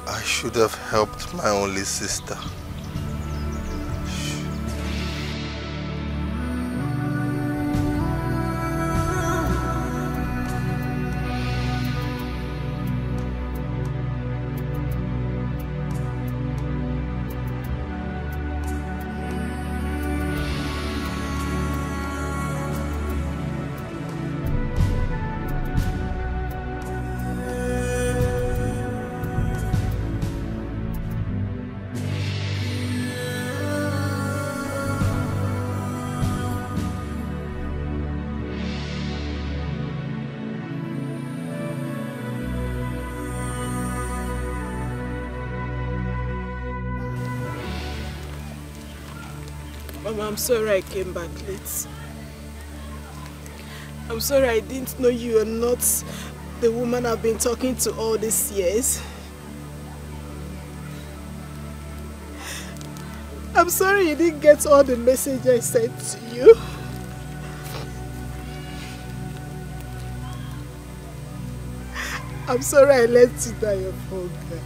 I should have helped my only sister. Mama, I'm sorry I came back late. I'm sorry I didn't know you are not the woman I've been talking to all these years. I'm sorry you didn't get all the message I sent to you. I'm sorry I let you die of hunger.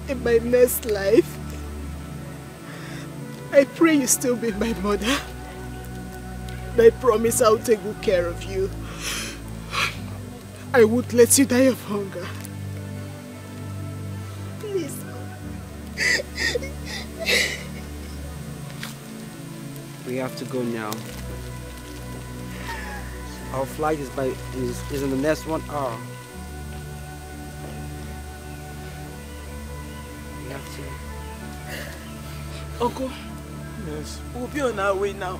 In my next life, I pray you still be my mother. And I promise I'll take good care of you. I won't let you die of hunger. Please. We have to go now. Our flight is in the next 1 hour. We have to. Uncle. Yes. We'll be on our way now.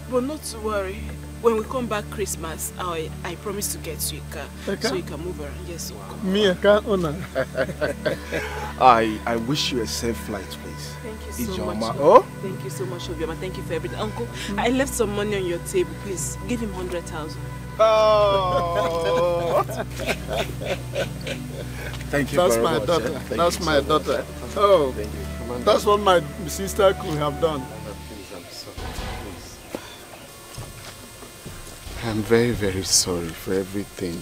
But not to worry. When we come back Christmas, I promise to get you a car. So you can move around. Yes, Uncle. Me a car owner. I wish you a safe flight, please. Thank you so Ijoma. much. Oh? Thank you so much, Obioma. Thank you for everything. Uncle, I left some money on your table. Please, give him 100,000. Oh. Thank you That's very my much. daughter. Thank That's you my so daughter. much. Oh, Thank you. that's what my sister could have done. I'm very, very sorry for everything.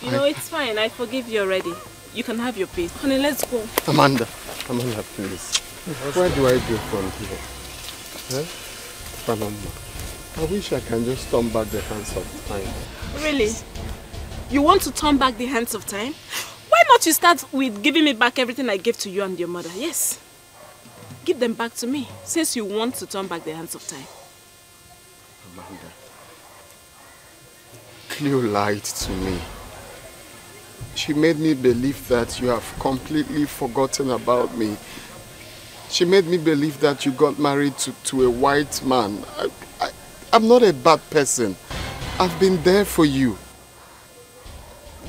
You know, it's fine. I forgive you already. You can have your peace. Honey, let's go. Amanda, please. Where do I go from here? Panama. I wish I can just turn back the hands of time. Really? You want to turn back the hands of time? Why not you start with giving me back everything I gave to you and your mother? Yes. Give them back to me, since you want to turn back the hands of time. Amanda. Cleo lied to me. She made me believe that you have completely forgotten about me. She made me believe that you got married to a white man. I'm not a bad person. I've been there for you.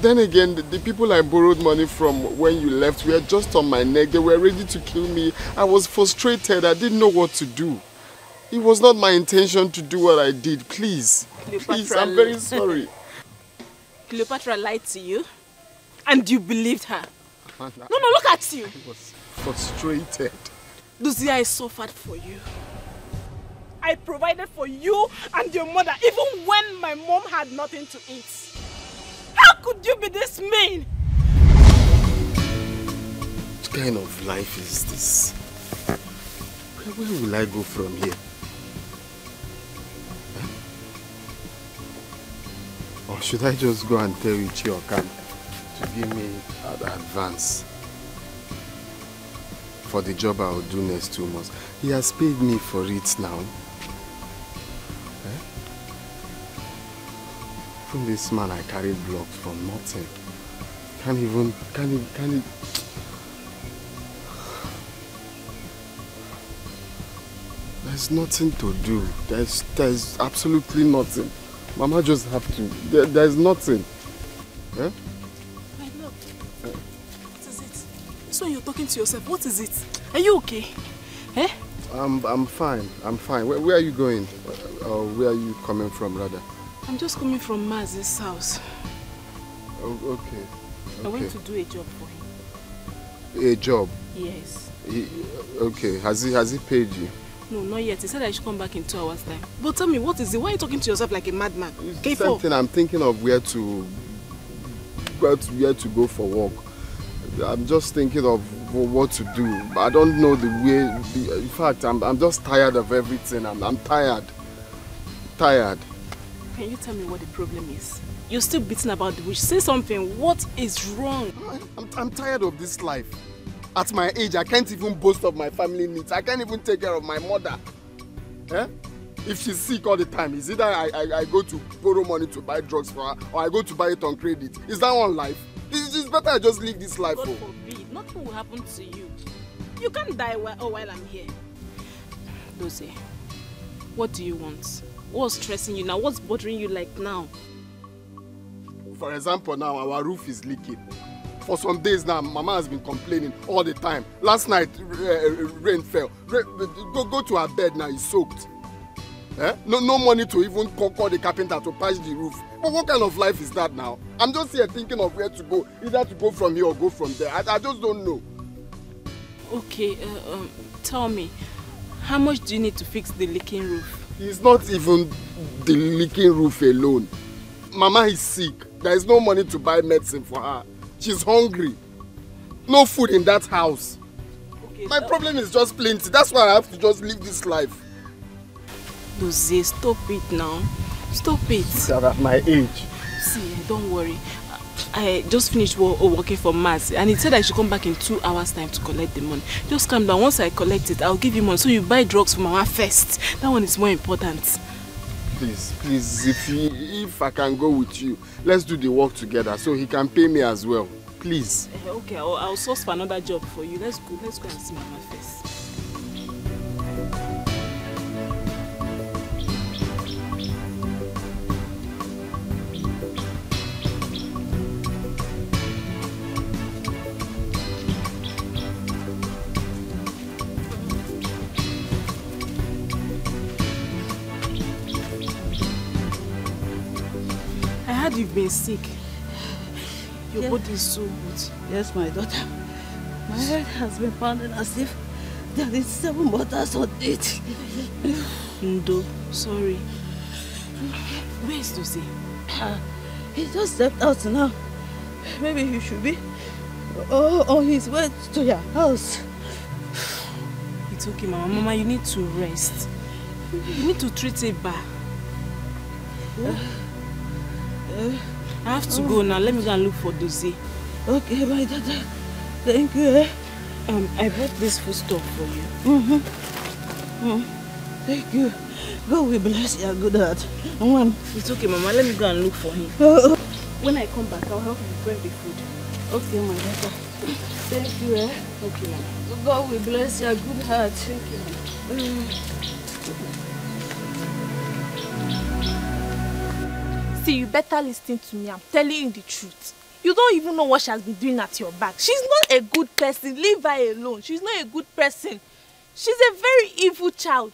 Then again, the people I borrowed money from when you left were just on my neck. They were ready to kill me. I was frustrated. I didn't know what to do. It was not my intention to do what I did. Please. Please, I'm very sorry. Cleopatra lied to you? And you believed her? No, look at you. I was frustrated. Lucy, I suffered for you. I provided for you and your mother even when my mom had nothing to eat. How could you be this mean? What kind of life is this? Where will I go from here? Huh? Or should I just go and tell Ichiokan to give me an advance for the job I will do next 2 months? He has paid me for it now. From this man I carried blocks for nothing. Can't he... There's nothing to do. There's absolutely nothing. Mama just have to... There's nothing. Eh? My love, what is it? So you're talking to yourself, what is it? Are you okay? Eh? I'm fine. I'm fine. Where are you going? Or where are you coming from, rather? I'm just coming from Maz's house. Oh, okay. I went to do a job for him. A job? Yes. Okay. Has he paid you? No, not yet. He said I should come back in 2 hours' time. But tell me, what is it? Why are you talking to yourself like a madman? It's something I'm thinking of where to go for work. I'm just thinking of what to do. I don't know the way. In fact, I'm just tired of everything. I'm tired. Tired. Can you tell me what the problem is? You're still beating about the bush. Say something. What is wrong? I'm tired of this life. At my age, I can't even boast of my family needs. I can't even take care of my mother. Eh? If she's sick all the time, is either I go to borrow money to buy drugs for her, or I go to buy it on credit. Is that one life? It's better I just live this life. God forbid. Nothing will happen to you. You can't die while I'm here. Dose, what do you want? What's stressing you now? What's bothering you like now? For example, now our roof is leaking. For some days now, Mama has been complaining all the time. Last night, rain fell. Go to her bed now, it's soaked. Eh? No money to even call the carpenter to patch the roof. But what kind of life is that now? I'm just here thinking of where to go. Either to go from here or go from there. I just don't know. Okay, tell me, how much do you need to fix the leaking roof? It's not even the leaking roof alone. Mama is sick. There is no money to buy medicine for her. She's hungry. No food in that house. Okay, my problem is just plenty. That's why I have to just live this life. Dose, stop it now. Stop it. At my age. See, don't worry. I just finished working for Maz, and he said I should come back in 2 hours' time to collect the money. Just calm down. Once I collect it, I'll give you money. So you buy drugs for Mama first. That one is more important. Please, if I can go with you, let's do the work together so he can pay me as well. Please. Okay, I'll source for another job for you. Let's go and see Mama first. You've been sick. Your body is so hot. Yes, my daughter. My head has been pounding as if there is 7 bottles on it. Ndo, sorry. Where is Lucy? He just stepped out now. Maybe he should be on his way to your house. It's okay, Mama. Mama, you need to rest. You need to treat it back. I have to go now. Let me go and look for Dozie. Okay, my daughter. Thank you. I brought this food stuff for you. Thank you. God will bless your good heart. It's okay, Mama. Let me go and look for him. When I come back, I'll help you bring the food. Okay, my daughter. Thank you. Okay, Mama. God will bless your good heart. Thank you, Mama. See, you better listen to me. I'm telling you the truth. You don't even know what she has been doing at your back. She's not a good person. Leave her alone. She's not a good person. She's a very evil child.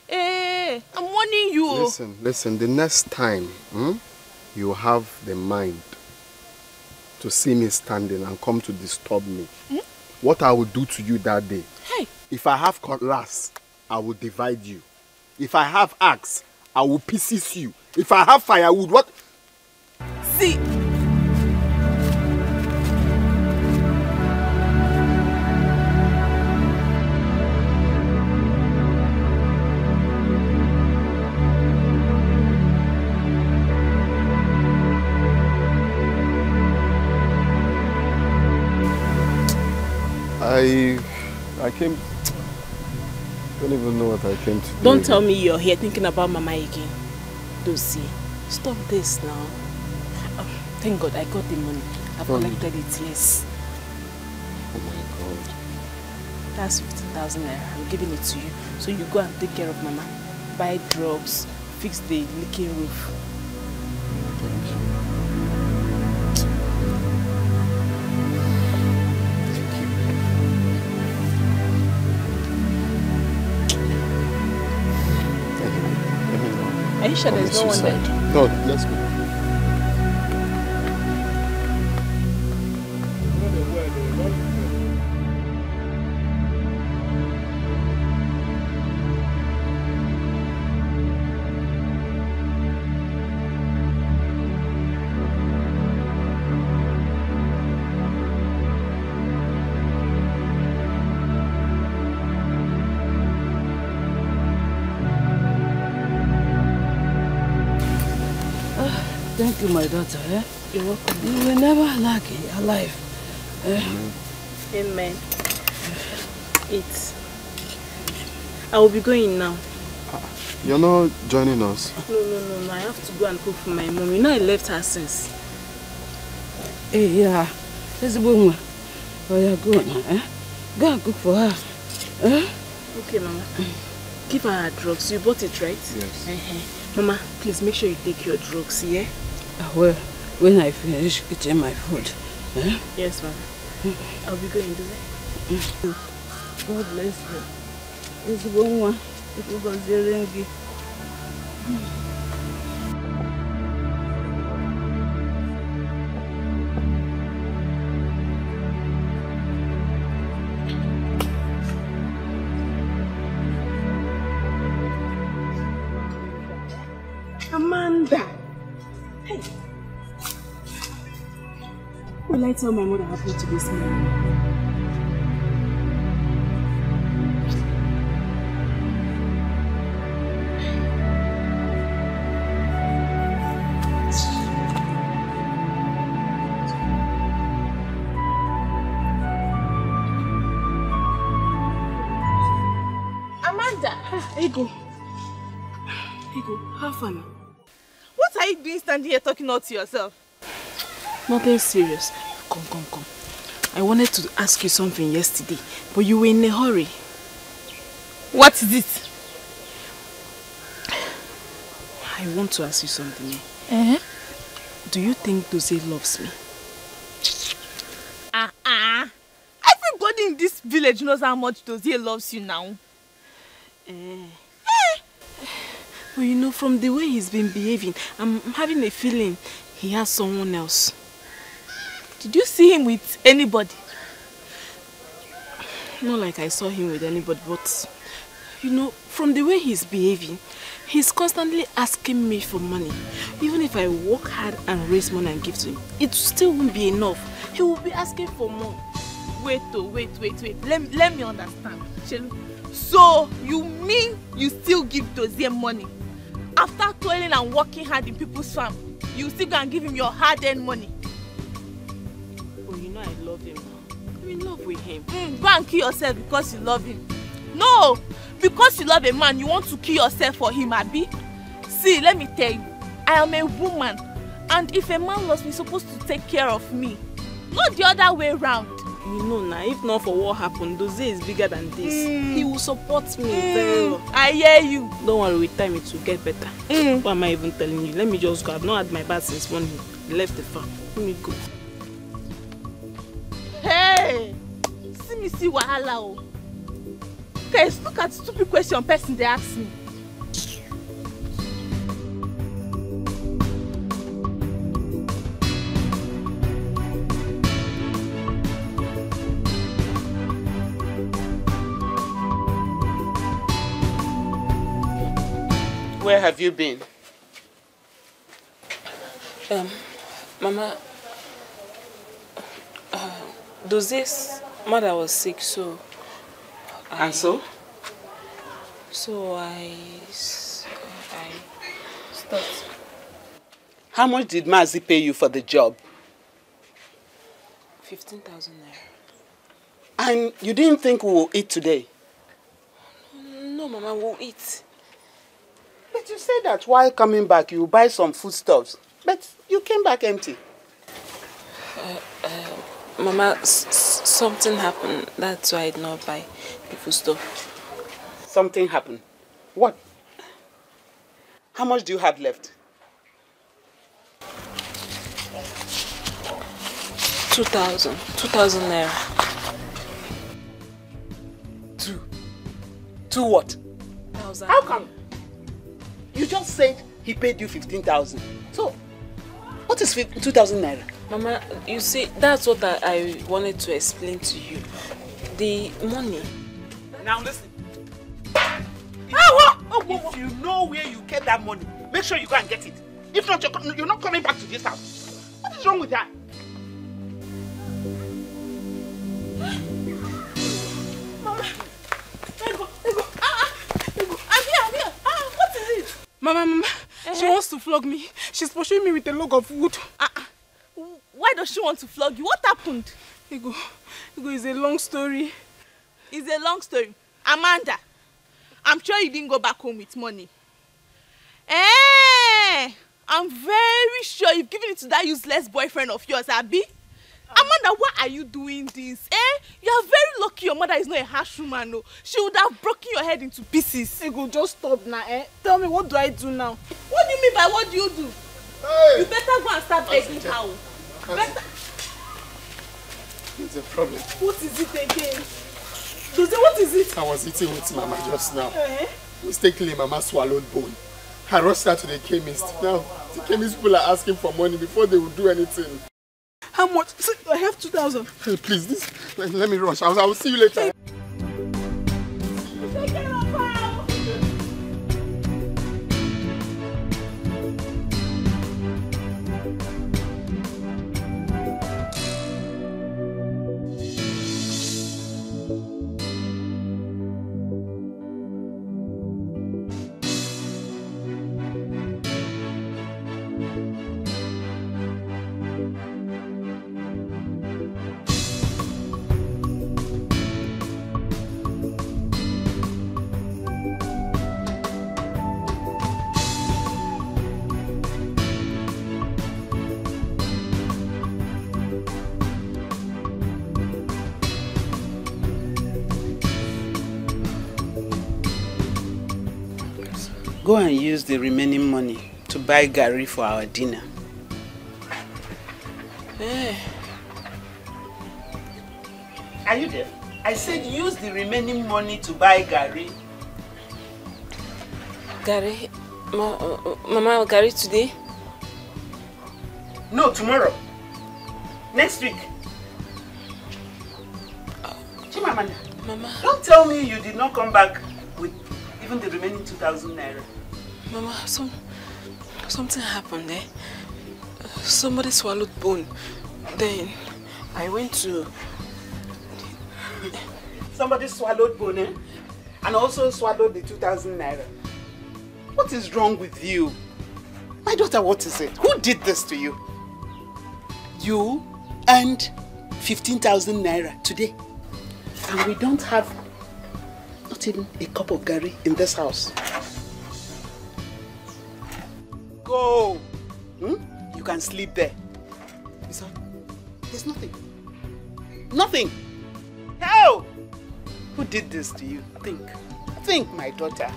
Hey, I'm warning you. Listen, the next time you have the mind to see me standing and come to disturb me, what I will do to you that day, if I have cutlass, I will divide you. If I have axe, I will pieces you. If I have firewood, what? See. I came... I don't even know what I came to do. Don't tell me you're here thinking about Mama again. Dozie, stop this now. Thank God I got the money. I've collected it, yes. Oh my God. That's 15,000 naira. I'm giving it to you. So you go and take care of Mama. Buy drugs, fix the leaking roof. Thank you. Are you sure there's no one there? No, let's go. Thank you, my daughter. You're welcome. You will never lack in your life. Amen. I will be going now. You're not joining us? No. I have to go and cook for my mom. You know I left her since. Hey, yeah. Let's go. Oh, yeah, go now. Go and cook for her. Okay, Mama. Give her her drugs. You bought it, right? Yes. Mama, please make sure you take your drugs, yeah? Well, when I finish eating my food. Yes, Mama. I'll be going, do I? God bless you. It's one. It will go zero. Amanda! Hey! Will I tell my mother what happened to this man? Amanda! Ego, how far now? What are you doing standing here talking all to yourself? Nothing serious. Come. I wanted to ask you something yesterday, but you were in a hurry. What is it? I want to ask you something. Do you think Dozie loves me? Everybody in this village knows how much Dozie loves you now. But you know, from the way he's been behaving, I'm having a feeling he has someone else. Did you see him with anybody? Not like I saw him with anybody, but you know, from the way he's behaving, he's constantly asking me for money. Even if I work hard and raise money and give to him, it still won't be enough. He will be asking for more. Wait. Let me understand. So, you mean you still give Dozie money? After toiling and working hard in people's farm, you still go and give him your hard-earned money? Oh, you know I love him. I'm in love with him. Go and kill yourself because you love him. No! Because you love a man, you want to kill yourself for him, Abi? See, let me tell you. I am a woman. And if a man loves me, he's supposed to take care of me. Not the other way around. You know now, if not for what happened, Dozie is bigger than this. He will support me very well. I hear you. Don't worry, with time it will get better. What am I even telling you? Let me just go. I've not had my bath since when he left the farm. Let me go. Hey! See wahala o. Guys, look at the stupid question person they ask me. Where have you been? Mama, Dozie's mother was sick, so... And so? So I stopped. How much did Mazi pay you for the job? 15,000 naira. And you didn't think we will eat today? No, Mama, we'll eat. But you said that while coming back you will buy some foodstuffs. But you came back empty. Mama, something happened. That's why I did not buy the foodstuff. Something happened? What? How much do you have left? 2,000 naira. Two what? 1,000. How come? You just said he paid you 15,000. So, what is 2,000 naira? Mama, you see, that's what I wanted to explain to you. The money. Now listen. If you know where you kept that money, make sure you go and get it. If not, you're not coming back to this house. What is wrong with that? Mama, Ego. I'm here. What is it? Mama, she wants to flog me. She's pursuing me with a log of wood. Why does she want to flog you? What happened? Ego, it's a long story. It's a long story. Amanda, I'm sure you didn't go back home with money. I'm very sure you've given it to that useless boyfriend of yours, Abby. Amanda, why are you doing this? You are very lucky your mother is not a harsh woman. No. She would have broken your head into pieces. Ego, just stop now. Tell me, what do I do now? What do you mean by what do you do? Hey. You better go and start begging how. Better. There's a problem. What is it again? Dozie, what is it? I was eating with Mama just now. Mistakenly, Mama swallowed bone. I rushed her to the chemist. Now, the chemist people are asking for money before they will do anything. How much? I have 2,000. Hey, please, let me rush. I will see you later. Take care of her. Go and use the remaining money to buy garri for our dinner. Are you there? I said use the remaining money to buy garri. Garri? Mama, garri today? No, tomorrow. Next week. Chimamanda, Mama. Don't tell me you did not come back with even the remaining 2,000 naira. Mama, something happened there. Somebody swallowed bone. Then I went to... Somebody swallowed bone, eh? And also swallowed the 2,000 naira. What is wrong with you? My daughter, what is it? Who did this to you? You earned 15,000 naira today. And we don't have not even a cup of garri in this house. Go! You can sleep there. There's nothing. Nothing. How? Who did this to you? Think, my daughter.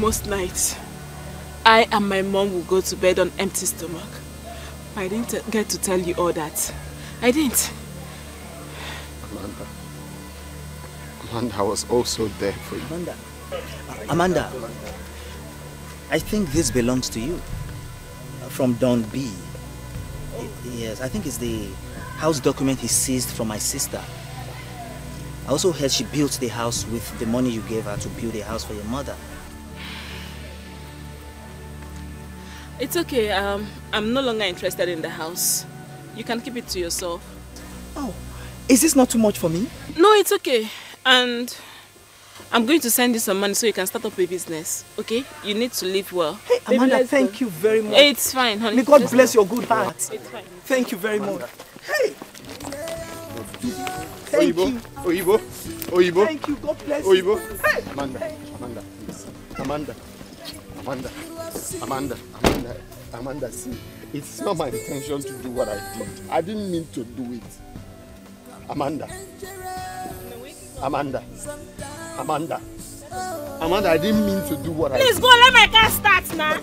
Most nights, I and my mom will go to bed on empty stomach. I didn't get to tell you all that. I didn't. Amanda, I was also there for you. Amanda, I think this belongs to you. From Don B. Yes, I think it's the house document he seized from my sister. I also heard she built the house with the money you gave her to build a house for your mother. It's okay. I'm no longer interested in the house. You can keep it to yourself. Oh, is this not too much for me? No, it's okay. And I'm going to send you some money so you can start up a business. Okay? You need to live well. Hey, Amanda, thank you very much. It's fine, honey. May God bless your good heart. It's fine. Thank you very much. Hey! Thank you. Oyibo. Thank you. God bless Oyibo. you. Hey! Amanda, see, it's not my intention to do what I did. I didn't mean to do it. Amanda, I didn't mean to do what I did. Please go, let my car start now.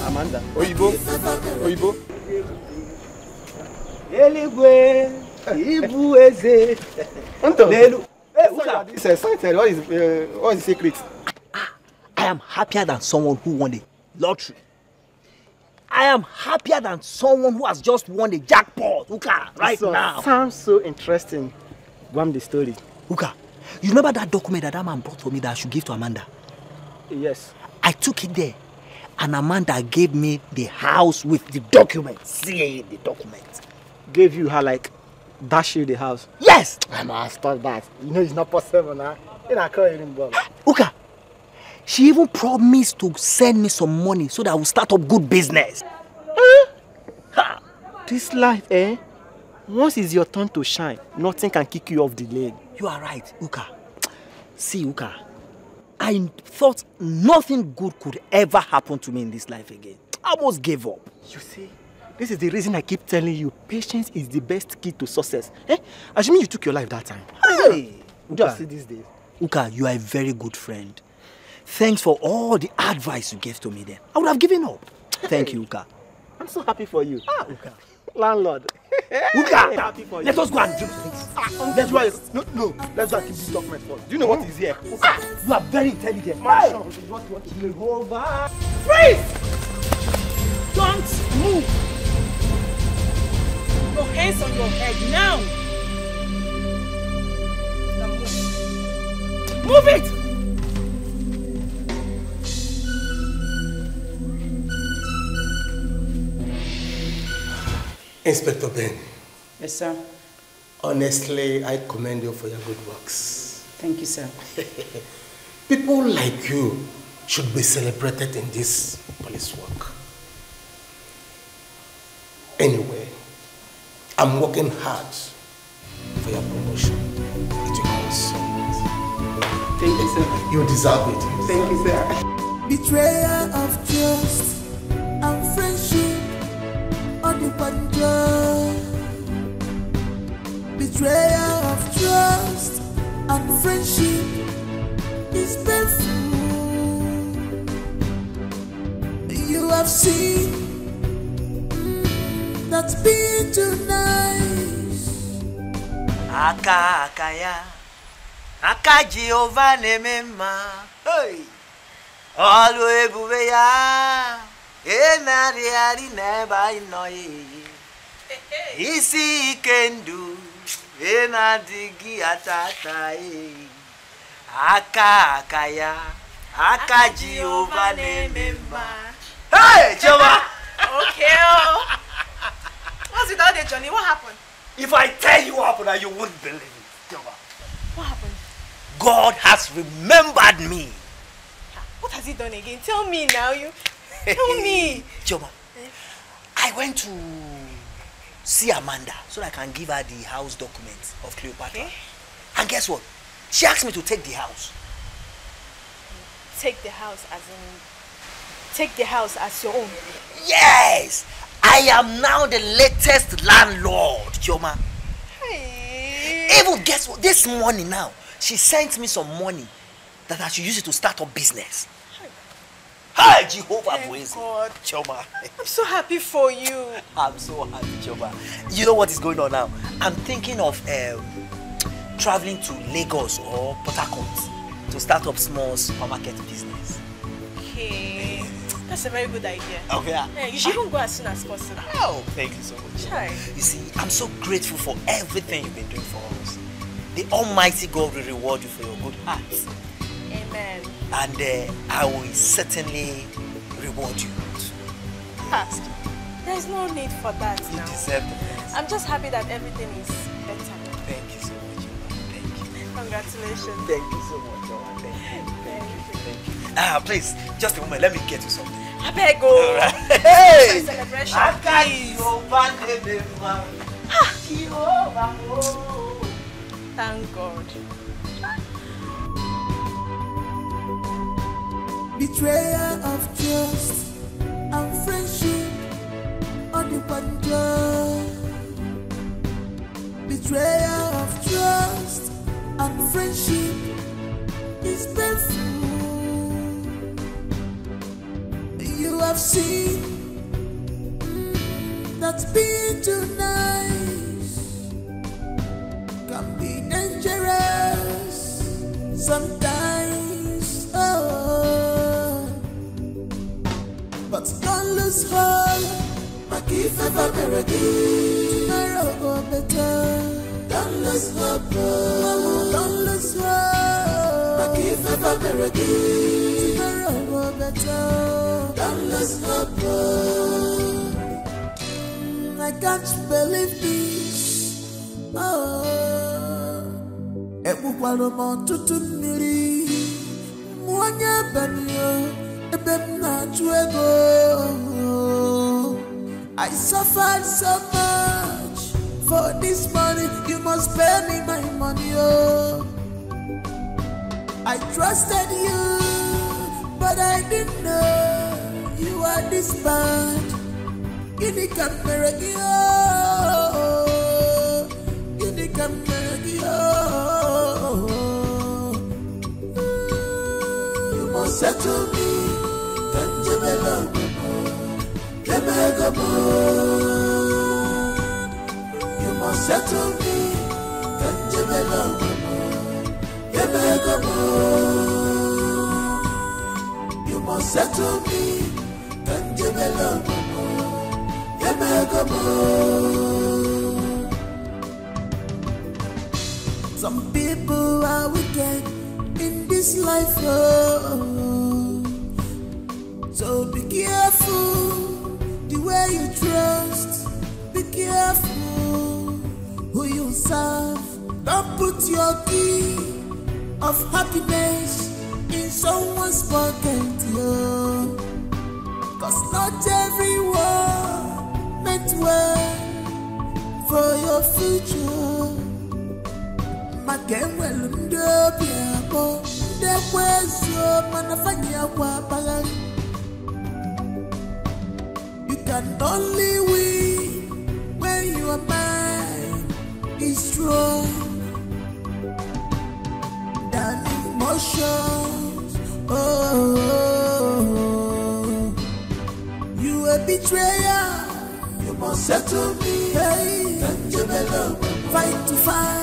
Amanda, Oyibo. Eligwe, Ibu Eze. Hey, Uka. This is excited. What is the secret? I am happier than someone who won the lottery. I am happier than someone who has just won the jackpot, Uka, right now. Sounds so interesting. Go on the story. Uka, you remember that document that man brought for me that I should give to Amanda? Yes. I took it there, and Amanda gave me the house with the document. See the document. Gave you her, like, dash you the house? Yes! I must stop that. You know it's not possible now. You know, I can't even bother. Uka, she even promised to send me some money so that I will start up good business. Ha! This life, once it's your turn to shine, nothing can kick you off the lane. You are right, Uka. See, Uka, I thought nothing good could ever happen to me in this life again. I almost gave up. You see, this is the reason I keep telling you, patience is the best key to success. Assuming you took your life that time. Hey! Just see these days. Uka, you are a very good friend. Thanks for all the advice you gave to me then. I would have given up. Thank you, Uka. I'm so happy for you. Uka. Landlord. Uka! Happy for you. Let us go and drink drinks. Let's go. No. Let's go and keep this document first. Do you know what is here? Uka, you are very intelligent. Hey! Freeze! Don't move. Your hands on your head now. Move it! Inspector Ben. Yes, sir. Honestly, I commend you for your good works. Thank you, sir. People like you should be celebrated in this police work. Anyway, I'm working hard for your promotion. It counts. Thank you, sir. You deserve it. Thank you, sir. Betrayer of trust and friendship on the wonder. Betrayer of trust and friendship is painful. You have seen that being too nice. Akaya, Aka Jehovah nemema. Hey, always buveya. Enari ari neba inoi. Isi kendu. Enadigi atata. Akaya, Akaji over nememba. Hey, Jehovah! Okay. What's with all the Johnny? What happened? If I tell you what happened, you wouldn't believe it, Jehovah. What happened? God has remembered me. What has he done again? Tell me now, you. Tell me. Jehovah, I went to see Amanda so that I can give her the house documents of Cleopatra. Okay. And guess what? She asked me to take the house. Take the house as in... Take the house as your own? Yes! I am now the latest landlord, Choma. Hey. Even guess what? This morning now, she sent me some money that I should use it to start up business. Hi, Jehovah Boise. Choma. I'm so happy for you. I'm so happy, Choma. You know what is going on now? I'm thinking of traveling to Lagos or Port Harcourt to start up small supermarket business. Okay. That's a very good idea. Oh, yeah. You should even go as soon as possible. Oh, thank you so much. Chai. You see, I'm so grateful for everything you've been doing for us. The Almighty God will reward you for your good heart. Amen. And I will certainly reward you. Pastor, there's no need for that now. You deserve the best. I'm just happy that everything is better. Thank you so much, Thank you. Congratulations. Thank you so much, Thank you. Please, just a moment. Let me get you something. I beg you. All right. Hey! Celebration. Thank God. Betrayer of trust and friendship on the wonder. Betrayer of trust and friendship is painful. You have seen that being too nice can be dangerous sometimes. Oh, but don't lose hope. If ever tomorrow go better. Don't lose hope. Don't lose hope. If ever tomorrow go better. Don't lose hope. I can't believe this. Oh, ebukwalo mo tutu mmiri. Mwanya banyo ebemna chuego. I suffered so much for this money. You must pay me my money, oh. I trusted you, but I didn't know you are this bad. You need to marry, oh. You need to marry, oh. You must settle me, can't you belong? You must settle me, can't you belong? You must settle me, can't you belong? Some people are wicked in this life, oh. So be careful the way you trust, be careful who you serve. Don't put your key of happiness in someone's pocket, yo. Cause not everyone meant well for your future. You can only win when your mind is strong than emotions. Oh, you a betrayer. You must settle me. Hey, fight to fight.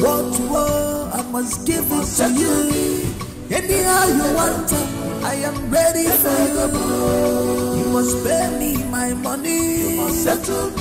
War to war, I must give it to you. Anyhow you want it, I am ready for you. You must pay me my money. You must settle me.